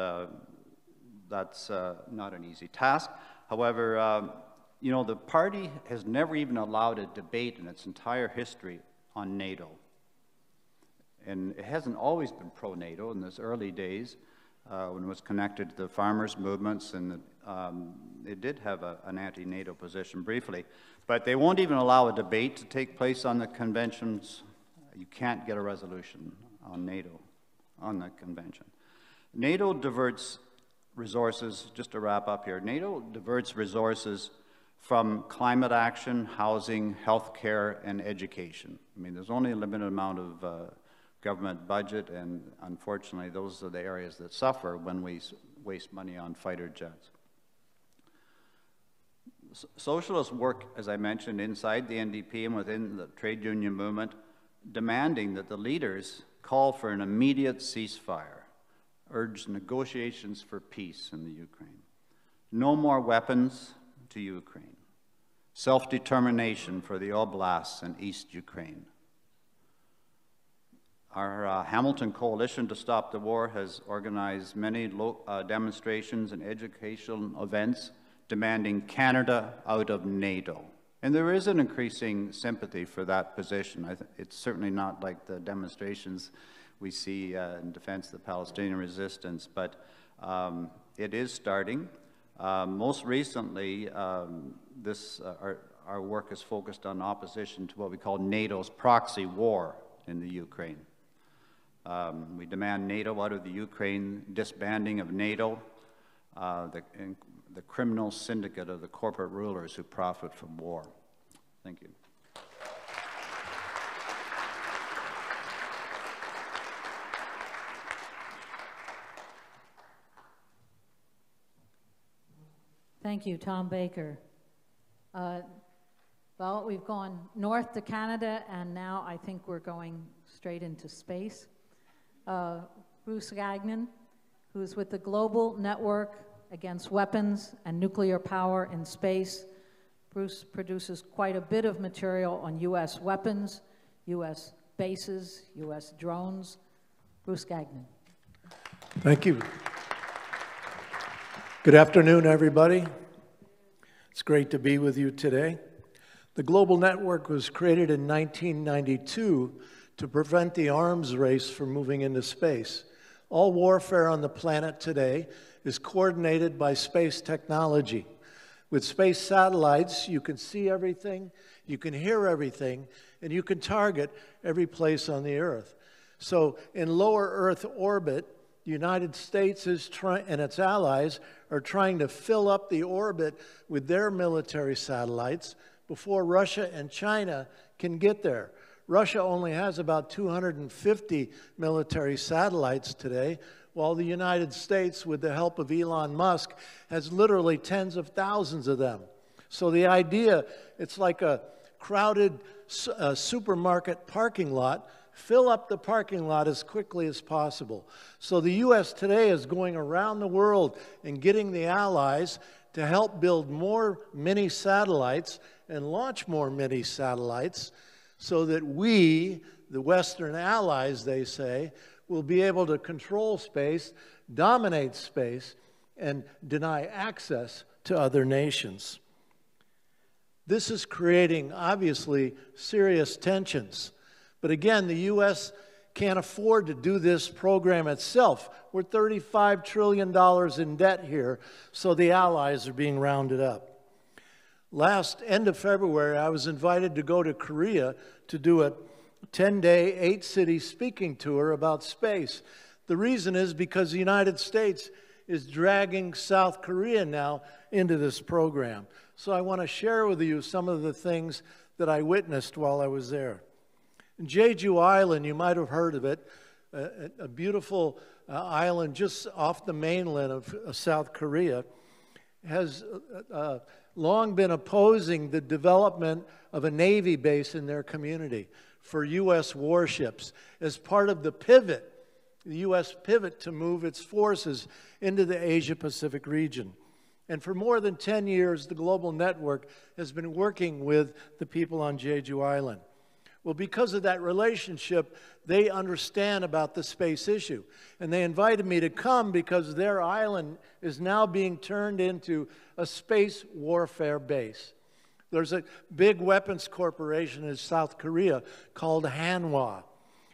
that's not an easy task. However, you know, the party has never even allowed a debate in its entire history on NATO. And it hasn't always been pro-NATO in those early days when it was connected to the farmers' movements, and it did have an anti-NATO position briefly. But they won't even allow a debate to take place on the conventions. You can't get a resolution on NATO, on the convention. NATO diverts resources, just to wrap up here, NATO diverts resources from climate action, housing, healthcare, and education. I mean, there's only a limited amount of government budget, and unfortunately, those are the areas that suffer when we waste money on fighter jets. Socialists work, as I mentioned, inside the NDP and within the trade union movement, demanding that the leaders call for an immediate ceasefire, urge negotiations for peace in the Ukraine. No more weapons to Ukraine. Self-determination for the oblasts in East Ukraine. Our Hamilton Coalition to Stop the War has organized many demonstrations and educational events demanding Canada out of NATO. And there is an increasing sympathy for that position. It's certainly not like the demonstrations we see in defense of the Palestinian resistance, but it is starting. Most recently, our work is focused on opposition to what we call NATO's proxy war in the Ukraine. We demand NATO out of the Ukraine, disbanding of NATO, the criminal syndicate of the corporate rulers who profit from war. Thank you. Thank you, Tom Baker. Well, we've gone north to Canada, and now I think we're going straight into space. Bruce Gagnon, who's with the Global Network Against Weapons and Nuclear Power in Space. Bruce produces quite a bit of material on U.S. weapons, U.S. bases, U.S. drones. Bruce Gagnon. Thank you. Good afternoon, everybody. It's great to be with you today. The Global Network was created in 1992 to prevent the arms race from moving into space. All warfare on the planet today is coordinated by space technology. With space satellites, you can see everything, you can hear everything, and you can target every place on the Earth. So in lower Earth orbit, the United States and its allies are trying to fill up the orbit with their military satellites before Russia and China can get there. Russia only has about 250 military satellites today, while the United States, with the help of Elon Musk, has literally tens of thousands of them. So the idea, it's like a crowded supermarket parking lot. Fill up the parking lot as quickly as possible. So the U.S. today is going around the world and getting the allies to help build more mini satellites and launch more mini satellites so that we, the Western allies, they say, will be able to control space, dominate space, and deny access to other nations. This is creating, obviously, serious tensions. But again, the U.S. can't afford to do this program itself. We're $35 trillion in debt here, so the allies are being rounded up. End of February, I was invited to go to Korea to do a 10-day, 8-city speaking tour about space. The reason is because the United States is dragging South Korea now into this program. So I want to share with you some of the things that I witnessed while I was there. In Jeju Island, you might have heard of it, a beautiful island just off the mainland of South Korea, has long been opposing the development of a Navy base in their community for U.S. warships as part of the pivot, the U.S. pivot to move its forces into the Asia-Pacific region. And for more than 10 years, the Global Network has been working with the people on Jeju Island. Well, because of that relationship, they understand about the space issue. And they invited me to come because their island is now being turned into a space warfare base. There's a big weapons corporation in South Korea called Hanwha.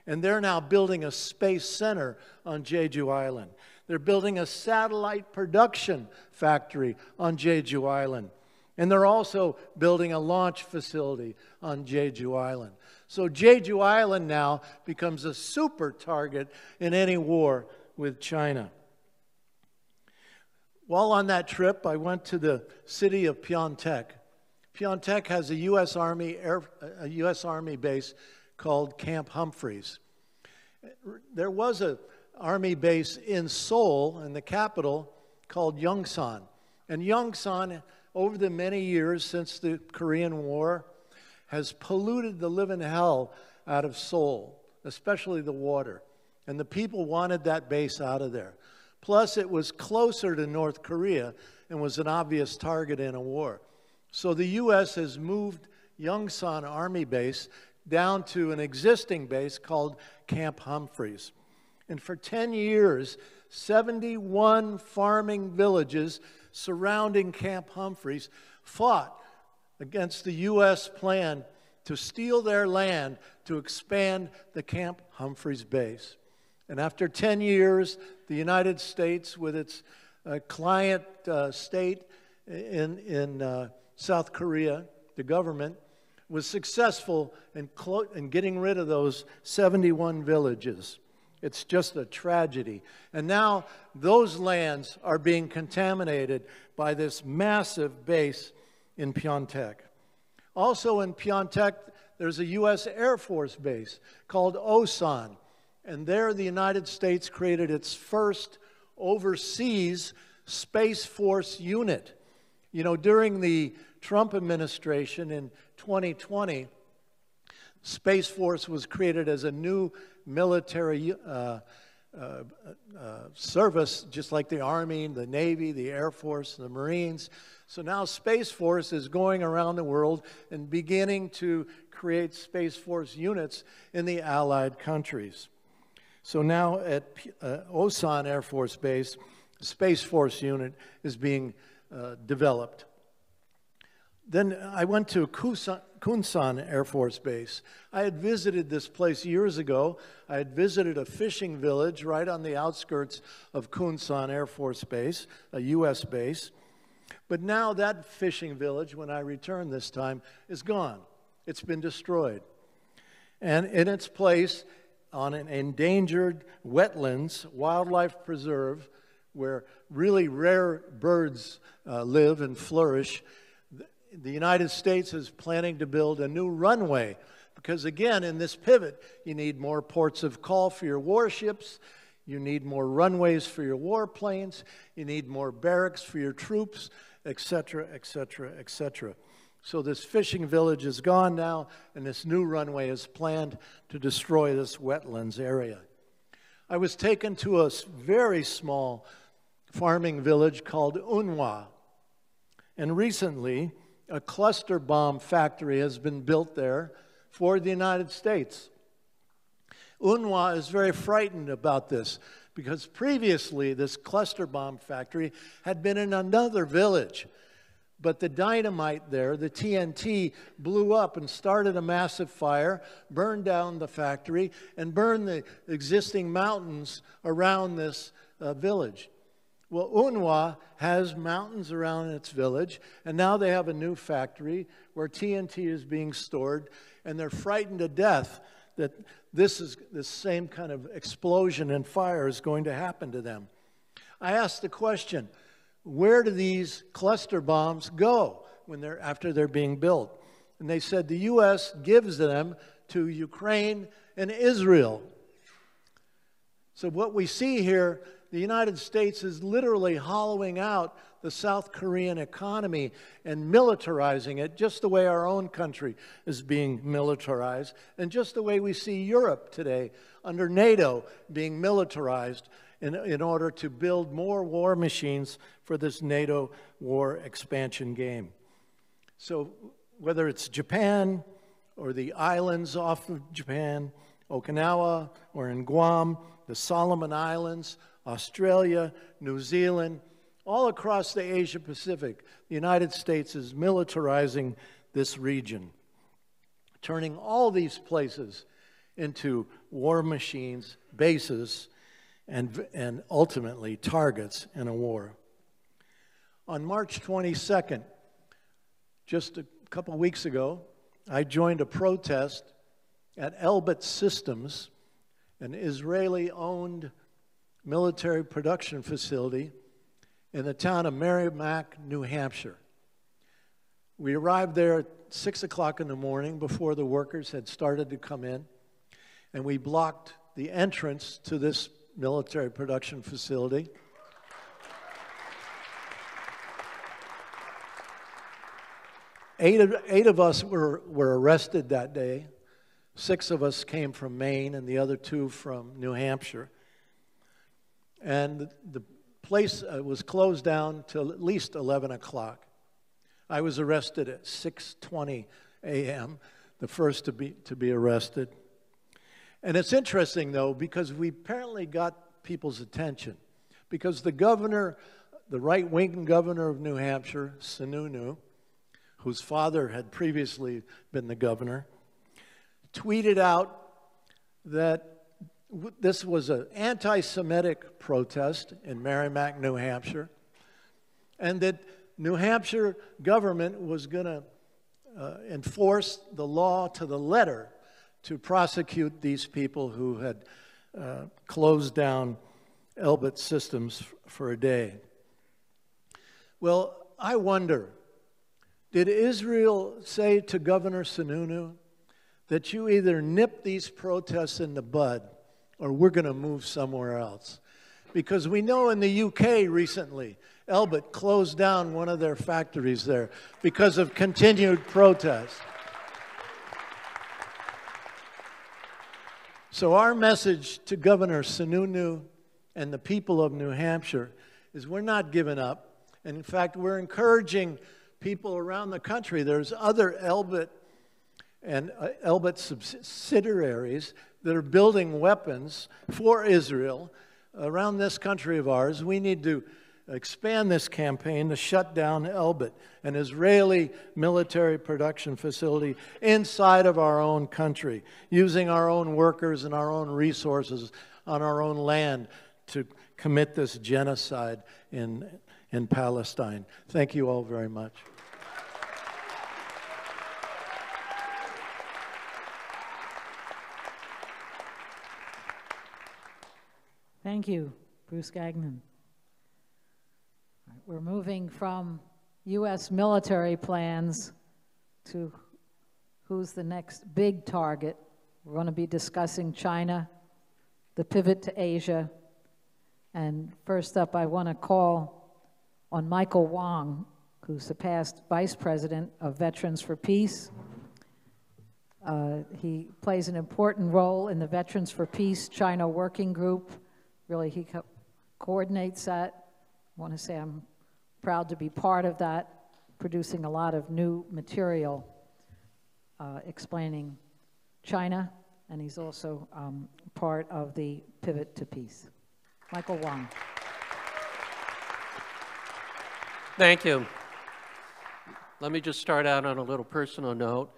And they're now building a space center on Jeju Island. They're building a satellite production factory on Jeju Island. And they're also building a launch facility on Jeju Island. So Jeju Island now becomes a super target in any war with China. While on that trip, I went to the city of Pyeongtaek. Pyeongtaek has a U.S. Army base called Camp Humphreys. There was an Army base in Seoul, in the capital, called Yongsan. And Yongsan, over the many years since the Korean War, has polluted the living hell out of Seoul, especially the water. And the people wanted that base out of there. Plus, it was closer to North Korea and was an obvious target in a war. So the U.S. has moved Yongsan Army Base down to an existing base called Camp Humphreys. And for 10 years, 71 farming villages surrounding Camp Humphreys fought against the U.S. plan to steal their land to expand the Camp Humphreys base. And after 10 years, the United States, with its client state in South Korea, the government, was successful in getting rid of those 71 villages. It's just a tragedy. And now those lands are being contaminated by this massive base in Pyeongtaek. Also in Pyeongtaek, there's a U.S. Air Force base called Osan. And there the United States created its first overseas Space Force unit. You know, during the Trump administration in 2020, Space Force was created as a new military service, just like the Army, the Navy, the Air Force, the Marines. So now Space Force is going around the world and beginning to create Space Force units in the Allied countries. So now at Osan Air Force Base, the Space Force unit is being developed. Then I went to Kunsan Air Force Base. I had visited this place years ago. I had visited a fishing village right on the outskirts of Kunsan Air Force Base, a U.S. base. But now that fishing village, when I returned this time, is gone. It's been destroyed. And in its place, on an endangered wetlands, wildlife preserve, where really rare birds live and flourish, the United States is planning to build a new runway because, again, in this pivot, you need more ports of call for your warships, you need more runways for your warplanes, you need more barracks for your troops, etc., etc., etc. So this fishing village is gone now, and this new runway is planned to destroy this wetlands area. I was taken to a very small farming village called Unhwa, and recently, a cluster bomb factory has been built there for the United States. Unhwa is very frightened about this because previously this cluster bomb factory had been in another village But the dynamite there, the TNT, blew up and started a massive fire, burned down the factory, and burned the existing mountains around this village. Well, UNWA has mountains around its village, and now they have a new factory where TNT is being stored, and they're frightened to death that this same kind of explosion and fire is going to happen to them. I asked the question, where do these cluster bombs go after they're being built? And they said the U.S. gives them to Ukraine and Israel. So what we see here, the United States is literally hollowing out the South Korean economy and militarizing it just the way our own country is being militarized, and just the way we see Europe today under NATO being militarized in order to build more war machines for this NATO war expansion game. So whether it's Japan or the islands off of Japan, Okinawa, or in Guam, the Solomon Islands, Australia, New Zealand, all across the Asia Pacific, the United States is militarizing this region, turning all these places into war machines, bases, and ultimately targets in a war. On March 22nd, just a couple weeks ago, I joined a protest at Elbit Systems, an Israeli-owned military production facility in the town of Merrimack, New Hampshire. We arrived there at 6 o'clock in the morning before the workers had started to come in, and we blocked the entrance to this military production facility. Eight of us were arrested that day. 6 of us came from Maine and the other 2 from New Hampshire. And the place was closed down till at least 11 o'clock. I was arrested at 6:20 a.m., the first to be arrested. And it's interesting, though, because we apparently got people's attention. Because the governor, the right-wing governor of New Hampshire, Sununu, whose father had previously been the governor, tweeted out that this was an anti-Semitic protest in Merrimack, New Hampshire, and that New Hampshire government was going to enforce the law to the letter to prosecute these people who had closed down Elbit Systems for a day. Well, I wonder, did Israel say to Governor Sununu that you either nip these protests in the bud or we're going to move somewhere else? Because we know in the UK recently, Elbit closed down one of their factories there because of continued protests. So our message to Governor Sununu and the people of New Hampshire is we're not giving up. And in fact, we're encouraging people around the country. There's other Elbit and Elbit subsidiaries that are building weapons for Israel around this country of ours. We need to expand this campaign to shut down Elbit, an Israeli military production facility inside of our own country, using our own workers and our own resources on our own land to commit this genocide in Palestine. Thank you all very much. Thank you, Bruce Gagnon. We're moving from U.S. military plans to who's the next big target. We're going to be discussing China, the pivot to Asia, and first up I want to call on Michael Wong, who's the past Vice President of Veterans for Peace. He plays an important role in the Veterans for Peace China Working Group. Really, he coordinates that. I want to say I'm proud to be part of that, producing a lot of new material explaining China, and he's also part of the Pivot to Peace. Michael Wong. Thank you. Let me just start out on a little personal note.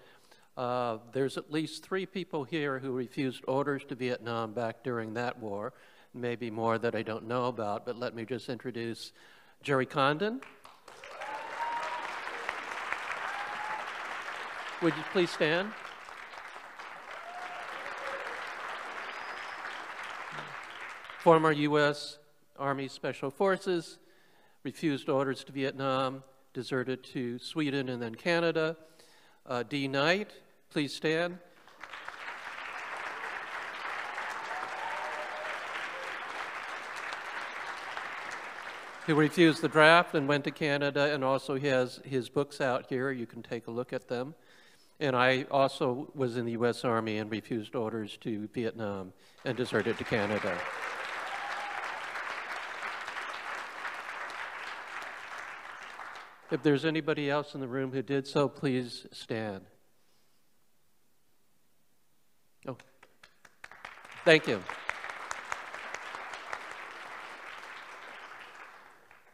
There's at least 3 people here who refused orders to Vietnam back during that war, maybe more that I don't know about, but let me just introduce Jerry Condon. Would you please stand? Former U.S. Army Special Forces, refused orders to Vietnam, deserted to Sweden and then Canada. D. Knight, please stand. Who refused the draft and went to Canada, and also he has his books out here. You can take a look at them. And I also was in the U.S. Army and refused orders to Vietnam and deserted to Canada. If there's anybody else in the room who did so, please stand. Oh, thank you.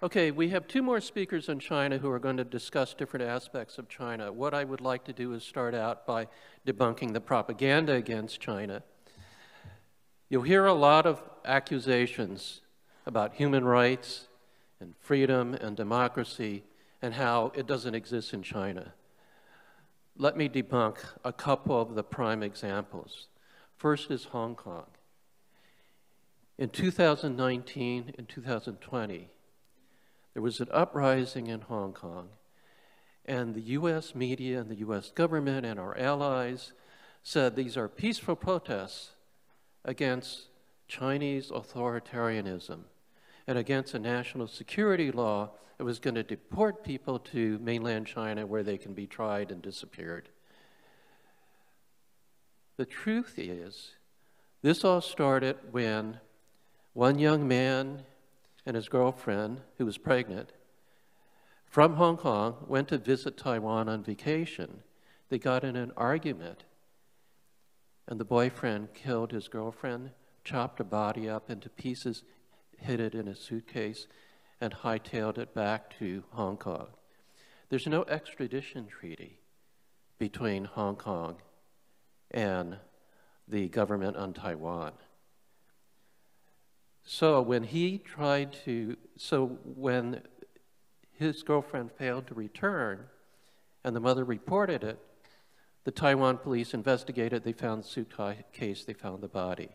Okay, we have 2 more speakers on China who are going to discuss different aspects of China. What I would like to do is start out by debunking the propaganda against China. You'll hear a lot of accusations about human rights and freedom and democracy and how it doesn't exist in China. Let me debunk a couple of the prime examples. First is Hong Kong. In 2019 and 2020, there was an uprising in Hong Kong, and the U.S. media and the U.S. government and our allies said these are peaceful protests against Chinese authoritarianism and against a national security law that was going to deport people to mainland China where they can be tried and disappeared. The truth is, this all started when one young man and his girlfriend, who was pregnant, from Hong Kong, went to visit Taiwan on vacation. They got in an argument, and the boyfriend killed his girlfriend, chopped her body up into pieces, hid it in a suitcase, and hightailed it back to Hong Kong. There's no extradition treaty between Hong Kong and the government on Taiwan. So when when his girlfriend failed to return and the mother reported it, the Taiwan police investigated, they found the suitcase, they found the body.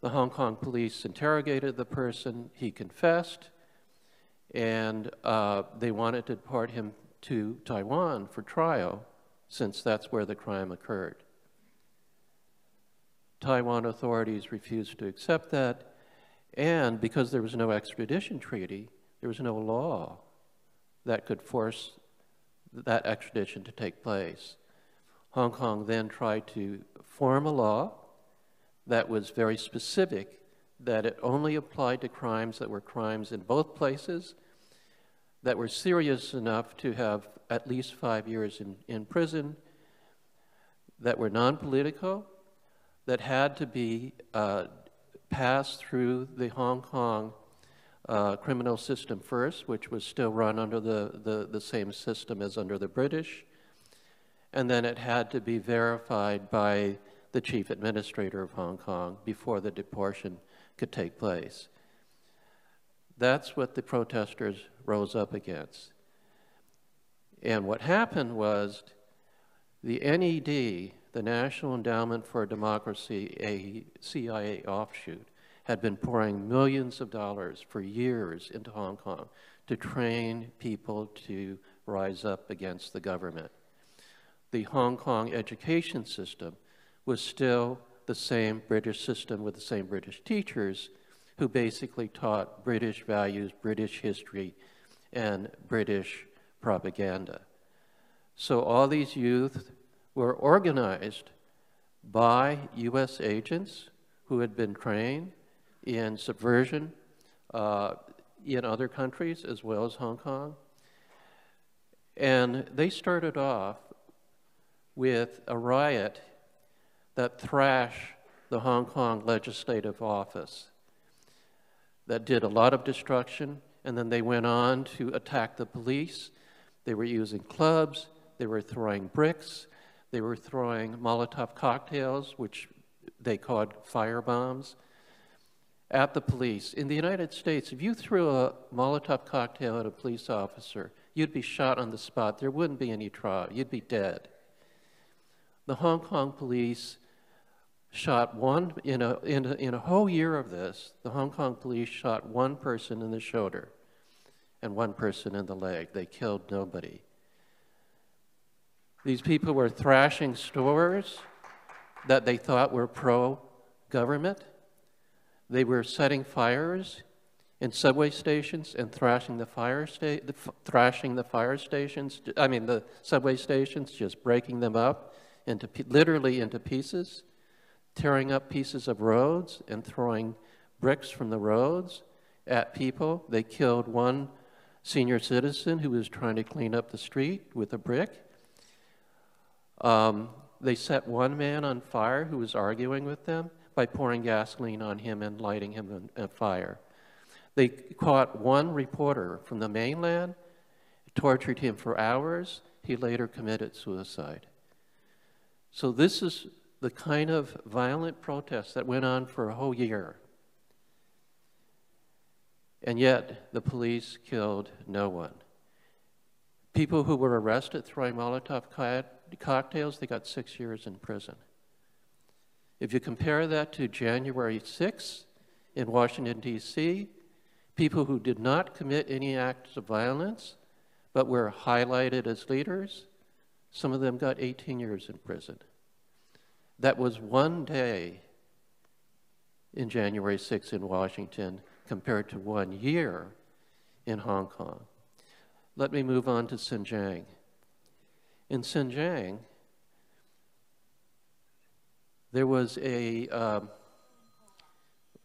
The Hong Kong police interrogated the person, he confessed, and they wanted to deport him to Taiwan for trial, since that's where the crime occurred. Taiwan authorities refused to accept that, and because there was no extradition treaty, there was no law that could force that extradition to take place. Hong Kong then tried to form a law that was very specific, that it only applied to crimes that were crimes in both places, that were serious enough to have at least 5 years in prison, that were non-political, that had to be passed through the Hong Kong criminal system first, which was still run under the same system as under the British, and then it had to be verified by the chief administrator of Hong Kong before the deportation could take place. That's what the protesters rose up against. And what happened was the NED, the National Endowment for Democracy, a CIA offshoot, had been pouring millions of dollars for years into Hong Kong to train people to rise up against the government. The Hong Kong education system was still the same British system with the same British teachers who basically taught British values, British history, and British propaganda. So all these youth were organized by U.S. agents who had been trained in subversion in other countries as well as Hong Kong. And they started off with a riot that thrashed the Hong Kong Legislative Office, that did a lot of destruction, and then they went on to attack the police, They were using clubs, they were throwing bricks, they were throwing Molotov cocktails, which they called firebombs, at the police. In the United States, if you threw a Molotov cocktail at a police officer, you'd be shot on the spot. There wouldn't be any trial. You'd be dead. The Hong Kong police shot one, in a whole year of this, the Hong Kong police shot one person in the shoulder and one person in the leg. They killed nobody. These people were thrashing stores that they thought were pro-government. They were setting fires in subway stations and thrashing the subway stations, just breaking them up literally into pieces, tearing up pieces of roads and throwing bricks from the roads at people. They killed one senior citizen who was trying to clean up the street with a brick. They set one man on fire who was arguing with them by pouring gasoline on him and lighting him on fire. They caught one reporter from the mainland, tortured him for hours. He later committed suicide. So this is the kind of violent protest that went on for a whole year. And yet, the police killed no one. People who were arrested throwing Molotov cocktails, they got 6 years in prison. If you compare that to January 6th in Washington, D.C., people who did not commit any acts of violence but were highlighted as leaders, some of them got 18 years in prison. That was one day in January 6th in Washington compared to 1 year in Hong Kong. Let me move on to Xinjiang. In Xinjiang, there was a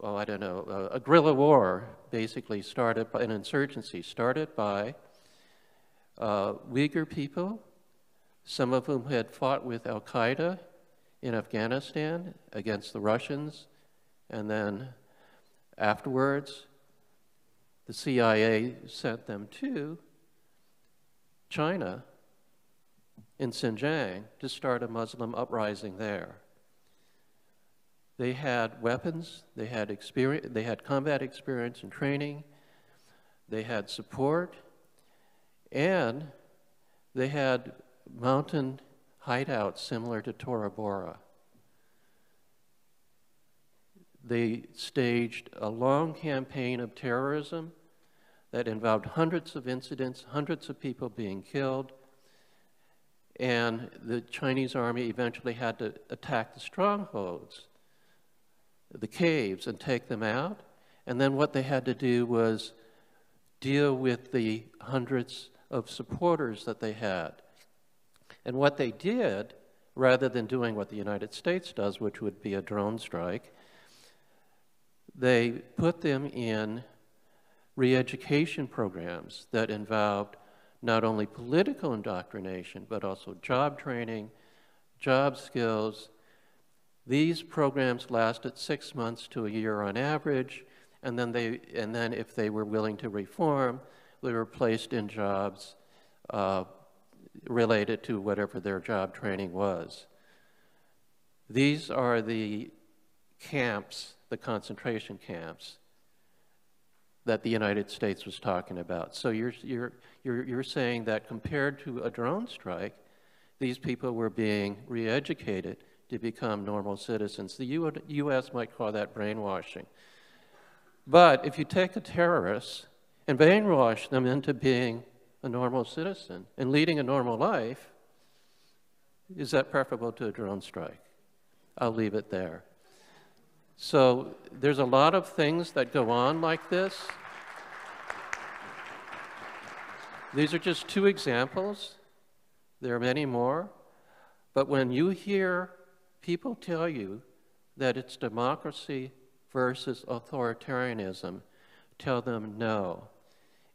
guerrilla war, basically started by an insurgency, started by Uyghur people, some of whom had fought with Al-Qaeda in Afghanistan against the Russians, and then afterwards, the CIA sent them to China in Xinjiang to start a Muslim uprising there. They had weapons, they had experience, they had combat experience and training, they had support, and they had mountain hideouts similar to Tora Bora. They staged a long campaign of terrorism that involved hundreds of incidents, hundreds of people being killed, and the Chinese army eventually had to attack the strongholds, the caves, and take them out. And then what they had to do was deal with the hundreds of supporters that they had. And what they did, rather than doing what the United States does, which would be a drone strike, they put them in re-education programs that involved not only political indoctrination, but also job training, job skills. These programs lasted 6 months to a year on average, and then if they were willing to reform, they were placed in jobs related to whatever their job training was. These are the camps, the concentration camps that the United States was talking about. So you're saying that compared to a drone strike, these people were being re-educated to become normal citizens. The U.S. might call that brainwashing. But if you take a terrorist and brainwash them into being a normal citizen and leading a normal life, is that preferable to a drone strike? I'll leave it there. So there's a lot of things that go on like this. These are just two examples. There are many more. But when you hear people tell you that it's democracy versus authoritarianism, tell them no.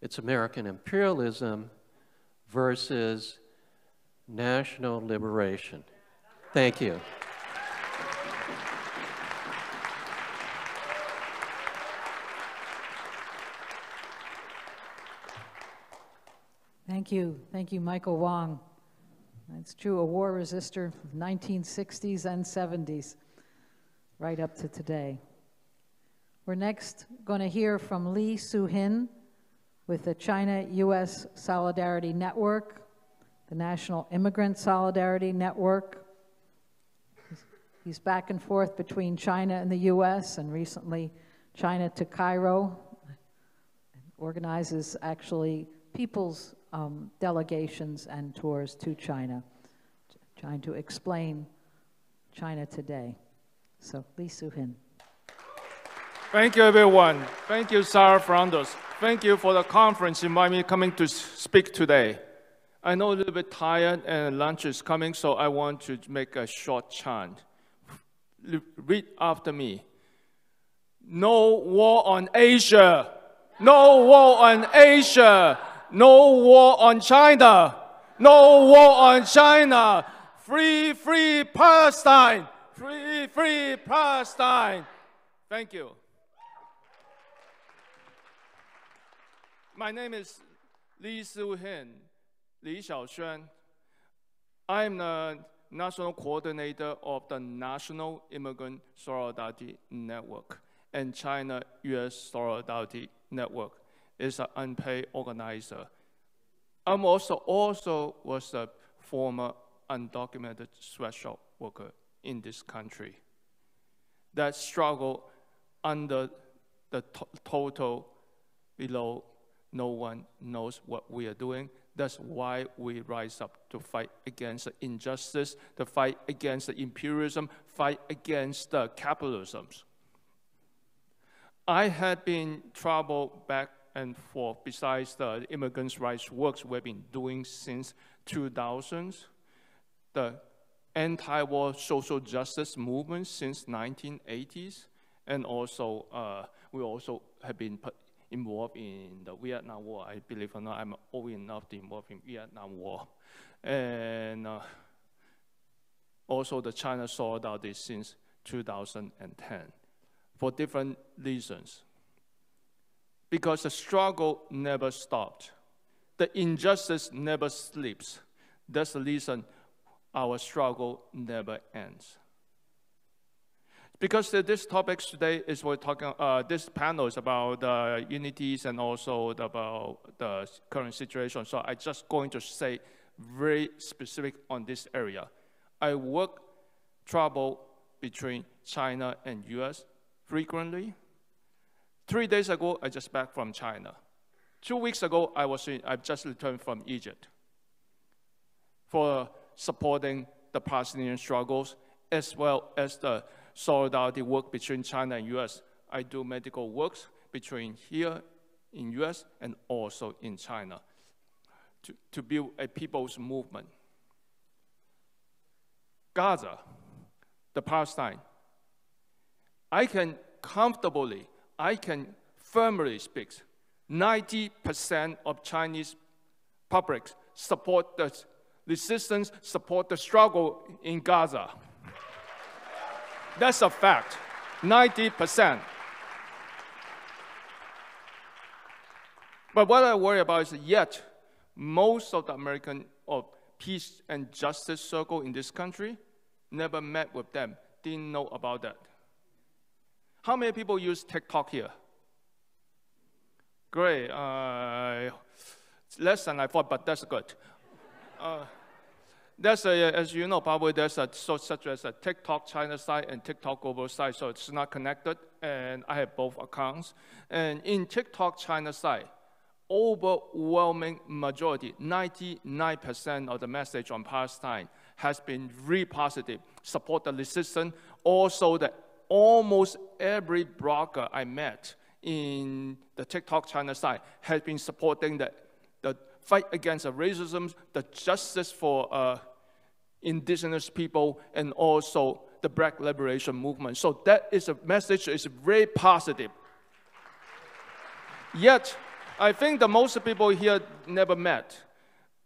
It's American imperialism versus national liberation. Thank you. Thank you. Thank you. Thank you, Michael Wong. It's true, a war resistor, 1960s and 70s, right up to today. We're next going to hear from Lee Soo-hin with the China-U.S. Solidarity Network, the National Immigrant Solidarity Network. He's back and forth between China and the U.S. and recently China to Cairo. Organizes actually people's delegations and tours to China, trying to explain China today. So, Lee Soo-hin. Thank you, everyone. Thank you, Sarah Fernandez. Thank you for the conference inviting me coming to speak today. I know a little bit tired and lunch is coming, so I want to make a short chant. Read after me. No war on Asia. No war on Asia. No war on China. No war on China. Free, free Palestine. Free, free Palestine. Thank you. My name is Lee Soo-hin, Li Xiaoxuan. I'm the National Coordinator of the National Immigrant Solidarity Network, and China-U.S. Solidarity Network is an unpaid organizer. I'm also was a former undocumented sweatshop worker in this country that struggle under the total below. No one knows what we are doing. That's why we rise up to fight against the injustice, to fight against the imperialism, fight against the capitalism. I had been traveled back and forth besides the immigrants' rights works we've been doing since 2000, the anti-war social justice movement since 1980s, and also we also have been involved in the Vietnam War. I believe or not, I'm old enough to involve in Vietnam War. And also the China Solidarity since 2010 for different reasons. Because the struggle never stopped. The injustice never sleeps. That's the reason our struggle never ends. Because this topic today is we're talking, this panel is about unities and also about the current situation. So I'm just going to say very specific on this area. I travel between China and US frequently. 3 days ago, I just back from China. 2 weeks ago, I just returned from Egypt for supporting the Palestinian struggles as well as the solidarity work between China and US. I do medical works between here in US and also in China to build a people's movement. Gaza, the Palestine, I can firmly speak, 90% of Chinese public support the resistance, support the struggle in Gaza. That's a fact, 90%. But what I worry about is yet most of the American peace and justice circle in this country never met with them, didn't know about that. How many people use TikTok here? Great, less than I thought, but that's good. As you know, probably there's such as a TikTok China side and TikTok global side, so it's not connected, and I have both accounts. And in TikTok China side, overwhelming majority, 99% of the message on Palestine has been really positive, support the resistance. Also, that almost every blogger I met in the TikTok China side has been supporting the fight against racism, the justice for indigenous people, and also the Black liberation movement. So that is a message that is very positive. Yet, I think that most people here never met.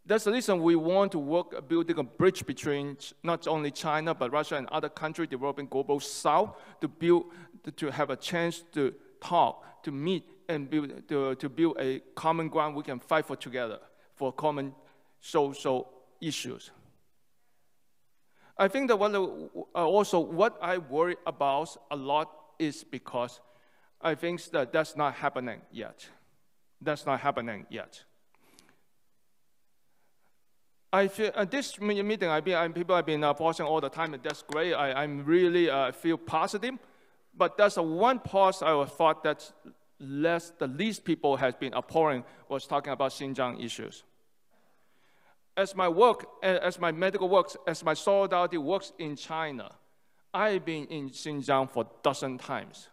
That's the reason we want to work building a bridge between not only China, but Russia and other countries developing global south to have a chance to talk, to meet, and to build a common ground we can fight for together. for common social issues. I think that what I worry about a lot is because I think that that's not happening yet. That's not happening yet. I feel at this meeting, people have been pausing all the time, and that's great. I'm really feel positive, but that's one pause I thought that the least people has been abhorring was talking about Xinjiang issues. As my work, as my medical works, as my solidarity works in China, I've been in Xinjiang for a dozen times.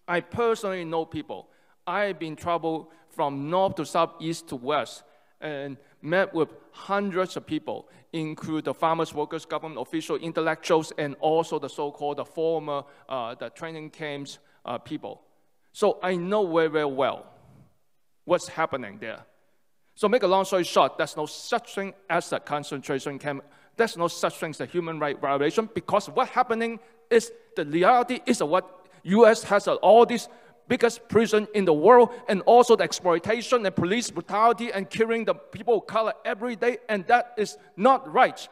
I personally know people. I've been traveled from north to south, east to west, and met with hundreds of people, including the farmers, workers, government officials, intellectuals, and also the so-called the former the training camps people. So I know very, very well what's happening there. So make a long story short, there's no such thing as a concentration camp. There's no such thing as a human right violation, because what's happening is the reality is what U.S. has all these biggest prison in the world, and also the exploitation and police brutality and killing the people of color every day, and that is not right.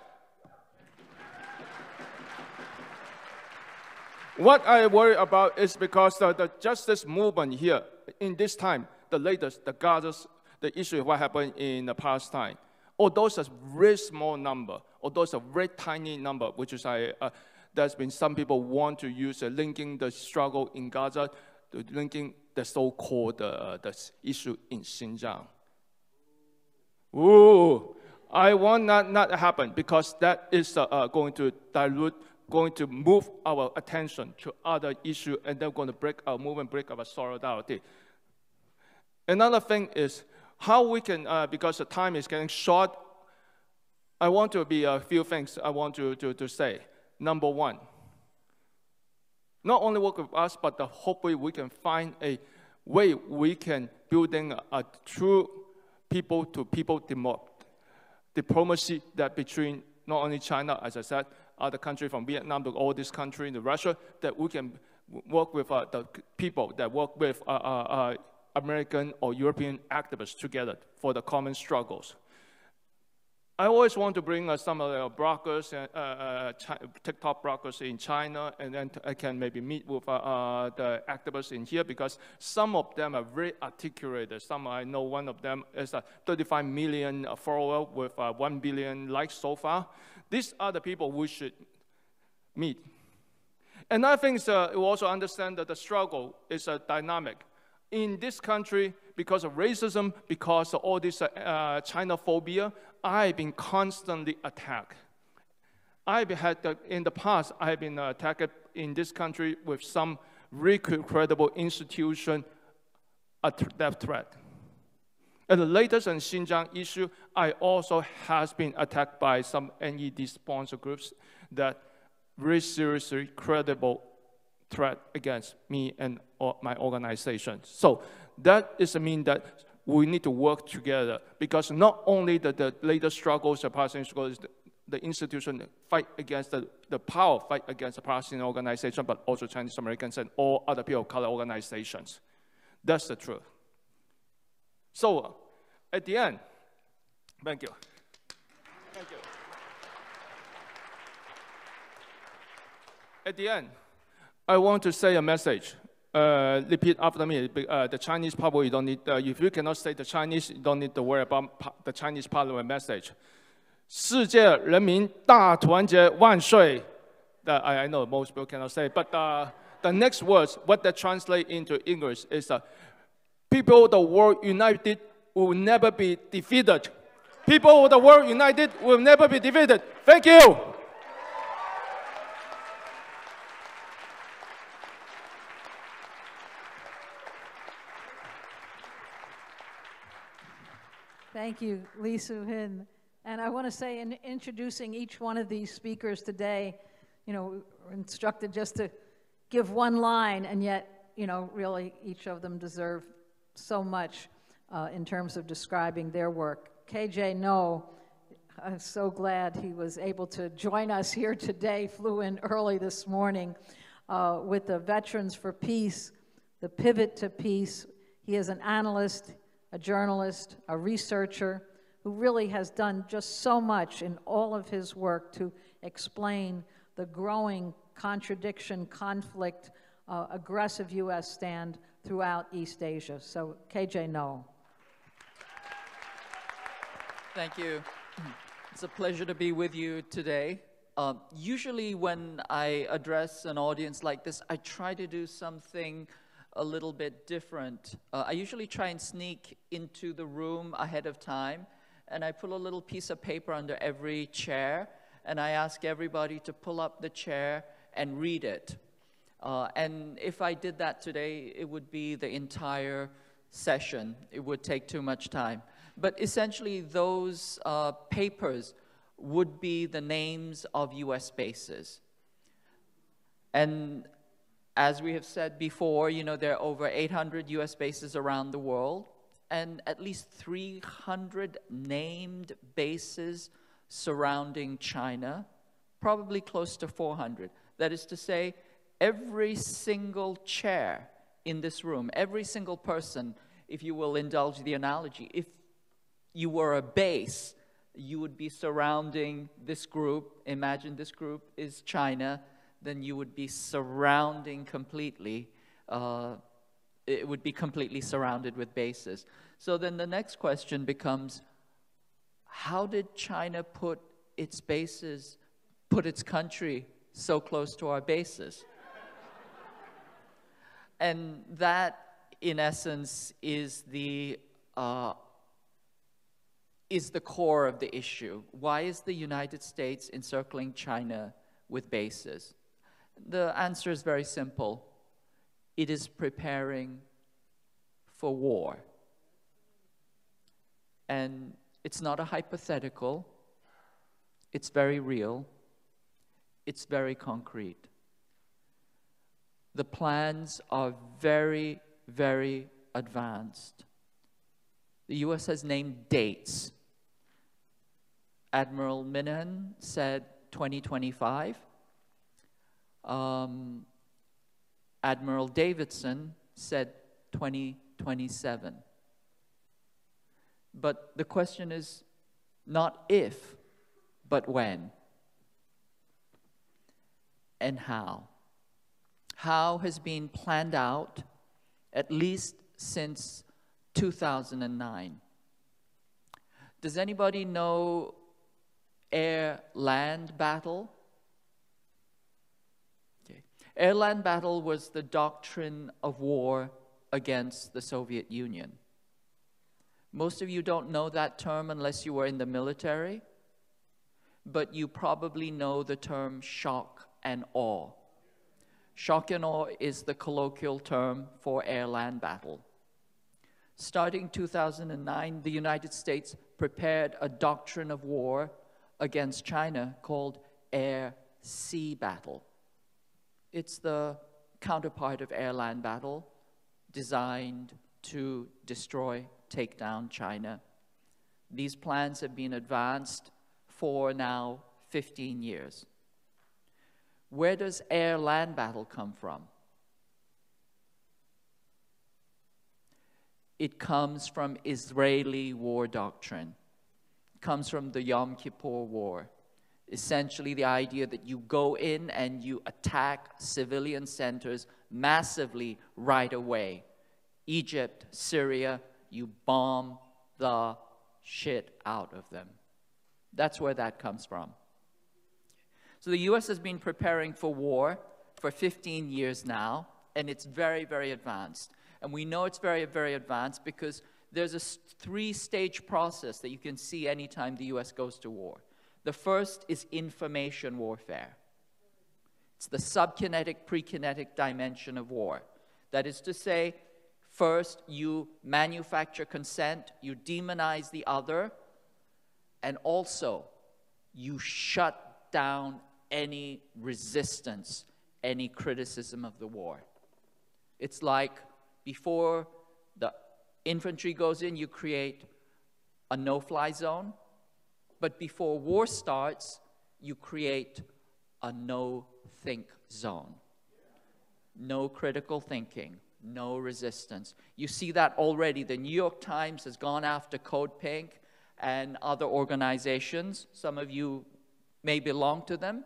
What I worry about is because the justice movement here, in this time, the latest, the Gaza's, the issue of what happened in Palestine, although it's a very small number, although it's a very tiny number, which is there's been some people want to use linking the struggle in Gaza to linking the so-called the issue in Xinjiang. Ooh, I want that not to happen, because that is going to dilute, going to move our attention to other issues, and they're going to break our movement, break our solidarity. Another thing is how we can, because the time is getting short, I want to be a few things I want to say. Number one, not only work with us, but hopefully we can find a way we can building a true people-to-people diplomacy that between not only China, as I said, other countries from Vietnam to all these countries to Russia, that we can work with the people that work with American or European activists together for the common struggles. I always want to bring some of the bloggers, TikTok bloggers in China, and then I can maybe meet with the activists in here, because some of them are very articulated. Some, I know one of them is 35 million followers with 1 billion likes so far. These are the people we should meet. And I think we also understand that the struggle is dynamic. In this country, because of racism, because of all this China-phobia, I've been constantly attacked. In the past, I've been attacked in this country with some really credible institution, death threat. And the latest in Xinjiang issue, I also has been attacked by some NED sponsor groups that very seriously credible threat against me and my organization. So that is a mean that we need to work together, because not only the latest struggles, the Palestinian struggles, the institution fight against the power, fight against the Palestinian organization, but also Chinese Americans and all other people of color organizations. That's the truth. So at the end, thank you. Thank you. At the end, I want to say a message. Repeat after me. The Chinese people, you don't need, if you cannot say the Chinese, you don't need to worry about the Chinese parliament message. 世界人民大团结万岁. I know most people cannot say, but the next words, what they translate into English is people of the world united will never be defeated. People of the world united will never be defeated. Thank you. Thank you, Lee Soo-hin. And I want to say, in introducing each one of these speakers today, you know, we're instructed just to give one line, and yet, you know, really each of them deserve so much in terms of describing their work. KJ No, I'm so glad he was able to join us here today, flew in early this morning with the Veterans for Peace, the Pivot to Peace. He is an analyst, a a journalist, a researcher, who really has done just so much in all of his work to explain the growing contradiction, conflict, aggressive U.S. stand throughout East Asia. So, KJ Noel. Thank you. It's a pleasure to be with you today. Usually when I address an audience like this, I try to do something a little bit different. I usually try and sneak into the room ahead of time, and I put a little piece of paper under every chair, and I ask everybody to pull up the chair and read it. And if I did that today, it would be the entire session. It would take too much time. But essentially, those papers would be the names of U.S. bases. And as we have said before, you know, there are over 800 U.S. bases around the world, and at least 300 named bases surrounding China, probably close to 400. That is to say, every single chair in this room, every single person, if you will indulge the analogy, if you were a base, you would be surrounding this group. Imagine this group is China, then you would be surrounding completely, it would be completely surrounded with bases. So then the next question becomes, how did China put its bases, put its country so close to our bases? And that, in essence, is the core of the issue. Why is the United States encircling China with bases? The answer is very simple. It is preparing for war. And it's not a hypothetical. It's very real. It's very concrete. The plans are very, very advanced. The U.S. has named dates. Admiral Minahan said 2025. Admiral Davidson said 2027. But the question is not if, but when. And how. How has been planned out at least since 2009. Does anybody know air-land battle? Okay. Air-land battle was the doctrine of war against the Soviet Union. Most of you don't know that term unless you were in the military, but you probably know the term shock and awe. Shock and awe is the colloquial term for air-land battle. Starting 2009, the United States prepared a doctrine of war against China called air-sea battle. It's the counterpart of air-land battle, designed to destroy, take down China. These plans have been advanced for now 15 years. Where does air-land battle come from? It comes from Israeli war doctrine. It comes from the Yom Kippur War. Essentially the idea that you go in and you attack civilian centers massively right away. Egypt, Syria, you bomb the shit out of them. That's where that comes from. So the US has been preparing for war for 15 years now, and it's very, very advanced. And we know it's very, very advanced because there's a three-stage process that you can see anytime the US goes to war. The first is information warfare. It's the subkinetic, prekinetic dimension of war. That is to say, first you manufacture consent, you demonize the other, and also you shut down any resistance, any criticism of the war. It's like before the infantry goes in, you create a no-fly zone, but before war starts, you create a no-think zone. No critical thinking, no resistance. You see that already. The New York Times has gone after Code Pink and other organizations. Some of you may belong to them.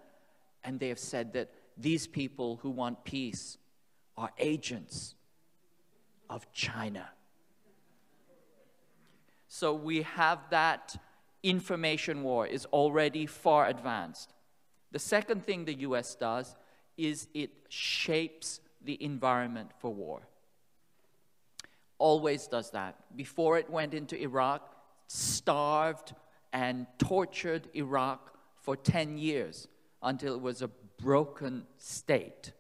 And they have said that these people who want peace are agents of China. So we have that information war is already far advanced. The second thing the US does is it shapes the environment for war. Always does that. Before it went into Iraq, starved and tortured Iraq for 10 years until it was a broken state.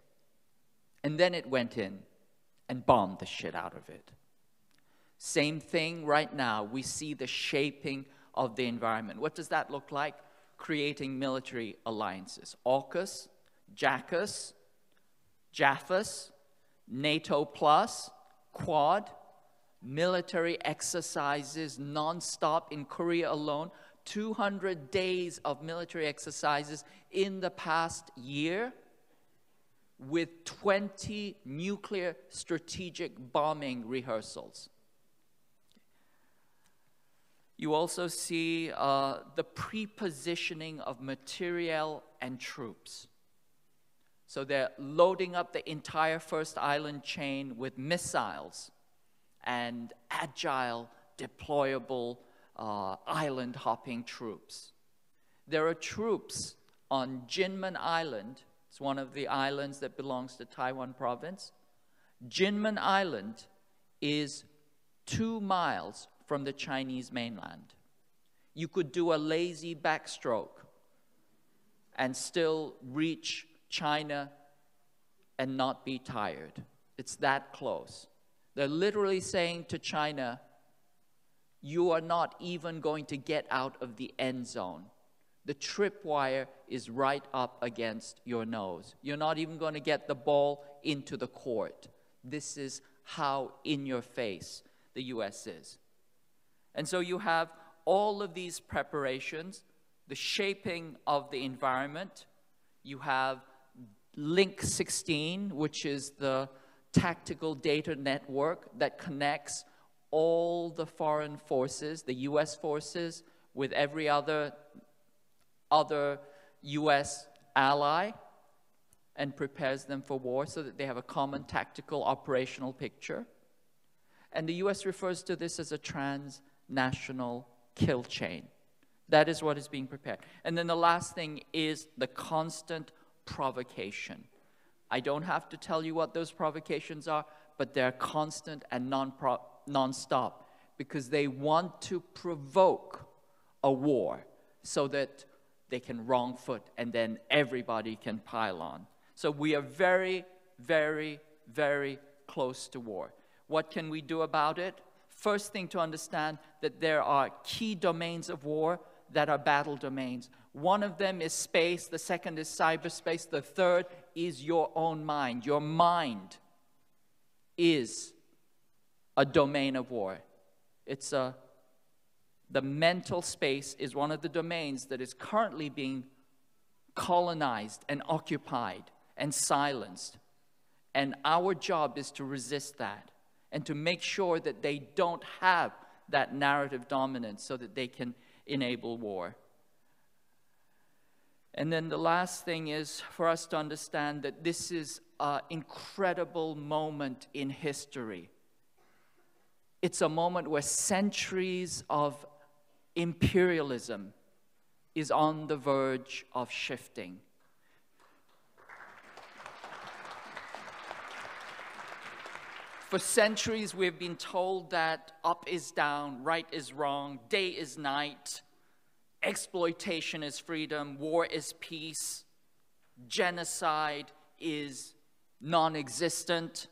And then it went in and bombed the shit out of it. Same thing right now. We see the shaping of the environment. What does that look like? Creating military alliances. AUKUS, JACUS, JAFUS, NATO Plus, Quad, military exercises non-stop in Korea alone. 200 days of military exercises in the past year with 20 nuclear strategic bombing rehearsals. You also see the pre-positioning of materiel and troops. So they're loading up the entire first island chain with missiles and agile, deployable island hopping troops. There are troops on Jinmen Island. It's one of the islands that belongs to Taiwan province. Jinmen Island is 2 miles from the Chinese mainland. You could do a lazy backstroke and still reach China and not be tired. It's that close. They're literally saying to China, you are not even going to get out of the end zone. The tripwire is right up against your nose. You're not even going to get the ball into the court. This is how in your face the US is. And so you have all of these preparations, the shaping of the environment. You have Link 16, which is the tactical data network that connects all the foreign forces, the US forces, with every other US ally and prepares them for war so that they have a common tactical operational picture. And the US refers to this as a transnational kill chain. That is what is being prepared. And then the last thing is the constant provocation. I don't have to tell you what those provocations are, but they're constant and non-stop because they want to provoke a war so that they can wrong foot and then everybody can pile on. So we are very, very, very close to war. What can we do about it? First thing to understand that there are key domains of war that are battle domains. One of them is space, the second is cyberspace, the third is your own mind. Your mind is a domain of war. The mental space is one of the domains that is currently being colonized and occupied and silenced. And our job is to resist that and to make sure that they don't have that narrative dominance so that they can enable war. And then the last thing is for us to understand that this is an incredible moment in history. It's a moment where centuries of imperialism is on the verge of shifting. For centuries, we've been told that up is down, right is wrong, day is night, exploitation is freedom, war is peace, genocide is non-existent,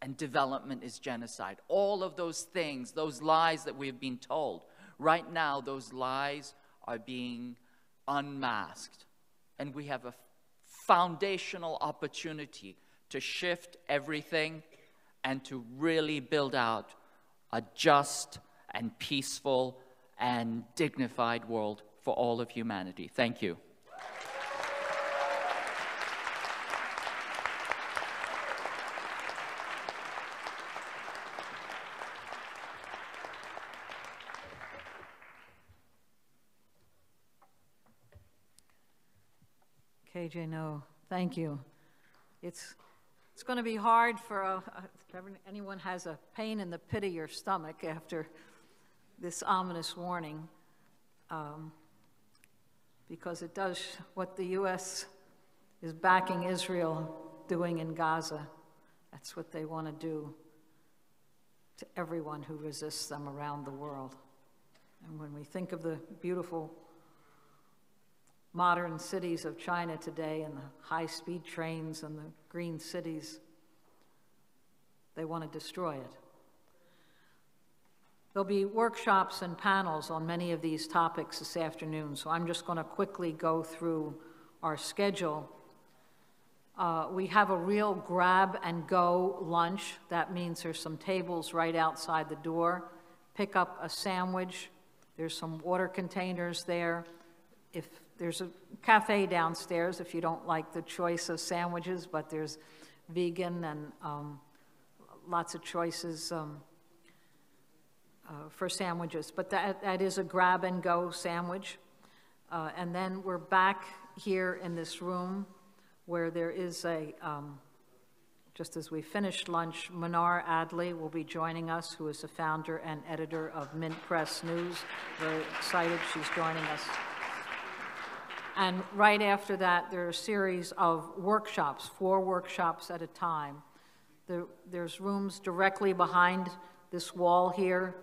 and development is genocide. All of those things, those lies that we've been told, right now those lies are being unmasked. And we have a foundational opportunity to shift everything and to really build out a just and peaceful and dignified world for all of humanity. Thank you. KJ, no, thank you. It's going to be hard for if anyone has a pain in the pit of your stomach after this ominous warning, because it does what the U.S. is backing Israel doing in Gaza. That's what they want to do to everyone who resists them around the world. And when we think of the beautiful modern cities of China today and the high-speed trains and the green cities, they want to destroy it. There'll be workshops and panels on many of these topics this afternoon, so I'm just going to quickly go through our schedule. We have a real grab-and-go lunch. That means there's some tables right outside the door. Pick up a sandwich. There's some water containers there. If there's a cafe downstairs if you don't like the choice of sandwiches, but there's vegan and lots of choices for sandwiches. But that is a grab-and-go sandwich. And then we're back here in this room where there is a, just as we finished lunch, Manar Adley will be joining us, who is the founder and editor of Mint Press News. Very excited she's joining us. And right after that, there are a series of workshops, 4 workshops at a time. There's rooms directly behind this wall here,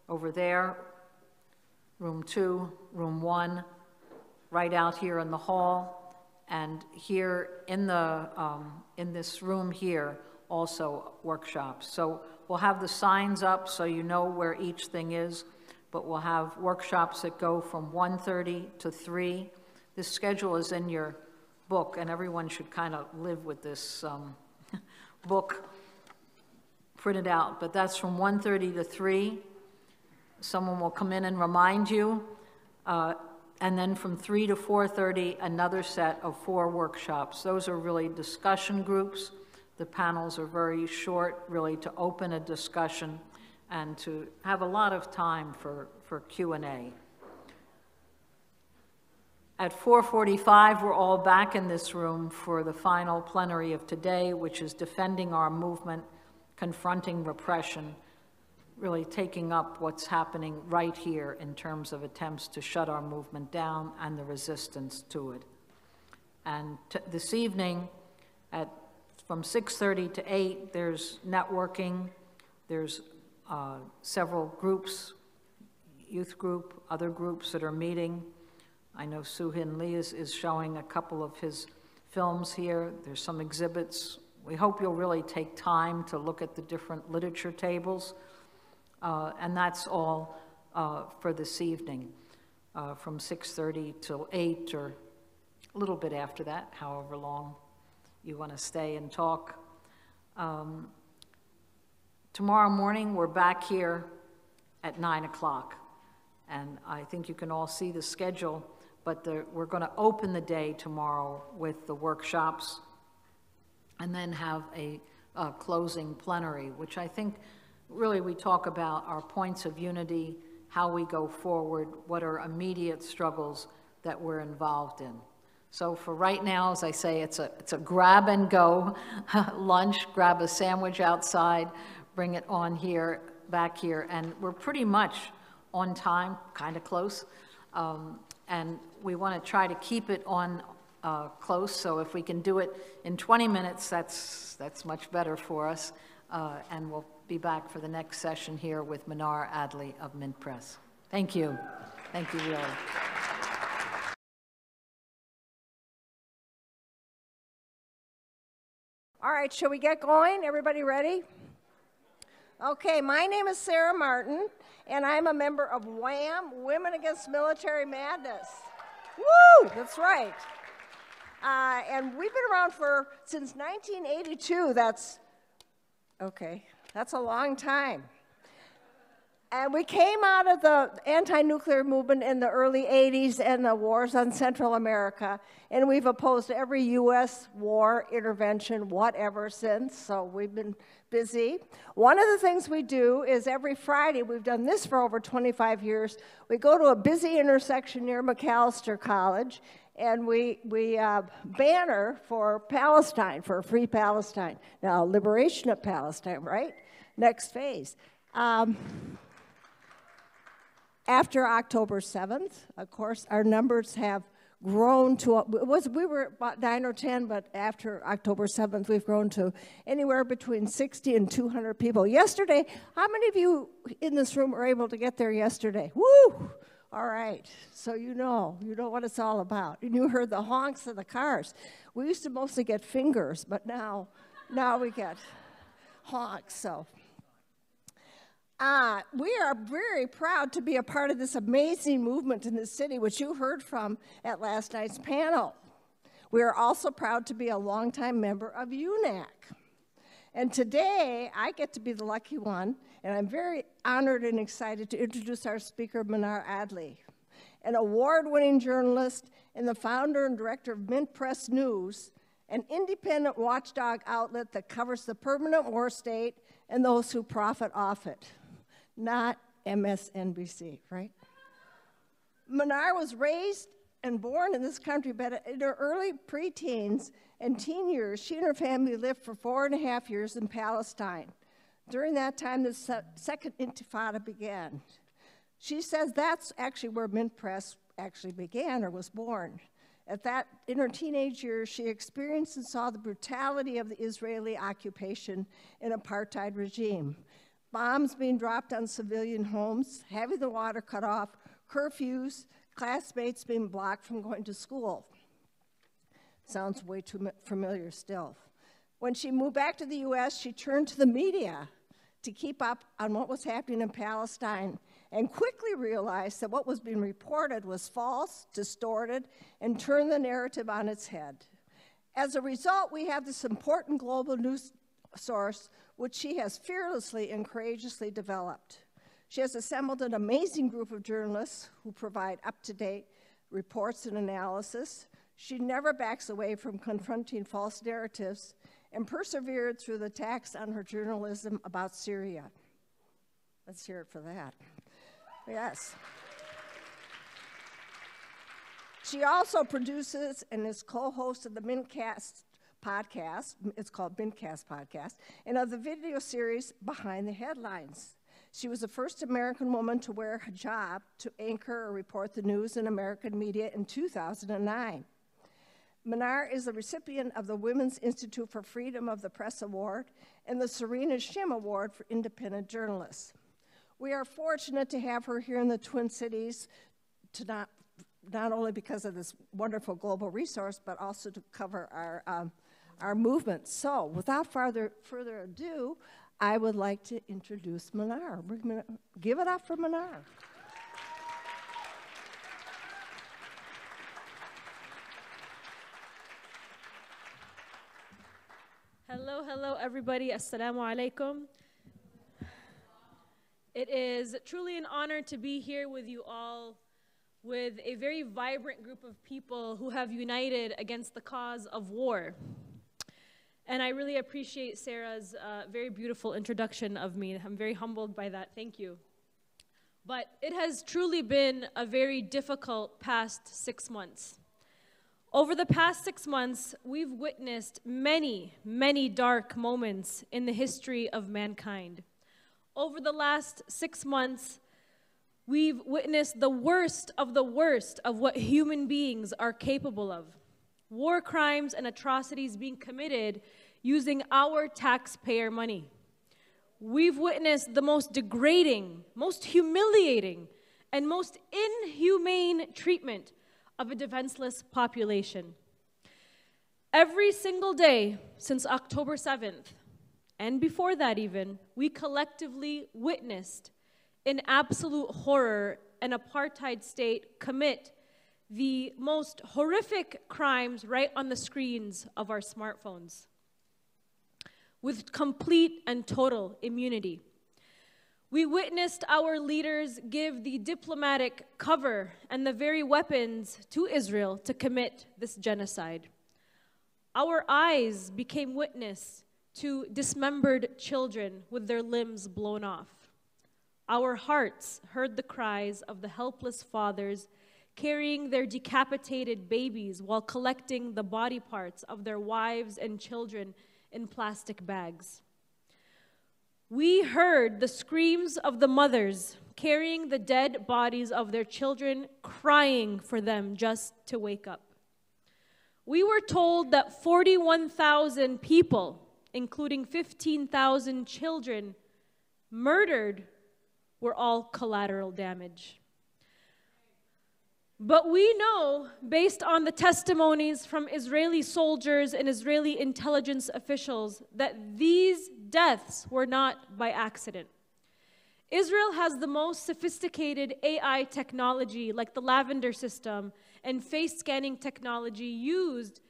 over there, room 2, room 1, right out here in the hall. And here in this room here, also workshops. So we'll have the signs up so you know where each thing is, but we'll have workshops that go from 1:30 to 3. This schedule is in your book, and everyone should kind of live with this book printed out. But that's from 1:30 to 3. Someone will come in and remind you. And then from 3 to 4:30, another set of 4 workshops. Those are really discussion groups. The panels are very short, really, to open a discussion and to have a lot of time for Q&A. At 4:45, we're all back in this room for the final plenary of today, which is Defending Our Movement, Confronting Repression, really taking up what's happening right here in terms of attempts to shut our movement down and the resistance to it. And this evening, from 6:30 to 8, there's networking, there's several groups, youth group, other groups that are meeting. I know Suhin Lee is showing a couple of his films here. There's some exhibits. We hope you'll really take time to look at the different literature tables. And that's all for this evening, from 6:30 till 8, or a little bit after that, however long you want to stay and talk. Tomorrow morning, we're back here at 9 o'clock. And I think you can all see the schedule, but we're going to open the day tomorrow with the workshops and then have a closing plenary, which I think really we talk about our points of unity, how we go forward, what are immediate struggles that we're involved in. So for right now, as I say, it's a grab and go lunch, grab a sandwich outside, bring it on here, back here, and we're pretty much on time, kind of close. And we want to try to keep it on close, so if we can do it in 20 minutes, that's much better for us. And we'll be back for the next session here with Manar Adley of Mint Press. Thank you. Thank you, really. All right, shall we get going? Everybody ready? Okay, my name is Sarah Martin, and I'm a member of WHAM, Women Against Military Madness. Woo, that's right. And we've been around since 1982. That's a long time. And we came out of the anti-nuclear movement in the early 80s and the wars on Central America, and we've opposed every U.S. war, intervention, whatever since, so we've been busy. One of the things we do is every Friday, we've done this for over 25 years, we go to a busy intersection near McAllister College, and we banner for Palestine, for a free Palestine. Now, liberation of Palestine, right? Next phase. After October 7th, of course, our numbers have grown to, we were about 9 or 10, but after October 7th, we've grown to anywhere between 60 and 200 people. Yesterday, how many of you in this room were able to get there yesterday? Woo! All right, so you know what it's all about. And you heard the honks of the cars. We used to mostly get fingers, but now we get honks, so. We are very proud to be a part of this amazing movement in the city, which you heard from at last night's panel. We are also proud to be a longtime member of UNAC. And today, I get to be the lucky one, and I'm very honored and excited to introduce our speaker, Manar Adley, an award-winning journalist and the founder and director of Mint Press News, an independent watchdog outlet that covers the permanent war state and those who profit off it. Not MSNBC, right? Manar was raised and born in this country, but in her early preteens and teen years, she and her family lived for 4.5 years in Palestine. During that time, the Second Intifada began. She says that's actually where Mint Press actually began or was born. In her teenage years, she experienced and saw the brutality of the Israeli occupation and apartheid regime. Bombs being dropped on civilian homes, having the water cut off, curfews, classmates being blocked from going to school. Sounds way too familiar still. When she moved back to the US, she turned to the media to keep up on what was happening in Palestine and quickly realized that what was being reported was false, distorted, and turned the narrative on its head. As a result, we have this important global news source which she has fearlessly and courageously developed. She has assembled an amazing group of journalists who provide up-to-date reports and analysis. She never backs away from confronting false narratives and persevered through the attacks on her journalism about Syria. Let's hear it for that. Yes. She also produces and is co-host of the Mintcast podcast, it's called Mintcast Podcast, and of the video series Behind the Headlines. She was the first American woman to wear hijab to anchor or report the news in American media in 2009. Manar is the recipient of the Women's Institute for Freedom of the Press Award and the Serena Shim Award for Independent Journalists. We are fortunate to have her here in the Twin Cities to not only because of this wonderful global resource, but also to cover our movement. So without further ado, I would like to introduce Manar. We're gonna give it up for Manar. Hello, everybody. Assalamu alaikum. It is truly an honor to be here with you all, with a very vibrant group of people who have united against the cause of war. And I really appreciate Sarah's very beautiful introduction of me. I'm very humbled by that. Thank you. But it has truly been a very difficult past 6 months. Over the past 6 months, we've witnessed many, many dark moments in the history of mankind. Over the last 6 months, we've witnessed the worst of what human beings are capable of. War crimes and atrocities being committed using our taxpayer money. We've witnessed the most degrading, most humiliating, and most inhumane treatment of a defenseless population. Every single day since October 7th, and before that even, we collectively witnessed in absolute horror an apartheid state commit the most horrific crimes right on the screens of our smartphones with complete and total immunity. We witnessed our leaders give the diplomatic cover and the very weapons to Israel to commit this genocide. Our eyes became witness to dismembered children with their limbs blown off. Our hearts heard the cries of the helpless fathers carrying their decapitated babies while collecting the body parts of their wives and children in plastic bags. We heard the screams of the mothers carrying the dead bodies of their children, crying for them just to wake up. We were told that 41,000 people, including 15,000 children, murdered were all collateral damage. But we know, based on the testimonies from Israeli soldiers and Israeli intelligence officials, that these deaths were not by accident. Israel has the most sophisticated AI technology, like the Lavender system and face scanning technology used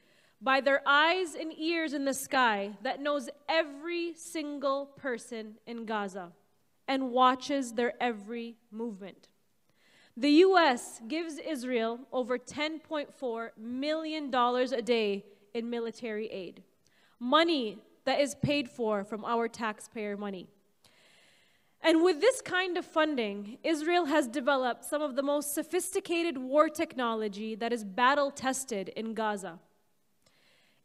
by their eyes and ears in the sky that knows every single person in Gaza and watches their every movement. The U.S. gives Israel over $10.4 million a day in military aid, money that is paid for from our taxpayer money. And with this kind of funding, Israel has developed some of the most sophisticated war technology that is battle-tested in Gaza.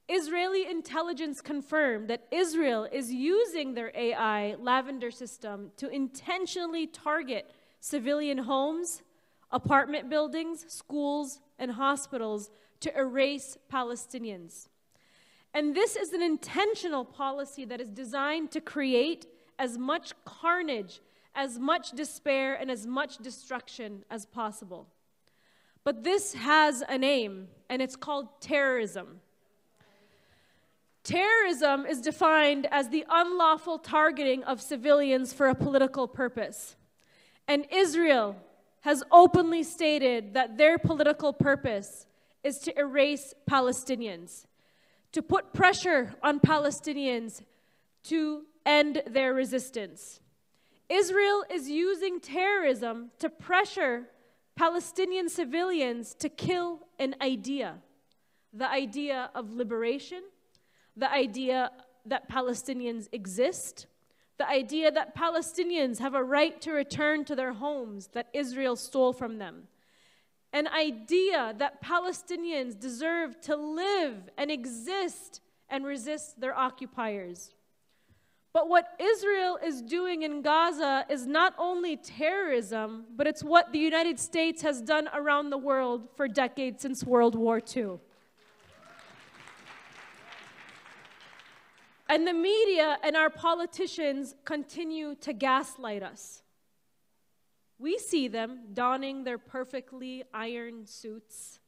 Israeli intelligence confirmed that Israel is using their AI Lavender system to intentionally target civilian homes, apartment buildings, schools, and hospitals to erase Palestinians. And this is an intentional policy that is designed to create as much carnage, as much despair, and as much destruction as possible. But this has a name, and it's called terrorism. Terrorism is defined as the unlawful targeting of civilians for a political purpose. And Israel has openly stated that their political purpose is to erase Palestinians, to put pressure on Palestinians to end their resistance. Israel is using terrorism to pressure Palestinian civilians to kill an idea, the idea of liberation, the idea that Palestinians exist, the idea that Palestinians have a right to return to their homes that Israel stole from them, an idea that Palestinians deserve to live and exist and resist their occupiers. But what Israel is doing in Gaza is not only terrorism, but it's what the United States has done around the world for decades since World War II. And the media and our politicians continue to gaslight us. We see them donning their perfectly ironed suits.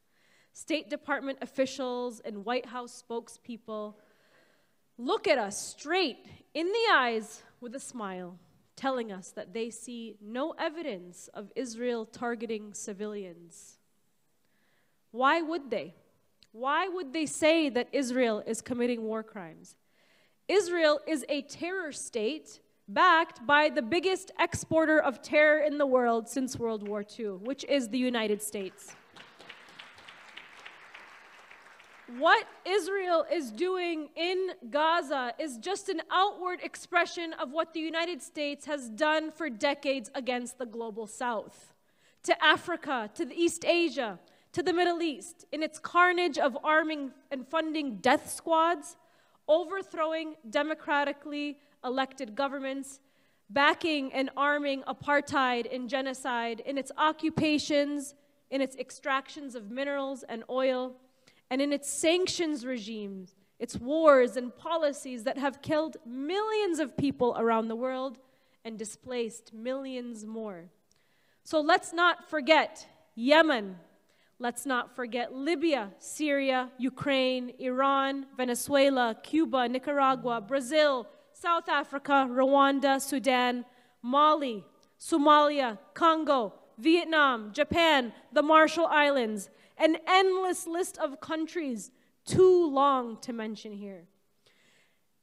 State Department officials and White House spokespeople look at us straight in the eyes with a smile, telling us that they see no evidence of Israel targeting civilians. Why would they? Why would they say that Israel is committing war crimes? Israel is a terror state backed by the biggest exporter of terror in the world since World War II, which is the United States. What Israel is doing in Gaza is just an outward expression of what the United States has done for decades against the global South, to Africa, to the East Asia, to the Middle East, in its carnage of arming and funding death squads, overthrowing democratically elected governments, backing and arming apartheid and genocide, in its occupations, in its extractions of minerals and oil, and in its sanctions regimes, its wars and policies that have killed millions of people around the world and displaced millions more. So let's not forget Yemen. Let's not forget Libya, Syria, Ukraine, Iran, Venezuela, Cuba, Nicaragua, Brazil, South Africa, Rwanda, Sudan, Mali, Somalia, Congo, Vietnam, Japan, the Marshall Islands, an endless list of countries, too long to mention here.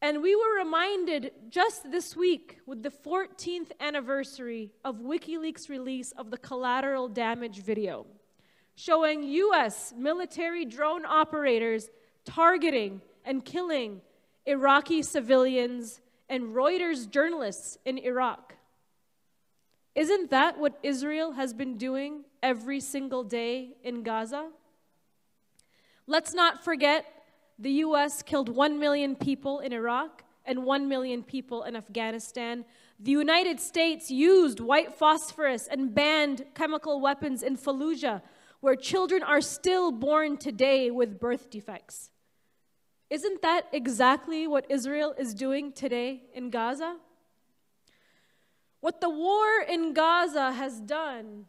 And we were reminded just this week with the 14th anniversary of WikiLeaks' release of the collateral damage video, showing US military drone operators targeting and killing Iraqi civilians and Reuters journalists in Iraq. Isn't that what Israel has been doing every single day in Gaza. Let's not forget the US killed 1 million people in Iraq and 1 million people in Afghanistan. The United States used white phosphorus and banned chemical weapons in Fallujah, where children are still born today with birth defects. Isn't that exactly what Israel is doing today in Gaza? What the war in Gaza has done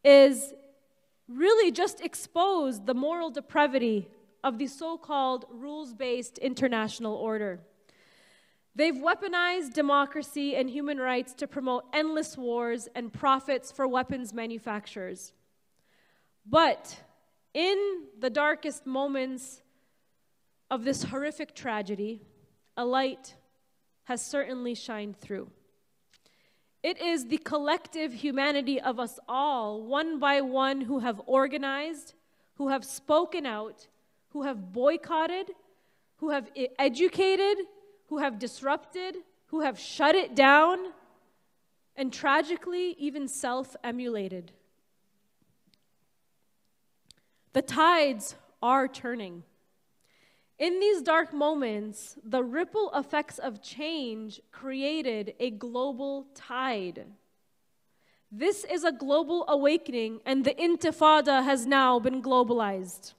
is really just expose the moral depravity of the so-called rules-based international order. They've weaponized democracy and human rights to promote endless wars and profits for weapons manufacturers. But in the darkest moments of this horrific tragedy, a light has certainly shined through. It is the collective humanity of us all, one by one, who have organized, who have spoken out, who have boycotted, who have educated, who have disrupted, who have shut it down, and tragically, even self-emulated. The tides are turning. In these dark moments, the ripple effects of change created a global tide. This is a global awakening, and the Intifada has now been globalized.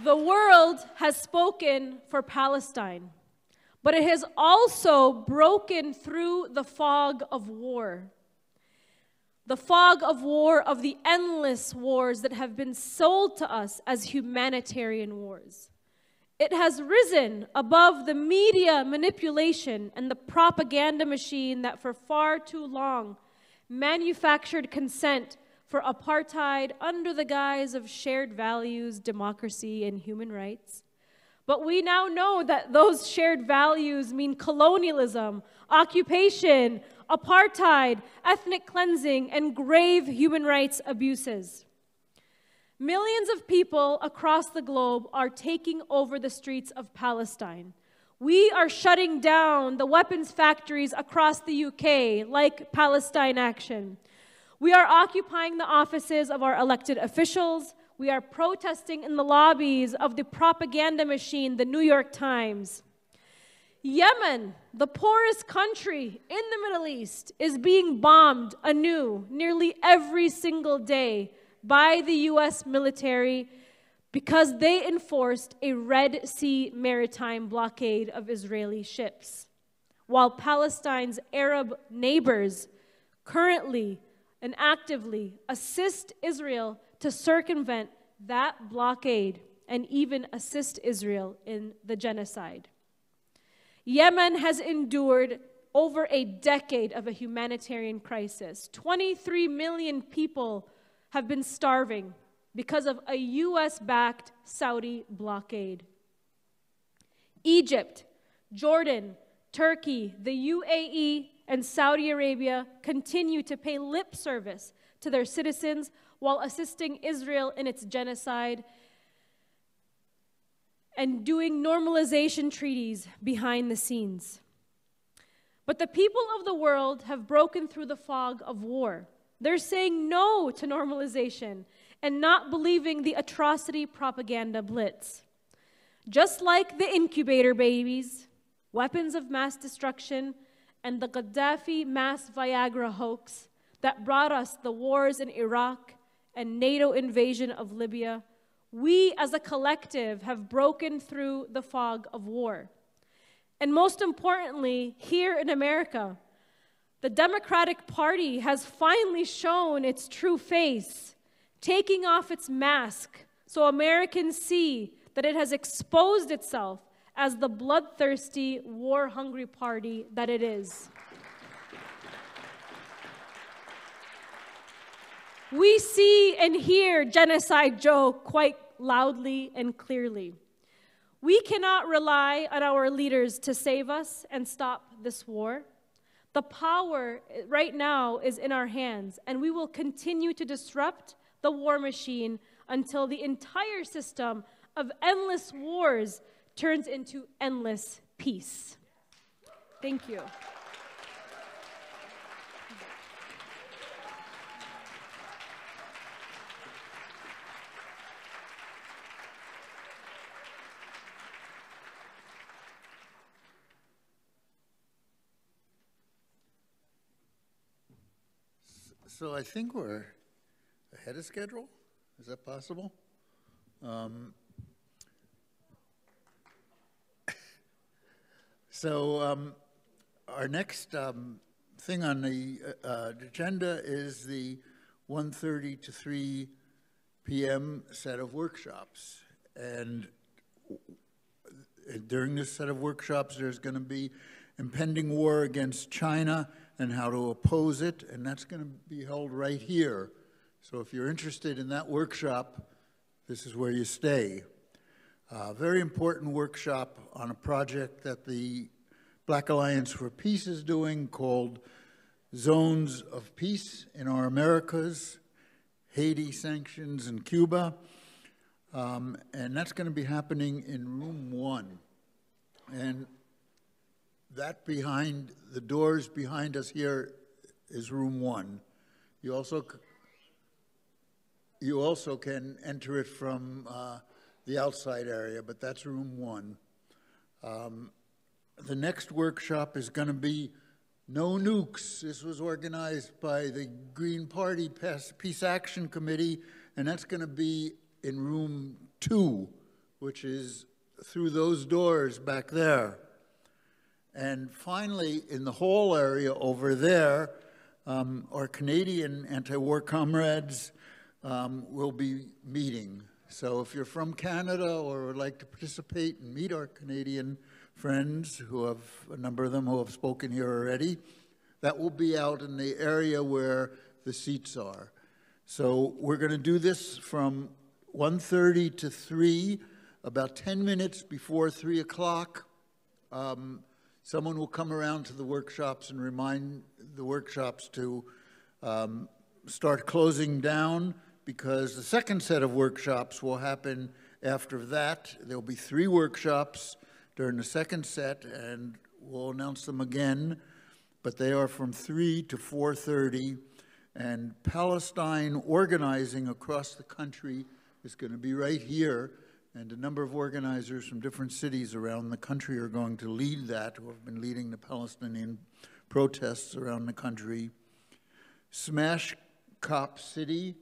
The world has spoken for Palestine, but it has also broken through the fog of war. The fog of war, of the endless wars that have been sold to us as humanitarian wars. It has risen above the media manipulation and the propaganda machine that for far too long manufactured consent for apartheid under the guise of shared values, democracy, and human rights. But we now know that those shared values mean colonialism, occupation, apartheid, ethnic cleansing, and grave human rights abuses. Millions of people across the globe are taking over the streets of Palestine. We are shutting down the weapons factories across the UK, like Palestine Action. We are occupying the offices of our elected officials. We are protesting in the lobbies of the propaganda machine, the New York Times. Yemen, the poorest country in the Middle East, is being bombed anew nearly every single day by the US military because they enforced a Red Sea maritime blockade of Israeli ships, while Palestine's Arab neighbors currently and actively assist Israel to circumvent that blockade and even assist Israel in the genocide. Yemen has endured over a decade of a humanitarian crisis. 23 million people have been starving because of a US-backed Saudi blockade. Egypt, Jordan, Turkey, the UAE, and Saudi Arabia continue to pay lip service to their citizens while assisting Israel in its genocide and doing normalization treaties behind the scenes. But the people of the world have broken through the fog of war. They're saying no to normalization and not believing the atrocity propaganda blitz. Just like the incubator babies, weapons of mass destruction, and the Gaddafi mass Viagra hoax that brought us the wars in Iraq and NATO invasion of Libya, we as a collective have broken through the fog of war. And most importantly, here in America, the Democratic Party has finally shown its true face, taking off its mask so Americans see that it has exposed itself as the bloodthirsty, war-hungry party that it is. We see and hear Genocide Joe quite loudly and clearly. We cannot rely on our leaders to save us and stop this war. The power right now is in our hands, and we will continue to disrupt the war machine until the entire system of endless wars turns into endless peace. Thank you. So I think we're ahead of schedule. Is that possible? Our next thing on the agenda is the 1:30 to 3 p.m. set of workshops. And during this set of workshops, there's going to be impending war against China and how to oppose it, and that's going to be held right here. So if you're interested in that workshop, this is where you stay. Very important workshop on a project that the Black Alliance for Peace is doing called Zones of Peace in Our Americas, Haiti, Sanctions, and Cuba. And that's going to be happening in room 1. And that behind the doors behind us here is room 1. You also can enter it from the outside area, but that's room 1. The next workshop is going to be No Nukes. This was organized by the Green Party Peace Action Committee, and that's going to be in room 2, which is through those doors back there. And finally, in the hall area over there, our Canadian anti-war comrades will be meeting. So if you're from Canada or would like to participate and meet our Canadian friends, a number of them who have spoken here already, that will be out in the area where the seats are. So we're going to do this from 1:30 to 3, about 10 minutes before 3 o'clock. Someone will come around to the workshops and remind the workshops to start closing down, because the second set of workshops will happen after that. There'll be 3 workshops during the second set, and we'll announce them again, but they are from 3 to 4:30, and Palestine organizing across the country is going to be right here, and a number of organizers from different cities around the country are going to lead that, who have been leading the Palestinian protests around the country. Smash Cop City,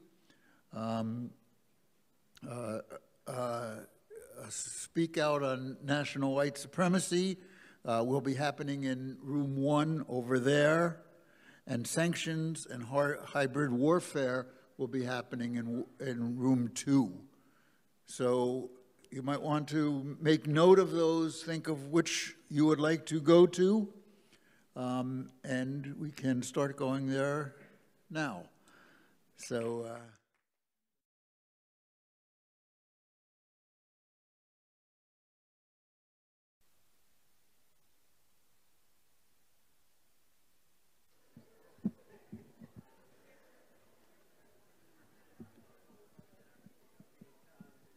Speak Out on National White Supremacy will be happening in room 1 over there, and Sanctions and Hybrid Warfare will be happening in room 2. So you might want to make note of those, think of which you would like to go to, and we can start going there now. So.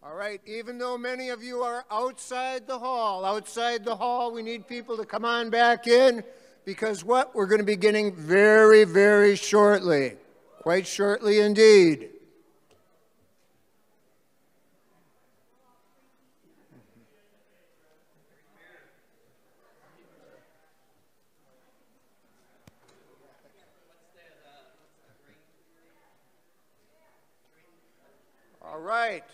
All right, even though many of you are outside the hall, we need people to come on back in, because what we're going to be beginning very, very shortly, quite shortly indeed. All right.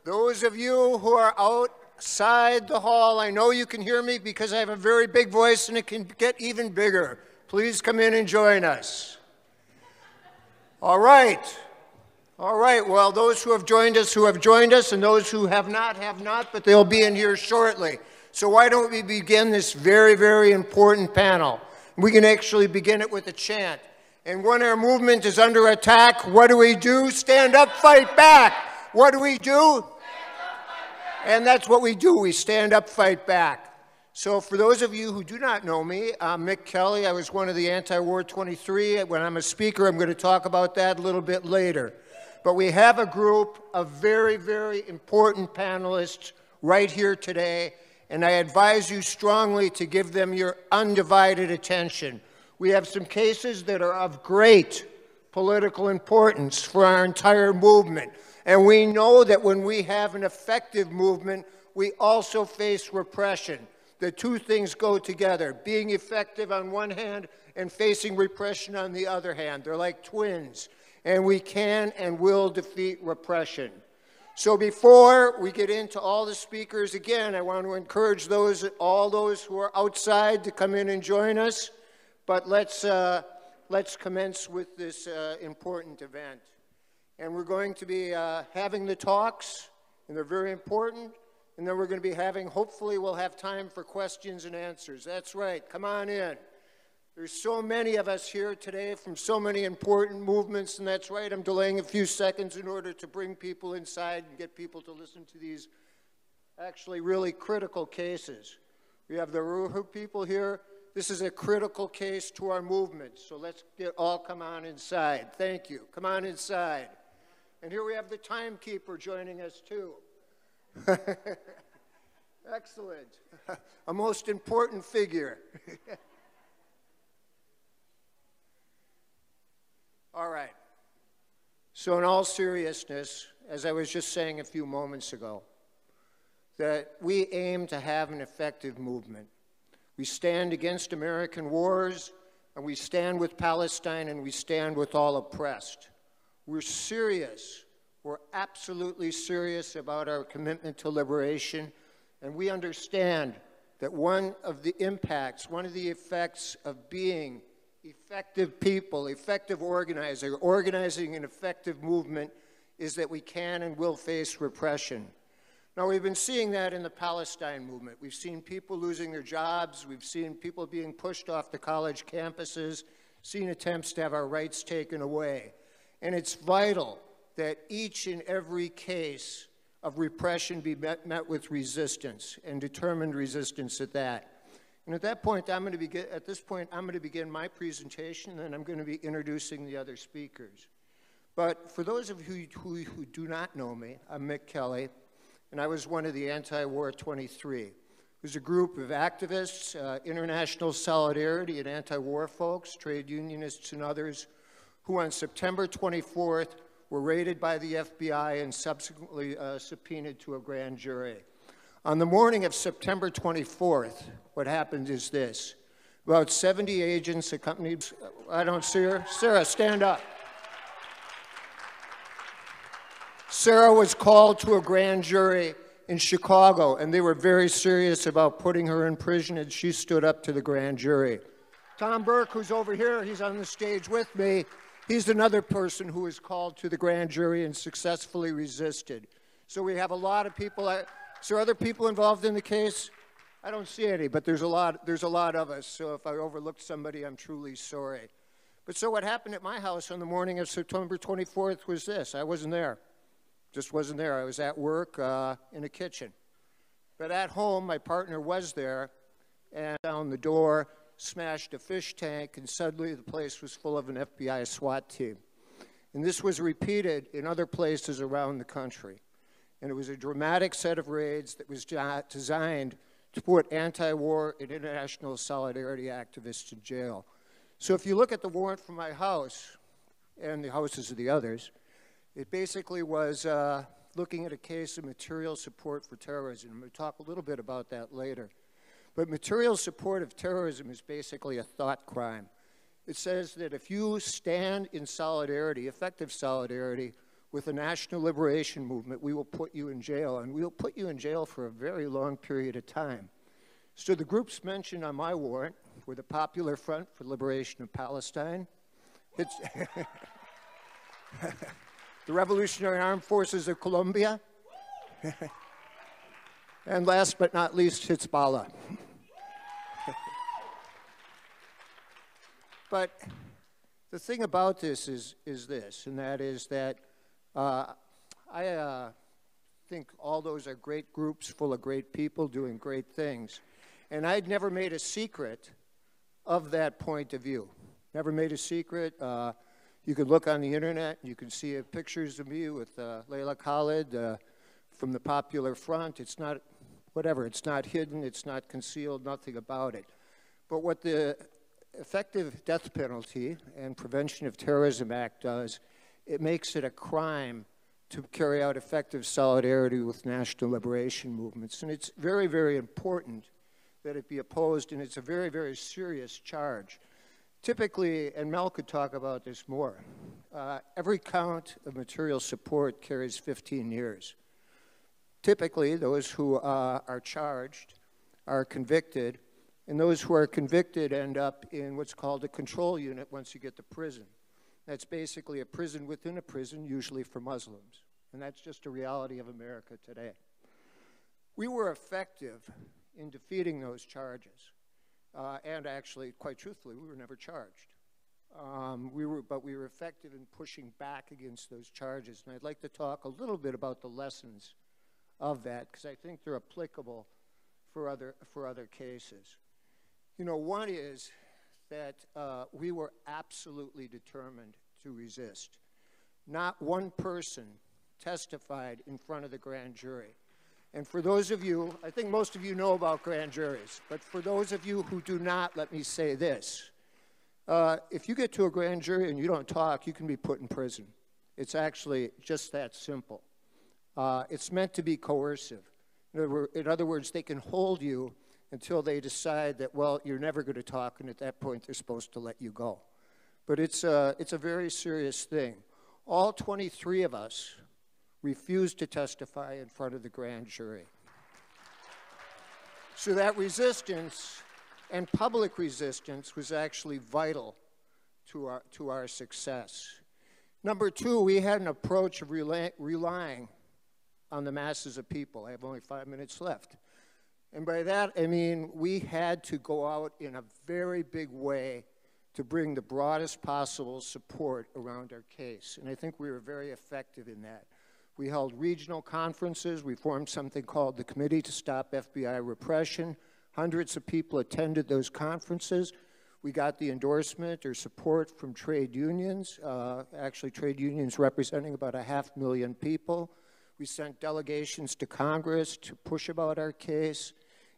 Those of you who are outside the hall, I know you can hear me because I have a very big voice and it can get even bigger. Please come in and join us. All right. All right. Well, those who have joined us, and those who have not, but they'll be in here shortly. So why don't we begin this very, very important panel? We can actually begin it with a chant. And when our movement is under attack, what do? Stand up, fight back. What do? And that's what we do. We stand up, fight back. So for those of you who do not know me, I'm Mick Kelly. I was one of the anti-war 23. When I'm a speaker, I'm going to talk about that a little bit later. But we have a group of very, very important panelists right here today, and I advise you strongly to give them your undivided attention. We have some cases that are of great political importance for our entire movement. And we know that when we have an effective movement, we also face repression. The two things go together, being effective on one hand and facing repression on the other hand. They're like twins, and we can and will defeat repression. So before we get into all the speakers, again, I want to encourage all those who are outside to come in and join us. But let's commence with this important event. And we're going to be having the talks, and they're very important. And then we're going to be hopefully we'll have time for questions and answers. That's right, come on in. There's so many of us here today from so many important movements, and that's right, I'm delaying a few seconds in order to bring people inside and get people to listen to these actually really critical cases. We have the Ruhu people here. This is a critical case to our movement, so let's all come on inside. Thank you. Come on inside. And here we have the timekeeper joining us too. Excellent. A most important figure. All right. So in all seriousness, as I was just saying a few moments ago, that we aim to have an effective movement. We stand against American wars, and we stand with Palestine, and we stand with all oppressed. We're serious. We're absolutely serious about our commitment to liberation, and we understand that one of the effects of being effective people, effective organizing an effective movement, is that we can and will face repression. Now, we've been seeing that in the Palestine movement. We've seen people losing their jobs. We've seen people being pushed off the college campuses, seen attempts to have our rights taken away. And it's vital that each and every case of repression be met with resistance, and determined resistance at that. And at that point, I'm going to begin my presentation, and I'm going to be introducing the other speakers. But for those of you who do not know me, I'm Mick Kelly, and I was one of the Anti-War 23. It was a group of activists, international solidarity and anti-war folks, trade unionists and others, who on September 24th were raided by the FBI and subsequently subpoenaed to a grand jury. On the morning of September 24th, what happened is this. About 70 agents accompanied, I don't see her. Sarah, stand up. Sarah was called to a grand jury in Chicago, and they were very serious about putting her in prison, and she stood up to the grand jury. Tom Burke, who's over here, he's on the stage with me. He's another person who was called to the grand jury and successfully resisted. So we have a lot of people. Is there other people involved in the case? I don't see any, but there's a lot of us. So if I overlooked somebody, I'm truly sorry. But so what happened at my house on the morning of September 24th was this. I wasn't there. Just wasn't there. I was at work in a kitchen. But at home, my partner was there, and down the door, smashed a fish tank, and suddenly the place was full of an FBI SWAT team. And this was repeated in other places around the country. And it was a dramatic set of raids that was designed to put anti-war and international solidarity activists in jail. So if you look at the warrant for my house and the houses of the others, it basically was looking at a case of material support for terrorism. I'm going to talk a little bit about that later. But material support of terrorism is basically a thought crime. It says that if you stand in solidarity, effective solidarity, with the national liberation movement, we will put you in jail, and we'll put you in jail for a very long period of time. So the groups mentioned on my warrant were the Popular Front for Liberation of Palestine, the Revolutionary Armed Forces of Colombia, and last but not least, Hezbollah. But the thing about this is this, and that is that I think all those are great groups full of great people doing great things. And I'd never made a secret of that point of view. Never made a secret. You could look on the internet, you can see pictures of me with Layla Khalid from the Popular Front. It's not, whatever, it's not hidden, it's not concealed, nothing about it. But what the Effective Death Penalty and Prevention of Terrorism Act does, it makes it a crime to carry out effective solidarity with national liberation movements. And it's very, very important that it be opposed, and it's a very, very serious charge. Typically, and Mel could talk about this more, every count of material support carries 15 years. Typically, those who are charged are convicted, and those who are convicted end up in what's called a control unit once you get to prison. That's basically a prison within a prison, usually for Muslims. And that's just a reality of America today. We were effective in defeating those charges. And actually, quite truthfully, we were never charged. But we were effective in pushing back against those charges. And I'd like to talk a little bit about the lessons of that, because I think they're applicable for other cases. You know, one is that we were absolutely determined to resist. Not one person testified in front of the grand jury. And for those of you, I think most of you know about grand juries, but for those of you who do not, let me say this. If you get to a grand jury and you don't talk, you can be put in prison. It's actually just that simple. It's meant to be coercive. In other words, they can hold you until they decide that, well, you're never going to talk, and at that point, they're supposed to let you go. But it's a very serious thing. All 23 of us refused to testify in front of the grand jury. So that resistance and public resistance was actually vital to our success. Number two, we had an approach of relying on the masses of people. I have only 5 minutes left. And by that, I mean we had to go out in a very big way to bring the broadest possible support around our case. And I think we were very effective in that. We held regional conferences. We formed something called the Committee to Stop FBI Repression. Hundreds of people attended those conferences. We got the endorsement or support from trade unions, actually trade unions representing about 500,000 people. We sent delegations to Congress to push about our case.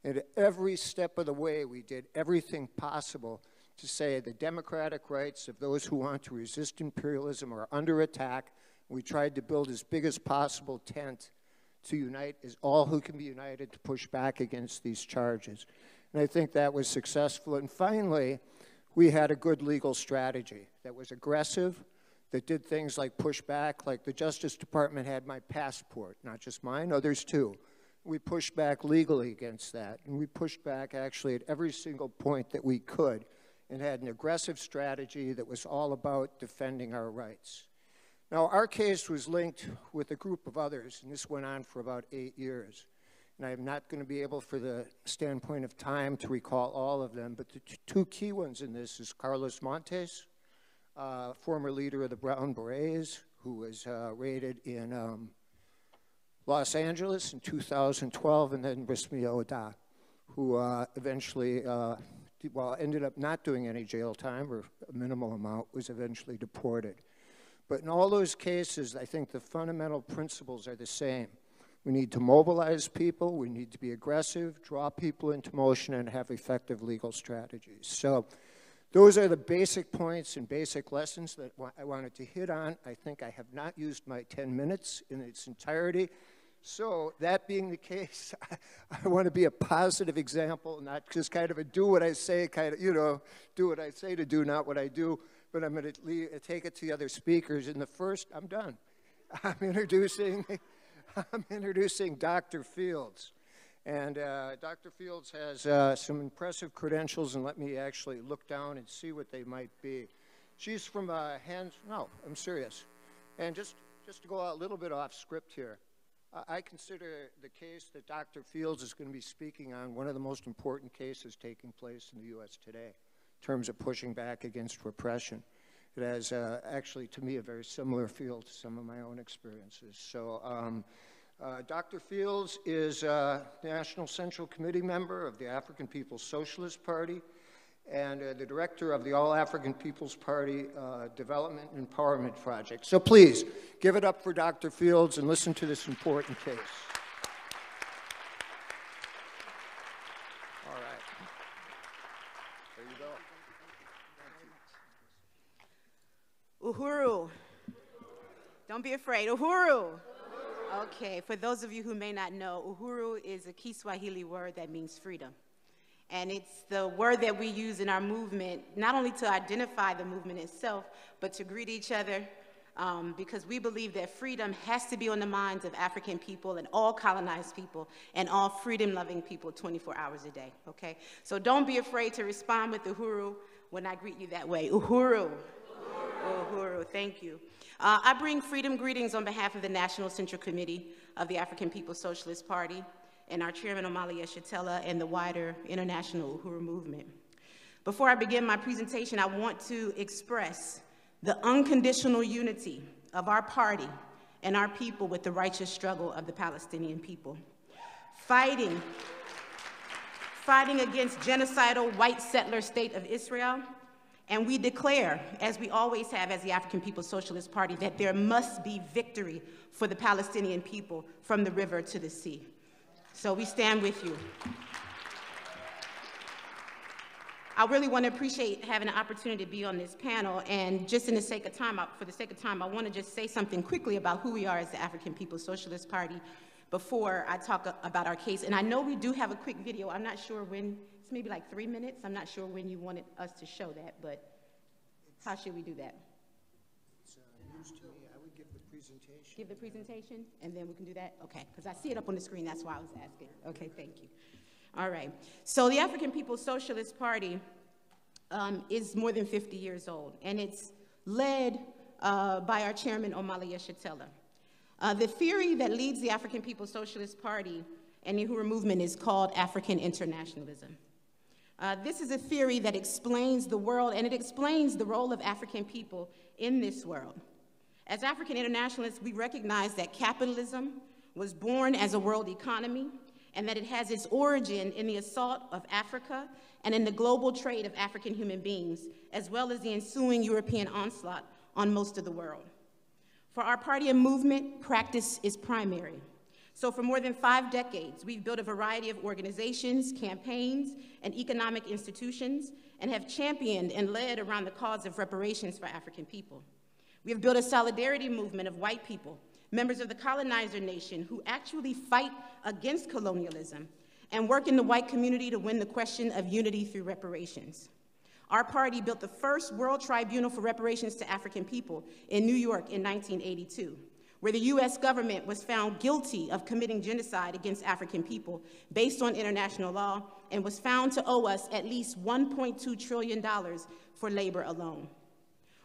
And every step of the way, we did everything possible to say the democratic rights of those who want to resist imperialism are under attack. We tried to build as big as possible tent to unite as all who can be united to push back against these charges. And I think that was successful. And finally, we had a good legal strategy that was aggressive, that did things like push back, like the Justice Department had my passport, not just mine, others too. We pushed back legally against that, and we pushed back actually at every single point that we could, and had an aggressive strategy that was all about defending our rights. Now, our case was linked with a group of others, and this went on for about 8 years. And I'm not going to be able, for the standpoint of time, to recall all of them, but the two key ones in this is Carlos Montes, former leader of the Brown Berets, who was raided in Los Angeles in 2012, and then Rismi Oda, who eventually, ended up not doing any jail time, or a minimal amount, was eventually deported. But in all those cases, I think the fundamental principles are the same. We need to mobilize people, we need to be aggressive, draw people into motion, and have effective legal strategies. So those are the basic points and basic lessons that I wanted to hit on. I think I have not used my 10 minutes in its entirety. So that being the case, I want to be a positive example, not just kind of a do what I say, kind of, you know, do what I say to do, not what I do. But I'm going to take it to the other speakers. In the first, I'm done. I'm introducing Dr. Fields. And Dr. Fields has some impressive credentials, and let me actually look down and see what they might be. She's from no, I'm serious. And just to go a little bit off script here, I consider the case that Dr. Fields is going to be speaking on one of the most important cases taking place in the U.S. today in terms of pushing back against repression. It has actually, to me, a very similar feel to some of my own experiences. So Dr. Fields is a National Central Committee member of the African People's Socialist Party and the director of the All African People's Party Development and Empowerment Project. So please, give it up for Dr. Fields and listen to this important case. All right. There you go. Uhuru. Don't be afraid. Uhuru. Okay, for those of you who may not know, Uhuru is a Kiswahili word that means freedom. And it's the word that we use in our movement, not only to identify the movement itself, but to greet each other, because we believe that freedom has to be on the minds of African people and all colonized people and all freedom-loving people 24 hours a day, okay? So don't be afraid to respond with uhuru when I greet you that way. Uhuru. Uhuru, thank you. I bring freedom greetings on behalf of the National Central Committee of the African People's Socialist Party and our chairman, Omali Yeshitela, and the wider international Uhuru movement. Before I begin my presentation, I want to express the unconditional unity of our party and our people with the righteous struggle of the Palestinian people. Fighting against genocidal white settler state of Israel, and we declare, as we always have as the African People's Socialist Party, that there must be victory for the Palestinian people from the river to the sea. So we stand with you. I really want to appreciate having an opportunity to be on this panel, and just for the sake of time, I want to just say something quickly about who we are as the African People's Socialist Party before I talk about our case. And I know we do have a quick video. I'm not sure when, it's maybe like 3 minutes. I'm not sure when you wanted us to show that, but how should we do that? It's news to me. I would give the presentation. Give the presentation, and then we can do that? Okay, because I see it up on the screen. That's why I was asking. Okay, thank you. All right. So the African People's Socialist Party is more than 50 years old, and it's led by our chairman, Omali Yeshitela. The theory that leads the African People's Socialist Party and the Uhuru movement is called African internationalism. This is a theory that explains the world, and it explains the role of African people in this world. As African internationalists, we recognize that capitalism was born as a world economy, and that it has its origin in the assault of Africa and in the global trade of African human beings, as well as the ensuing European onslaught on most of the world. For our party and movement, practice is primary. So for more than 5 decades, we've built a variety of organizations, campaigns, and economic institutions, and have championed and led around the cause of reparations for African people. We have built a solidarity movement of white people, members of the colonizer nation who actually fight against colonialism and work in the white community to win the question of unity through reparations. Our party built the first World Tribunal for Reparations to African People in New York in 1982, where the US government was found guilty of committing genocide against African people based on international law and was found to owe us at least $1.2 trillion for labor alone.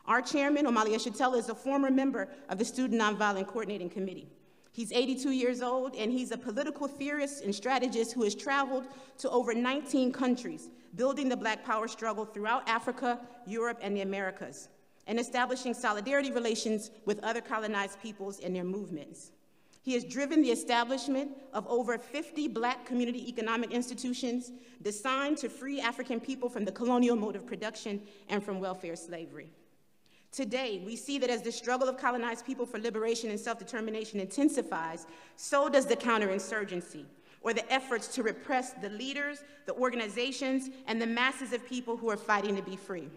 Our chairman, Omali Yeshitela, is a former member of the Student Nonviolent Coordinating Committee. He's 82 years old, and he's a political theorist and strategist who has traveled to over 19 countries, building the Black Power struggle throughout Africa, Europe, and the Americas, and establishing solidarity relations with other colonized peoples and their movements. He has driven the establishment of over 50 Black community economic institutions designed to free African people from the colonial mode of production and from welfare slavery. Today, we see that as the struggle of colonized people for liberation and self-determination intensifies, so does the counterinsurgency, or the efforts to repress the leaders, the organizations, and the masses of people who are fighting to be free.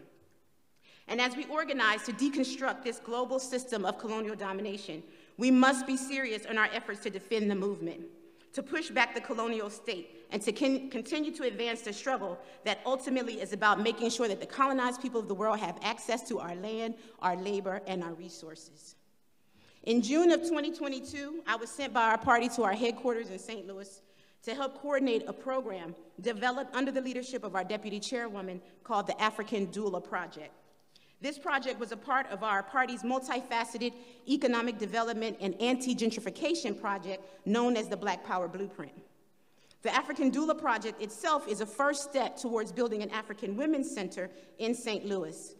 And as we organize to deconstruct this global system of colonial domination, we must be serious in our efforts to defend the movement, to push back the colonial state, and to continue to advance the struggle that ultimately is about making sure that the colonized people of the world have access to our land, our labor, and our resources. In June of 2022, I was sent by our party to our headquarters in St. Louis to help coordinate a program developed under the leadership of our deputy chairwoman called the African Doula Project. This project was a part of our party's multifaceted economic development and anti-gentrification project known as the Black Power Blueprint. The African Doula Project itself is a first step towards building an African Women's Center in St. Louis.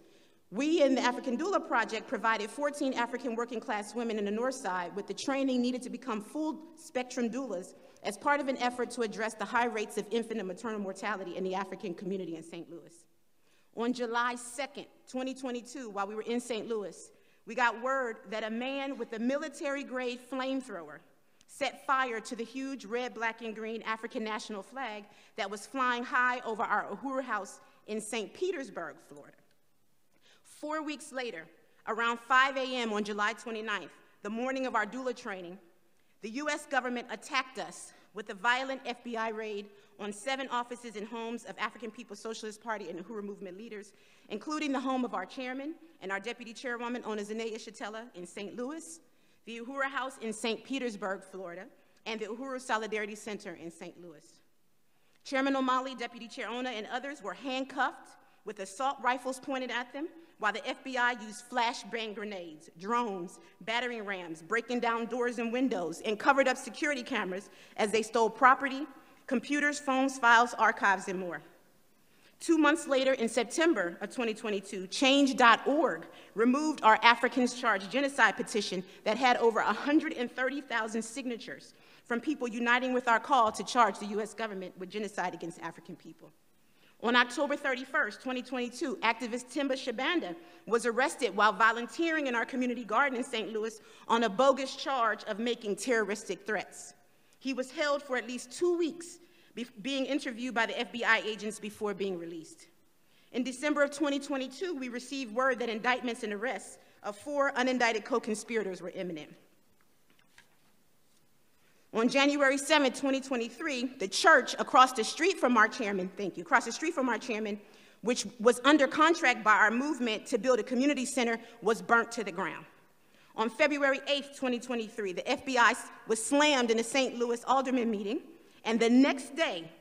We in the African Doula Project provided 14 African working class women in the North Side with the training needed to become full spectrum doulas as part of an effort to address the high rates of infant and maternal mortality in the African community in St. Louis. On July 2nd, 2022, while we were in St. Louis, we got word that a man with a military-grade flamethrower set fire to the huge red, black, and green African national flag that was flying high over our Uhuru House in St. Petersburg, Florida. 4 weeks later, around 5 a.m. on July 29th, the morning of our doula training, the US government attacked us with a violent FBI raid on 7 offices and homes of African People's Socialist Party and Uhuru movement leaders, including the home of our chairman and our deputy chairwoman, Onezene Yeshitela, in St. Louis, the Uhuru House in St. Petersburg, Florida, and the Uhuru Solidarity Center in St. Louis. Chairman O'Malley, Deputy Chair Ona, and others were handcuffed with assault rifles pointed at them, while the FBI used flashbang grenades, drones, battering rams, breaking down doors and windows, and covered up security cameras as they stole property, computers, phones, files, archives, and more. 2 months later, in September of 2022, Change.org removed our Africans Charged Genocide petition that had over 130,000 signatures from people uniting with our call to charge the US government with genocide against African people. On October 31st, 2022, activist Timba Shabanda was arrested while volunteering in our community garden in St. Louis on a bogus charge of making terroristic threats. He was held for at least 2 weeks, being interviewed by the FBI agents before being released. In December of 2022, we received word that indictments and arrests of 4 unindicted co-conspirators were imminent. On January 7, 2023, the church across the street from our chairman, which was under contract by our movement to build a community center, was burnt to the ground. On February 8, 2023, the FBI was slammed in a St. Louis alderman meeting, and the next day,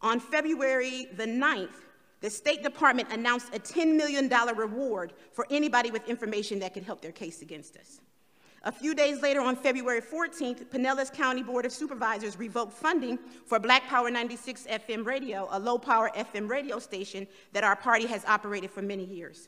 on February the 9th, the State Department announced a $10 million reward for anybody with information that could help their case against us. A few days later, on February 14th, Pinellas County Board of Supervisors revoked funding for Black Power 96 FM radio, a low-power FM radio station that our party has operated for many years.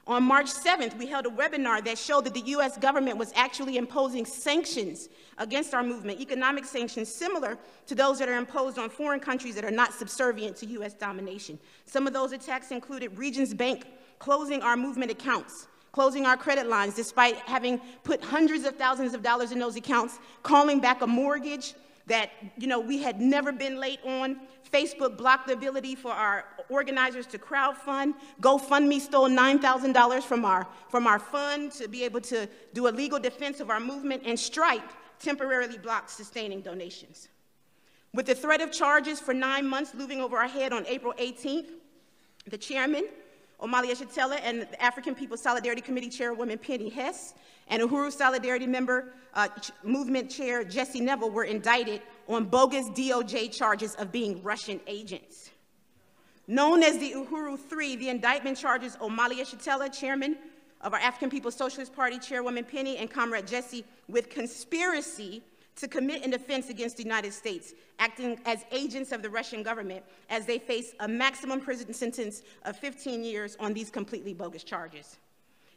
On March 7th, we held a webinar that showed that the US government was actually imposing sanctions against our movement, economic sanctions similar to those that are imposed on foreign countries that are not subservient to US domination. Some of those attacks included Regions Bank closing our movement accounts, closing our credit lines despite having put hundreds of thousands of dollars in those accounts, calling back a mortgage that we had never been late on. Facebook blocked the ability for our organizers to crowdfund. GoFundMe stole $9,000 from our fund to be able to do a legal defense of our movement, and Stripe temporarily blocked sustaining donations. With the threat of charges for 9 months looming over our head, on April 18th, the chairman, Omali Yeshitela, and the African People's Solidarity Committee Chairwoman Penny Hess, and Uhuru Solidarity member, movement chair Jesse Neville, were indicted on bogus DOJ charges of being Russian agents. Known as the Uhuru 3, the indictment charges Omali Yeshitela, chairman of our African People's Socialist Party, Chairwoman Penny, and Comrade Jesse, with conspiracy to commit an offense against the United States, acting as agents of the Russian government, as they face a maximum prison sentence of 15 years on these completely bogus charges.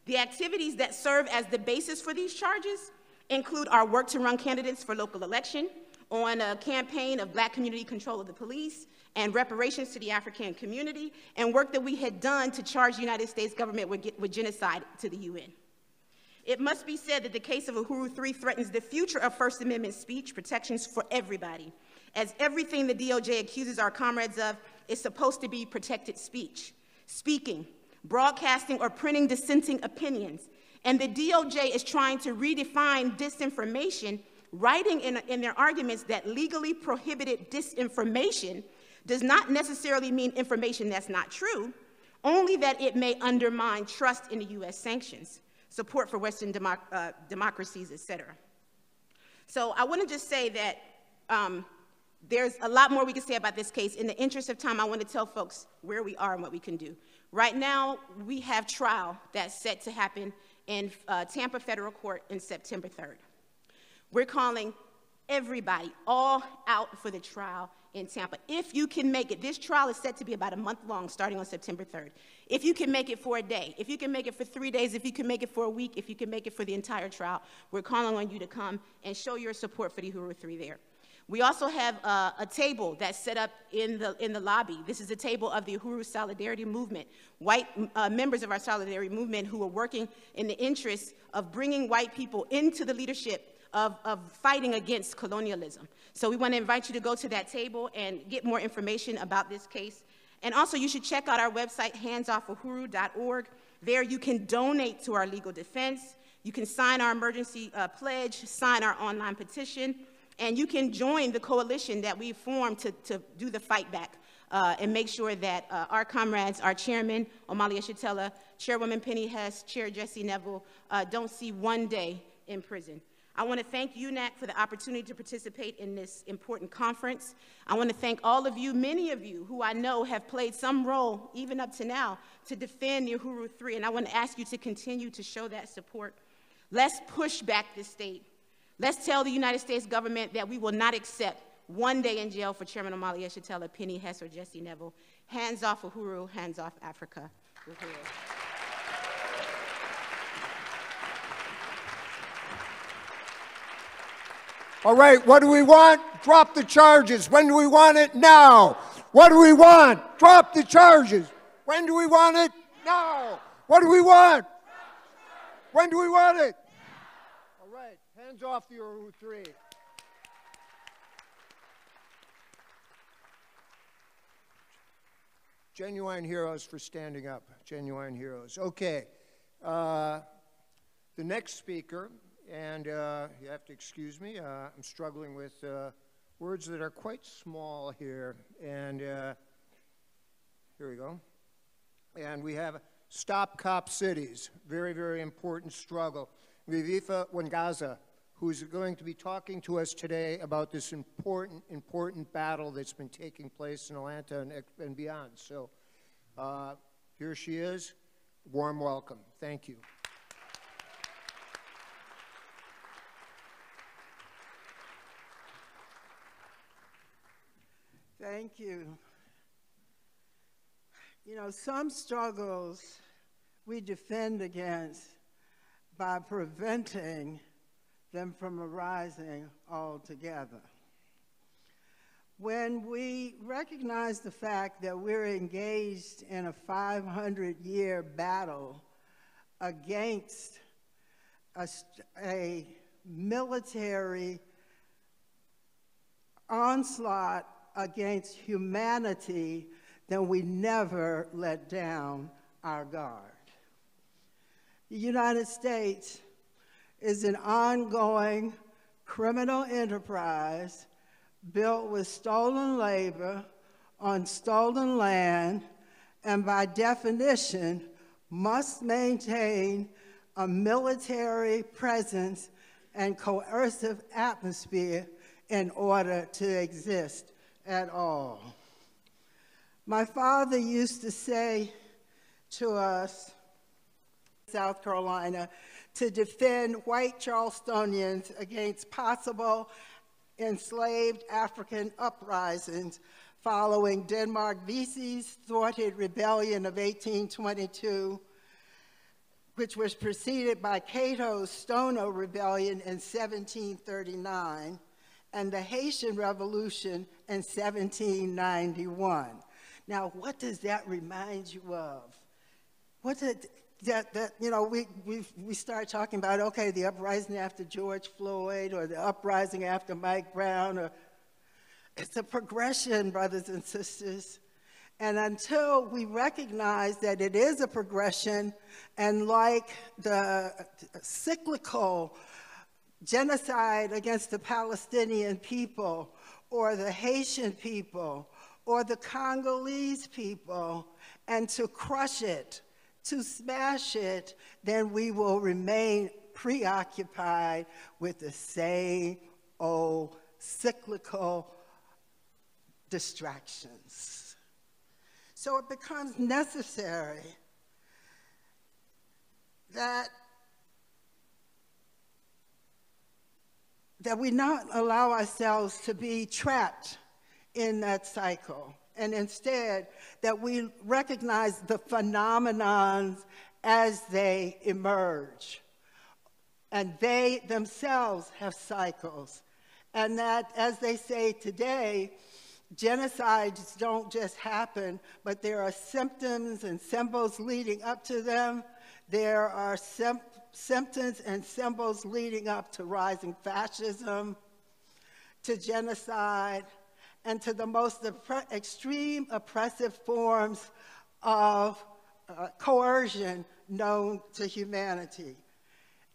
The activities that serve as the basis for these charges include our work to run candidates for local election, on a campaign of Black community control of the police, and reparations to the African community, and work that we had done to charge the United States government with genocide to the UN. It must be said that the case of Uhuru 3 threatens the future of First Amendment speech protections for everybody, as everything the DOJ accuses our comrades of is supposed to be protected speech, speaking, broadcasting, or printing dissenting opinions. And the DOJ is trying to redefine disinformation, writing in their arguments that legally prohibited disinformation does not necessarily mean information that's not true, only that it may undermine trust in the US sanctions, support for Western democracies, et cetera. So I want to just say that there's a lot more we can say about this case. In the interest of time, I want to tell folks where we are and what we can do. Right now, we have trial that's set to happen in Tampa Federal Court in September 3rd. We're calling everybody all out for the trial in Tampa. If you can make it, this trial is set to be about a month long, starting on September 3rd. If you can make it for a day, if you can make it for 3 days, if you can make it for a week, if you can make it for the entire trial, we're calling on you to come and show your support for the Uhuru 3 there. We also have a table that's set up in the lobby. This is a table of the Uhuru Solidarity Movement, white members of our Solidarity Movement who are working in the interest of bringing white people into the leadership of fighting against colonialism. So we want to invite you to go to that table and get more information about this case. And also, you should check out our website, handsoffuhuru.org. There you can donate to our legal defense. You can sign our emergency pledge, sign our online petition. And you can join the coalition that we formed to do the fight back and make sure that our comrades, our chairman, Omali Yeshitela, Chairwoman Penny Hess, Chair Jesse Neville, don't see one day in prison. I want to thank UNAC for the opportunity to participate in this important conference. I want to thank all of you, many of you who I know have played some role, even up to now, to defend the Uhuru 3, and I want to ask you to continue to show that support. Let's push back this state. Let's tell the United States government that we will not accept one day in jail for Chairman Omali Yeshitela, Penny Hess, or Jesse Neville. Hands off Uhuru, hands off Africa. Uhuru. All right, what do we want? Drop the charges. When do we want it? Now. What do we want? Drop the charges. When do we want it? Now. What do we want? When do we want it? All right, hands off the Uhuru 3. Genuine heroes for standing up. Genuine heroes. Okay. The next speaker, and you have to excuse me, I'm struggling with words that are quite small here. And here we go. And we have Stop Cop Cities, very, very important struggle. Vivifa Wangaza, who's going to be talking to us today about this important battle that's been taking place in Atlanta and beyond. So here she is. Warm welcome. Thank you. Thank you. You know, some struggles we defend against by preventing them from arising altogether. When we recognize the fact that we're engaged in a 500-year battle against a military onslaught against humanity, then we never let down our guard. The United States is an ongoing criminal enterprise built with stolen labor on stolen land, and by definition must maintain a military presence and coercive atmosphere in order to exist at all. My father used to say to us, South Carolina, to defend white Charlestonians against possible enslaved African uprisings following Denmark Vesey's thwarted rebellion of 1822, which was preceded by Cato's Stono Rebellion in 1739, and the Haitian Revolution in 1791. Now, what does that remind you of? What did you know, we start talking about, okay, the uprising after George Floyd or the uprising after Mike Brown, or it's a progression, brothers and sisters. And until we recognize that it is a progression, and like the cyclical genocide against the Palestinian people, or the Haitian people, or the Congolese people, and to crush it, to smash it, then we will remain preoccupied with the same old cyclical distractions. So it becomes necessary that we not allow ourselves to be trapped in that cycle, and instead that we recognize the phenomenons as they emerge. And they themselves have cycles. And that, as they say today, genocides don't just happen, but there are symptoms and symbols leading up to them. There are symptoms and symbols leading up to rising fascism, to genocide, and to the most extreme oppressive forms of coercion known to humanity.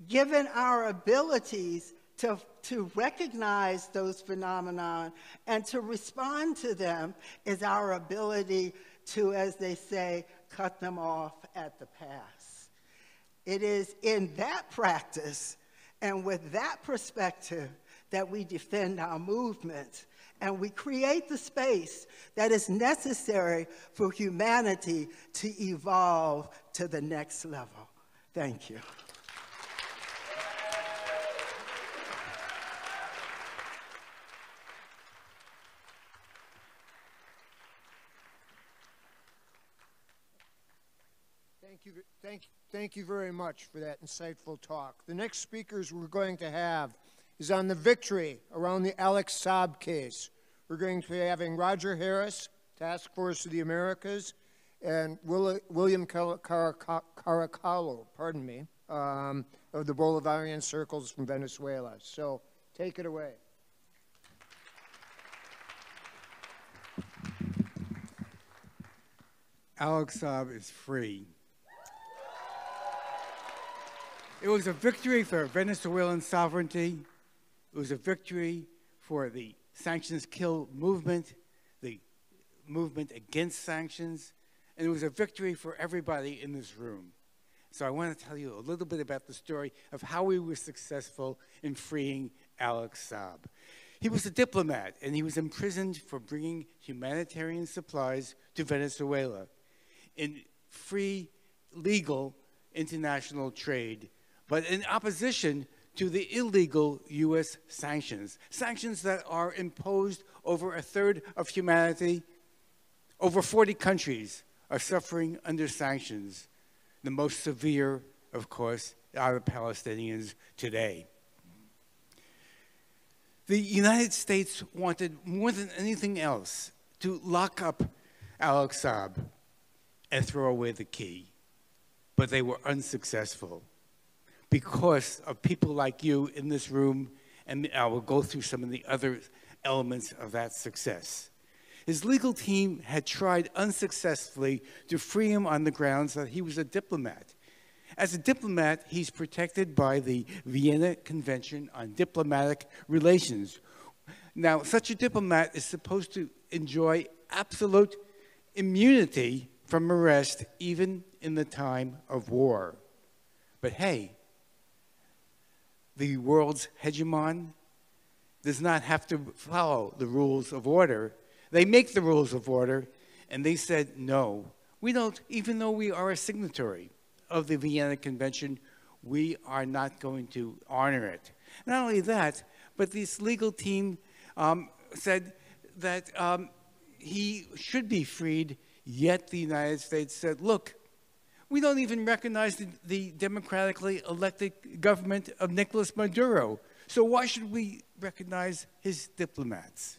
Given our abilities to recognize those phenomena and to respond to them is our ability to, as they say, cut them off at the pass. It is in that practice and with that perspective that we defend our movement and we create the space that is necessary for humanity to evolve to the next level. Thank you. Thank you very much for that insightful talk. The next speakers we're going to have is on the victory around the Alex Saab case. We're going to be having Roger Harris, Task Force of the Americas, and William Caracalo, pardon me, of the Bolivarian Circles from Venezuela. So take it away. Alex Saab is free. It was a victory for Venezuelan sovereignty. It was a victory for the sanctions kill movement, the movement against sanctions, and it was a victory for everybody in this room. So I want to tell you a little bit about the story of how we were successful in freeing Alex Saab. He was a diplomat, and he was imprisoned for bringing humanitarian supplies to Venezuela in free, legal international trade, but in opposition to the illegal U.S. sanctions, sanctions that are imposed over a third of humanity. Over 40 countries are suffering under sanctions. The most severe, of course, are the Palestinians today. The United States wanted more than anything else to lock up Alex Saab and throw away the key, but they were unsuccessful because of people like you in this room, and I will go through some of the other elements of that success. His legal team had tried unsuccessfully to free him on the grounds that he was a diplomat. As a diplomat, he's protected by the Vienna Convention on Diplomatic Relations. Now, such a diplomat is supposed to enjoy absolute immunity from arrest, even in the time of war. But hey, the world's hegemon does not have to follow the rules of order. They make the rules of order, and they said, no, we don't, even though we are a signatory of the Vienna Convention, we are not going to honor it. Not only that, but this legal team said that he should be freed, yet the United States said, look, we don't even recognize the democratically elected government of Nicolas Maduro, so why should we recognize his diplomats?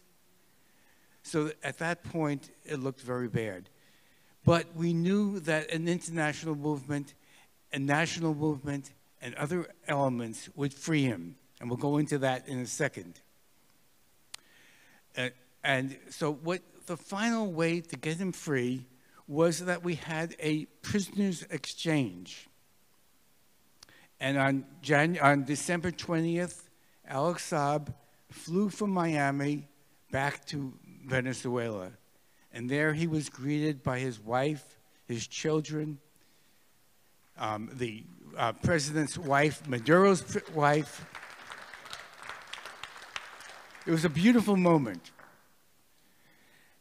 So at that point, it looked very bad. But we knew that an international movement, a national movement, and other elements would free him. And we'll go into that in a second. And so what the final way to get him free was that we had a prisoners exchange. And on December 20th, Alex Saab flew from Miami back to Venezuela. And there he was greeted by his wife, his children, the president's wife, Maduro's wife. It was a beautiful moment.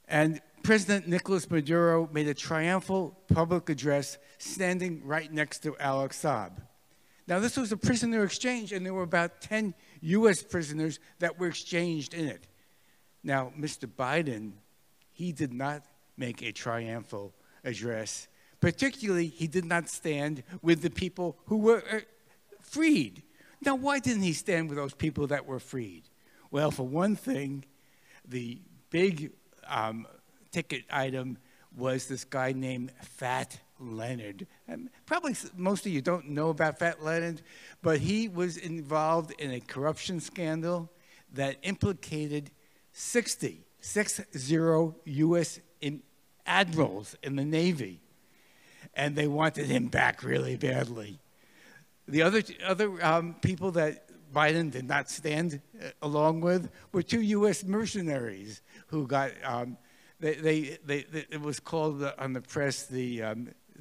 And President Nicolas Maduro made a triumphal public address standing right next to Alex Saab. Now, this was a prisoner exchange, and there were about 10 U.S. prisoners that were exchanged in it. Now, Mr. Biden, he did not make a triumphal address. Particularly, he did not stand with the people who were freed. Now, why didn't he stand with those people that were freed? Well, for one thing, the big ticket item was this guy named Fat Leonard. And probably most of you don't know about Fat Leonard, but he was involved in a corruption scandal that implicated 60 U.S. admirals in the Navy, and they wanted him back really badly. The other people that Biden did not stand along with were 2 U.S. mercenaries who got, it was called on the press the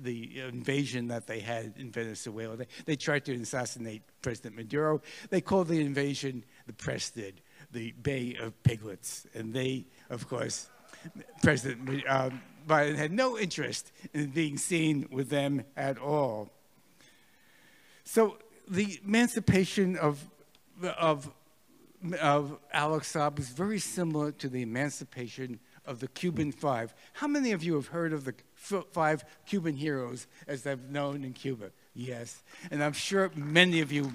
invasion that they had in Venezuela. They tried to assassinate President Maduro. They called the invasion, the press did, the Bay of Piglets. And they, of course, President Biden had no interest in being seen with them at all. So the emancipation of Alex Saab is very similar to the emancipation of the Cuban Five. How many of you have heard of the 5 Cuban heroes as they've known in Cuba? Yes, and I'm sure many of you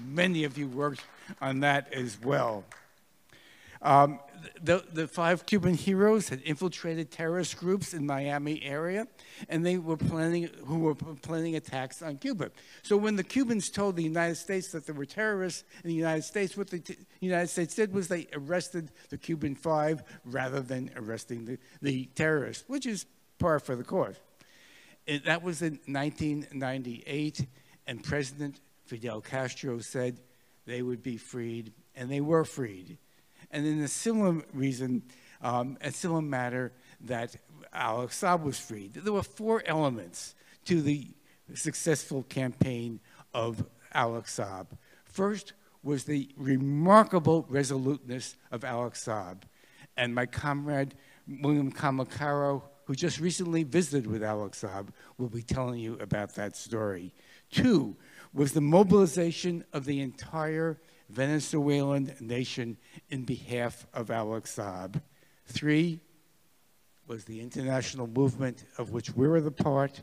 worked on that as well. The 5 Cuban heroes had infiltrated terrorist groups in Miami area, and they were planning attacks on Cuba. So when the Cubans told the United States that there were terrorists in the United States, what the United States did was they arrested the Cuban 5 rather than arresting the terrorists, which is par for the course. That was in 1998, and President Fidel Castro said they would be freed, and they were freed. And in a similar reason, a similar matter, that Alex Saab was freed. There were 4 elements to the successful campaign of Alex Saab. First was the remarkable resoluteness of Alex Saab. And my comrade, William Kamacaro, who just recently visited with Alex Saab, will be telling you about that story. 2 was the mobilization of the entire Venezuelan nation in behalf of Alex Saab. 3 was the international movement of which we were the part.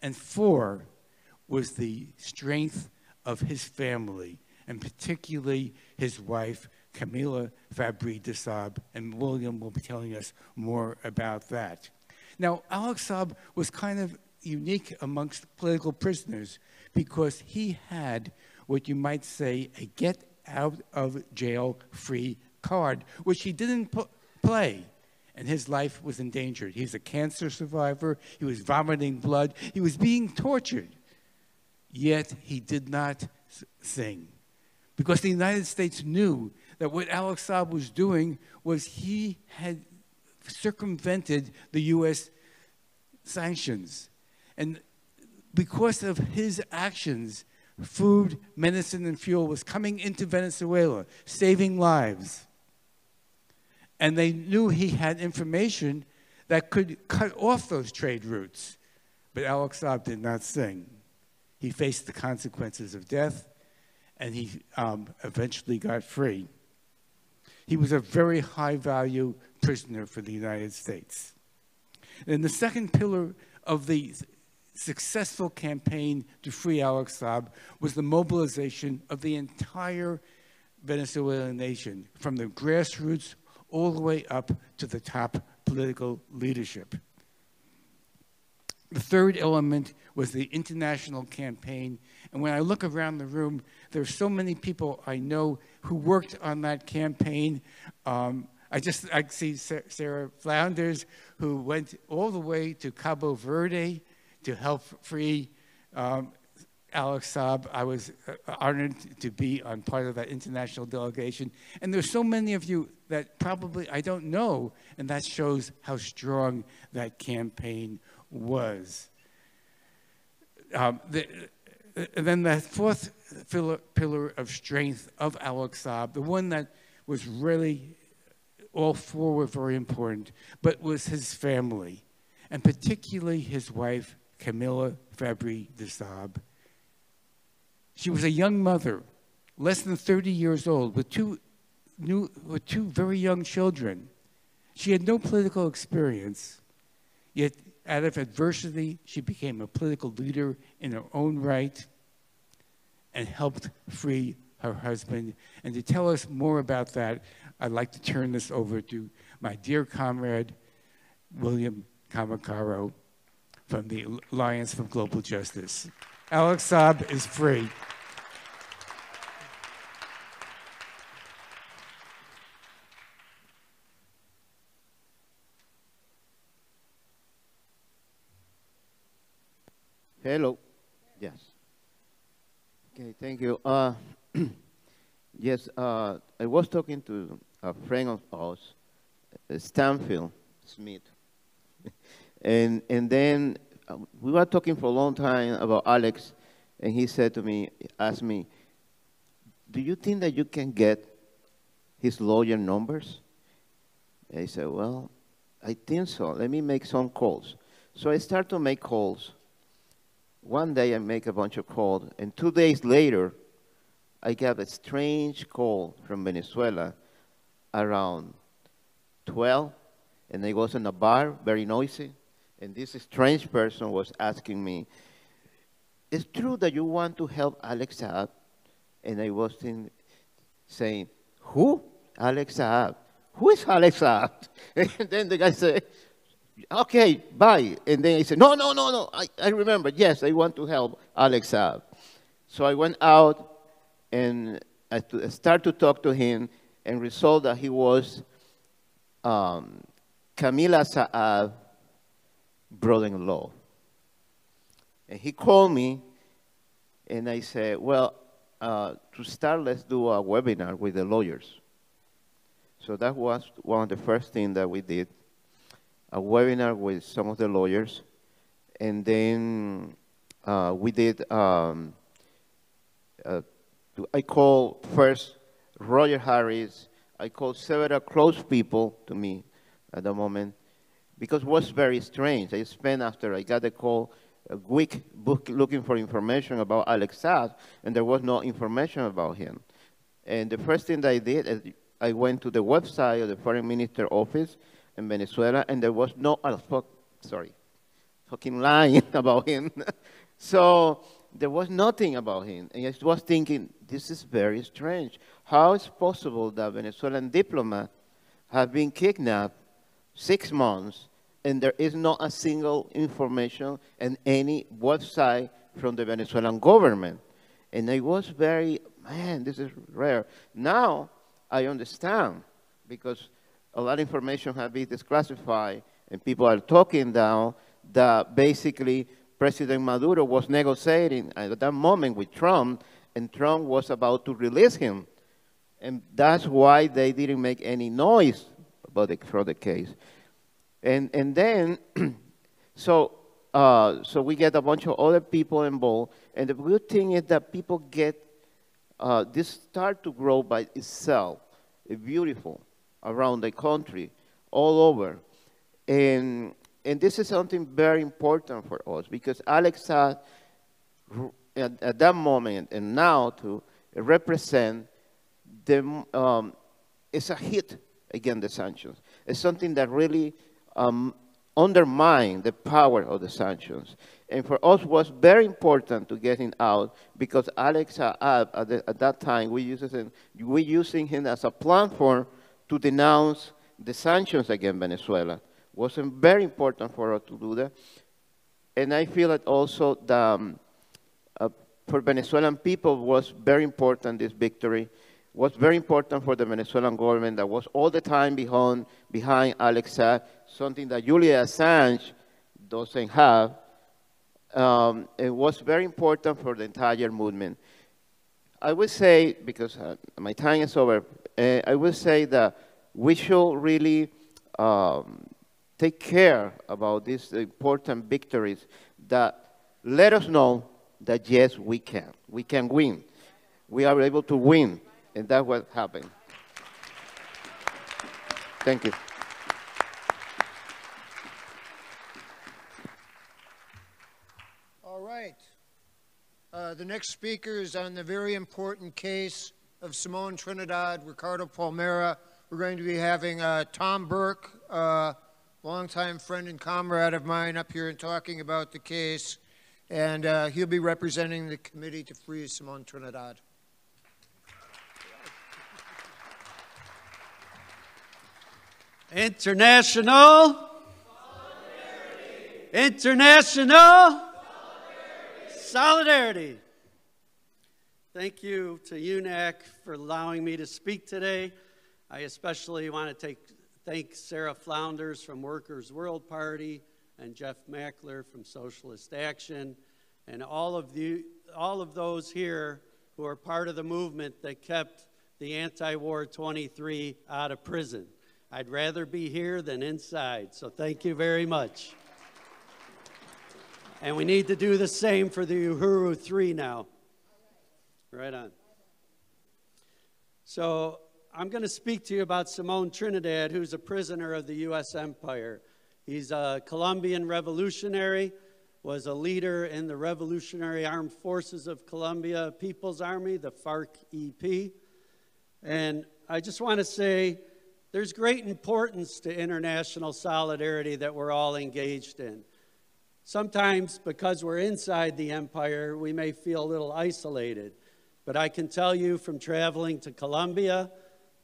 And 4 was the strength of his family, and particularly his wife, Camila Fabry de Saab, and William will be telling us more about that. Now, Alex Saab was kind of unique amongst political prisoners because he had what you might say a get-out-of-jail-free card, which he didn't play, and his life was endangered. He's a cancer survivor. He was vomiting blood. He was being tortured, yet he did not sing because the United States knew that what Alex Saab was doing was he had circumvented the U.S. sanctions. And because of his actions, food, medicine, and fuel was coming into Venezuela, saving lives. And they knew he had information that could cut off those trade routes. But Alex Saab did not sing. He faced the consequences of death, and he eventually got free. He was a very high-value prisoner for the United States. And the second pillar of the successful campaign to free Alex Saab was the mobilization of the entire Venezuelan nation, from the grassroots all the way up to the top political leadership. The third element was the international campaign. And when I look around the room, there are so many people I know who worked on that campaign. I see Sarah Flounders, who went all the way to Cabo Verde to help free Alex Saab. I was honored to be on part of that international delegation. And there's so many of you that probably I don't know, and that shows how strong that campaign was. And then the fourth pillar of strength of Alex Saab, the one that was really, all 4 were very important, but was his family, and particularly his wife, Camila Fabry de Saab. She was a young mother, less than 30 years old, with two very young children. She had no political experience, yet out of adversity, she became a political leader in her own right and helped free her husband. And to tell us more about that, I'd like to turn this over to my dear comrade, William Kamacaro, from the Alliance for Global Justice. Alex Saab is free. Hello. Yes. Okay, thank you. Yes, I was talking to a friend of ours, Stanfield Smith, and then we were talking for a long time about Alex, and he said to me, asked me, do you think that you can get his lawyer numbers? And I said, well, I think so. Let me make some calls. So I start to make calls. One day I make a bunch of calls, and 2 days later, I got a strange call from Venezuela around 12, and I was in a bar, very noisy, and this strange person was asking me, "It's true that you want to help Alex Saab?" And I was saying, "Who? Alex Saab? Who is Alex Saab?" And then the guy said, "Okay, bye." And then he said, no, I remember, yes, I want to help Alex Saab. So I went out and I started to talk to him, and resolved that he was Camila Saab's brother-in-law. And he called me, and I said, well, to start, let's do a webinar with the lawyers. So that was one of the first things that we did, a webinar with some of the lawyers. And then we did, I called first Roger Harris. I called several close people to me at the moment, because it was very strange. I spent, after I got the call, a week looking for information about Alex Saab, and there was no information about him. And the first thing that I did is I went to the website of the Foreign Minister office in Venezuela, and there was no fucking line about him. So there was nothing about him. And I was thinking, this is very strange. How is it possible that Venezuelan diplomats have been kidnapped 6 months, and there is not a single information in any website from the Venezuelan government? And I was very, man, this is rare. Now I understand, because a lot of information has been declassified, and people are talking now that basically President Maduro was negotiating at that moment with Trump, and Trump was about to release him. And that's why they didn't make any noise about the case. And then, so we get a bunch of other people involved, and the good thing is that people get, this start to grow by itself, beautiful, around the country, all over. And this is something very important for us, because Alex Saab, at that moment and now, to represent the, it's a hit against the sanctions. It's something that really undermines the power of the sanctions. And for us, it was very important to get him out, because Alex Saab, at that time, we using him as a platform to denounce the sanctions against Venezuela. It was very important for us to do that. And I feel that also the, for Venezuelan people, was very important, this victory. Was very important for the Venezuelan government that was all the time behind Alex Saab, something that Julian Assange doesn't have. It was very important for the entire movement. I would say, because my time is over, I would say that we should really take care about these important victories that let us know that, yes, we can. We can win. We are able to win. And that's what happened. Thank you. All right. The next speaker is on the very important case of Simone Trinidad, Ricardo Palmera. We're going to be having Tom Burke, a longtime friend and comrade of mine, up here and talking about the case. And he'll be representing the Committee to Free Simone Trinidad. International solidarity. International solidarity. Thank you to UNAC for allowing me to speak today. I especially want to thank Sarah Flounders from Workers' World Party and Jeff Mackler from Socialist Action, and all of those here who are part of the movement that kept the anti-war 23 out of prison. I'd rather be here than inside, so thank you very much. And we need to do the same for the Uhuru 3 now. Right on. So I'm going to speak to you about Simon Trinidad, who's a prisoner of the U.S. Empire. He's a Colombian revolutionary, was a leader in the Revolutionary Armed Forces of Colombia People's Army, the FARC-EP. And I just want to say there's great importance to international solidarity that we're all engaged in. Sometimes, because we're inside the empire, we may feel a little isolated. But I can tell you from traveling to Colombia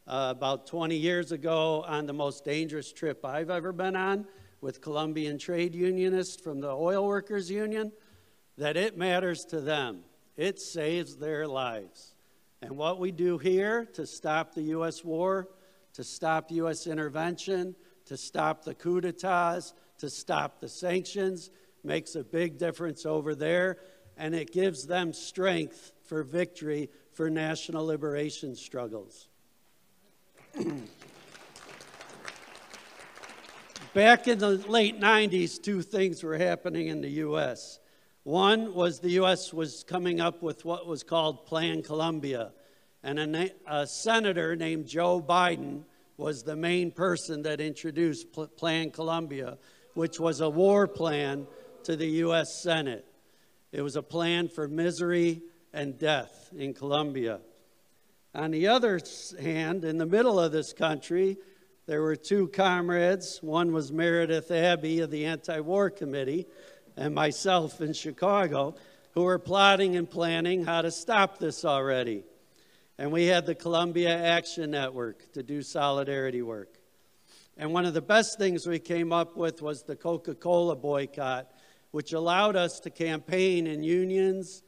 about 20 years ago on the most dangerous trip I've ever been on with Colombian trade unionists from the Oil Workers Union, that it matters to them. It saves their lives. And what we do here to stop the U.S. war, to stop U.S. intervention, to stop the coups d'etats, to stop the sanctions, makes a big difference over there, and it gives them strength for victory for national liberation struggles. Back in the late 90s, two things were happening in the U.S. One was the U.S. was coming up with what was called Plan Colombia, and a senator named Joe Biden was the main person that introduced Plan Colombia, which was a war plan to the U.S. Senate. It was a plan for misery and death in Colombia. On the other hand, in the middle of this country, there were two comrades. One was Meredith Abbey of the Anti-War Committee and myself in Chicago, who were plotting and planning how to stop this already. And we had the Colombia Action Network to do solidarity work. And one of the best things we came up with was the Coca-Cola boycott, which allowed us to campaign in unions,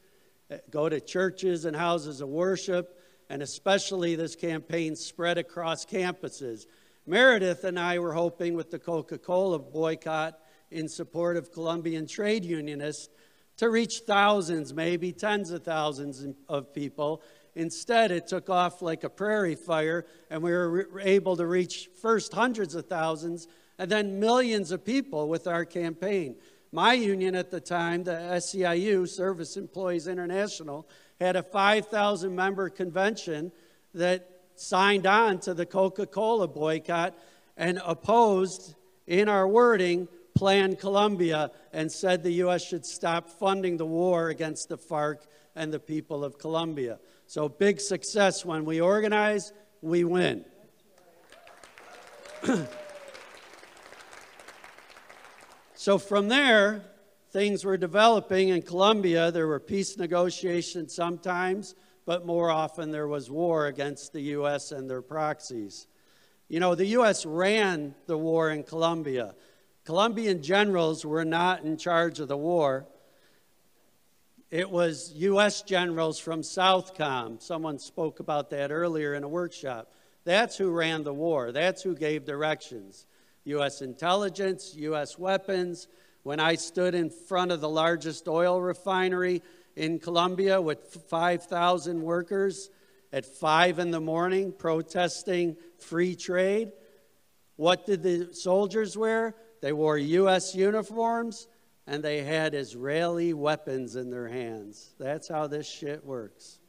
go to churches and houses of worship, and especially this campaign spread across campuses. Meredith and I were hoping with the Coca-Cola boycott in support of Colombian trade unionists to reach thousands, maybe tens of thousands of people. Instead, it took off like a prairie fire, and we were able to reach first hundreds of thousands and then millions of people with our campaign. My union at the time, the SEIU, Service Employees International, had a 5,000-member convention that signed on to the Coca-Cola boycott and opposed, in our wording, Plan Colombia, and said the U.S. should stop funding the war against the FARC and the people of Colombia. So big success. When we organize, we win. So from there, things were developing in Colombia. There were peace negotiations sometimes, but more often there was war against the U.S. and their proxies. You know, the U.S. ran the war in Colombia. Colombian generals were not in charge of the war. It was U.S. generals from Southcom. Someone spoke about that earlier in a workshop. That's who ran the war. That's who gave directions. U.S. intelligence, U.S. weapons. When I stood in front of the largest oil refinery in Colombia with 5,000 workers at 5 in the morning protesting free trade, what did the soldiers wear? They wore U.S. uniforms, and they had Israeli weapons in their hands. That's how this shit works.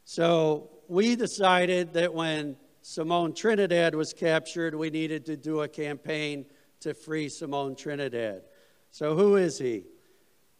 So we decided that when Simon Trinidad was captured, we needed to do a campaign to free Simon Trinidad. So who is he?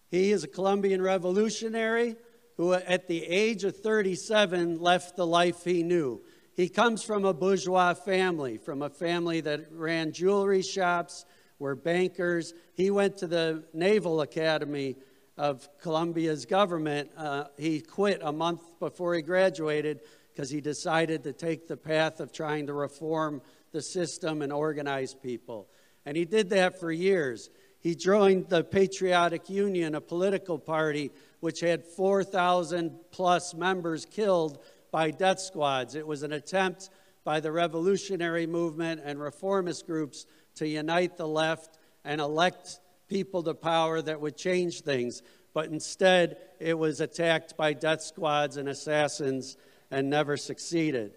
He is a Colombian revolutionary who at the age of 37 left the life he knew. He comes from a bourgeois family, from a family that ran jewelry shops, were bankers. He went to the Naval Academy of Colombia's government. He quit a month before he graduated because he decided to take the path of trying to reform the system and organize people. And he did that for years. He joined the Patriotic Union, a political party which had 4,000 plus members killed by death squads. It was an attempt by the revolutionary movement and reformist groups to unite the left and elect people to power that would change things. But instead, it was attacked by death squads and assassins and never succeeded.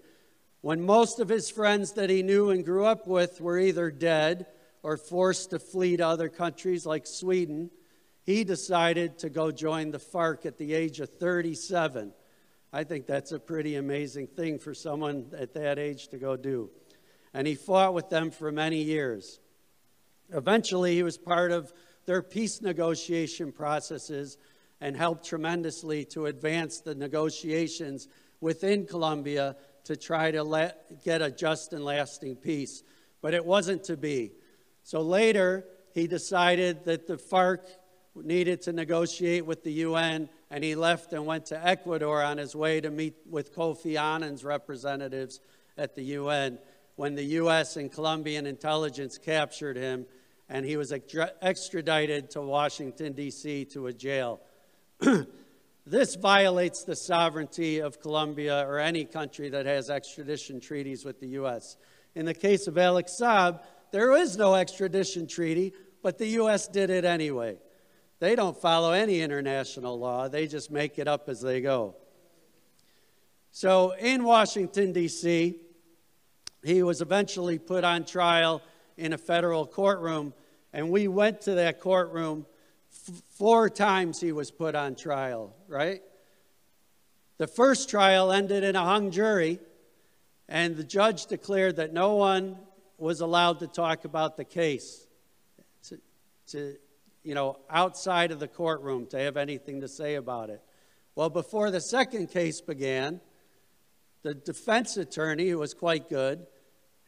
When most of his friends that he knew and grew up with were either dead or forced to flee to other countries like Sweden, he decided to go join the FARC at the age of 37. I think that's a pretty amazing thing for someone at that age to go do. And he fought with them for many years. Eventually, he was part of their peace negotiation processes and helped tremendously to advance the negotiations within Colombia to try to get a just and lasting peace. But it wasn't to be. So later, he decided that the FARC needed to negotiate with the UN, and he left and went to Ecuador on his way to meet with Kofi Annan's representatives at the UN when the US and Colombian intelligence captured him, and he was extradited to Washington, D.C. to a jail. This violates the sovereignty of Colombia or any country that has extradition treaties with the U.S. In the case of Alex Saab, there is no extradition treaty, but the U.S. did it anyway. They don't follow any international law. They just make it up as they go. So in Washington, D.C., he was eventually put on trial in a federal courtroom, and we went to that courtroom 4 times he was put on trial, right? The first trial ended in a hung jury, and the judge declared that no one was allowed to talk about the case outside of the courtroom to have anything to say about it. Well, before the second case began, the defense attorney, who was quite good,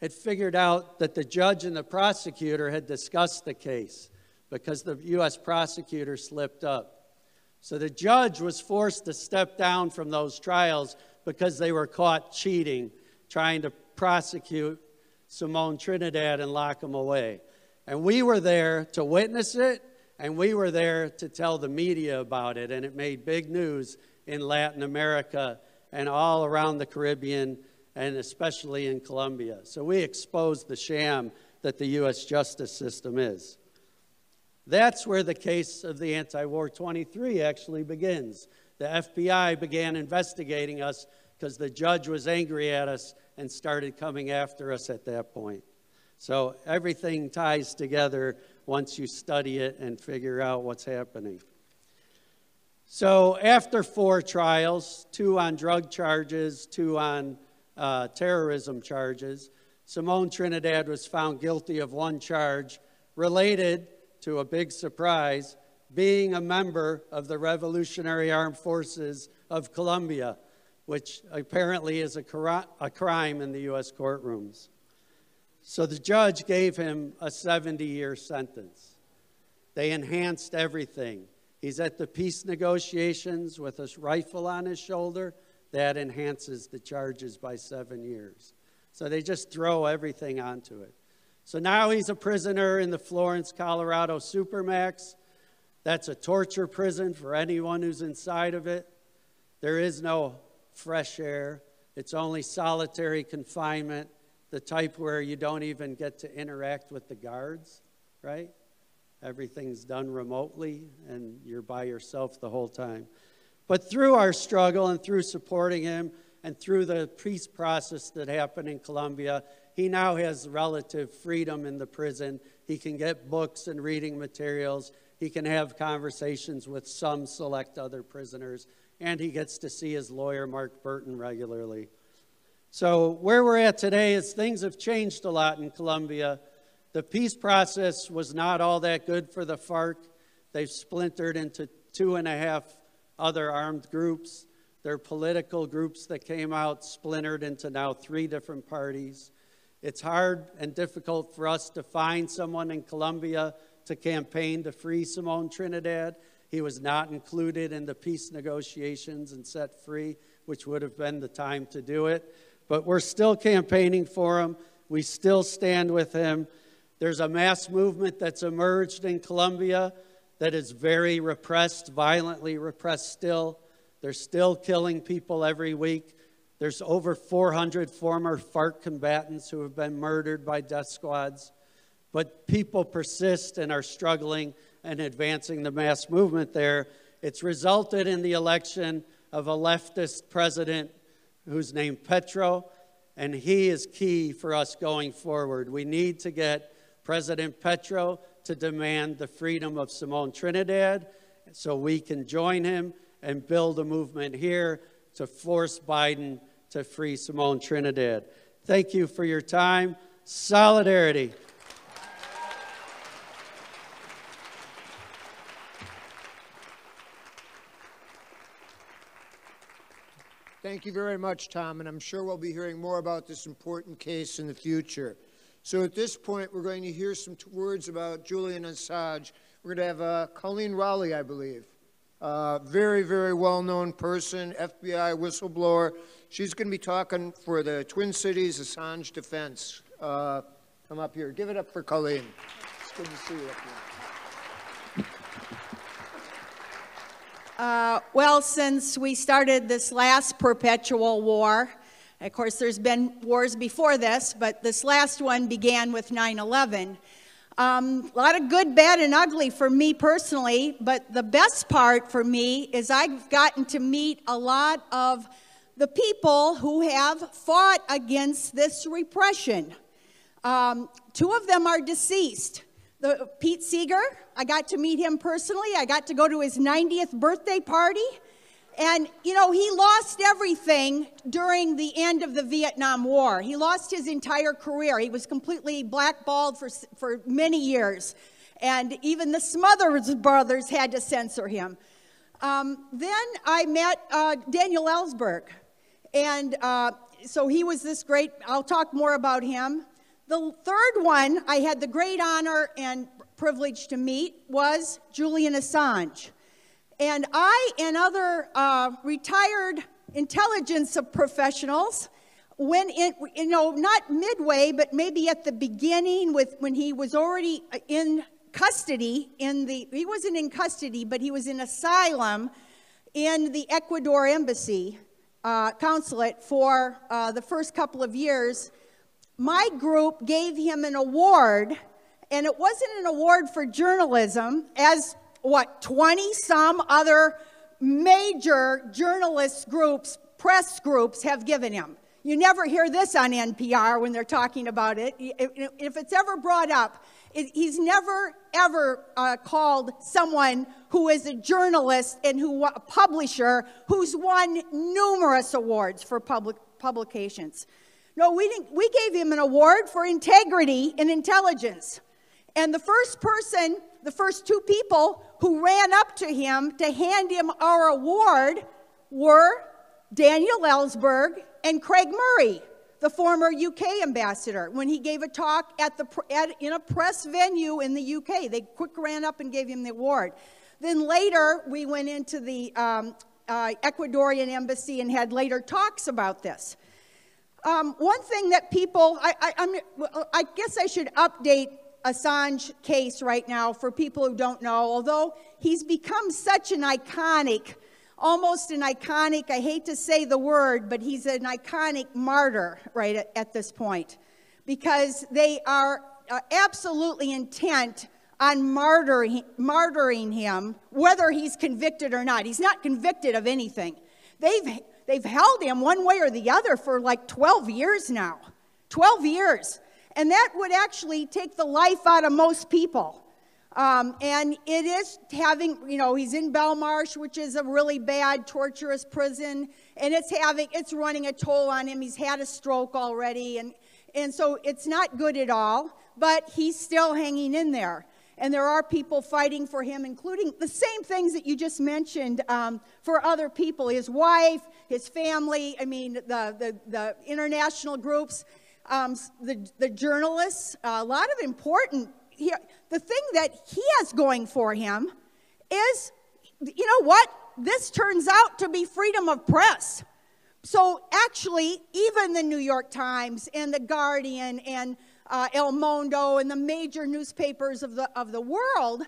had figured out that the judge and the prosecutor had discussed the case because the U.S. prosecutor slipped up. So the judge was forced to step down from those trials because they were caught cheating, trying to prosecute Simone Trinidad and lock him away. And we were there to witness it, and we were there to tell the media about it, and it made big news in Latin America and all around the Caribbean, and especially in Colombia. So we exposed the sham that the U.S. justice system is. That's where the case of the Anti-War 23 actually begins. The FBI began investigating us because the judge was angry at us and started coming after us at that point. So everything ties together once you study it and figure out what's happening. So after 4 trials, 2 on drug charges, 2 on terrorism charges, Simone Trinidad was found guilty of 1 charge related to a big surprise, being a member of the Revolutionary Armed Forces of Colombia, which apparently is a crime in the U.S. courtrooms. So the judge gave him a 70-year sentence. They enhanced everything. He's at the peace negotiations with a rifle on his shoulder. That enhances the charges by 7 years. So they just throw everything onto it. So now he's a prisoner in the Florence, Colorado Supermax. That's a torture prison for anyone who's inside of it. There is no fresh air. It's only solitary confinement, the type where you don't even get to interact with the guards, right? Everything's done remotely, and you're by yourself the whole time. But through our struggle and through supporting him and through the peace process that happened in Colombia, he now has relative freedom in the prison. He can get books and reading materials. He can have conversations with some select other prisoners. And he gets to see his lawyer, Mark Burton, regularly. So where we're at today is things have changed a lot in Colombia. The peace process was not all that good for the FARC. They've splintered into 2.5 other armed groups. Their political groups that came out splintered into now 3 different parties. It's hard and difficult for us to find someone in Colombia to campaign to free Simone Trinidad. He was not included in the peace negotiations and set free, which would have been the time to do it. But we're still campaigning for him. We still stand with him. There's a mass movement that's emerged in Colombia that is very repressed, violently repressed still. They're still killing people every week. There's over 400 former FARC combatants who have been murdered by death squads. But people persist and are struggling and advancing the mass movement there. It's resulted in the election of a leftist president who's named Petro, and he is key for us going forward. We need to get President Petro to demand the freedom of Simone Trinidad so we can join him and build a movement here to force Biden to free Simone Trinidad. Thank you for your time. Solidarity. Thank you very much, Tom, and I'm sure we'll be hearing more about this important case in the future. So at this point, we're going to hear some words about Julian Assange. We're going to have Colleen Rowley, I believe. Very, very well-known person, FBI whistleblower. She's going to be talking for the Twin Cities Assange Defense. Come up here. Give it up for Colleen. It's good to see you up here. Well, since we started this last perpetual war, of course, there's been wars before this, but this last one began with 9/11. A lot of good, bad, and ugly for me personally, but the best part for me is I've gotten to meet a lot of the people who have fought against this repression. Two of them are deceased. Pete Seeger, I got to meet him personally. I got to go to his 90th birthday party. And, you know, he lost everything during the end of the Vietnam War. He lost his entire career. He was completely blackballed for many years. And even the Smothers Brothers had to censor him. Then I met Daniel Ellsberg. And so he was this great, I'll talk more about him. The third one I had the great honor and privilege to meet was Julian Assange. And I and other retired intelligence professionals went in, you know, not midway, but maybe at the beginning when he was already in custody, he wasn't in custody, but he was in asylum in the Ecuador embassy consulate for the first couple of years. My group gave him an award, and it wasn't an award for journalism, as 20-some other major journalist groups, press groups have given him. You never hear this on NPR when they're talking about it. If it's ever brought up, he's never, ever called someone who is a journalist and a publisher who's won numerous awards for publications. No, we didn't. We gave him an award for integrity and intelligence. And the first two people who ran up to him to hand him our award were Daniel Ellsberg and Craig Murray, the former UK ambassador. When he gave a talk in a press venue in the UK, they quick ran up and gave him the award. Then later, we went into the Ecuadorian embassy and had later talks about this. One thing that people, I guess I should update Assange case right now for people who don't know, although he's become such an iconic, almost an iconic, I hate to say the word, but he's an iconic martyr right at this point, because they are absolutely intent on martyring him, whether he's convicted or not. He's not convicted of anything. They've held him one way or the other for like 12 years now. 12 years. And that would actually take the life out of most people. And it is having, you know, he's in Belmarsh, which is a really bad, torturous prison. And it's running a toll on him. He's had a stroke already. And so it's not good at all. But he's still hanging in there. And there are people fighting for him, including the same things that you just mentioned for other people. His wife, his family, I mean, the international groups, the journalists, a lot of important. The thing that he has going for him is, you know what? This turns out to be freedom of press. So actually, even the New York Times and the Guardian and El Mundo and the major newspapers of the world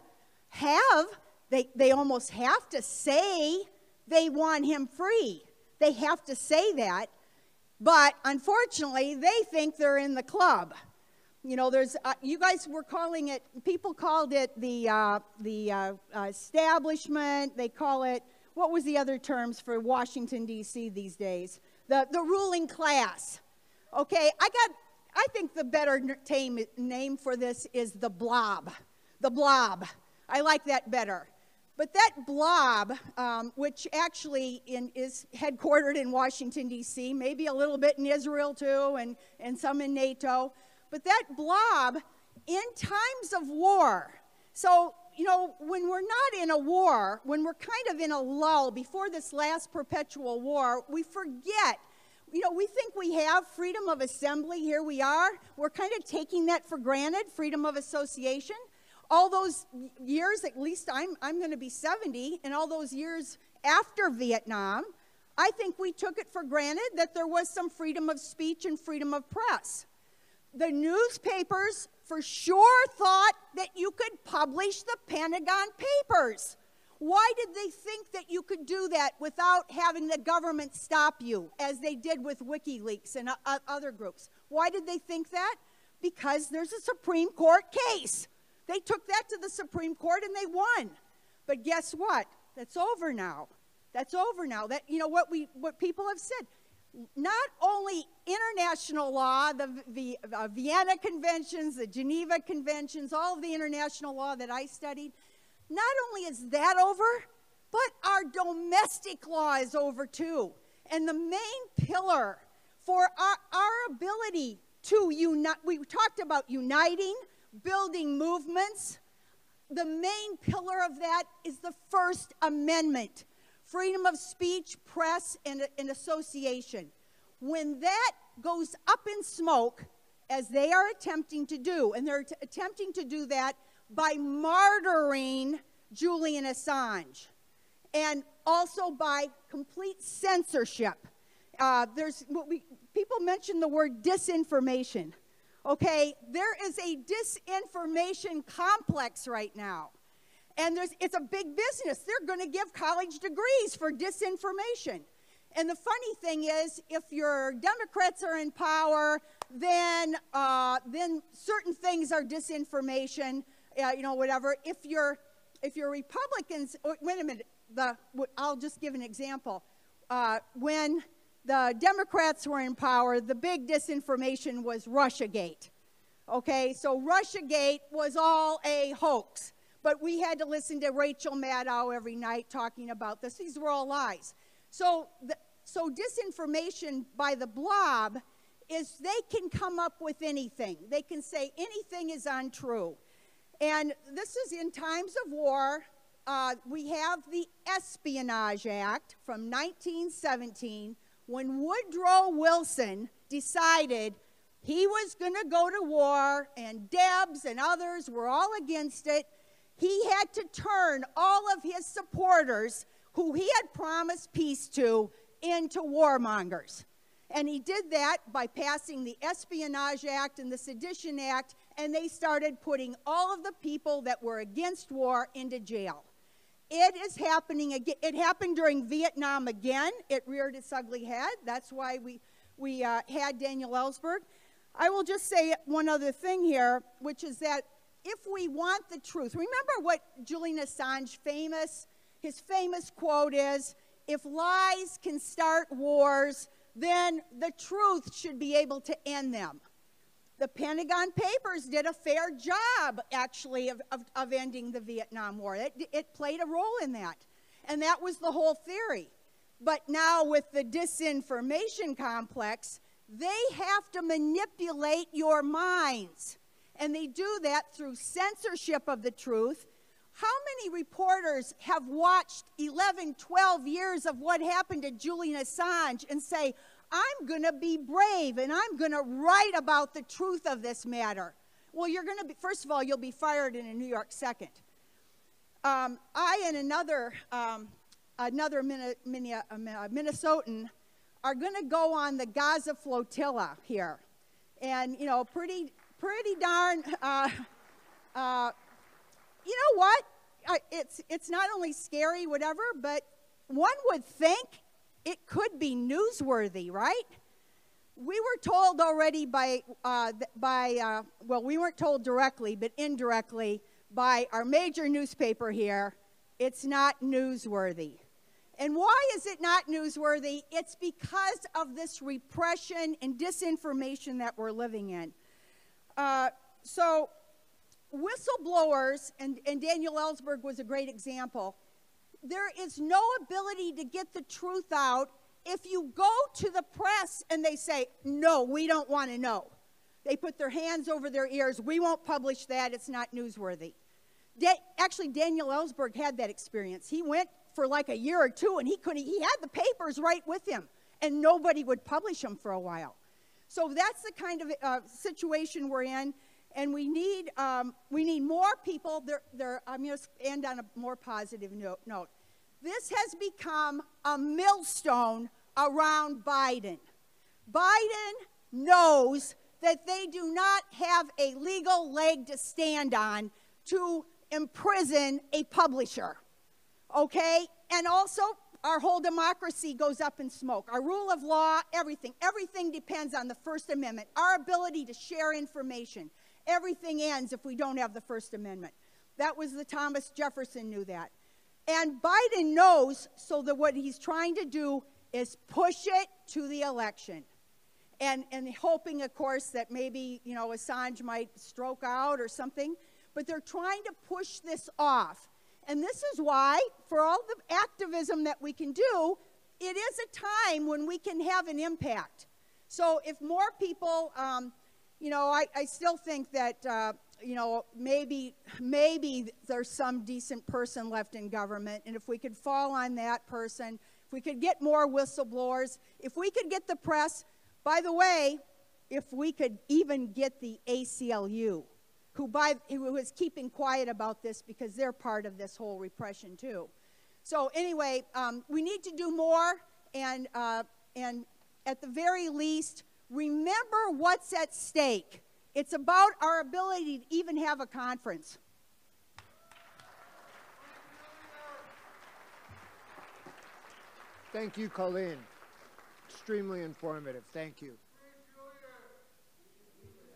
they almost have to say they want him free. They have to say that, but unfortunately, they think they're in the club. You know, there's you guys were calling it. People called it the establishment. They call it, what was the other terms for Washington D.C. these days? the ruling class. Okay, I think the better name for this is the blob. The blob. I like that better. But that blob, which actually is headquartered in Washington, D.C., maybe a little bit in Israel too, and some in NATO, but that blob in times of war. So, you know, when we're not in a war, when we're kind of in a lull before this last perpetual war, we forget. You know, we think we have freedom of assembly. Here we are. We're kind of taking that for granted, freedom of association. All those years, at least I'm going to be 70, and all those years after Vietnam, I think we took it for granted that there was some freedom of speech and freedom of press. The newspapers for sure thought that you could publish the Pentagon Papers. Why did they think that you could do that without having the government stop you, as they did with WikiLeaks and other groups? Why did they think that? Because there's a Supreme Court case. They took that to the Supreme Court and they won. But guess what? That's over now. That's over now. That, you know, what people have said. Not only international law, the Vienna Conventions, the Geneva Conventions, all of the international law that I studied, not only is that over, but our domestic law is over too. And the main pillar for our ability to unite, we talked about uniting, building movements. The main pillar of that is the First Amendment, freedom of speech, press, and association. When that goes up in smoke, as they are attempting to do, and they're attempting to do that by martyring Julian Assange, and also by complete censorship. People mention the word disinformation. Okay, there is a disinformation complex right now. And it's a big business. They're going to give college degrees for disinformation. And the funny thing is, if your Democrats are in power, then certain things are disinformation, you know, whatever. If you're Republicans, wait a minute, I'll just give an example. When the Democrats were in power, the big disinformation was Russiagate. Okay, so Russiagate was all a hoax. But we had to listen to Rachel Maddow every night talking about this. These were all lies. So disinformation by the blob is they can come up with anything. They can say anything is untrue. And this is in times of war. We have the Espionage Act from 1917, when Woodrow Wilson decided he was going to go to war, and Debs and others were all against it. He had to turn all of his supporters, who he had promised peace to, into warmongers. And he did that by passing the Espionage Act and the Sedition Act, and they started putting all of the people that were against war into jail. It is happening again. It happened during Vietnam again. It reared its ugly head. That's why we had Daniel Ellsberg. I will just say one other thing here, which is that if we want the truth, remember what Julian Assange his famous quote is, if lies can start wars, then the truth should be able to end them. The Pentagon Papers did a fair job, actually, of ending the Vietnam War. It played a role in that. And that was the whole theory. But now with the disinformation complex, they have to manipulate your minds. And they do that through censorship of the truth. How many reporters have watched 11, 12 years of what happened to Julian Assange and say, I'm going to be brave and I'm going to write about the truth of this matter? Well, you're going to be, first of all, you'll be fired in a New York second. I and another Minnesotan are going to go on the Gaza flotilla here. And, you know, pretty darn, you know what? It's not only scary, whatever, but one would think it could be newsworthy, right? We were told already well, we weren't told directly, but indirectly by our major newspaper here, it's not newsworthy. And why is it not newsworthy? It's because of this repression and disinformation that we're living in. So whistleblowers, and Daniel Ellsberg was a great example, there is no ability to get the truth out if you go to the press and they say, no, we don't want to know. They put their hands over their ears. We won't publish that. It's not newsworthy. Actually, Daniel Ellsberg had that experience. He went for like a year or two, and he had the papers right with him, and nobody would publish them for a while. So that's the kind of situation we're in, and we need more people. I'm going to end on a more positive note. This has become a millstone around Biden. Biden knows that they do not have a legal leg to stand on to imprison a publisher, okay? And also, our whole democracy goes up in smoke. Our rule of law, everything depends on the First Amendment. Our ability to share information. Everything ends if we don't have the First Amendment. That was Thomas Jefferson knew that. And Biden knows, so that what he's trying to do is push it to the election. And hoping, of course, that maybe, Assange might stroke out or something. But they're trying to push this off. And this is why, for all the activism that we can do, it is a time when we can have an impact. So if more people, I still think that, maybe there's some decent person left in government. And if we could fall on that person, if we could get more whistleblowers, if we could get the press, by the way, if we could even get the ACLU, who is keeping quiet about this because they're part of this whole repression too. So anyway, we need to do more, and at the very least, remember what's at stake. It's about our ability to even have a conference. Thank you, Colleen. Extremely informative. Thank you.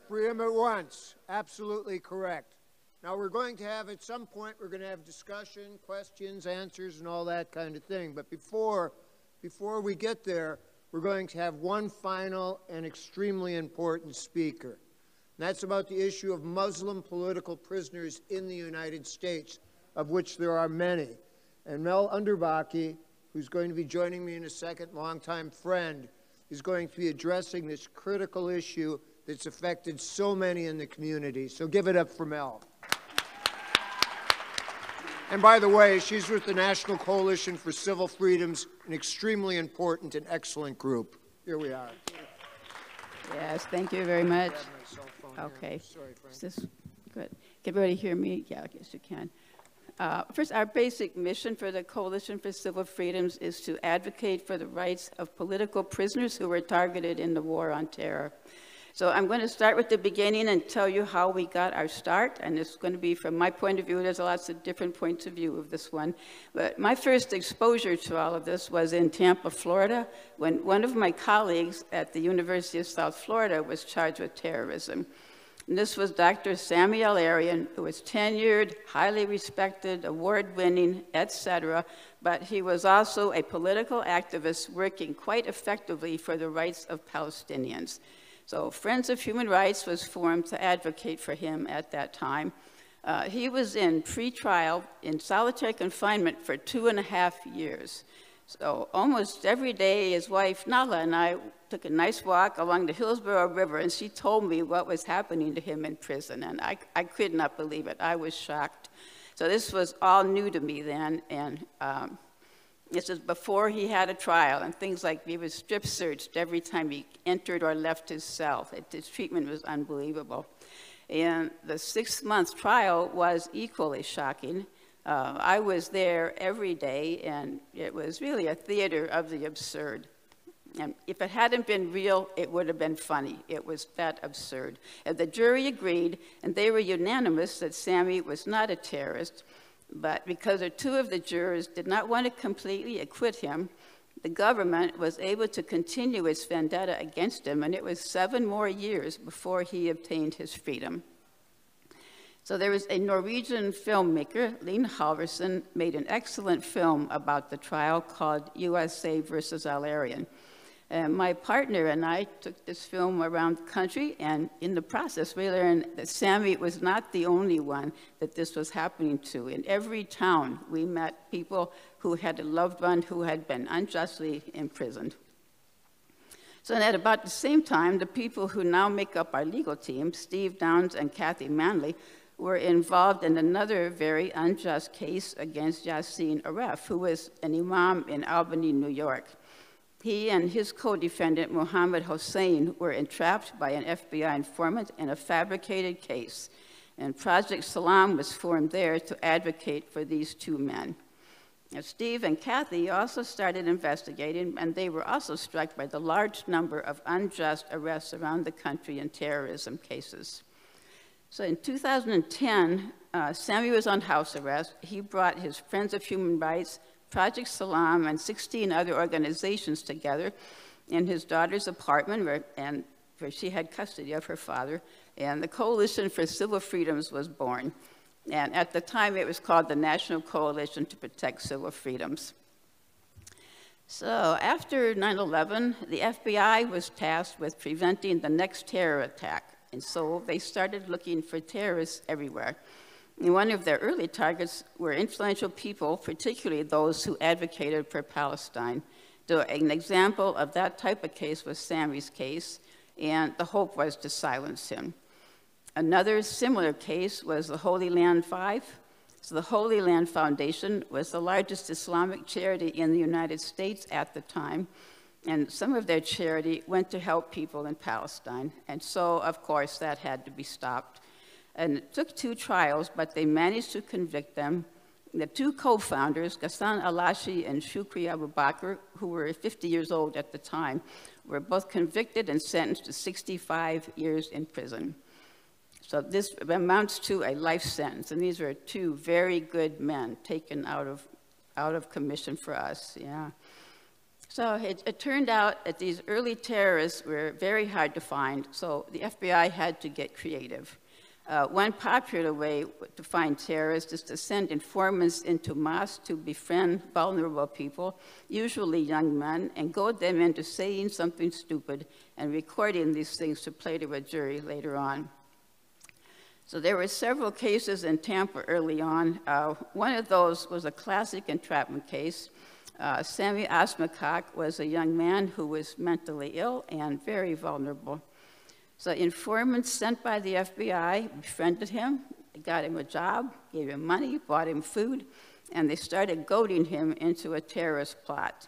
Free him at once. Absolutely correct. Now we're going to have, at some point, we're going to have discussion, questions, answers, and all that kind of thing. But before we get there, we're going to have one final and extremely important speaker. And that's about the issue of Muslim political prisoners in the United States, of which there are many. And Mel Underbaki, who's going to be joining me in a second, longtime friend, is going to be addressing this critical issue that's affected so many in the community. So give it up for Mel. And by the way, she's with the National Coalition for Civil Freedoms, an extremely important and excellent group. Here we are. Yes, thank you very much. Okay. Sorry, Frank. Is this good? Can everybody hear me? Yeah, I guess you can. First, our basic mission for the Coalition for Civil Freedoms is to advocate for the rights of political prisoners who were targeted in the War on Terror. So I'm going to start with the beginning and tell you how we got our start, and it's going to be from my point of view. There's lots of different points of view of this one. But my first exposure to all of this was in Tampa, Florida, when one of my colleagues at the University of South Florida was charged with terrorism. And this was Dr. Samuel Arian, who was tenured, highly respected, award-winning, etc., but he was also a political activist working quite effectively for the rights of Palestinians. So Friends of Human Rights was formed to advocate for him at that time. He was in pre-trial in solitary confinement for 2.5 years. So almost every day, his wife, Nala, and I took a nice walk along the Hillsborough River, and she told me what was happening to him in prison, and I could not believe it. I was shocked. So this was all new to me then, and this is before he had a trial, and things like he was strip searched every time he entered or left his cell. His treatment was unbelievable. And the 6-month trial was equally shocking. I was there every day, and it was really a theater of the absurd. And if it hadn't been real, it would have been funny. It was that absurd. And the jury agreed, and they were unanimous that Sammy was not a terrorist. But because 2 of the jurors did not want to completely acquit him, the government was able to continue its vendetta against him, and it was 7 more years before he obtained his freedom. So there was a Norwegian filmmaker, Line Halvorsen, made an excellent film about the trial called USA versus Alarian. And my partner and I took this film around the country, and in the process, we learned that Sammy was not the only one that this was happening to. In every town, we met people who had a loved one who had been unjustly imprisoned. So at about the same time, the people who now make up our legal team, Steve Downs and Kathy Manley, were involved in another very unjust case against Yassin Aref, who was an imam in Albany, New York. He and his co-defendant, Mohammed Hossein, were entrapped by an FBI informant in a fabricated case, and Project Salam was formed there to advocate for these two men. Now, Steve and Kathy also started investigating, and they were also struck by the large number of unjust arrests around the country in terrorism cases. So in 2010, Sammy was on house arrest. He brought his Friends of Human Rights, Project Salam, and 16 other organizations together in his daughter's apartment where she had custody of her father, and the Coalition for Civil Freedoms was born. And at the time, it was called the National Coalition to Protect Civil Freedoms. So after 9/11, the FBI was tasked with preventing the next terror attack. And so they started looking for terrorists everywhere. And one of their early targets were influential people, particularly those who advocated for Palestine. So an example of that type of case was Sammy's case, and the hope was to silence him. Another similar case was the Holy Land Five. So the Holy Land Foundation was the largest Islamic charity in the United States at the time, and some of their charity went to help people in Palestine. And so, of course, that had to be stopped. And it took 2 trials, but they managed to convict them. The 2 co-founders, Ghassan Alashi and Shukri Abu Bakr, who were 50 years old at the time, were both convicted and sentenced to 65 years in prison. So this amounts to a life sentence. And these were 2 very good men taken out of commission for us, yeah. So it turned out that these early terrorists were very hard to find, so the FBI had to get creative. One popular way to find terrorists is to send informants into mosques to befriend vulnerable people, usually young men, and goad them into saying something stupid and recording these things to play to a jury later on. So there were several cases in Tampa early on. One of those was a classic entrapment case. Sami Asmakak was a young man who was mentally ill and very vulnerable. So informants sent by the FBI befriended him, got him a job, gave him money, bought him food, and they started goading him into a terrorist plot.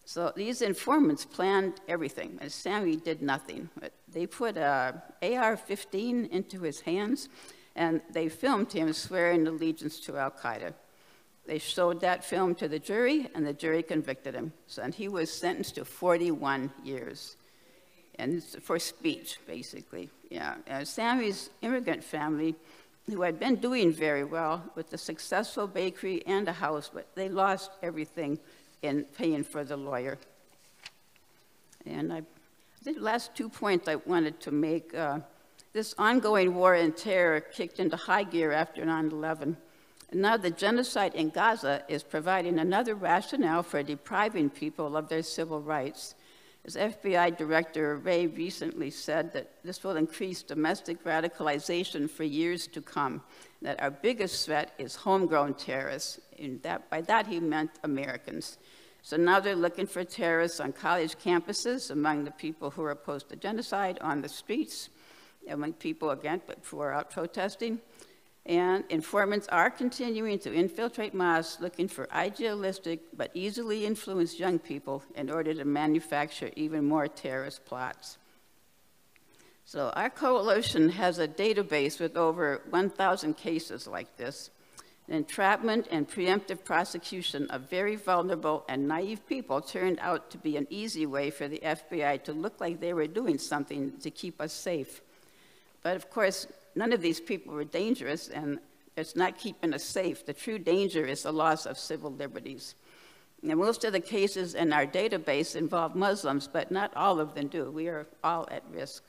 So these informants planned everything, and Sami did nothing. But they put an AR-15 into his hands, and they filmed him swearing allegiance to Al-Qaeda. They showed that film to the jury, and the jury convicted him. So, and he was sentenced to 41 years. And it's for speech, basically, yeah. Sammy's immigrant family, who had been doing very well with a successful bakery and a house, but they lost everything in paying for the lawyer. And I think the last 2 points I wanted to make, this ongoing war and terror kicked into high gear after 9/11. And now the genocide in Gaza is providing another rationale for depriving people of their civil rights. As FBI Director Wray recently said that this will increase domestic radicalization for years to come, that our biggest threat is homegrown terrorists, and by that he meant Americans. So now they're looking for terrorists on college campuses, among the people who are opposed to genocide, on the streets, among people, again, who are out protesting. And informants are continuing to infiltrate mosques looking for idealistic but easily influenced young people in order to manufacture even more terrorist plots. So our coalition has a database with over 1,000 cases like this. Entrapment and preemptive prosecution of very vulnerable and naive people turned out to be an easy way for the FBI to look like they were doing something to keep us safe. But of course, none of these people were dangerous, and it's not keeping us safe. The true danger is the loss of civil liberties. And most of the cases in our database involve Muslims, but not all of them do. We are all at risk.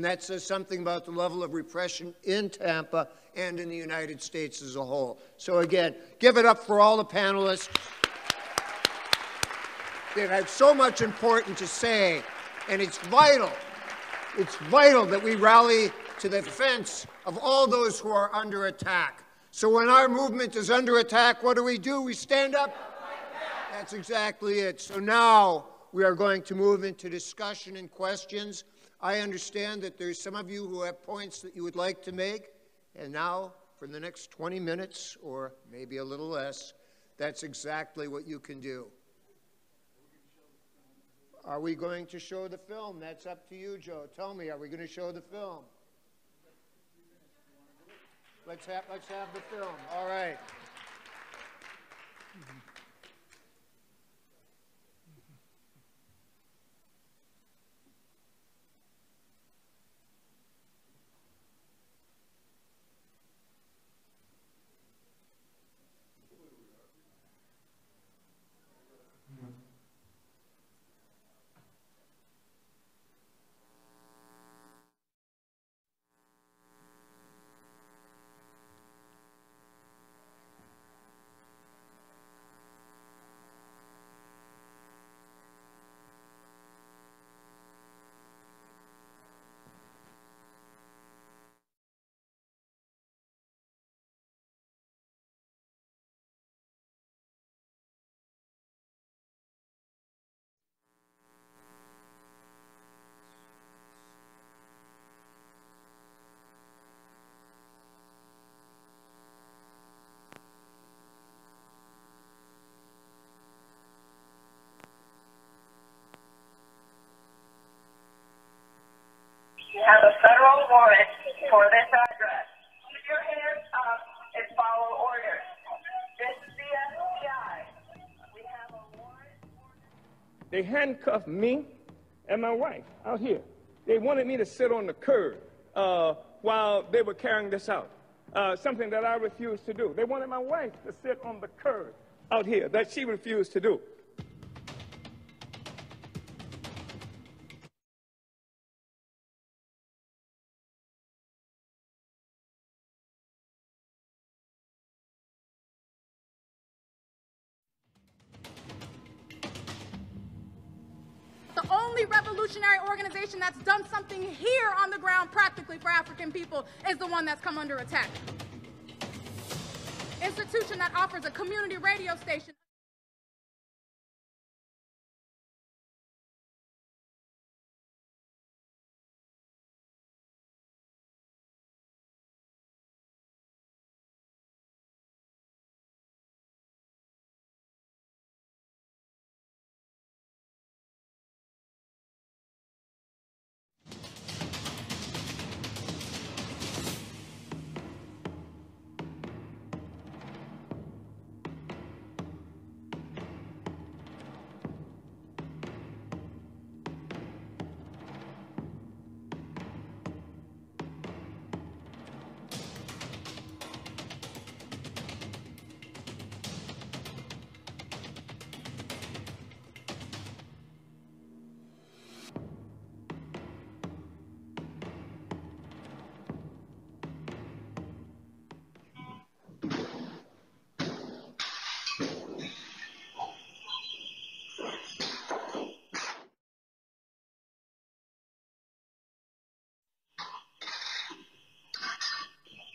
And that says something about the level of repression in Tampa and in the United States as a whole. So again, give it up for all the panelists. They have so much important to say, and it's vital that we rally to the defense of all those who are under attack. So when our movement is under attack, what do? We stand up? That's exactly it. So now we are going to move into discussion and questions. I understand that there's some of you who have points that you would like to make, and now for the next 20 minutes, or maybe a little less, that's exactly what you can do. Are we going to show the film? That's up to you, Joe. Tell me, are we going to show the film? Let's have the film. All right. You have a federal warrant for this address. Keep your hands up and follow orders. This is the FBI. We have a warrant. They handcuffed me and my wife out here. They wanted me to sit on the curb while they were carrying this out, something that I refused to do. They wanted my wife to sit on the curb out here, that she refused to do. The only revolutionary organization that's done something here on the ground practically for African people is the one that's come under attack. Institution that offers a community radio station.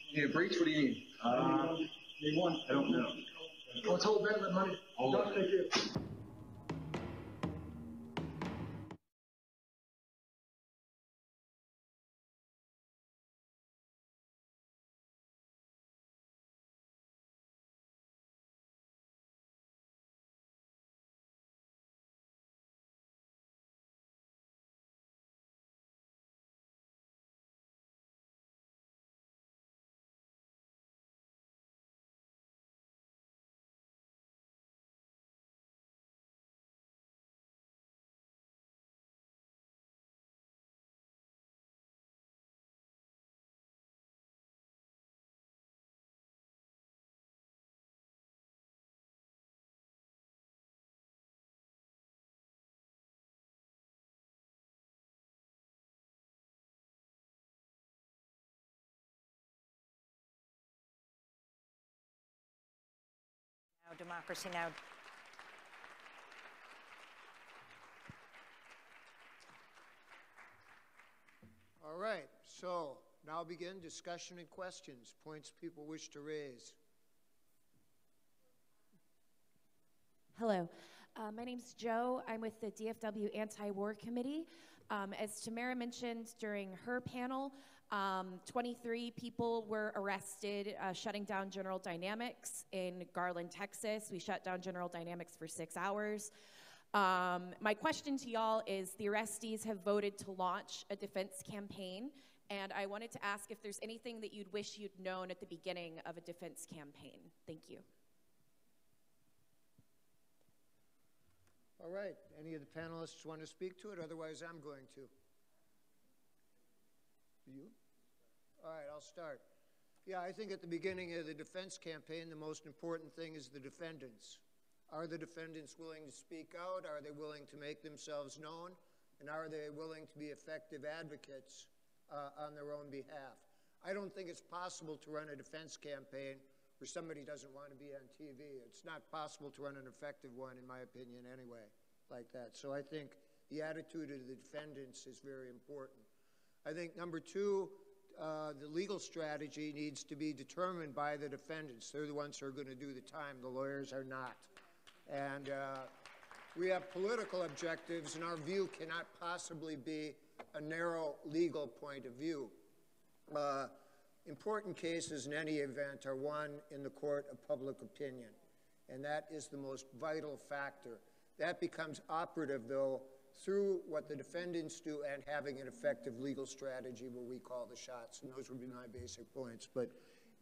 You need a breach? What do you need? Need one. I don't know. Let's hold that money. Hold on. Thank you. Democracy Now! All right, so now begin discussion and questions, points people wish to raise. Hello, my name's Joe. I'm with the DFW Anti-War Committee. As Tamara mentioned during her panel, 23 people were arrested shutting down General Dynamics in Garland, Texas. We shut down General Dynamics for 6 hours. My question to y'all is, the arrestees have voted to launch a defense campaign, and I wanted to ask if there's anything that you'd wish you'd known at the beginning of a defense campaign. Thank you. All right, any of the panelists want to speak to it? Otherwise, I'm going to. You? All right, I'll start. Yeah, I think at the beginning of the defense campaign, the most important thing is the defendants. Are the defendants willing to speak out? Are they willing to make themselves known? And are they willing to be effective advocates on their own behalf? I don't think it's possible to run a defense campaign where somebody doesn't want to be on TV. It's not possible to run an effective one, in my opinion, anyway, like that. So I think the attitude of the defendants is very important. I think number two, the legal strategy needs to be determined by the defendants. They're the ones who are going to do the time. The lawyers are not. And we have political objectives, and our view cannot possibly be a narrow legal point of view. Important cases in any event are won in the court of public opinion, and that is the most vital factor. That becomes operative, though, through what the defendants do and having an effective legal strategy where we call the shots, and those would be my basic points. But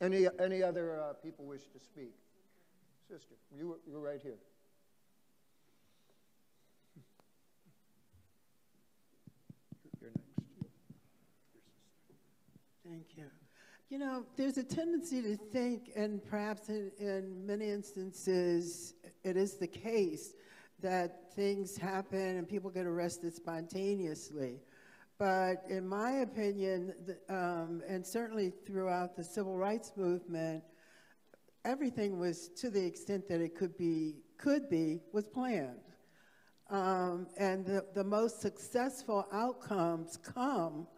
any other people wish to speak? Sister, you're right here. You're next. Thank you. You know, there's a tendency to think, and perhaps in many instances it is the case, that things happen and people get arrested spontaneously. But in my opinion, and certainly throughout the civil rights movement, everything was, to the extent that it could be, was planned. And the most successful outcomes come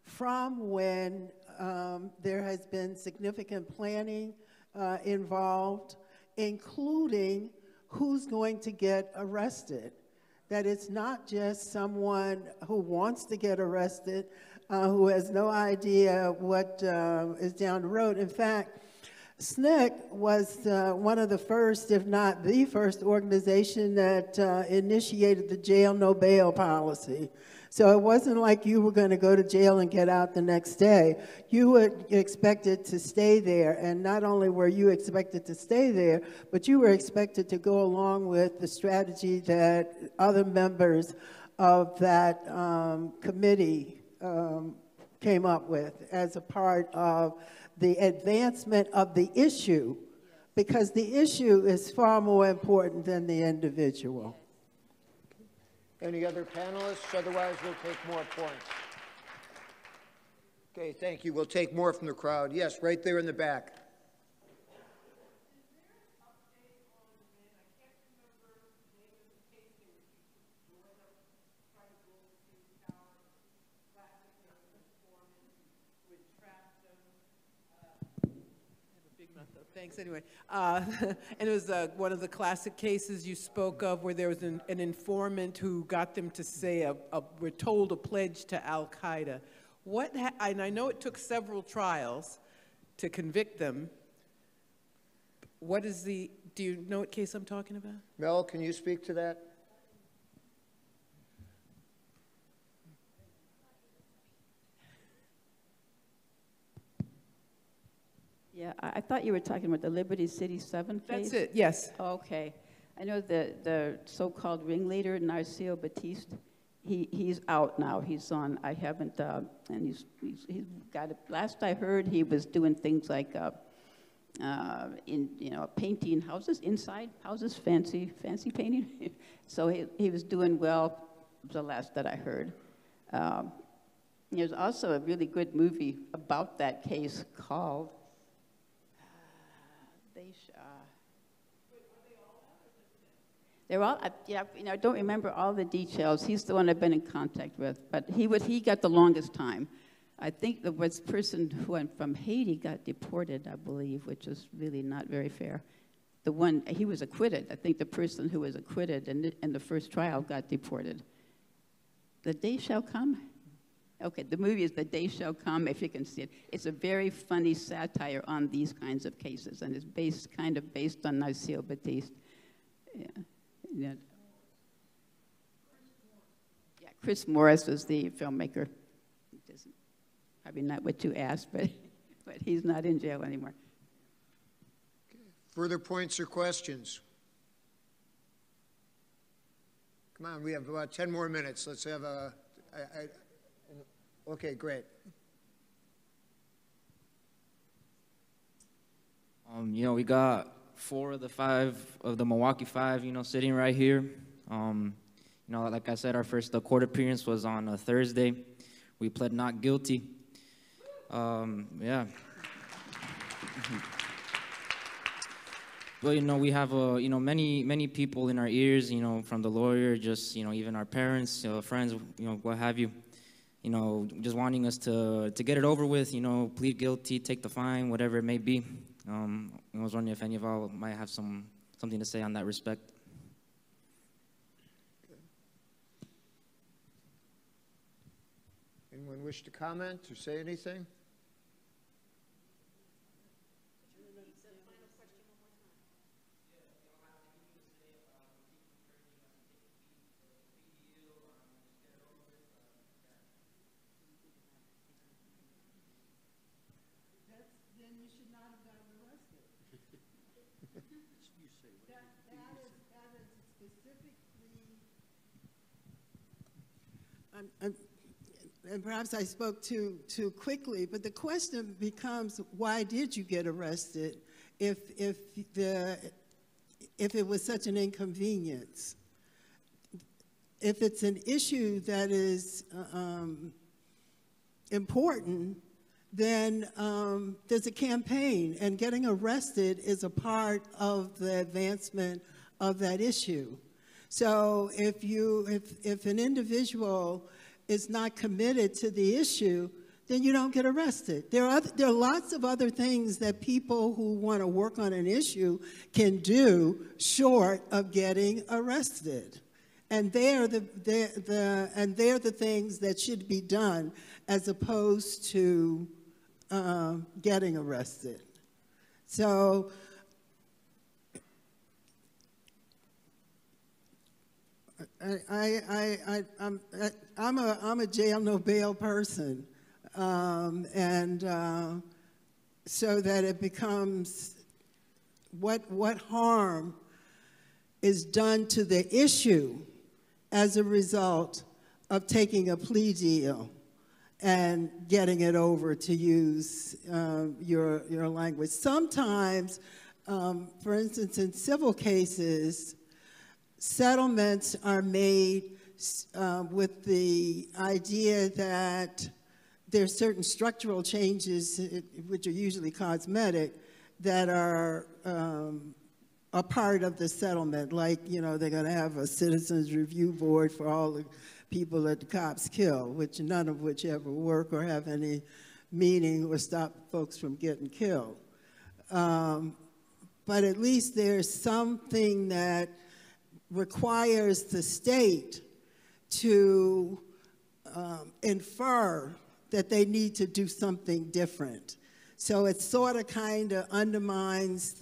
from when there has been significant planning involved, including who's going to get arrested. That it's not just someone who wants to get arrested, who has no idea what is down the road. In fact, SNCC was one of the first, if not the first organization that initiated the jail no bail policy. So it wasn't like you were going to go to jail and get out the next day. You were expected to stay there, and not only were you expected to stay there, but you were expected to go along with the strategy that other members of that committee came up with as a part of the advancement of the issue, because the issue is far more important than the individual. Any other panelists? Otherwise, we'll take more points. Okay, thank you. We'll take more from the crowd. Yes, right there in the back. Thanks, anyway. And it was one of the classic cases you spoke of where there was an informant who got them to say, we're told, a pledge to Al-Qaeda. And I know it took several trials to convict them. Do you know what case I'm talking about? Mel, can you speak to that? Yeah, I thought you were talking about the Liberty City 7 case. That's it, yes. Okay. I know the so-called ringleader, Narcio Batiste, he's out now. He's on, I haven't, and he's got, last I heard, he was doing things like, painting houses, inside houses, fancy painting. So he was doing well, the last that I heard. There's also a really good movie about that case called, They're all, I don't remember all the details. He's the one I've been in contact with, but he got the longest time. I think the person who went from Haiti got deported, I believe, which is really not very fair. He was acquitted. I think the person who was acquitted in the first trial got deported. The Day Shall Come? Okay, the movie is The Day Shall Come, if you can see it. It's a very funny satire on these kinds of cases, and it's kind of based on Narcisse Batiste. Yeah. Chris Morris was the filmmaker. Probably not what you asked, but he's not in jail anymore. Further points or questions? Come on, we have about 10 more minutes. Let's have a, okay, great. You know, we got 4 of the 5 of the Milwaukee 5, you know, sitting right here. You know, like I said, our first court appearance was on a Thursday. We pled not guilty. Yeah. But, you know, we have, you know, many people in our ears, you know, from the lawyer, just, you know, even our parents, friends, you know, what have you, you know, just wanting us to get it over with, you know, plead guilty, take the fine, whatever it may be. I was wondering if any of y'all might have something to say on that respect. Anyone wish to comment or say anything? And perhaps I spoke too quickly, but the question becomes, why did you get arrested if it was such an inconvenience? If it's an issue that is important, then there's a campaign, and getting arrested is a part of the advancement of that issue. So if an individual is not committed to the issue, then you don't get arrested. There are lots of other things that people who want to work on an issue can do short of getting arrested. And they're the things that should be done as opposed to getting arrested. So I'm a jail no bail person, and so that it becomes what harm is done to the issue as a result of taking a plea deal and getting it over, to use your language. Sometimes, for instance, in civil cases, settlements are made with the idea that there's certain structural changes, which are usually cosmetic, that are a part of the settlement. Like, you know, they're going to have a citizens review board for all the people that the cops kill, which none of which ever work or have any meaning or stop folks from getting killed. But at least there's something that requires the state to infer that they need to do something different. So it sort of kind of undermines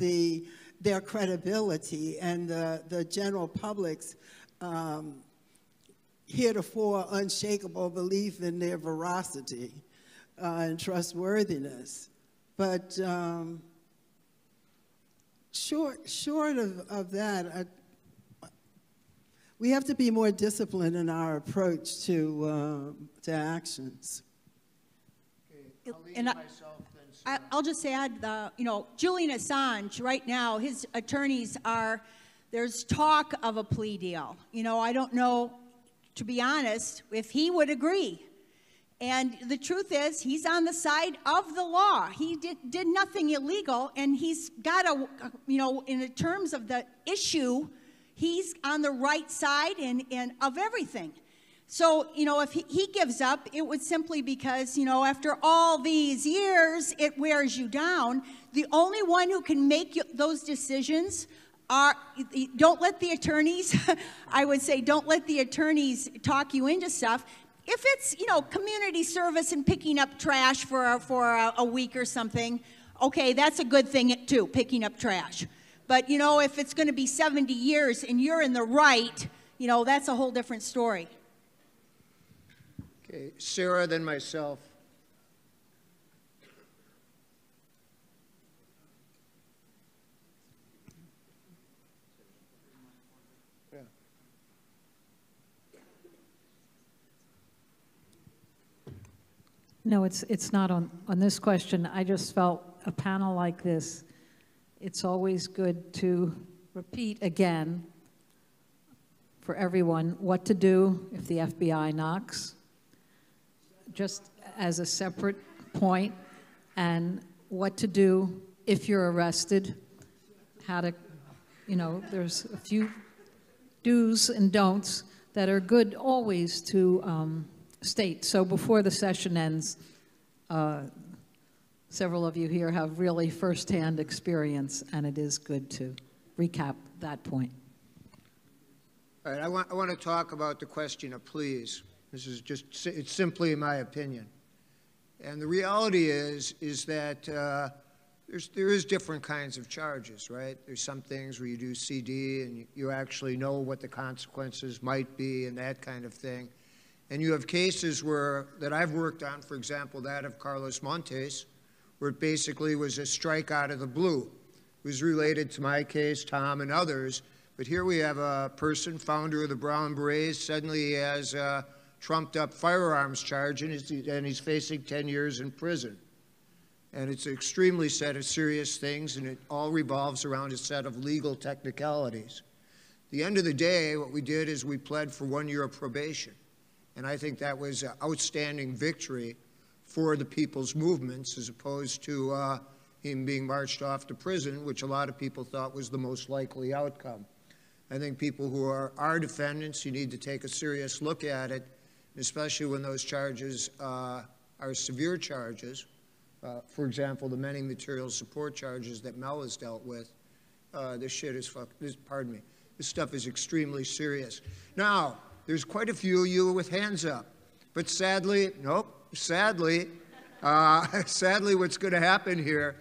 their credibility and the general public's heretofore unshakable belief in their veracity and trustworthiness. But short of that, we have to be more disciplined in our approach to actions. And I'll just add, you know, Julian Assange, right now, his attorneys there's talk of a plea deal. You know, I don't know, to be honest, if he would agree. And the truth is, he's on the side of the law. He did nothing illegal, and he's got you know, in the terms of the issue, he's on the right side of everything. So, you know, if he gives up, it was simply because, you know, after all these years, it wears you down. The only one who can make those decisions are, don't let the attorneys, I would say, don't let the attorneys talk you into stuff. If it's, you know, community service and picking up trash for a week or something, okay, that's a good thing too, picking up trash. But, you know, if it's going to be 70 years and you're in the right, you know, that's a whole different story. Okay, Sarah, then myself. Yeah. No, it's not on this question. I just felt a panel like this, it's always good to repeat again for everyone what to do if the FBI knocks, just as a separate point, and what to do if you're arrested, how to, you know, there's a few do's and don'ts that are good always to state. So before the session ends, several of you here have really firsthand experience, and it is good to recap that point. All right, I want to talk about the question of pleas. This is just, it's simply my opinion. And the reality is that there is different kinds of charges, right? There's some things where you do CD and you actually know what the consequences might be and that kind of thing. And you have cases that I've worked on, for example, that of Carlos Montes, where it basically was a strike out of the blue. It was related to my case, Tom, and others. But here we have a person, founder of the Brown Berets, suddenly he has a trumped-up firearms charge, and he's facing 10 years in prison. And it's an extremely set of serious things, and it all revolves around a set of legal technicalities. At the end of the day, what we did is we pled for 1 year of probation. And I think that was an outstanding victory for the people's movements, as opposed to him being marched off to prison, which a lot of people thought was the most likely outcome. I think people who are our defendants, you need to take a serious look at it, especially when those charges are severe charges. For example, the many material support charges that Mel has dealt with. This shit is pardon me, this stuff is extremely serious. Now, there's quite a few of you with hands up, but sadly, sadly what's going to happen here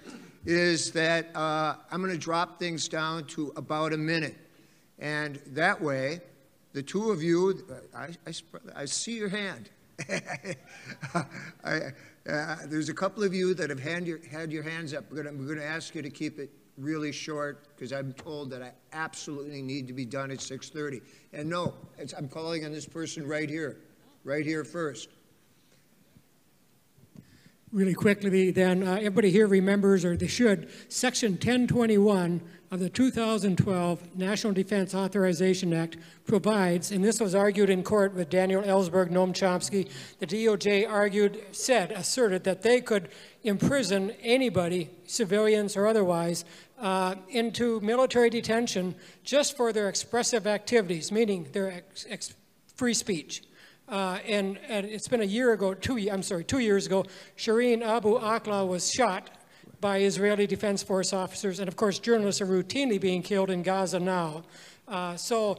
is that I'm going to drop things down to about a minute. And that way, the two of you, I see your hand. There's a couple of you that have had your hands up. We're going to ask you to keep it really short, because I'm told that I absolutely need to be done at 6:30. And no, I'm calling on this person right here first. Really quickly then, everybody here remembers, or they should, Section 1021 of the 2012 National Defense Authorization Act provides, and this was argued in court with Daniel Ellsberg, Noam Chomsky, the DOJ asserted that they could imprison anybody, civilians or otherwise, into military detention just for their expressive activities, meaning their free speech. And it's been 2 years ago, Shireen Abu Akleh was shot by Israeli Defense Force officers, and of course journalists are routinely being killed in Gaza now. So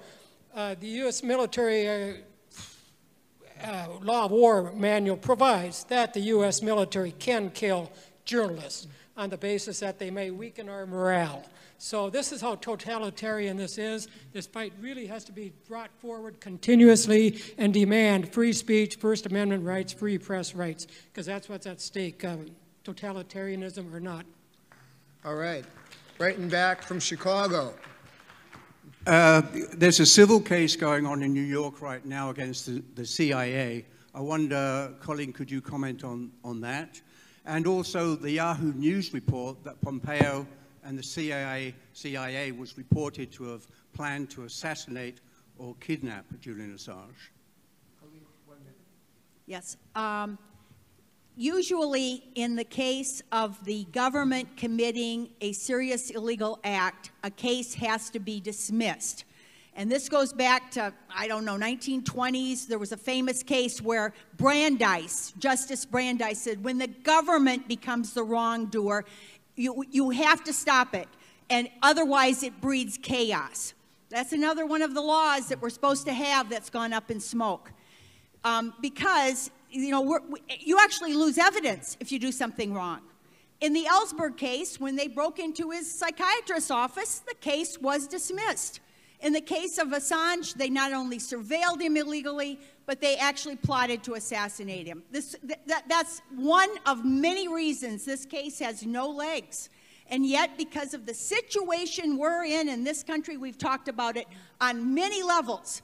the U.S. military law of war manual provides that the U.S. military can kill journalists on the basis that they may weaken our morale. So this is how totalitarian this is. This fight really has to be brought forward continuously and demand free speech, First Amendment rights, free press rights, because that's what's at stake, totalitarianism or not. All right. Right and back from Chicago. There's a civil case going on in New York right now against the CIA. I wonder, Colin, could you comment on that? And also the Yahoo News report that Pompeo and the CIA was reported to have planned to assassinate or kidnap Julian Assange. Yes. Usually in the case of the government committing a serious illegal act, a case has to be dismissed. And this goes back to, I don't know, 1920s. There was a famous case where Brandeis, Justice Brandeis said, when the government becomes the wrongdoer, you have to stop it, and otherwise it breeds chaos. That's another one of the laws that we're supposed to have that's gone up in smoke. Because, you know, you actually lose evidence if you do something wrong. In the Ellsberg case, when they broke into his psychiatrist's office, the case was dismissed. In the case of Assange, they not only surveilled him illegally, but they actually plotted to assassinate him. That's one of many reasons this case has no legs. And yet, because of the situation we're in this country, we've talked about it on many levels,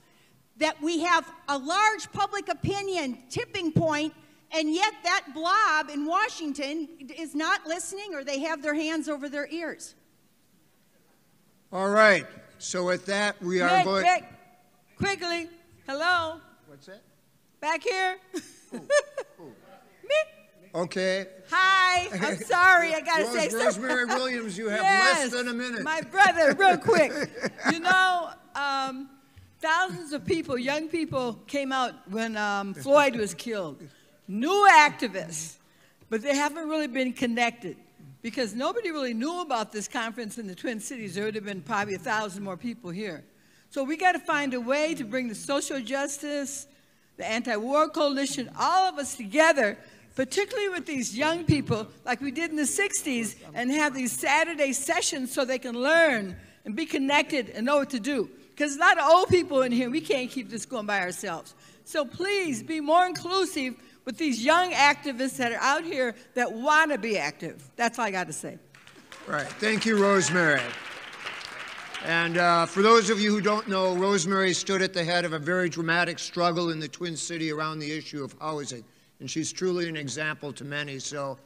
that we have a large public opinion tipping point, and yet that blob in Washington is not listening, or they have their hands over their ears. All right. So with that, we are going... Quickly. Hello? What's that? Back here? Me? Okay. Hi. I'm sorry. I got to say something. Rosemary Williams, you have less than a minute. My brother, real quick. You know, thousands of people, young people, came out when Floyd was killed. New activists. But they haven't really been connected, because nobody really knew about this conference in the Twin Cities. There would have been probably 1,000 more people here. So we got to find a way to bring the social justice, the anti-war coalition, all of us together, particularly with these young people, like we did in the 60s, and have these Saturday sessions so they can learn and be connected and know what to do. Because a lot of old people in here, we can't keep this going by ourselves. So please be more inclusive with these young activists that are out here that want to be active. That's all I got to say. Right. Thank you, Rosemary. And for those of you who don't know, Rosemary stood at the head of a very dramatic struggle in the Twin City around the issue of housing. And she's truly an example to many. So,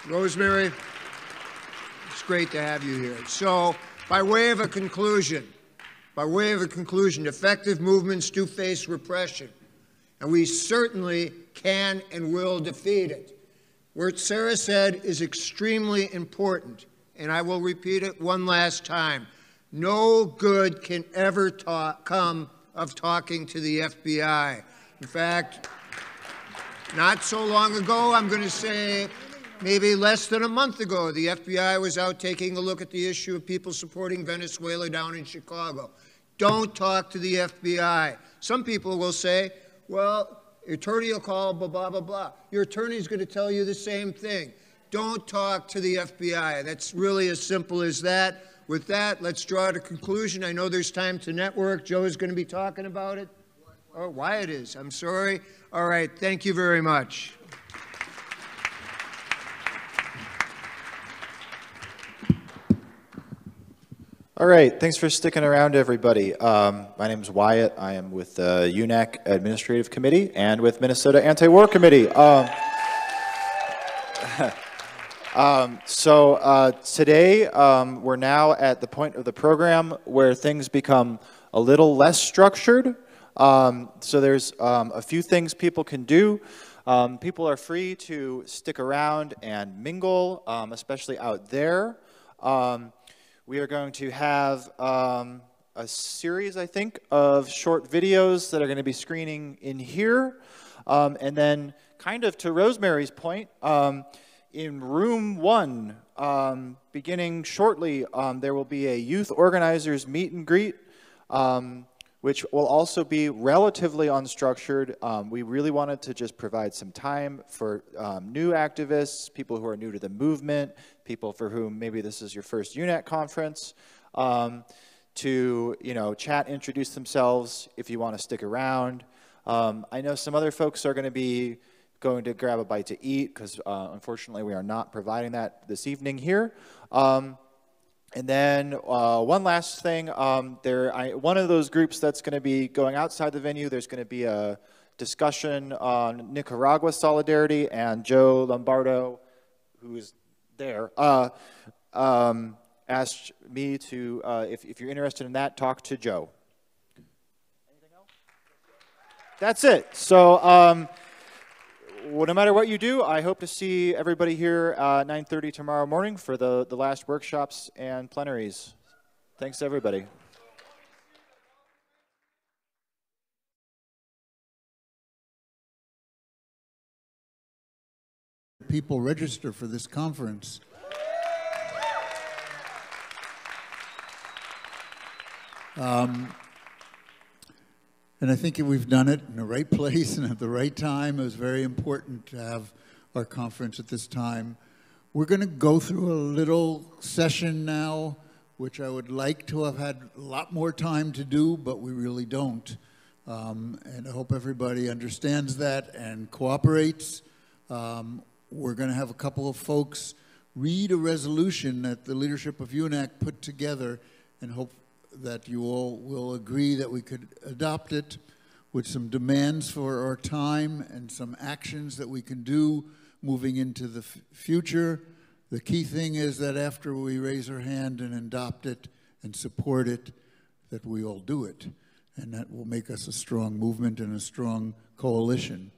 Rosemary, it's great to have you here. So, by way of a conclusion, effective movements do face repression. And we certainly can and will defeat it. What Sarah said is extremely important, and I will repeat it one last time. No good can ever come of talking to the FBI. In fact, not so long ago, I'm going to say maybe less than a month ago, the FBI was out taking a look at the issue of people supporting Venezuela down in Chicago. Don't talk to the FBI. Some people will say, well, your attorney will call, blah, blah, blah, blah. Your attorney's going to tell you the same thing. Don't talk to the FBI. That's really as simple as that. With that, let's draw to conclusion. I know there's time to network. Joe is going to be talking about it. Oh, Wyatt is. I'm sorry. All right. Thank you very much. All right, thanks for sticking around, everybody. My name is Wyatt. I am with the UNAC Administrative Committee and with Minnesota Anti-War Committee. Today, we're now at the point of the program where things become a little less structured. So there's a few things people can do. People are free to stick around and mingle, especially out there. We are going to have a series, I think, of short videos that are going to be screening in here. And then, kind of to Rosemary's point, in room 1, beginning shortly, there will be a youth organizers meet and greet, which will also be relatively unstructured. We really wanted to just provide some time for new activists, people who are new to the movement, people for whom maybe this is your first UNAC conference, to chat, introduce themselves if you want to stick around. I know some other folks are going to be going to grab a bite to eat because unfortunately we are not providing that this evening here. And then one last thing, one of those groups that's going to be going outside the venue, there's going to be a discussion on Nicaragua solidarity, and Joe Lombardo, who is there, asked me to, if you're interested in that, talk to Joe. Anything else? That's it. So no matter what you do, I hope to see everybody here at 9:30 tomorrow morning for the last workshops and plenaries. Thanks, everybody. people register for this conference. And I think we've done it in the right place and at the right time. It was very important to have our conference at this time. We're going to go through a little session now, which I would like to have had a lot more time to do, but we really don't. And I hope everybody understands that and cooperates. We're going to have a couple of folks read a resolution that the leadership of UNAC put together, and hope that you all will agree that we could adopt it with some demands for our time and some actions that we can do moving into the future. The key thing is that after we raise our hand and adopt it and support it, that we all do it. And that will make us a strong movement and a strong coalition.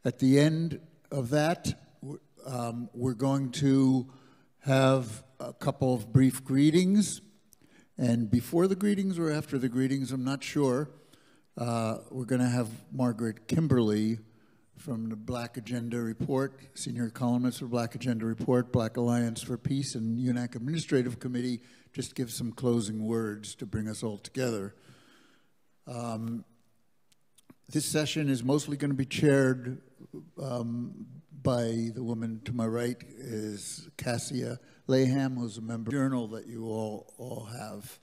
At the end of that, we're going to have a couple of brief greetings. And before the greetings or after the greetings, I'm not sure, we're going to have Margaret Kimberly from the Black Agenda Report, senior columnist for Black Agenda Report, Black Alliance for Peace, and UNAC Administrative Committee, just give some closing words to bring us all together. This session is mostly going to be chaired by the woman to my right, is Cassia Laham, who's a member of the journal that you all have.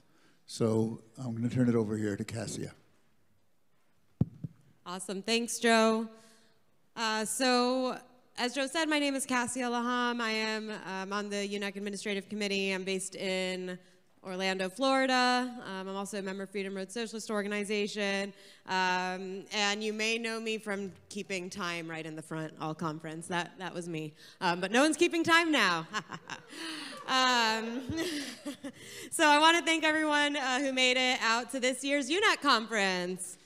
So I'm going to turn it over here to Cassia. Awesome. Thanks, Joe. So as Joe said, my name is Cassia Laham. I am on the UNAC Administrative Committee. I'm based in Orlando, Florida. I'm also a member of Freedom Road Socialist Organization. And you may know me from keeping time right in the front all conference. That was me. But no one's keeping time now. So I want to thank everyone who made it out to this year's UNAC conference.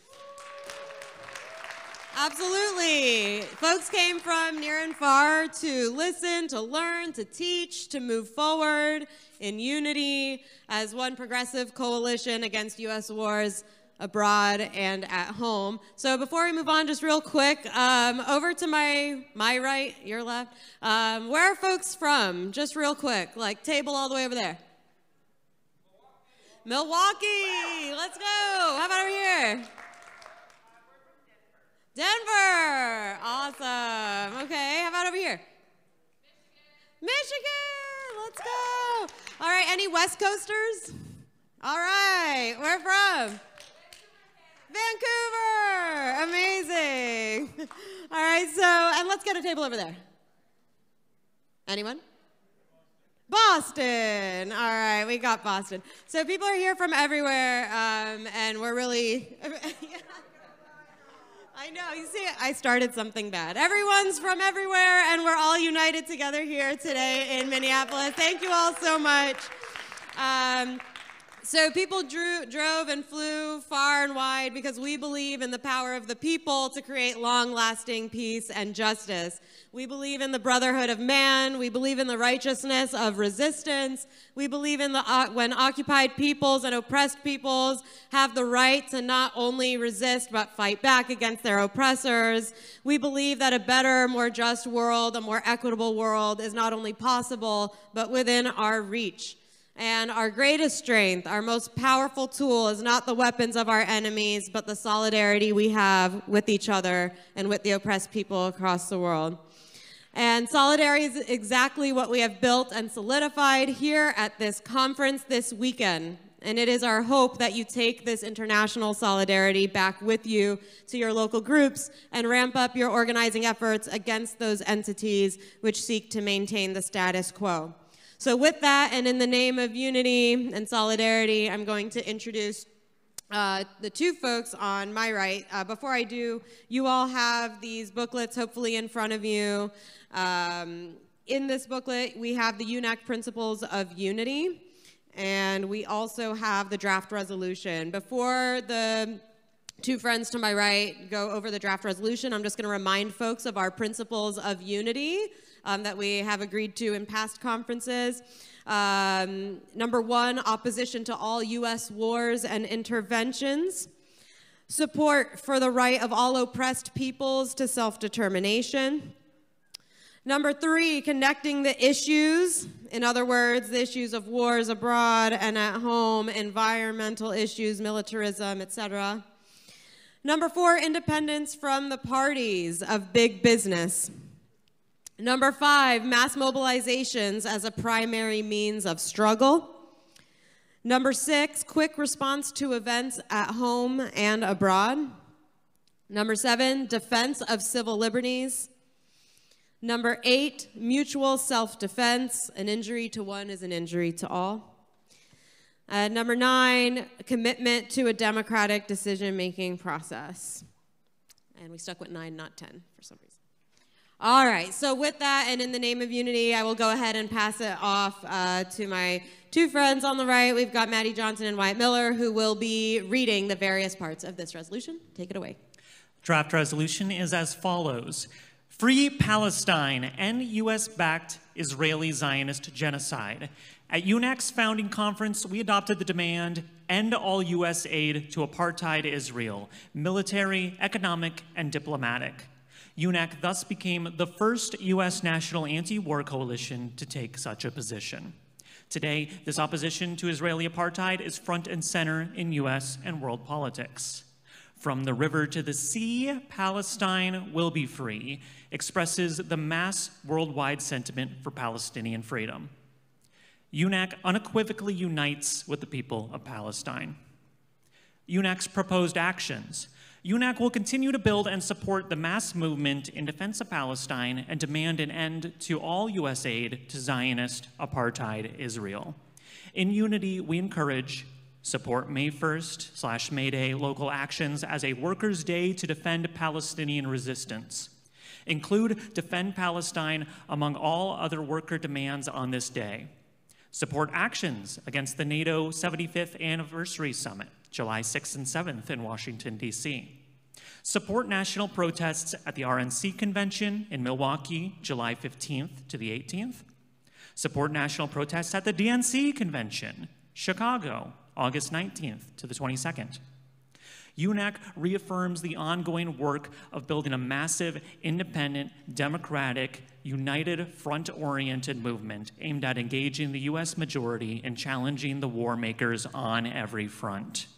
Absolutely. Folks came from near and far to listen, to learn, to teach, to move forward in unity as one progressive coalition against U.S. wars abroad and at home. So before we move on, just real quick, over to my right, your left, where are folks from? Just real quick, like table all the way over there. Milwaukee, let's go. How about over here? Denver, awesome. Okay, how about over here? Michigan, let's go. All right, any West Coasters? All right, where from? Vancouver, amazing. All right, so, and let's get a table over there. Anyone? Boston, all right, we got Boston. So people are here from everywhere, and we're really, I know, you see, I started something bad. Everyone's from everywhere, and we're all united together here today in Minneapolis. Thank you all so much. So people drove and flew far and wide because we believe in the power of the people to create long-lasting peace and justice. We believe in the brotherhood of man. We believe in the righteousness of resistance. We believe in when occupied peoples and oppressed peoples have the right to not only resist but fight back against their oppressors. We believe that a better, more just world, a more equitable world is not only possible but within our reach. And our greatest strength, our most powerful tool is not the weapons of our enemies, but the solidarity we have with each other and with the oppressed people across the world. And solidarity is exactly what we have built and solidified here at this conference this weekend. And it is our hope that you take this international solidarity back with you to your local groups and ramp up your organizing efforts against those entities which seek to maintain the status quo. So with that, and in the name of unity and solidarity, I'm going to introduce the two folks on my right. Before I do, you all have these booklets hopefully in front of you. In this booklet, we have the UNAC Principles of Unity, and we also have the draft resolution. Before the two friends to my right go over the draft resolution, I'm just going to remind folks of our Principles of Unity that we have agreed to in past conferences. Number one, opposition to all U.S. wars and interventions. Support for the right of all oppressed peoples to self-determination. Number 3, connecting the issues. In other words, the issues of wars abroad and at home, environmental issues, militarism, etc. Number 4, independence from the parties of big business. Number 5, mass mobilizations as a primary means of struggle. Number 6, quick response to events at home and abroad. Number 7, defense of civil liberties. Number 8, mutual self-defense. An injury to one is an injury to all. Number 9, commitment to a democratic decision-making process. And we stuck with 9, not 10, for some reason. All right, so with that, and in the name of unity, I will go ahead and pass it off to my 2 friends on the right. We've got Maddie Johnson and Wyatt Miller, who will be reading the various parts of this resolution. Take it away. Draft resolution is as follows. Free Palestine, end U.S.-backed Israeli Zionist genocide. At UNAC's founding conference, we adopted the demand, end all U.S. aid to apartheid Israel, military, economic, and diplomatic. UNAC thus became the first U.S. national anti-war coalition to take such a position. Today, this opposition to Israeli apartheid is front and center in U.S. and world politics. From the river to the sea, Palestine will be free, expresses the mass worldwide sentiment for Palestinian freedom. UNAC unequivocally unites with the people of Palestine. UNAC's proposed actions. UNAC will continue to build and support the mass movement in defense of Palestine and demand an end to all U.S. aid to Zionist apartheid Israel. In unity, we encourage support May 1st / May Day local actions as a workers' day to defend Palestinian resistance. Include Defend Palestine among all other worker demands on this day. Support actions against the NATO 75th Anniversary Summit, July 6th and 7th in Washington, D.C. Support national protests at the RNC Convention in Milwaukee, July 15th to the 18th. Support national protests at the DNC Convention, Chicago, August 19th to the 22nd. UNAC reaffirms the ongoing work of building a massive, independent, democratic, united, front-oriented movement aimed at engaging the U.S. majority and challenging the war makers on every front.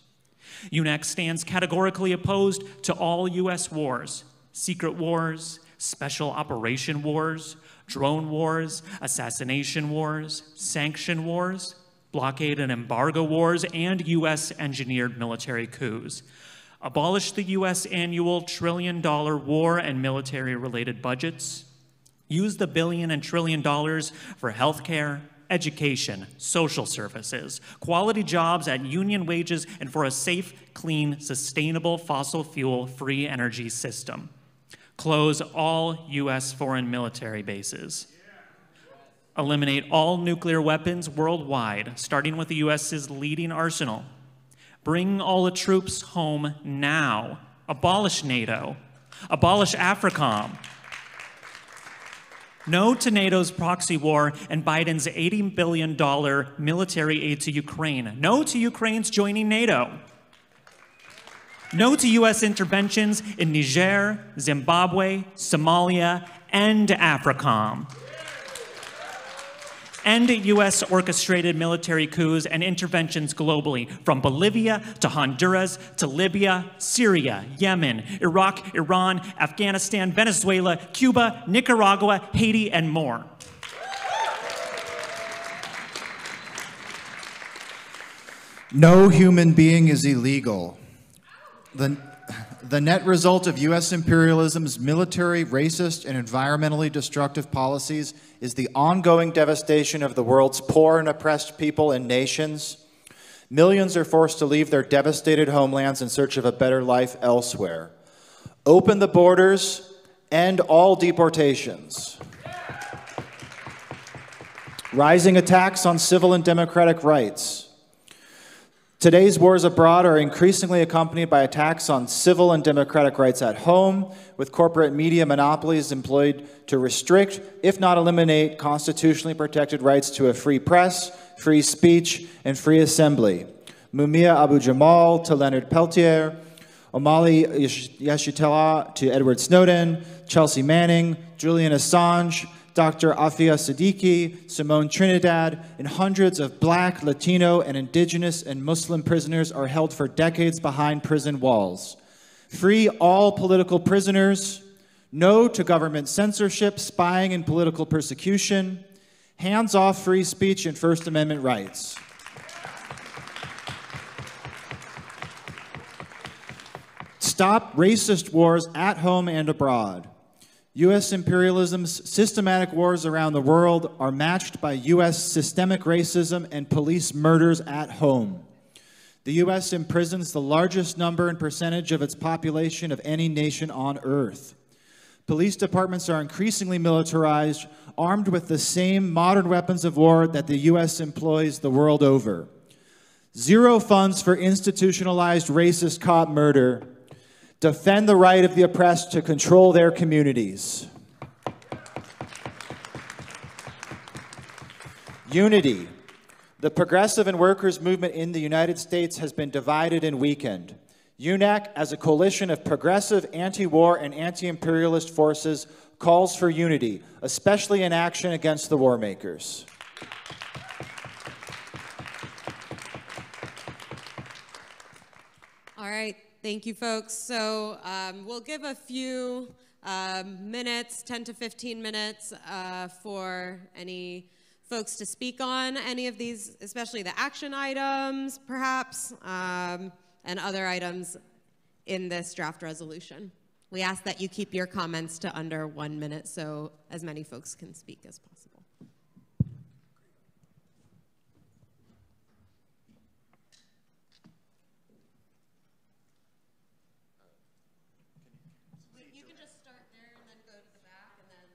UNAC stands categorically opposed to all U.S. wars, secret wars, special operation wars, drone wars, assassination wars, sanction wars, blockade and embargo wars, and U.S.-engineered military coups. Abolish the U.S. annual $1 trillion war and military-related budgets. Use the billion and $1 trillion for healthcare, education, social services, quality jobs at union wages, and for a safe, clean, sustainable, fossil fuel-free energy system. Close all U.S. foreign military bases. Eliminate all nuclear weapons worldwide, starting with the U.S.'s leading arsenal. Bring all the troops home now. Abolish NATO. Abolish AFRICOM. No to NATO's proxy war and Biden's $80 billion military aid to Ukraine. No to Ukraine's joining NATO. No to U.S. interventions in Niger, Zimbabwe, Somalia, and AFRICOM. End U.S. orchestrated military coups and interventions globally, from Bolivia to Honduras to Libya, Syria, Yemen, Iraq, Iran, Afghanistan, Venezuela, Cuba, Nicaragua, Haiti, and more. No human being is illegal. The net result of U.S. imperialism's military, racist, and environmentally destructive policies is the ongoing devastation of the world's poor and oppressed people and nations. Millions are forced to leave their devastated homelands in search of a better life elsewhere. Open the borders, end all deportations. Rising attacks on civil and democratic rights. Today's wars abroad are increasingly accompanied by attacks on civil and democratic rights at home, with corporate media monopolies employed to restrict, if not eliminate, constitutionally protected rights to a free press, free speech, and free assembly. Mumia Abu-Jamal to Leonard Peltier, Omali Yeshitela to Edward Snowden, Chelsea Manning, Julian Assange, Dr. Afia Siddiqui, Simone Trinidad, and hundreds of Black, Latino, and Indigenous and Muslim prisoners are held for decades behind prison walls. Free all political prisoners. No to government censorship, spying, and political persecution. Hands off free speech and First Amendment rights. Stop racist wars at home and abroad. U.S. imperialism's systematic wars around the world are matched by U.S. systemic racism and police murders at home. The U.S. imprisons the largest number and percentage of its population of any nation on earth. Police departments are increasingly militarized, armed with the same modern weapons of war that the U.S. employs the world over. Zero funds for institutionalized racist cop murder. Defend the right of the oppressed to control their communities. Unity. The progressive and workers' movement in the United States has been divided and weakened. UNAC, as a coalition of progressive, anti-war, and anti-imperialist forces, calls for unity, especially in action against the war makers. All right, thank you, folks. So we'll give a few minutes, 10 to 15 minutes, for any folks to speak on any of these, especially the action items, perhaps, and other items in this draft resolution. We ask that you keep your comments to under 1 minute so as many folks can speak as possible. You can just start there and then go to the back and then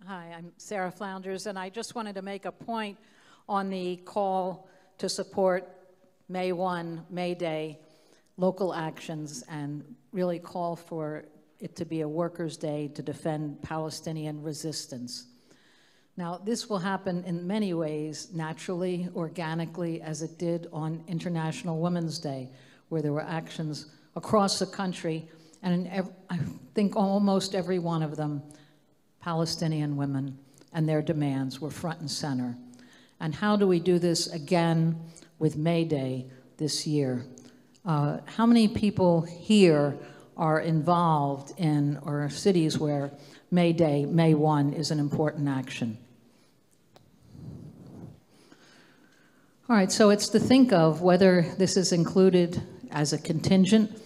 Hi, I'm Sarah Flounders, and I just wanted to make a point on the call to support May 1, May Day, local actions, and really call for it to be a workers' day to defend Palestinian resistance. Now, this will happen in many ways, naturally, organically, as it did on International Women's Day, where there were actions across the country, and I think almost every one of them, Palestinian women and their demands were front and center. And how do we do this again with May Day this year? How many people here are involved in, or cities where May Day, May 1, is an important action? All right, so it's to think of whether this is included as a contingent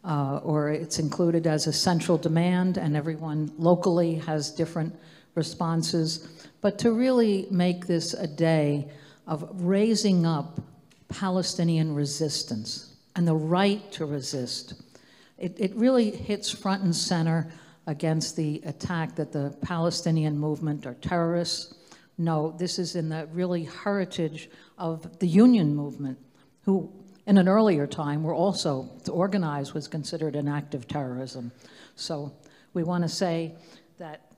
or it's included as a central demand, and everyone locally has different responses. But to really make this a day of raising up Palestinian resistance and the right to resist. It really hits front and center against the attack that the Palestinian movement are terrorists. No, this is in the really heritage of the union movement, who in an earlier time were also, to organize was considered an act of terrorism. So we want to say that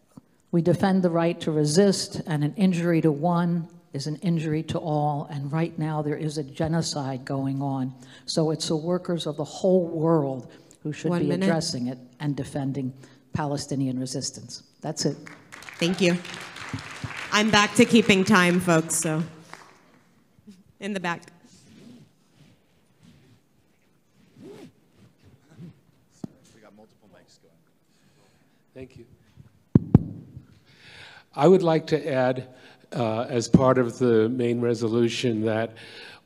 we defend the right to resist, and an injury to one is an injury to all, and right now there is a genocide going on. So it's the workers of the whole world who should be addressing it and defending Palestinian resistance. That's it. Thank you. I'm back to keeping time, folks, so in the back. We got multiple mics going. Thank you. I would like to add, as part of the main resolution, that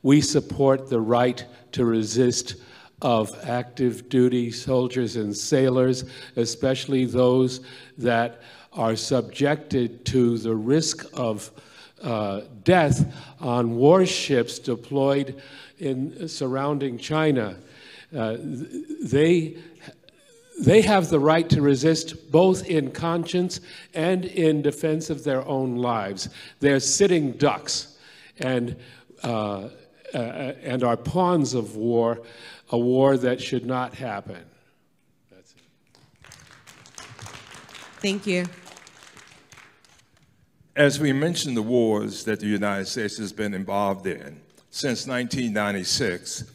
we support the right to resist of active duty soldiers and sailors, especially those that are subjected to the risk of death on warships deployed in surrounding China. They have the right to resist both in conscience and in defense of their own lives. They're sitting ducks and are pawns of war, a war that should not happen. That's it. Thank you. As we mentioned, the wars that the United States has been involved in since 1996,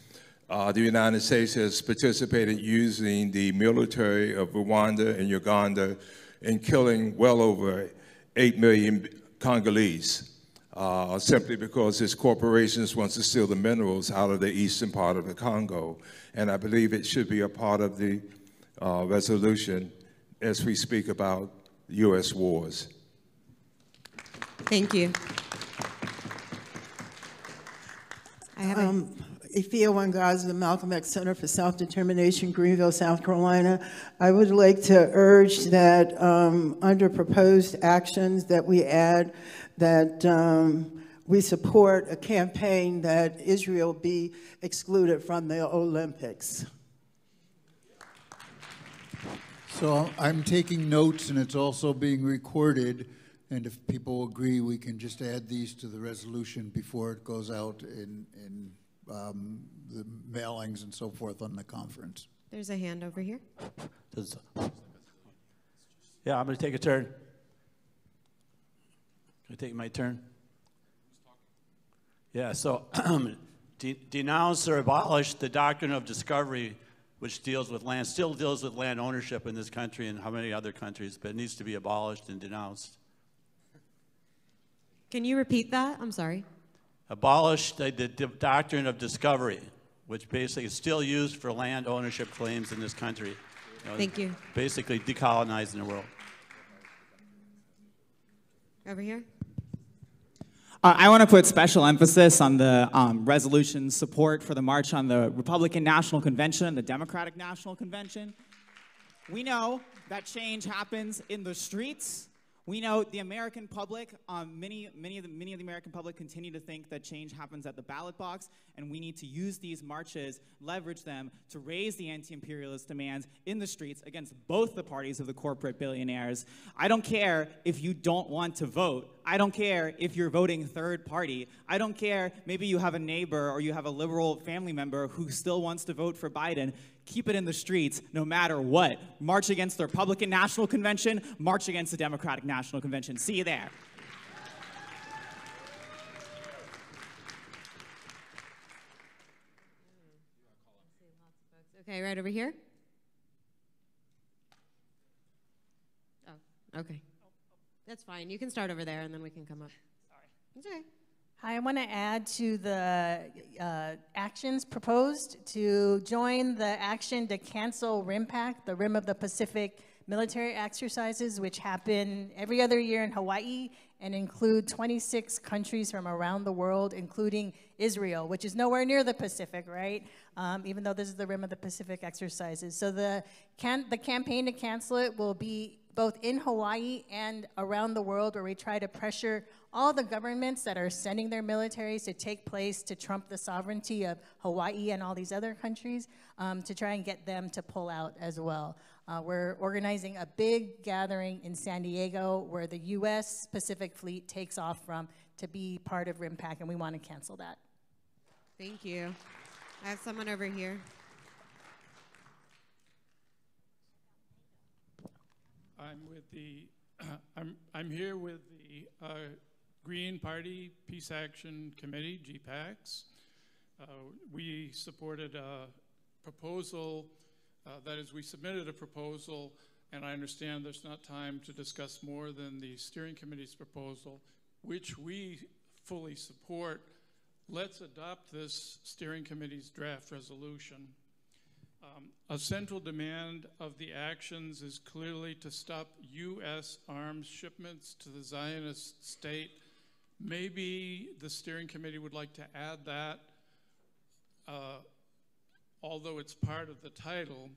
the United States has participated using the military of Rwanda and Uganda in killing well over 8 million Congolese, simply because its corporations want to steal the minerals out of the eastern part of the Congo. And I believe it should be a part of the resolution as we speak about U.S. wars. Thank you. I have Ifia Wangaza, Malcolm X Center for Self-Determination, Greenville, South Carolina. I would like to urge that under proposed actions that we add that we support a campaign that Israel be excluded from the Olympics. So I'm taking notes, and it's also being recorded. And if people agree, we can just add these to the resolution before it goes out in the mailings and so forth on the conference. There's a hand over here. Yeah, I'm going to take a turn. Can I take my turn? Yeah, so denounce or abolish the doctrine of discovery, which deals with land, still deals with land ownership in this country and how many other countries, but it needs to be abolished and denounced. Can you repeat that? I'm sorry. Abolish the doctrine of discovery, which basically is still used for land ownership claims in this country. Thank you. Basically decolonizing the world. Over here. I want to put special emphasis on the resolution support for the march on the Republican National Convention and the Democratic National Convention. We know that change happens in the streets. We know the American public, many of the American public continue to think that change happens at the ballot box, and we need to use these marches, leverage them to raise the anti-imperialist demands in the streets against both the parties of the corporate billionaires. I don't care if you don't want to vote. I don't care if you're voting third party. I don't care, maybe you have a neighbor or you have a liberal family member who still wants to vote for Biden. Keep it in the streets no matter what. March against the Republican National Convention, march against the Democratic National Convention. See you there. Okay, right over here. Oh, okay. That's fine. You can start over there, and then we can come up. Sorry. It's okay. I want to add to the actions proposed to join the action to cancel RIMPAC, the Rim of the Pacific military exercises, which happen every other year in Hawaii and include 26 countries from around the world, including Israel, which is nowhere near the Pacific, right? Even though this is the Rim of the Pacific exercises. So the campaign to cancel it will be both in Hawaii and around the world, where we try to pressure all the governments that are sending their militaries to take place to trump the sovereignty of Hawaii and all these other countries, to try and get them to pull out as well. We're organizing a big gathering in San Diego where the U.S. Pacific Fleet takes off from to be part of RIMPAC, and we want to cancel that. Thank you. I have someone over here. I'm here with the Green Party Peace Action Committee, GPACs. We supported a proposal, that is, we submitted a proposal, and I understand there's not time to discuss more than the steering committee's proposal, which we fully support. Let's adopt this steering committee's draft resolution. A central demand of the actions is clearly to stop U.S. arms shipments to the Zionist state. Maybe the steering committee would like to add that, although it's part of the title,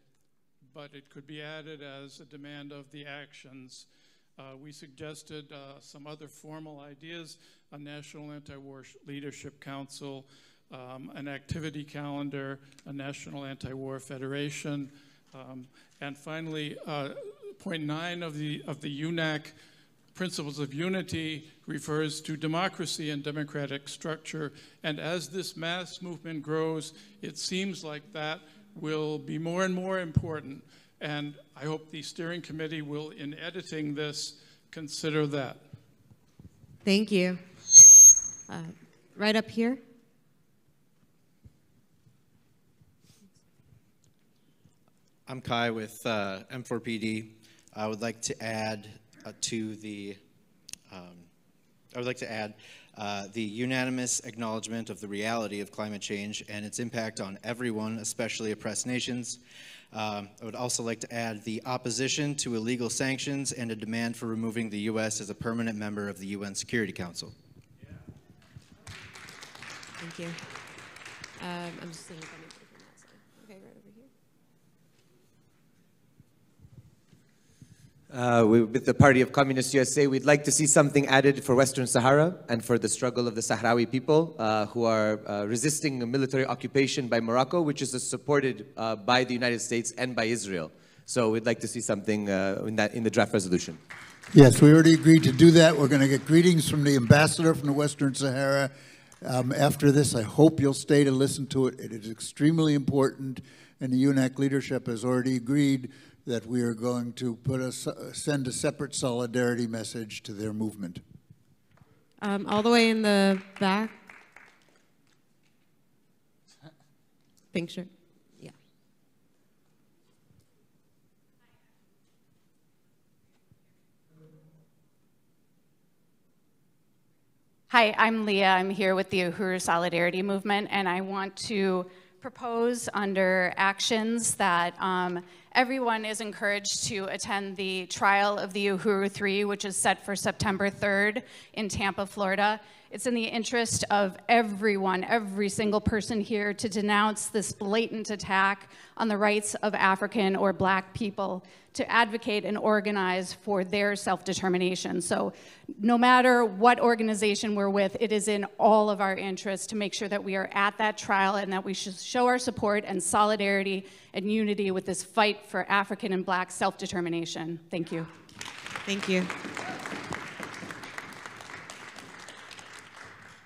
but it could be added as a demand of the actions. We suggested some other formal ideas: a National Anti-War Leadership Council, an activity calendar, a National Anti-War Federation, and finally, point 9 of the UNAC Principles of Unity refers to democracy and democratic structure. And as this mass movement grows, it seems like that will be more and more important. And I hope the steering committee will, in editing this, consider that. Thank you. Right up here. I'm Kai with M4PD. I would like to add the unanimous acknowledgement of the reality of climate change and its impact on everyone, especially oppressed nations. I would also like to add the opposition to illegal sanctions and a demand for removing the U.S. as a permanent member of the UN Security Council. Thank you. I'm just seeing if anybody from that side. Okay, right over here. With the Party of Communist USA, we'd like to see something added for Western Sahara and for the struggle of the Sahrawi people who are resisting a military occupation by Morocco, which is supported by the United States and by Israel. So we'd like to see something in the draft resolution. Yes, we already agreed to do that. We're going to get greetings from the ambassador from the Western Sahara. After this, I hope you'll stay to listen to it. It is extremely important, and the UNAC leadership has already agreed that we are going to send a separate solidarity message to their movement. All the way in the back. Pink shirt. Yeah. Hi, I'm Leah. I'm here with the Uhuru Solidarity Movement, and I want to propose under actions that everyone is encouraged to attend the trial of the Uhuru 3, which is set for September 3rd in Tampa, Florida. It's in the interest of everyone, every single person here, to denounce this blatant attack on the rights of African or Black people, to advocate and organize for their self-determination. So no matter what organization we're with, it is in all of our interests to make sure that we are at that trial and that we should show our support and solidarity and unity with this fight for African and Black self-determination. Thank you. Thank you.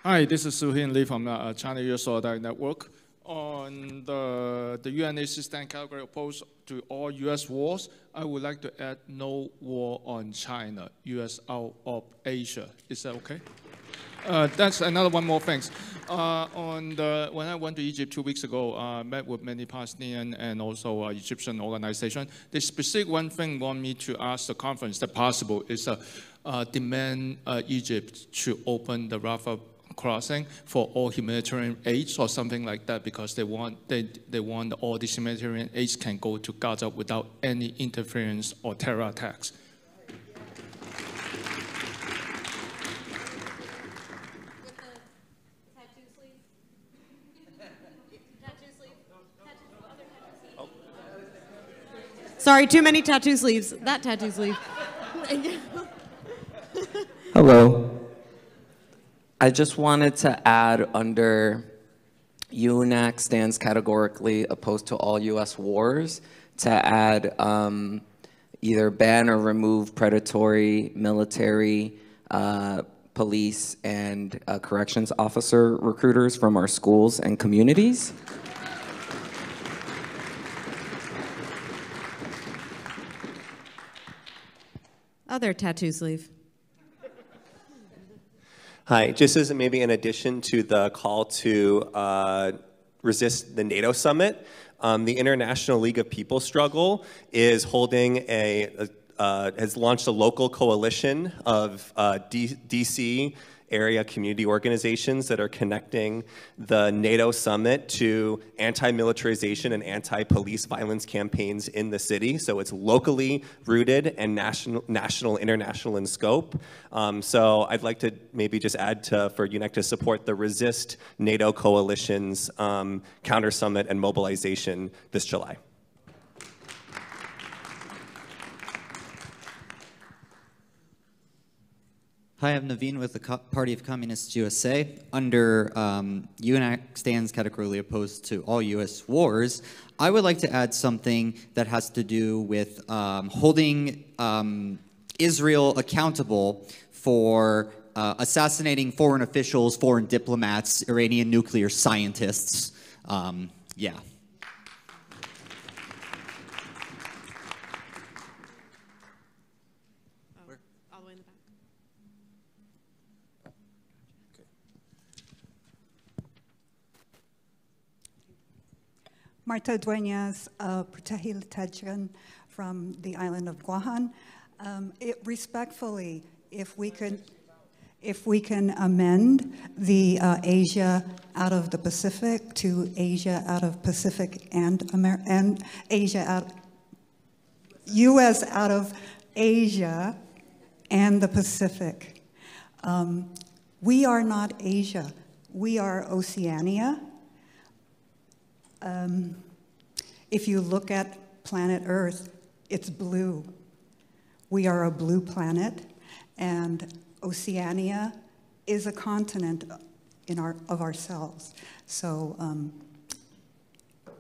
Hi, this is Suhin Lee from China U.S. Solidarity Network. On the UNAC stand category opposed to all U.S. wars, I would like to add no war on China, U.S. out of Asia. Is that okay? That's another one more thing. When I went to Egypt 2 weeks ago, I met with many Palestinian and also Egyptian organizations. The specific one thing want me to ask the conference, that possible, is demand Egypt to open the Rafah crossing for all humanitarian aid or something like that, because they want all this humanitarian aid can go to Gaza without any interference or terror attacks. Sorry, too many tattoo sleeves. That tattoo sleeve. Hello. I just wanted to add under UNAC stands categorically opposed to all U.S. wars, to add either ban or remove predatory military, police, and corrections officer recruiters from our schools and communities. Other tattoo sleeve. Hi, just as maybe in addition to the call to resist the NATO summit, the International League of People Struggle is holding has launched a local coalition of DC area community organizations that are connecting the NATO summit to anti-militarization and anti-police violence campaigns in the city. So it's locally rooted and national, international in scope. So I'd like to maybe just add for UNAC to support the Resist NATO Coalition's counter summit and mobilization this July. Hi, I'm Naveen with the Party of Communists USA. Under UNAC stands categorically opposed to all U.S. wars, I would like to add something that has to do with holding Israel accountable for assassinating foreign officials, foreign diplomats, Iranian nuclear scientists. Yeah. Marta Dueñas Protehiltechan from the island of Guahan. Respectfully, if we can amend the Asia out of the Pacific to Asia out of Pacific and Asia out, U.S. out of Asia and the Pacific. We are not Asia. We are Oceania. If you look at planet Earth, it's blue. We are a blue planet, and Oceania is a continent of ourselves. So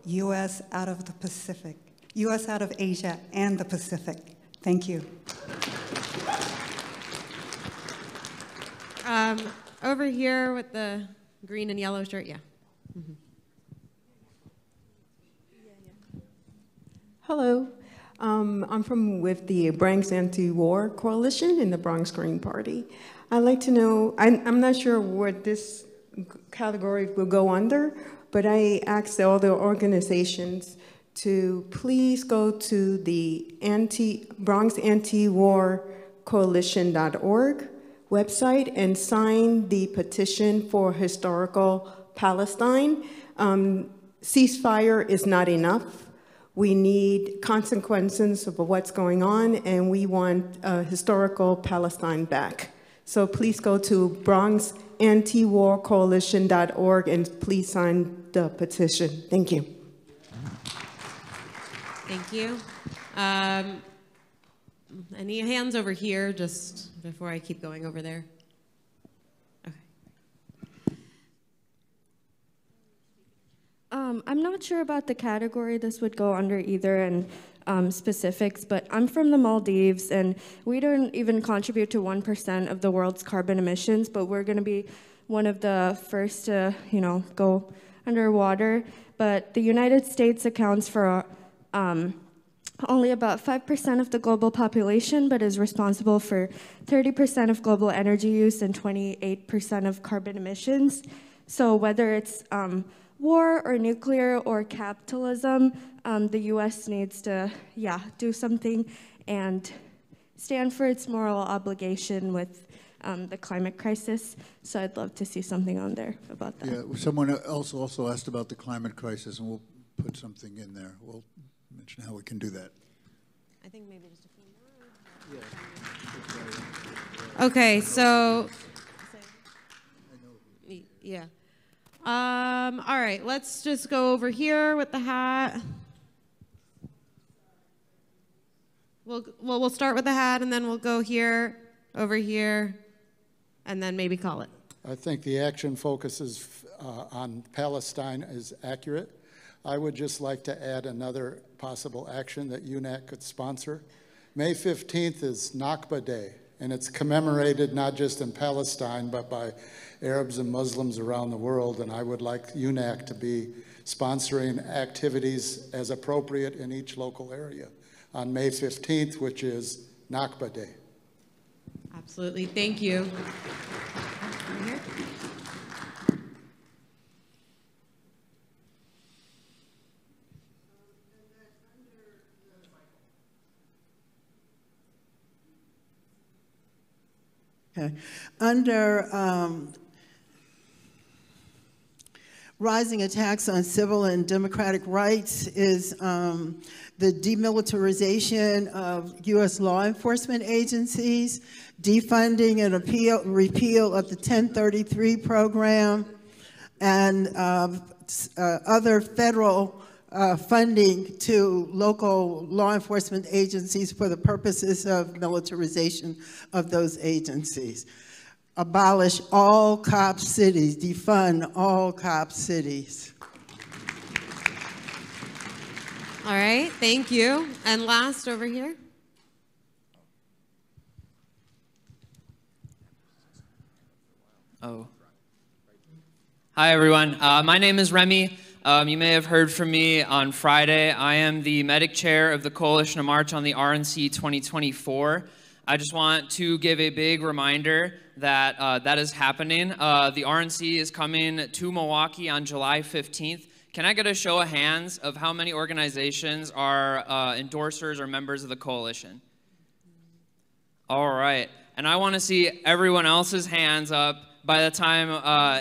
U.S. out of the Pacific, U.S. out of Asia and the Pacific. Thank you. Over here with the green and yellow shirt, yeah. Mm-hmm. Hello, I'm with the Bronx Anti-War Coalition in the Bronx Green Party. I'd like to know, I'm not sure what this category will go under, but I asked all the organizations to please go to the Bronx Anti-War Coalition.org website and sign the petition for historical Palestine. Ceasefire is not enough. We need consequences of what's going on, and we want historical Palestine back. So please go to BronxAntiWarCoalition.org and please sign the petition. Thank you. Thank you. Any hands over here, just before I keep going over there? I'm not sure about the category this would go under either and specifics, but I'm from the Maldives, and we don't even contribute to 1% of the world's carbon emissions, but we're going to be one of the first to, go underwater. But the United States accounts for only about 5% of the global population, but is responsible for 30% of global energy use and 28% of carbon emissions. So whether it's war or nuclear or capitalism, the U.S. needs to, do something and stand for its moral obligation with the climate crisis. So I'd love to see something on there about that. Yeah, someone else also asked about the climate crisis, and we'll put something in there. We'll mention how we can do that. I think maybe just a few more. Okay, so, yeah. All right, let's just go over here with the hat. We'll start with the hat, and then we'll go here, over here, and then maybe call it. I think the action focuses on Palestine is accurate. I would just like to add another possible action that UNAC could sponsor. May 15th is Nakba Day, and it's commemorated not just in Palestine, but by Arabs and Muslims around the world, and I would like UNAC to be sponsoring activities as appropriate in each local area on May 15th, which is Nakba Day. Absolutely, thank you. Okay. Under rising attacks on civil and democratic rights is the demilitarization of U.S. law enforcement agencies, defunding and repeal of the 1033 program, and other federal funding to local law enforcement agencies for the purposes of militarization of those agencies. Abolish all cop cities, defund all cop cities. All right, thank you. And last over here. Oh. Hi, everyone. My name is Remy. You may have heard from me on Friday. I am the medic chair of the Coalition to March on the RNC 2024. I just want to give a big reminder that that is happening. The RNC is coming to Milwaukee on July 15th. Can I get a show of hands of how many organizations are endorsers or members of the coalition? All right. And I want to see everyone else's hands up by the time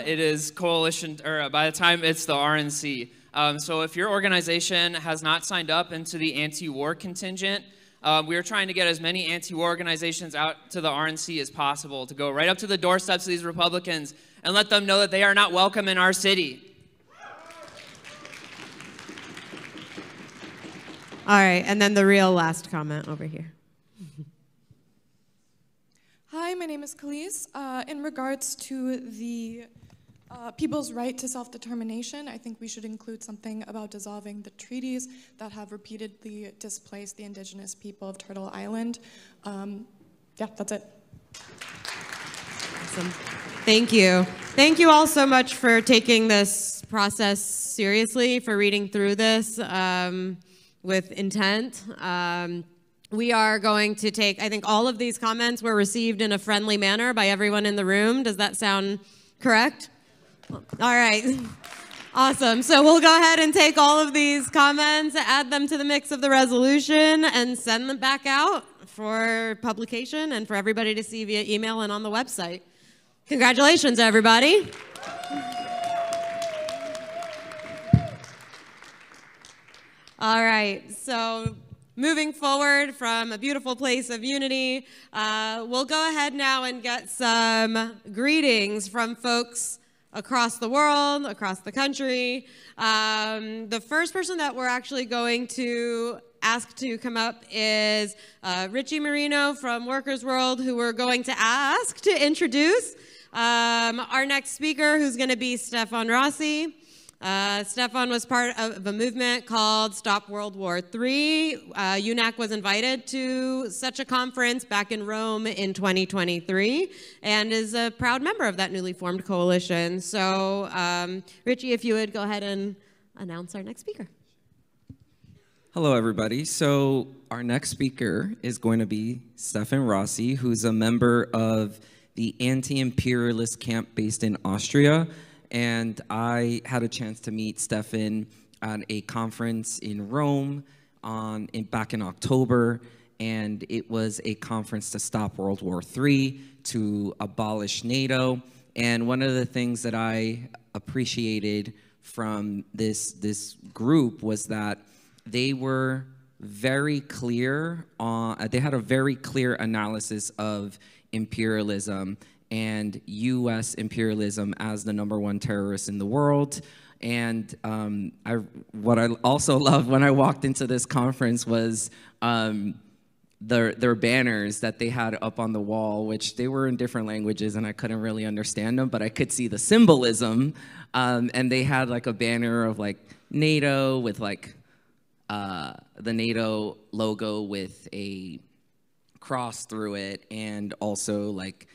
it is coalition, or by the time it's the RNC. So if your organization has not signed up into the anti-war contingent, we are trying to get as many anti-war organizations out to the RNC as possible to go right up to the doorsteps of these Republicans and let them know that they are not welcome in our city. All right, and then the real last comment over here. Hi, my name is Khalees. In regards to the people's right to self-determination, I think we should include something about dissolving the treaties that have repeatedly displaced the indigenous people of Turtle Island. Yeah, that's it. Awesome. Thank you. Thank you all so much for taking this process seriously, for reading through this with intent. We are going to take, I think all of these comments were received in a friendly manner by everyone in the room. Does that sound correct? All right. Awesome. So we'll go ahead and take all of these comments, add them to the mix of the resolution, and send them back out for publication and for everybody to see via email and on the website. Congratulations, everybody. All right. So moving forward from a beautiful place of unity, we'll go ahead now and get some greetings from folks across the world, across the country. The first person that we're actually going to ask to come up is Richie Marino from Workers World, who we're going to ask to introduce our next speaker, who's going to be Stefan Rossi. Stefan was part of a movement called Stop World War III. UNAC was invited to such a conference back in Rome in 2023 and is a proud member of that newly formed coalition. So, Richie, if you would go ahead and announce our next speaker. Hello, everybody. So our next speaker is going to be Stefan Rossi, who's a member of the anti-imperialist camp based in Austria. And I had a chance to meet Stefan at a conference in Rome back in October, and it was a conference to stop World War III, to abolish NATO. And one of the things that I appreciated from this group was that they were very clear they had a very clear analysis of imperialism and U.S. imperialism as the #1 terrorist in the world. And what I also loved when I walked into this conference was their banners that they had up on the wall, which they were in different languages and I couldn't really understand them, but I could see the symbolism. And they had like a banner of like NATO with like the NATO logo with a cross through it, and also like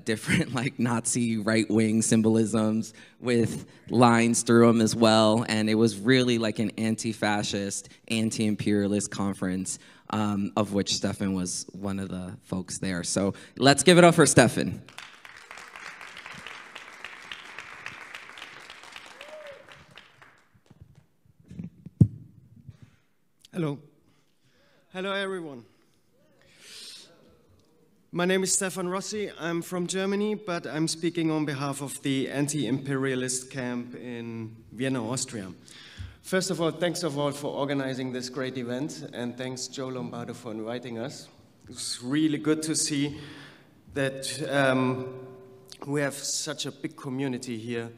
different like Nazi right-wing symbolisms with lines through them as well. And it was really like an anti-fascist, anti-imperialist conference, of which Stefan was one of the folks there. So let's give it up for Stefan. Hello. Hello, everyone. My name is Stefan Rossi. I'm from Germany, but I'm speaking on behalf of the anti-imperialist camp in Vienna, Austria. First of all, thanks for organizing this great event, and thanks Joe Lombardo for inviting us. It's really good to see that we have such a big community here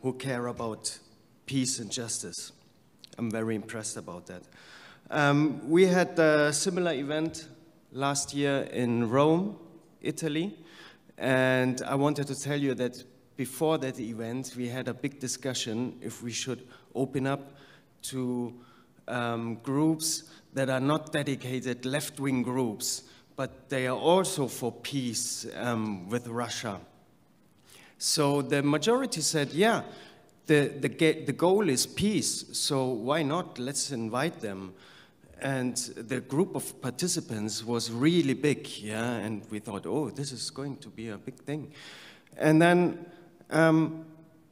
who care about peace and justice. I'm very impressed about that. We had a similar event last year in Rome, Italy, and I wanted to tell you that before that event we had a big discussion if we should open up to groups that are not dedicated left-wing groups, but they are also for peace with Russia. So the majority said, yeah, the goal is peace, so why not? Let's invite them. And the group of participants was really big, yeah, and we thought, oh, this is going to be a big thing. And then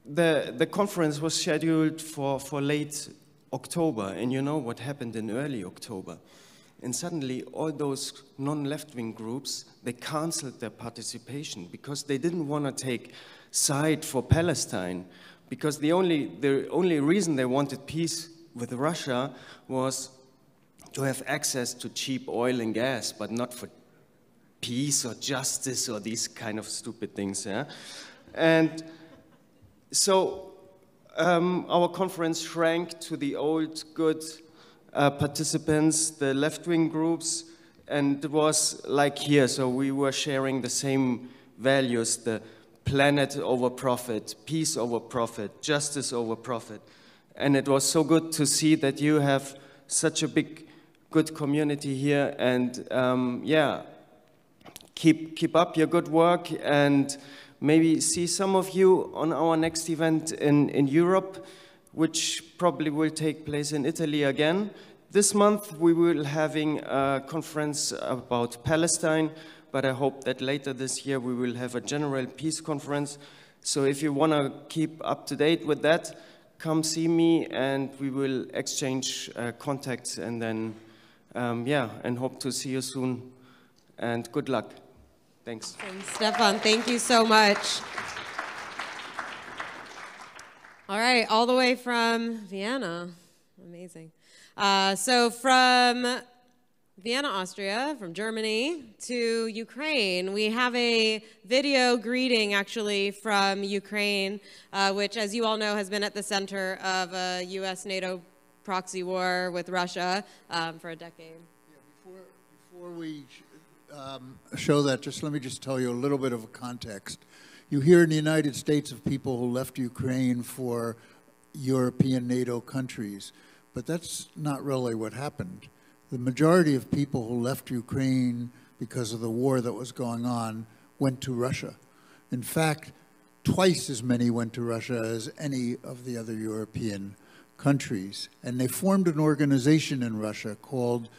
the conference was scheduled for late October, and you know what happened in early October. And suddenly all those non-left-wing groups, they canceled their participation because they didn't want to take side for Palestine, because the only reason they wanted peace with Russia was to have access to cheap oil and gas, but not for peace or justice or these kind of stupid things. Yeah? And so our conference shrank to the old good participants, the left-wing groups, and it was like here, so we were sharing the same values, the planet over profit, peace over profit, justice over profit. And it was so good to see that you have such a big, good community here, and yeah, keep up your good work, and maybe see some of you on our next event in Europe, which probably will take place in Italy again. This month we will having a conference about Palestine, but I hope that later this year we will have a general peace conference. So if you want to keep up to date with that, come see me and we will exchange contacts, and then, yeah, and hope to see you soon, and good luck. Thanks. And Stefan, thank you so much. All right, all the way from Vienna. Amazing. So from Vienna, Austria, from Germany to Ukraine, we have a video greeting actually from Ukraine, which, as you all know, has been at the center of a US-NATO proxy war with Russia for a decade. Yeah, before we show that, let me tell you a little bit of a context. You hear in the United States of people who left Ukraine for European NATO countries, but that's not really what happened. The majority of people who left Ukraine because of the war that was going on went to Russia. In fact, twice as many went to Russia as any of the other European countries. And they formed an organization in Russia called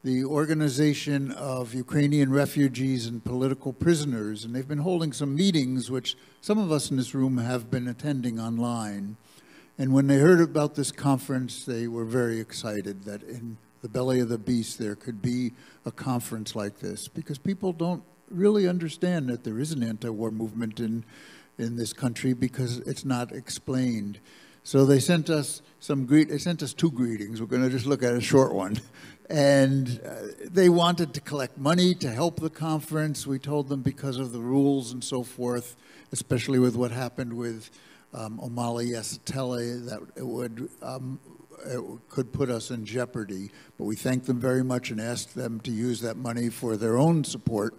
the Organization of Ukrainian Refugees and Political Prisoners, and they've been holding some meetings, which some of us in this room have been attending online. And when they heard about this conference, they were very excited that in the belly of the beast there could be a conference like this, because people don't really understand that there is an anti-war movement in this country because it's not explained. So they sent us two greetings. We're going to just look at a short one. And they wanted to collect money to help the conference. We told them because of the rules and so forth, especially with what happened with Omali Yesatele, that it could put us in jeopardy. But we thanked them very much and asked them to use that money for their own support,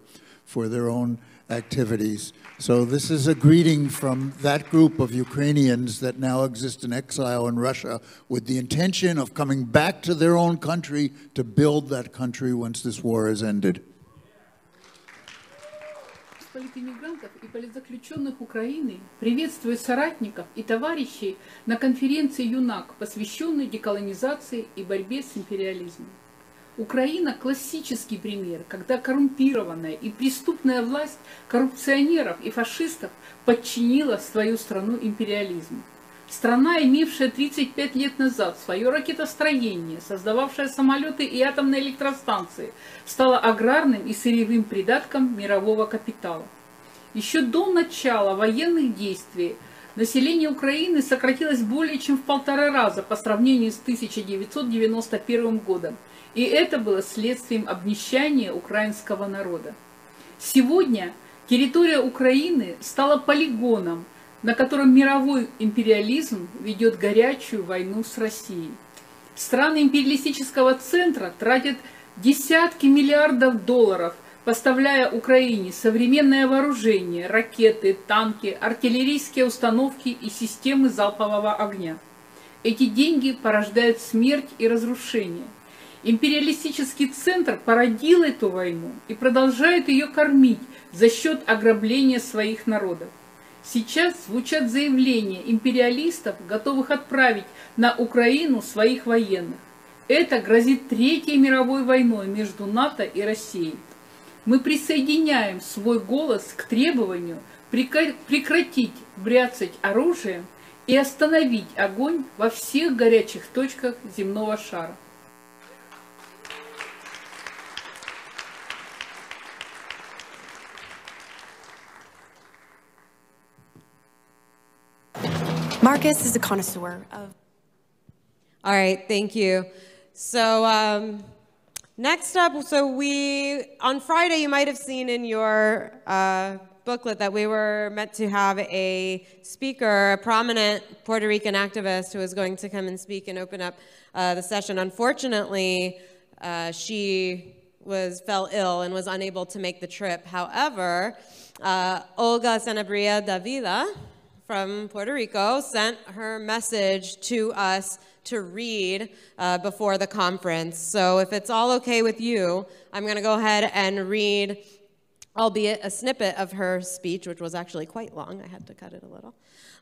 for their own activities. So this is a greeting from that group of Ukrainians that now exist in exile in Russia with the intention of coming back to their own country to build that country once this war has ended. Политэмигрантов и политзаключенных Украины приветствую соратников и товарищей на конференции ЮНАК, посвященной деколонизации и борьбе с империализмом. Украина – классический пример, когда коррумпированная и преступная власть коррупционеров и фашистов подчинила свою страну империализму. Страна, имевшая 35 лет назад свое ракетостроение, создававшая самолеты и атомные электростанции, стала аграрным и сырьевым придатком мирового капитала. Еще до начала военных действий население Украины сократилось более чем в 1,5 раза по сравнению с 1991 годом. И это было следствием обнищания украинского народа. Сегодня территория Украины стала полигоном, на котором мировой империализм ведет горячую войну с Россией. Страны империалистического центра тратят десятки миллиардов долларов, поставляя Украине современное вооружение, ракеты, танки, артиллерийские установки и системы залпового огня. Эти деньги порождают смерть и разрушение. Империалистический центр породил эту войну и продолжает ее кормить за счет ограбления своих народов. Сейчас звучат заявления империалистов, готовых отправить на Украину своих военных. Это грозит Третьей мировой войной между НАТО и Россией. Мы присоединяем свой голос к требованию прекратить бряцать оружием и остановить огонь во всех горячих точках земного шара. Marcus is a connoisseur of... All right, thank you. So next up, on Friday, you might have seen in your booklet that we were meant to have a speaker, a prominent Puerto Rican activist who was going to come and speak and open up the session. Unfortunately, she fell ill and was unable to make the trip. However, Olga Sanabria Davila from Puerto Rico sent her message to us to read before the conference. So if it's all okay with you, I'm going to go ahead and read, albeit a snippet of her speech, which was actually quite long. I had to cut it a little.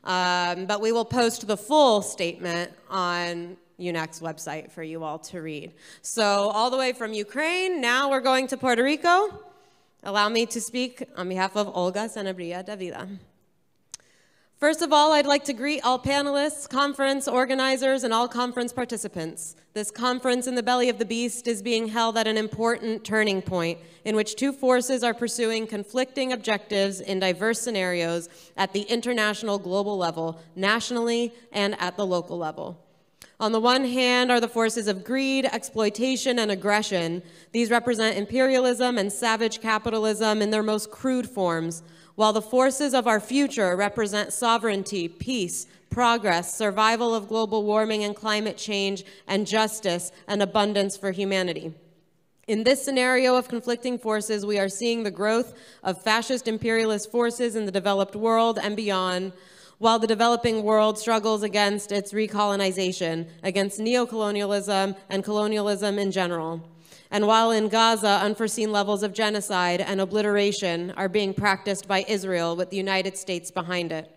But we will post the full statement on UNAC's website for you all to read. So all the way from Ukraine, now we're going to Puerto Rico. Allow me to speak on behalf of Olga Sanabria Davila. First of all, I'd like to greet all panelists, conference organizers, and all conference participants. This conference in the belly of the beast is being held at an important turning point in which two forces are pursuing conflicting objectives in diverse scenarios at the international global level, nationally, and at the local level. On the one hand are the forces of greed, exploitation, and aggression. These represent imperialism and savage capitalism in their most crude forms, while the forces of our future represent sovereignty, peace, progress, survival of global warming and climate change, and justice and abundance for humanity. In this scenario of conflicting forces, we are seeing the growth of fascist imperialist forces in the developed world and beyond, while the developing world struggles against its recolonization, against neocolonialism and colonialism in general. And while in Gaza, unforeseen levels of genocide and obliteration are being practiced by Israel with the United States behind it.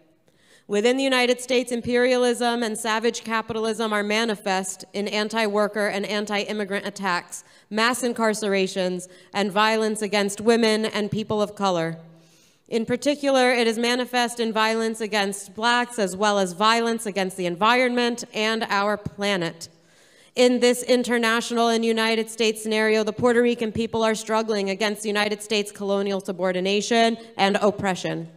Within the United States, imperialism and savage capitalism are manifest in anti-worker and anti-immigrant attacks, mass incarcerations, and violence against women and people of color. In particular, it is manifest in violence against blacks as well as violence against the environment and our planet. In this international and United States scenario, the Puerto Rican people are struggling against the United States colonial subordination and oppression.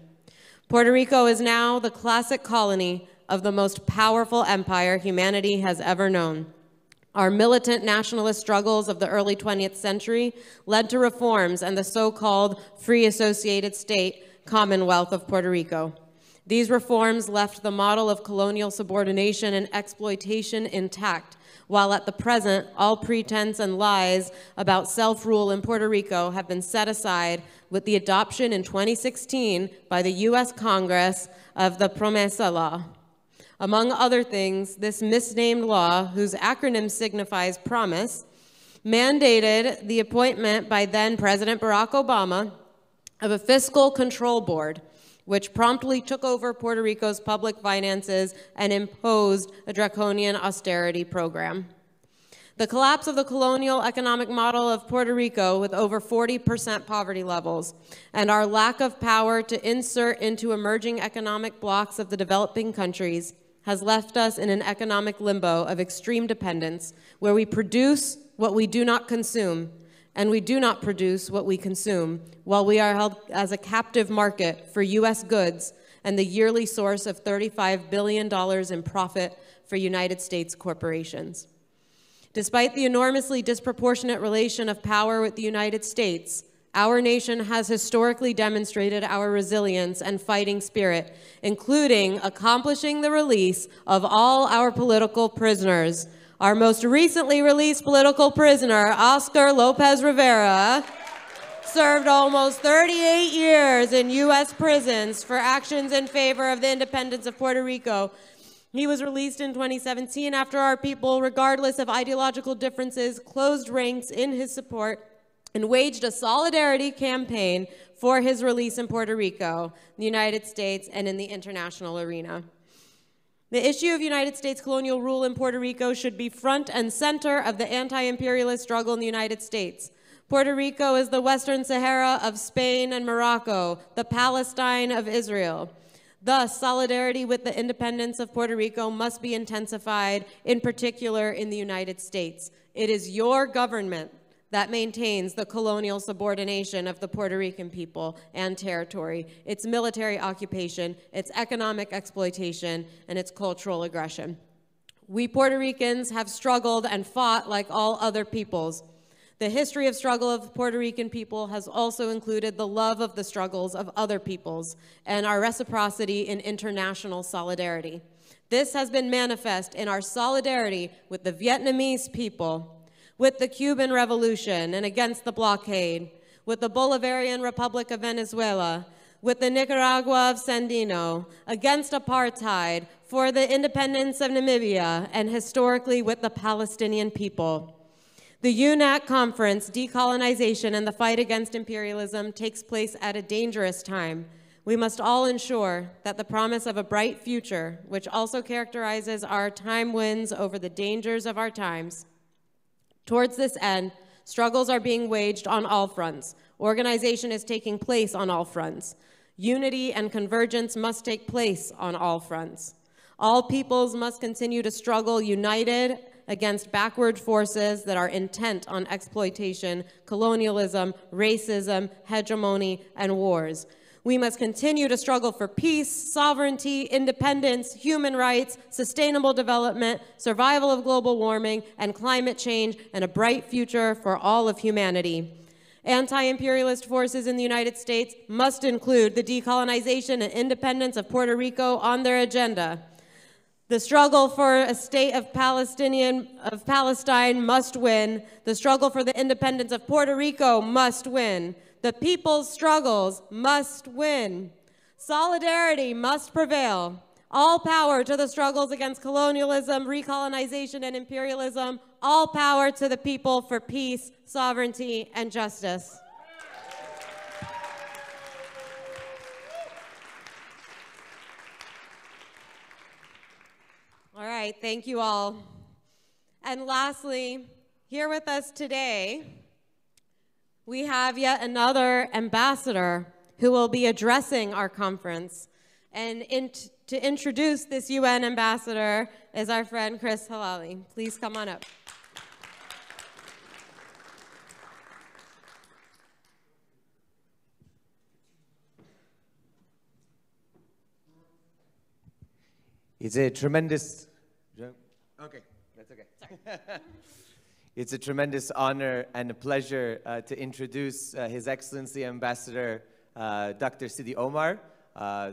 Puerto Rico is now the classic colony of the most powerful empire humanity has ever known. Our militant nationalist struggles of the early 20th century led to reforms and the so-called Free Associated State Commonwealth of Puerto Rico. These reforms left the model of colonial subordination and exploitation intact, while at the present, all pretense and lies about self-rule in Puerto Rico have been set aside with the adoption in 2016 by the U.S. Congress of the Promesa Law. Among other things, this misnamed law, whose acronym signifies promise, mandated the appointment by then President Barack Obama of a fiscal control board, which promptly took over Puerto Rico's public finances and imposed a draconian austerity program. The collapse of the colonial economic model of Puerto Rico with over 40% poverty levels and our lack of power to insert into emerging economic blocks of the developing countries has left us in an economic limbo of extreme dependence where we produce what we do not consume and we do not produce what we consume, while we are held as a captive market for U.S. goods and the yearly source of $35 billion in profit for United States corporations. Despite the enormously disproportionate relation of power with the United States, our nation has historically demonstrated our resilience and fighting spirit, including accomplishing the release of all our political prisoners. Our most recently released political prisoner, Oscar Lopez Rivera, served almost 38 years in U.S. prisons for actions in favor of the independence of Puerto Rico. He was released in 2017 after our people, regardless of ideological differences, closed ranks in his support and waged a solidarity campaign for his release in Puerto Rico, the United States, and in the international arena. The issue of United States colonial rule in Puerto Rico should be front and center of the anti-imperialist struggle in the United States. Puerto Rico is the Western Sahara of Spain and Morocco, the Palestine of Israel. Thus, solidarity with the independence of Puerto Rico must be intensified, in particular in the United States. It is your government that maintains the colonial subordination of the Puerto Rican people and territory, its military occupation, its economic exploitation, and its cultural aggression. We Puerto Ricans have struggled and fought like all other peoples. The history of struggle of the Puerto Rican people has also included the love of the struggles of other peoples and our reciprocity in international solidarity. This has been manifest in our solidarity with the Vietnamese people, with the Cuban Revolution and against the blockade, with the Bolivarian Republic of Venezuela, with the Nicaragua of Sandino, against apartheid, for the independence of Namibia, and historically with the Palestinian people. The UNAC Conference, Decolonization and the Fight Against Imperialism, takes place at a dangerous time. We must all ensure that the promise of a bright future, which also characterizes our time, wins over the dangers of our times. Towards this end, struggles are being waged on all fronts. Organization is taking place on all fronts. Unity and convergence must take place on all fronts. All peoples must continue to struggle united against backward forces that are intent on exploitation, colonialism, racism, hegemony, and wars. We must continue to struggle for peace, sovereignty, independence, human rights, sustainable development, survival of global warming, and climate change, and a bright future for all of humanity. Anti-imperialist forces in the United States must include the decolonization and independence of Puerto Rico on their agenda. The struggle for a state of Palestine must win. The struggle for the independence of Puerto Rico must win. The people's struggles must win. Solidarity must prevail. All power to the struggles against colonialism, recolonization, and imperialism. All power to the people for peace, sovereignty, and justice. All right, thank you all. And lastly, here with us today, we have yet another ambassador who will be addressing our conference. And to introduce this UN ambassador is our friend Chris Halali. Please come on up. It's a tremendous... Okay, that's okay. It's a tremendous honor and a pleasure to introduce His Excellency Ambassador Dr. Sidi Omar,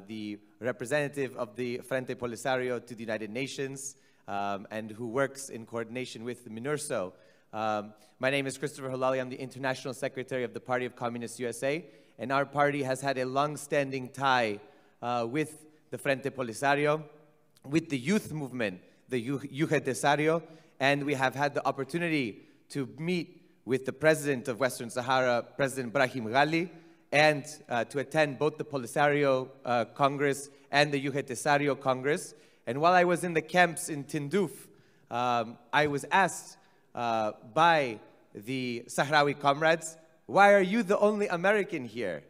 the representative of the Frente Polisario to the United Nations, and who works in coordination with the MINURSO. My name is Christopher Halali. I'm the International Secretary of the Party of Communist USA, and our party has had a long-standing tie with the Frente Polisario, with the youth movement, the UGTSario, and we have had the opportunity to meet with the President of Western Sahara, President Brahim Ghali, and to attend both the Polisario Congress and the UGTSario Congress. And while I was in the camps in Tindouf, I was asked by the Sahrawi comrades, why are you the only American here?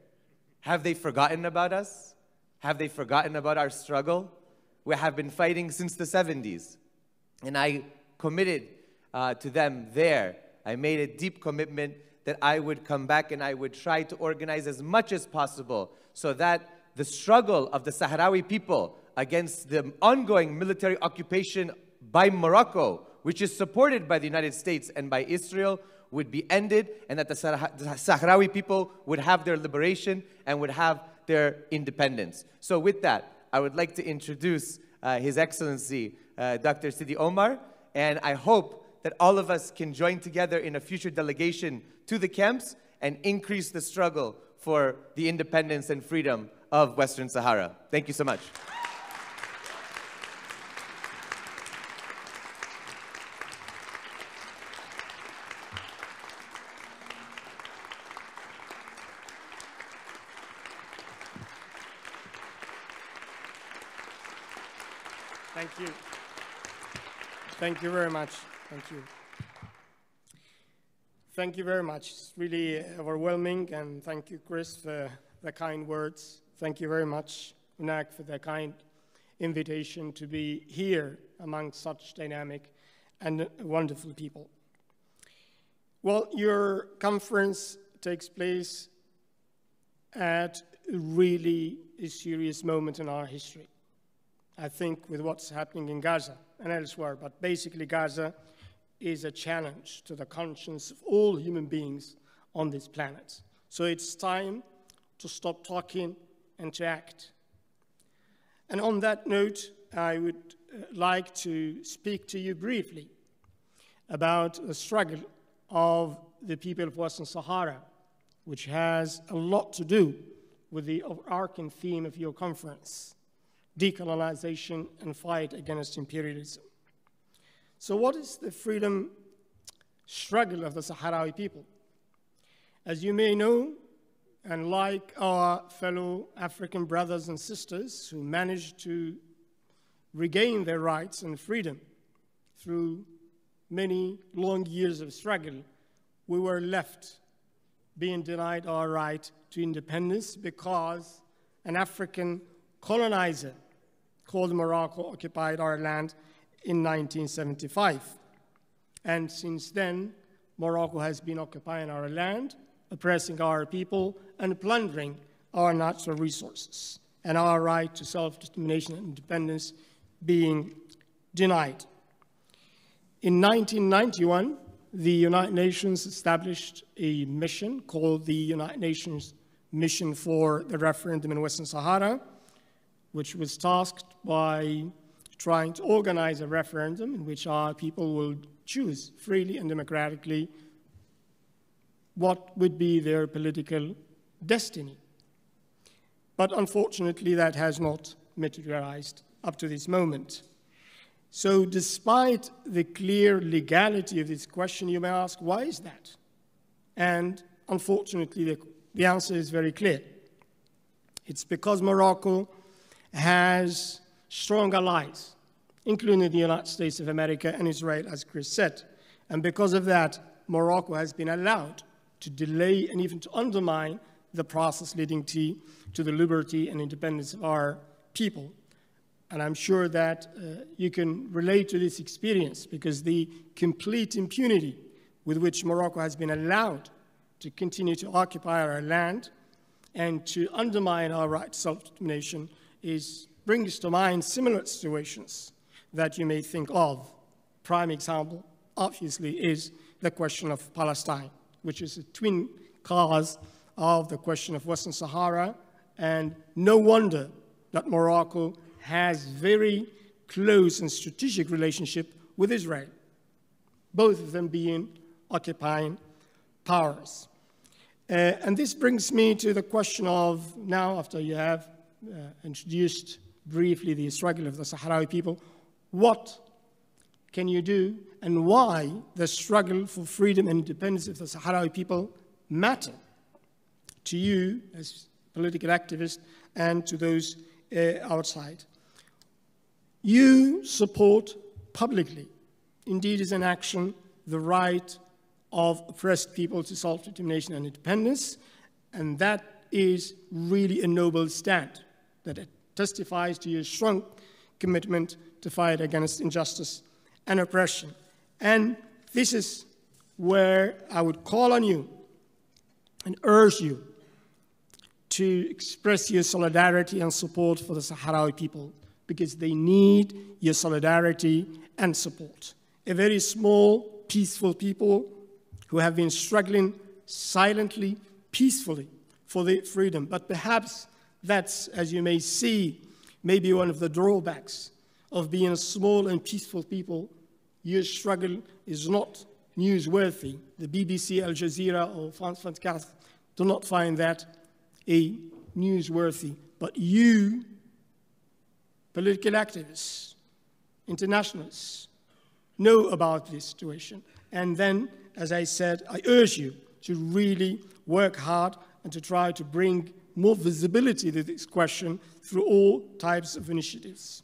Have they forgotten about us? Have they forgotten about our struggle? We have been fighting since the 70s. And I committed to them there. I made a deep commitment that I would come back and I would try to organize as much as possible so that the struggle of the Sahrawi people against the ongoing military occupation by Morocco, which is supported by the United States and by Israel, would be ended, and that the Sahrawi people would have their liberation and would have their independence. So with that, I would like to introduce His Excellency Dr. Sidi Omar, and I hope that all of us can join together in a future delegation to the camps and increase the struggle for the independence and freedom of Western Sahara. Thank you so much. Thank you. Thank you very much. Thank you. Thank you very much. It's really overwhelming, and thank you, Chris, for the kind words. Thank you very much. UNAC for their kind invitation to be here among such dynamic and wonderful people. Well, your conference takes place at really a serious moment in our history. I think with what's happening in Gaza and elsewhere, but basically Gaza is a challenge to the conscience of all human beings on this planet. So it's time to stop talking and to act. And on that note, I would like to speak to you briefly about the struggle of the people of Western Sahara, which has a lot to do with the overarching theme of your conference, decolonization and fight against imperialism. So what is the freedom struggle of the Sahrawi people? As you may know, and like our fellow African brothers and sisters who managed to regain their rights and freedom through many long years of struggle, we were left being denied our right to independence because an African colonizer called Morocco occupied our land in 1975. And since then, Morocco has been occupying our land, oppressing our people, and plundering our natural resources, and our right to self-determination and independence being denied. In 1991, the United Nations established a mission called the United Nations Mission for the Referendum in Western Sahara, which was tasked by trying to organize a referendum in which our people will choose freely and democratically what would be their political destiny. But unfortunately, that has not materialized up to this moment. So despite the clear legality of this question, you may ask, why is that? And unfortunately, the answer is very clear. It's because Morocco has strong allies, including the United States of America and Israel, as Chris said. And because of that, Morocco has been allowed to delay and even to undermine the process leading to the liberty and independence of our people. And I'm sure that you can relate to this experience because the complete impunity with which Morocco has been allowed to continue to occupy our land and to undermine our right to self-determination brings to mind similar situations that you may think of. Prime example, obviously, is the question of Palestine, which is a twin cause of the question of Western Sahara, and no wonder that Morocco has very close and strategic relationship with Israel, both of them being occupying powers. And this brings me to the question of now, after you have introduced briefly the struggle of the Sahrawi people, what can you do and why the struggle for freedom and independence of the Sahrawi people matter to you as political activists and to those outside. You support publicly, indeed is an action, the right of oppressed people to self-determination and independence, and that is really a noble stand that it testifies to your strong commitment to fight against injustice and oppression. And this is where I would call on you and urge you to express your solidarity and support for the Sahrawi people, because they need your solidarity and support. A very small, peaceful people who have been struggling silently, peacefully for their freedom. But perhaps that's, as you may see, maybe one of the drawbacks of being a small and peaceful people. Your struggle is not newsworthy. The BBC, Al Jazeera, or France 24 do not find that a newsworthy. But you, political activists, internationalists, know about this situation. And then, as I said, I urge you to really work hard and to try to bring more visibility to this question through all types of initiatives.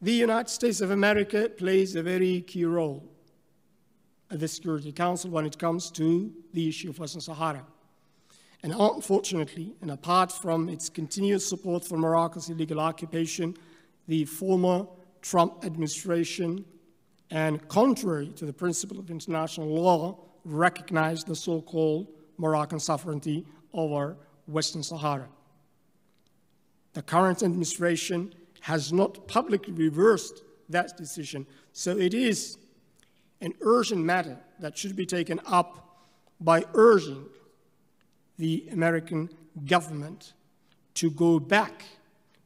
The United States of America plays a very key role at the Security Council when it comes to the issue of Western Sahara. And unfortunately, and apart from its continuous support for Morocco's illegal occupation, the former Trump administration, and contrary to the principle of international law, recognized the so-called Moroccan sovereignty over Western Sahara. The current administration has not publicly reversed that decision, so it is an urgent matter that should be taken up by urging the American government to go back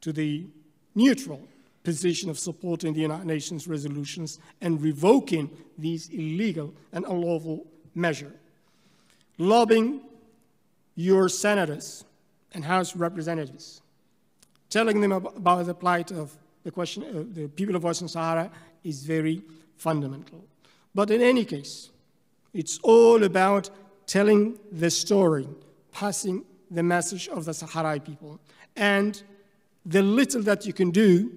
to the neutral position of supporting the United Nations resolutions and revoking these illegal and unlawful measures. Lobbying your senators and House representatives, telling them about the plight of the question of the people of Western Sahara is very fundamental. But in any case, it's all about telling the story, passing the message of the Sahrawi people. And the little that you can do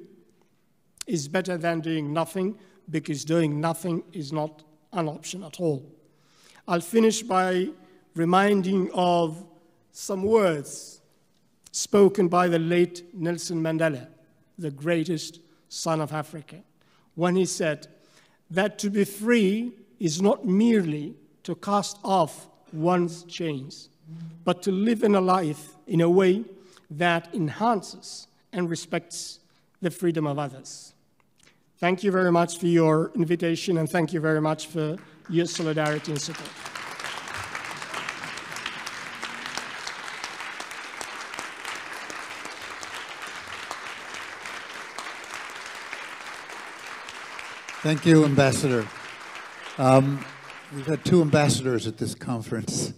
is better than doing nothing, because doing nothing is not an option at all. I'll finish by reminding of some words spoken by the late Nelson Mandela, the greatest son of Africa, when he said that to be free is not merely to cast off one's chains, but to live in a life in a way that enhances and respects the freedom of others. Thank you very much for your invitation, and thank you very much for your solidarity and support. Thank you, Ambassador. We've had two ambassadors at this conference.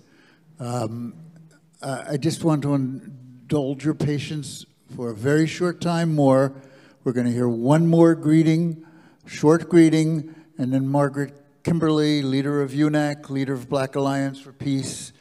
I just want to indulge your patience for a very short time more. We're going to hear one more greeting, short greeting, and then Margaret Kimberly, leader of UNAC, leader of Black Alliance for Peace,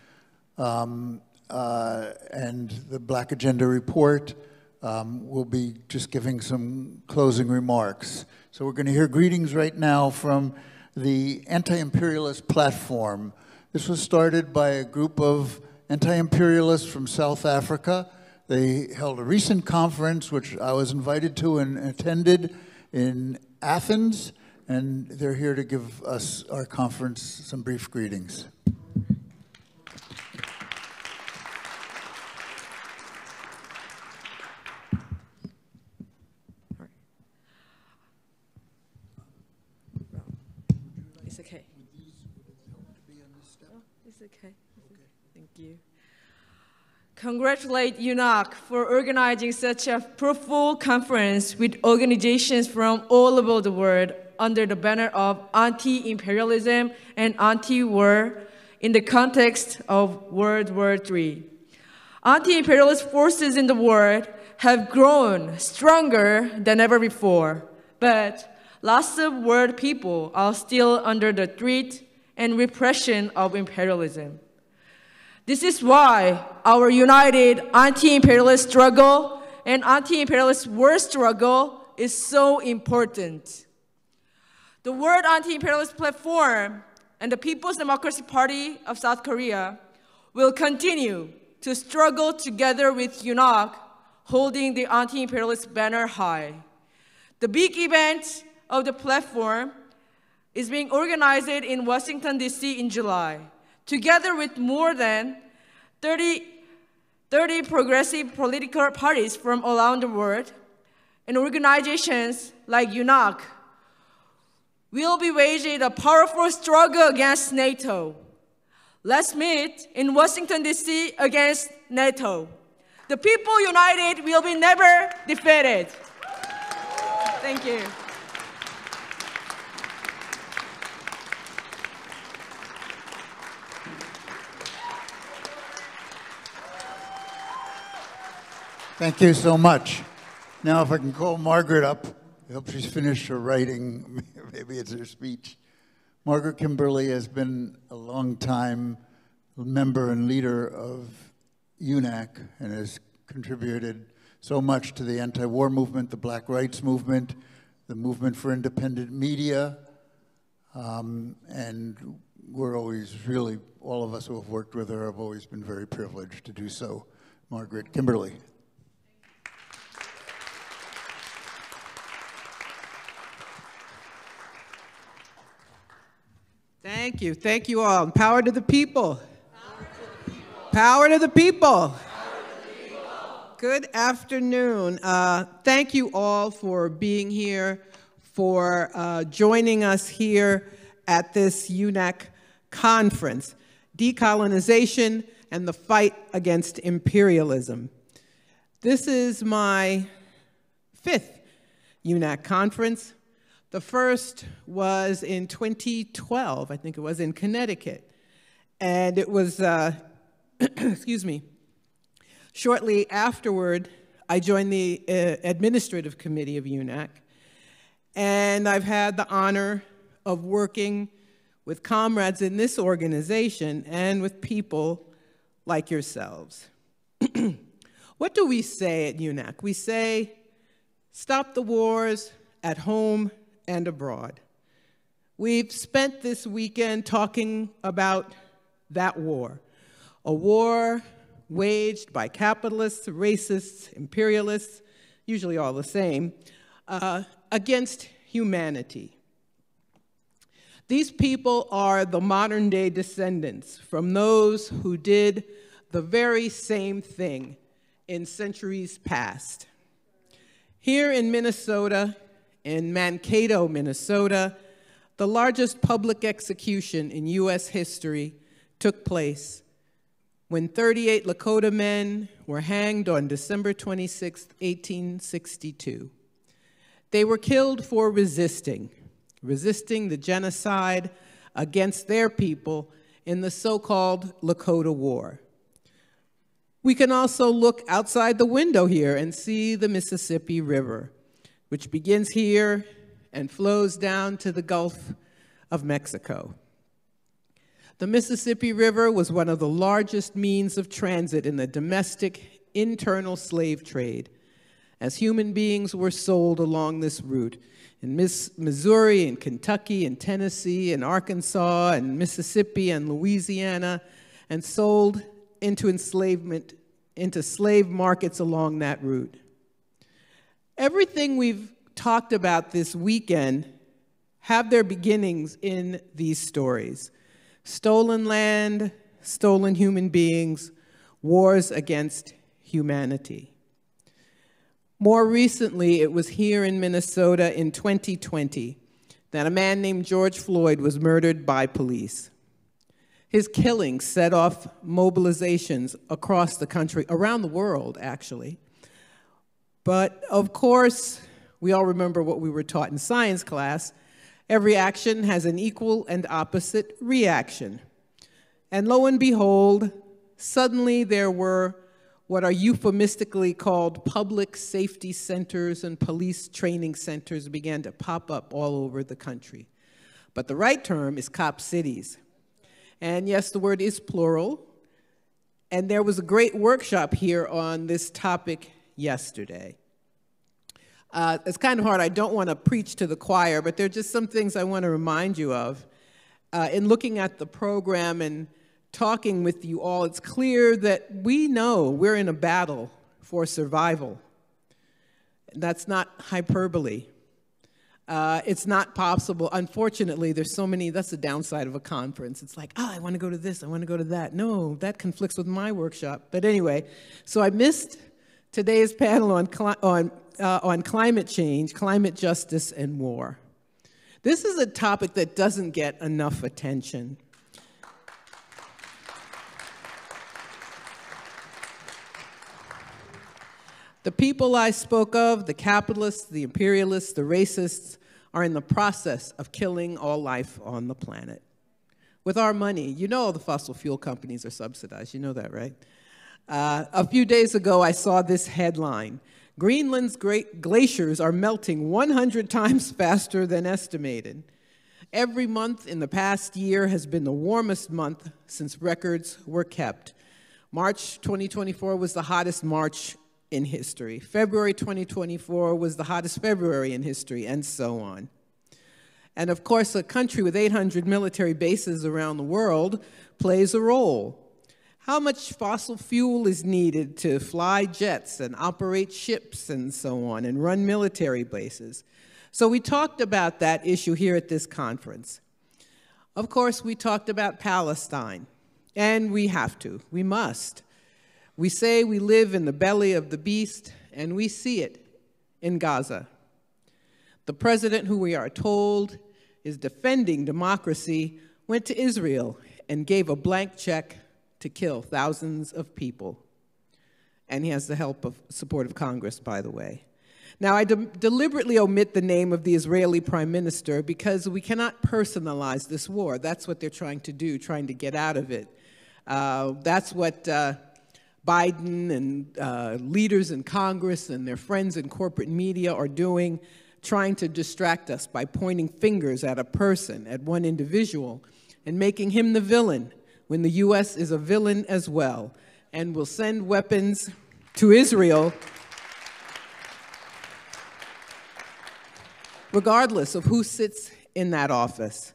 and the Black Agenda Report will be just giving some closing remarks. So we're going to hear greetings right now from the Anti-Imperialist Platform. This was started by a group of anti-imperialists from South Africa. They held a recent conference, which I was invited to and attended in Athens, and they're here to give us, our conference, some brief greetings. It's okay. It's okay. Thank you. Congratulate UNAC for organizing such a fruitful conference with organizations from all over the world under the banner of anti-imperialism and anti-war in the context of World War III. Anti-imperialist forces in the world have grown stronger than ever before, but lots of world people are still under the threat and repression of imperialism. This is why our united anti-imperialist struggle and anti-imperialist war struggle is so important. The World Anti-Imperialist Platform and the People's Democracy Party of South Korea will continue to struggle together with UNAC, holding the anti-imperialist banner high. The big event of the platform is being organized in Washington, D.C. in July, together with more than 30 progressive political parties from around the world, and organizations like UNAC will be waging a powerful struggle against NATO. Let's meet in Washington, D.C. against NATO. The people united will be never defeated. Thank you. Thank you so much. Now, if I can call Margaret up, I hope she's finished her writing. Maybe it's her speech. Margaret Kimberly has been a long-time member and leader of UNAC and has contributed so much to the anti-war movement, the Black rights movement, the movement for independent media, and we're always really, all of us who have worked with her have always been very privileged to do so. Margaret. Kimberly. Thank you. Thank you all. Power to the people. Power to the people. Good afternoon. Thank you all for being here, for joining us here at this UNAC conference, Decolonization and the Fight Against Imperialism. This is my 5th UNAC conference. The first was in 2012, I think it was, in Connecticut. And it was, excuse me, shortly afterward, I joined the administrative committee of UNAC. And I've had the honor of working with comrades in this organization and with people like yourselves. What do we say at UNAC? We say, stop the wars at home and abroad. We've spent this weekend talking about that war, a war waged by capitalists, racists, imperialists, usually all the same, against humanity. These people are the modern-day descendants from those who did the very same thing in centuries past. Here in Minnesota, in Mankato, Minnesota, the largest public execution in U.S. history took place when 38 Lakota men were hanged on December 26, 1862. They were killed for resisting the genocide against their people in the so-called Lakota War. We can also look outside the window here and see the Mississippi River, which begins here and flows down to the Gulf of Mexico. The Mississippi River was one of the largest means of transit in the domestic internal slave trade, as human beings were sold along this route in Missouri and Kentucky and Tennessee and Arkansas and Mississippi and Louisiana, and sold into enslavement, into slave markets along that route. Everything we've talked about this weekend have their beginnings in these stories. Stolen land, stolen human beings, wars against humanity. More recently, it was here in Minnesota in 2020 that a man named George Floyd was murdered by police. His killing set off mobilizations across the country, around the world, actually. But of course, we all remember what we were taught in science class. Every action has an equal and opposite reaction. And lo and behold, suddenly there were what are euphemistically called public safety centers and police training centers began to pop up all over the country. But the right term is cop cities. And yes, the word is plural. And there was a great workshop here on this topic yesterday. It's kind of hard. I don't want to preach to the choir, but there are just some things I want to remind you of. In looking at the program and talking with you all, it's clear that we know we're in a battle for survival. That's not hyperbole. It's not possible. Unfortunately, there's so many, that's the downside of a conference. It's like, oh, I want to go to this, I want to go to that. No, that conflicts with my workshop. But anyway, so I missed today's panel on climate change, climate justice, and war. This is a topic that doesn't get enough attention. The people I spoke of, the capitalists, the imperialists, the racists, are in the process of killing all life on the planet. With our money, you know the fossil fuel companies are subsidized, you know that, right? A few days ago, I saw this headline. Greenland's great glaciers are melting 100 times faster than estimated. Every month in the past year has been the warmest month since records were kept. March 2024 was the hottest March in history. February 2024 was the hottest February in history, and so on. And of course, a country with 800 military bases around the world plays a role. How much fossil fuel is needed to fly jets and operate ships and so on and run military bases? So we talked about that issue here at this conference. Of course, we talked about Palestine, and we have to, we must. We say we live in the belly of the beast, and we see it in Gaza. The president, who we are told is defending democracy, went to Israel and gave a blank check to kill thousands of people. And he has the help of support of Congress, by the way. Now, I deliberately omit the name of the Israeli prime minister because we cannot personalize this war. That's what they're trying to do, trying to get out of it. That's what Biden and leaders in Congress and their friends in corporate media are doing, trying to distract us by pointing fingers at a person, at one individual, and making him the villain, when the U.S. is a villain as well, and will send weapons to Israel regardless of who sits in that office.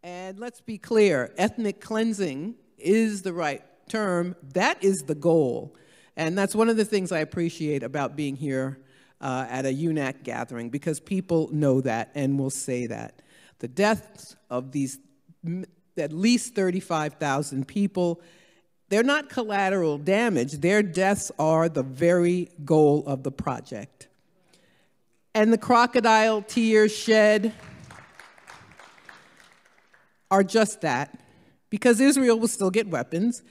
And let's be clear, ethnic cleansing is the right term. That is the goal. And that's one of the things I appreciate about being here at a UNAC gathering, because people know that and will say that. The deaths of these at least 35,000 people, they're not collateral damage. Their deaths are the very goal of the project. And the crocodile tears shed are just that, because Israel will still get weapons,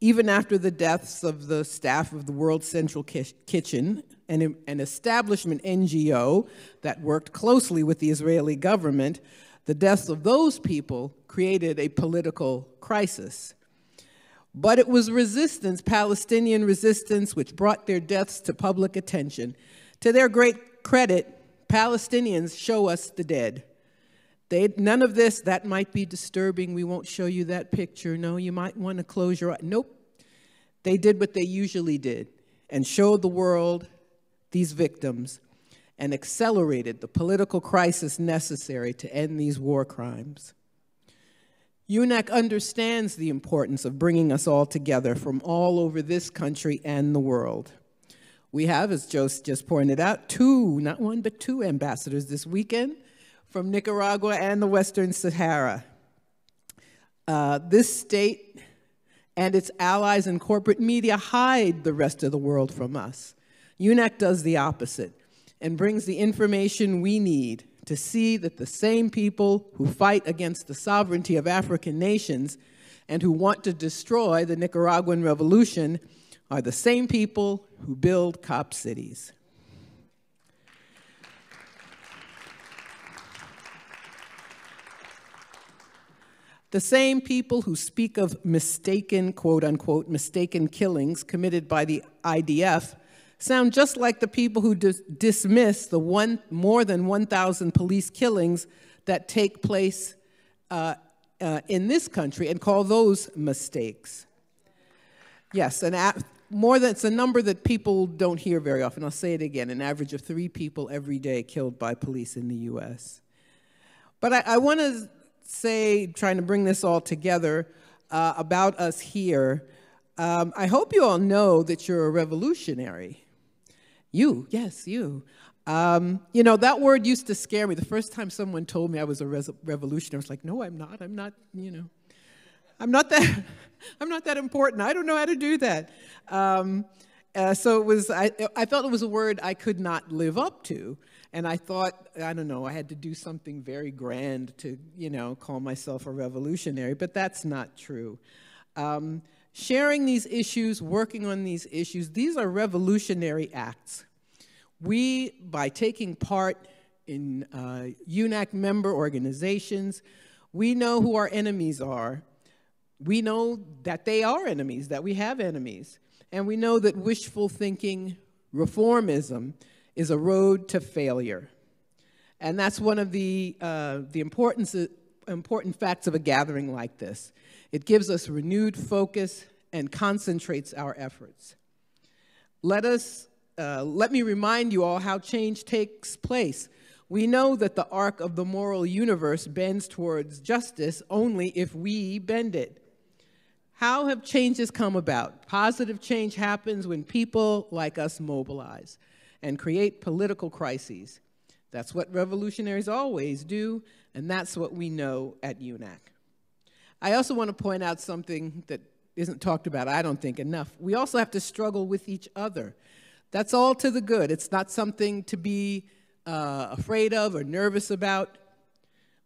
even after the deaths of the staff of the World Central Kitchen, an establishment NGO that worked closely with the Israeli government. The deaths of those people created a political crisis. But it was resistance, Palestinian resistance, which brought their deaths to public attention. To their great credit, Palestinians show us the dead. None of this, that might be disturbing, we won't show you that picture. No, you might want to close your eyes. Nope. They did what they usually did and showed the world these victims and accelerated the political crisis necessary to end these war crimes. UNAC understands the importance of bringing us all together from all over this country and the world. We have, as Jose just pointed out, two, not one, but two ambassadors this weekend from Nicaragua and the Western Sahara. This state and its allies and corporate media hide the rest of the world from us. UNAC does the opposite and brings the information we need to see that the same people who fight against the sovereignty of African nations and who want to destroy the Nicaraguan revolution are the same people who build cop cities. The same people who speak of mistaken, quote unquote, mistaken killings committed by the IDF sound just like the people who dismiss the more than 1,000 police killings that take place in this country and call those mistakes. Yes, it's a number that people don't hear very often. I'll say it again, an average of 3 people every day killed by police in the US. But I want to say, trying to bring this all together about us here, I hope you all know that you're a revolutionary. You, yes, you. You know, that word used to scare me. The first time someone told me I was a revolutionary, I was like, no, I'm not, you know. I'm not that important. I don't know how to do that. So it was, I felt it was a word I could not live up to. And I thought, I don't know, I had to do something very grand to, you know, call myself a revolutionary, but that's not true. Sharing these issues, working on these issues, these are revolutionary acts. We, by taking part in UNAC member organizations, we know who our enemies are. We know that they are enemies, that we have enemies. And we know that wishful thinking, reformism, is a road to failure. And that's one of the important facts of a gathering like this. It gives us renewed focus and concentrates our efforts. Let me remind you all how change takes place We know that the arc of the moral universe bends towards justice only if we bend it. How have changes come about? Positive change happens when people like us mobilize and create political crises. That's what revolutionaries always do, and that's what we know at UNAC. I also want to point out something that isn't talked about, I don't think, enough. We also have to struggle with each other. That's all to the good. It's not something to be afraid of or nervous about.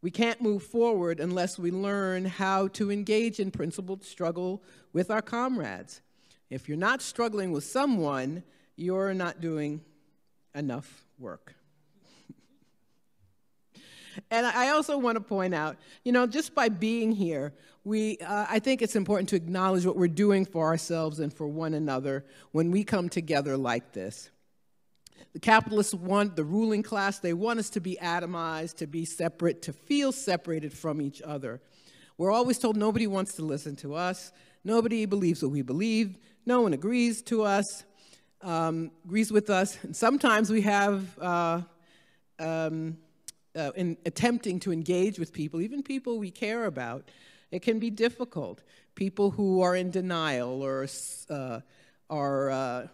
We can't move forward unless we learn how to engage in principled struggle with our comrades. If you're not struggling with someone, you're not doing enough work. And I also want to point out, just by being here, I think it's important to acknowledge what we're doing for ourselves and for one another when we come together like this. The capitalists want, the ruling class, they want us to be atomized, to be separate, to feel separated from each other. We're always told nobody wants to listen to us, nobody believes what we believe, no one agrees to us, agrees with us, and sometimes we have in attempting to engage with people, even people we care about, it can be difficult. People who are in denial or are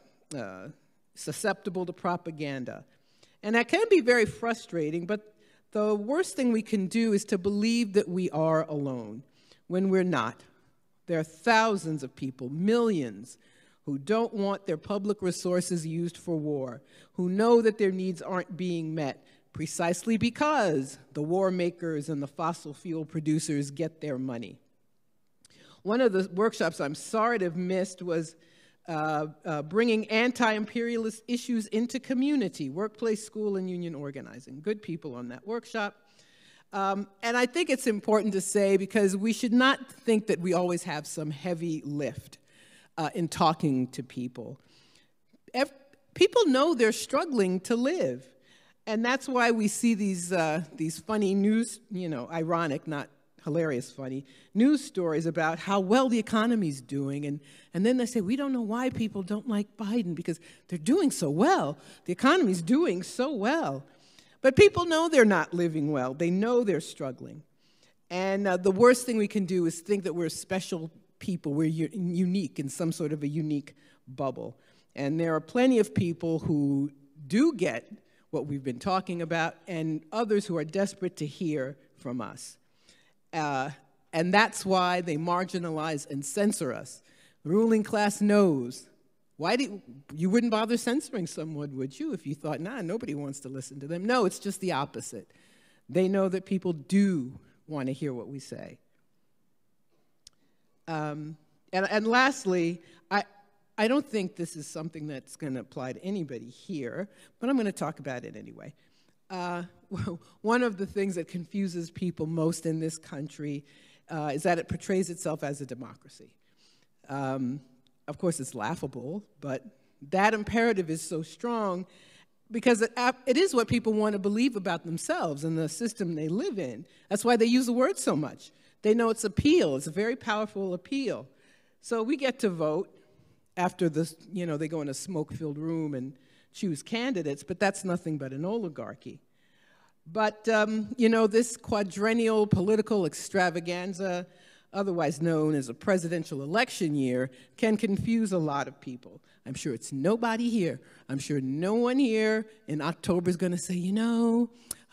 susceptible to propaganda. And that can be very frustrating, but the worst thing we can do is to believe that we are alone when we're not. There are thousands of people, millions, who don't want their public resources used for war, who know that their needs aren't being met precisely because the war makers and the fossil fuel producers get their money. One of the workshops I'm sorry to have missed was bringing anti-imperialist issues into community, workplace, school, and union organizing. Good people on that workshop. And I think it's important to say, because we should not think that we always have some heavy lift in talking to people. People know they're struggling to live. And that's why we see these funny news, ironic, not hilarious funny, news stories about how well the economy's doing. And then they say, we don't know why people don't like Biden, because they're doing so well. The economy's doing so well. But people know they're not living well. They know they're struggling. And the worst thing we can do is think that we're special people. We're unique in some sort of a unique bubble. And there are plenty of people who do get what we've been talking about, and others who are desperate to hear from us. And that's why they marginalize and censor us. The ruling class knows. You wouldn't bother censoring someone, would you, if you thought, nobody wants to listen to them? No, it's just the opposite. They know that people do want to hear what we say. And lastly, I don't think this is something that's going to apply to anybody here, but I'm going to talk about it anyway. One of the things that confuses people most in this country is that it portrays itself as a democracy. Of course, it's laughable, but that imperative is so strong because it is what people want to believe about themselves and the system they live in. That's why they use the word so much. They know its appeal. It's a very powerful appeal. So we get to vote after this, they go in a smoke-filled room and choose candidates, but that's nothing but an oligarchy. But, this quadrennial political extravaganza, otherwise known as a presidential election year, can confuse a lot of people. I'm sure it's nobody here. I'm sure no one here in October is going to say,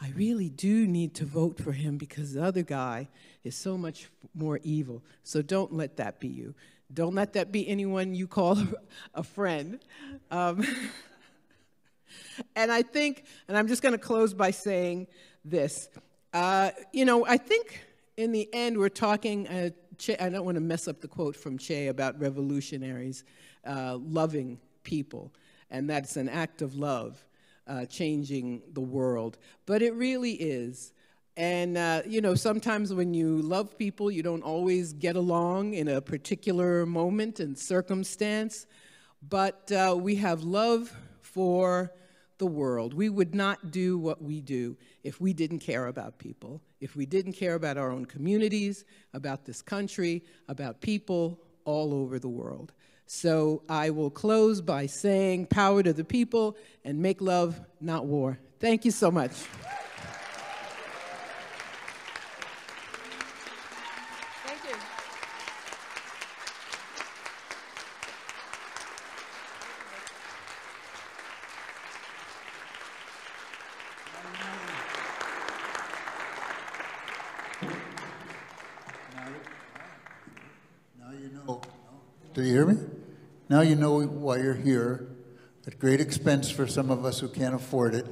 I really do need to vote for him because the other guy is so much more evil. So don't let that be you. Don't let that be anyone you call a friend. And I think, and I'm just going to close by saying this. I think in the end we're talking, I don't want to mess up the quote from Che about revolutionaries loving people, and that's an act of love, changing the world. But it really is. And, sometimes when you love people, you don't always get along in a particular moment and circumstance, but we have love for the world. We would not do what we do if we didn't care about people, if we didn't care about our own communities, about this country, about people all over the world. So I will close by saying power to the people and make love, not war. Thank you so much. Do you hear me? Now you know why you're here, at great expense for some of us who can't afford it,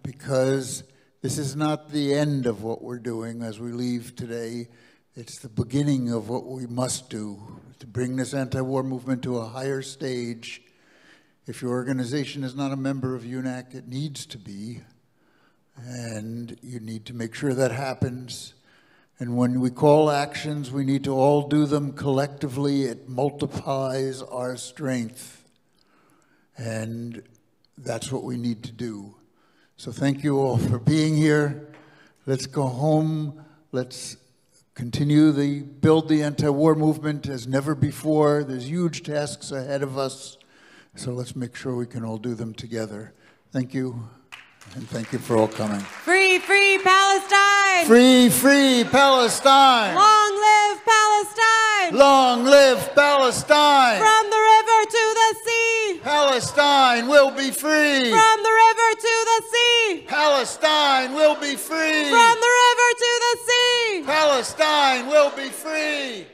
because this is not the end of what we're doing as we leave today. It's the beginning of what we must do to bring this anti-war movement to a higher stage. If your organization is not a member of UNAC, it needs to be, and you need to make sure that happens. And when we call actions, we need to all do them collectively. It multiplies our strength. And that's what we need to do. So thank you all for being here. Let's go home. Let's continue to build the anti-war movement as never before. There's huge tasks ahead of us. So let's make sure we can all do them together. Thank you. And thank you for all coming. Free, free Palestine! Free, free Palestine! Long live Palestine! Long live Palestine! From the river to the sea! Palestine will be free! From the river to the sea! Palestine will be free! From the river to the sea! Palestine will be free!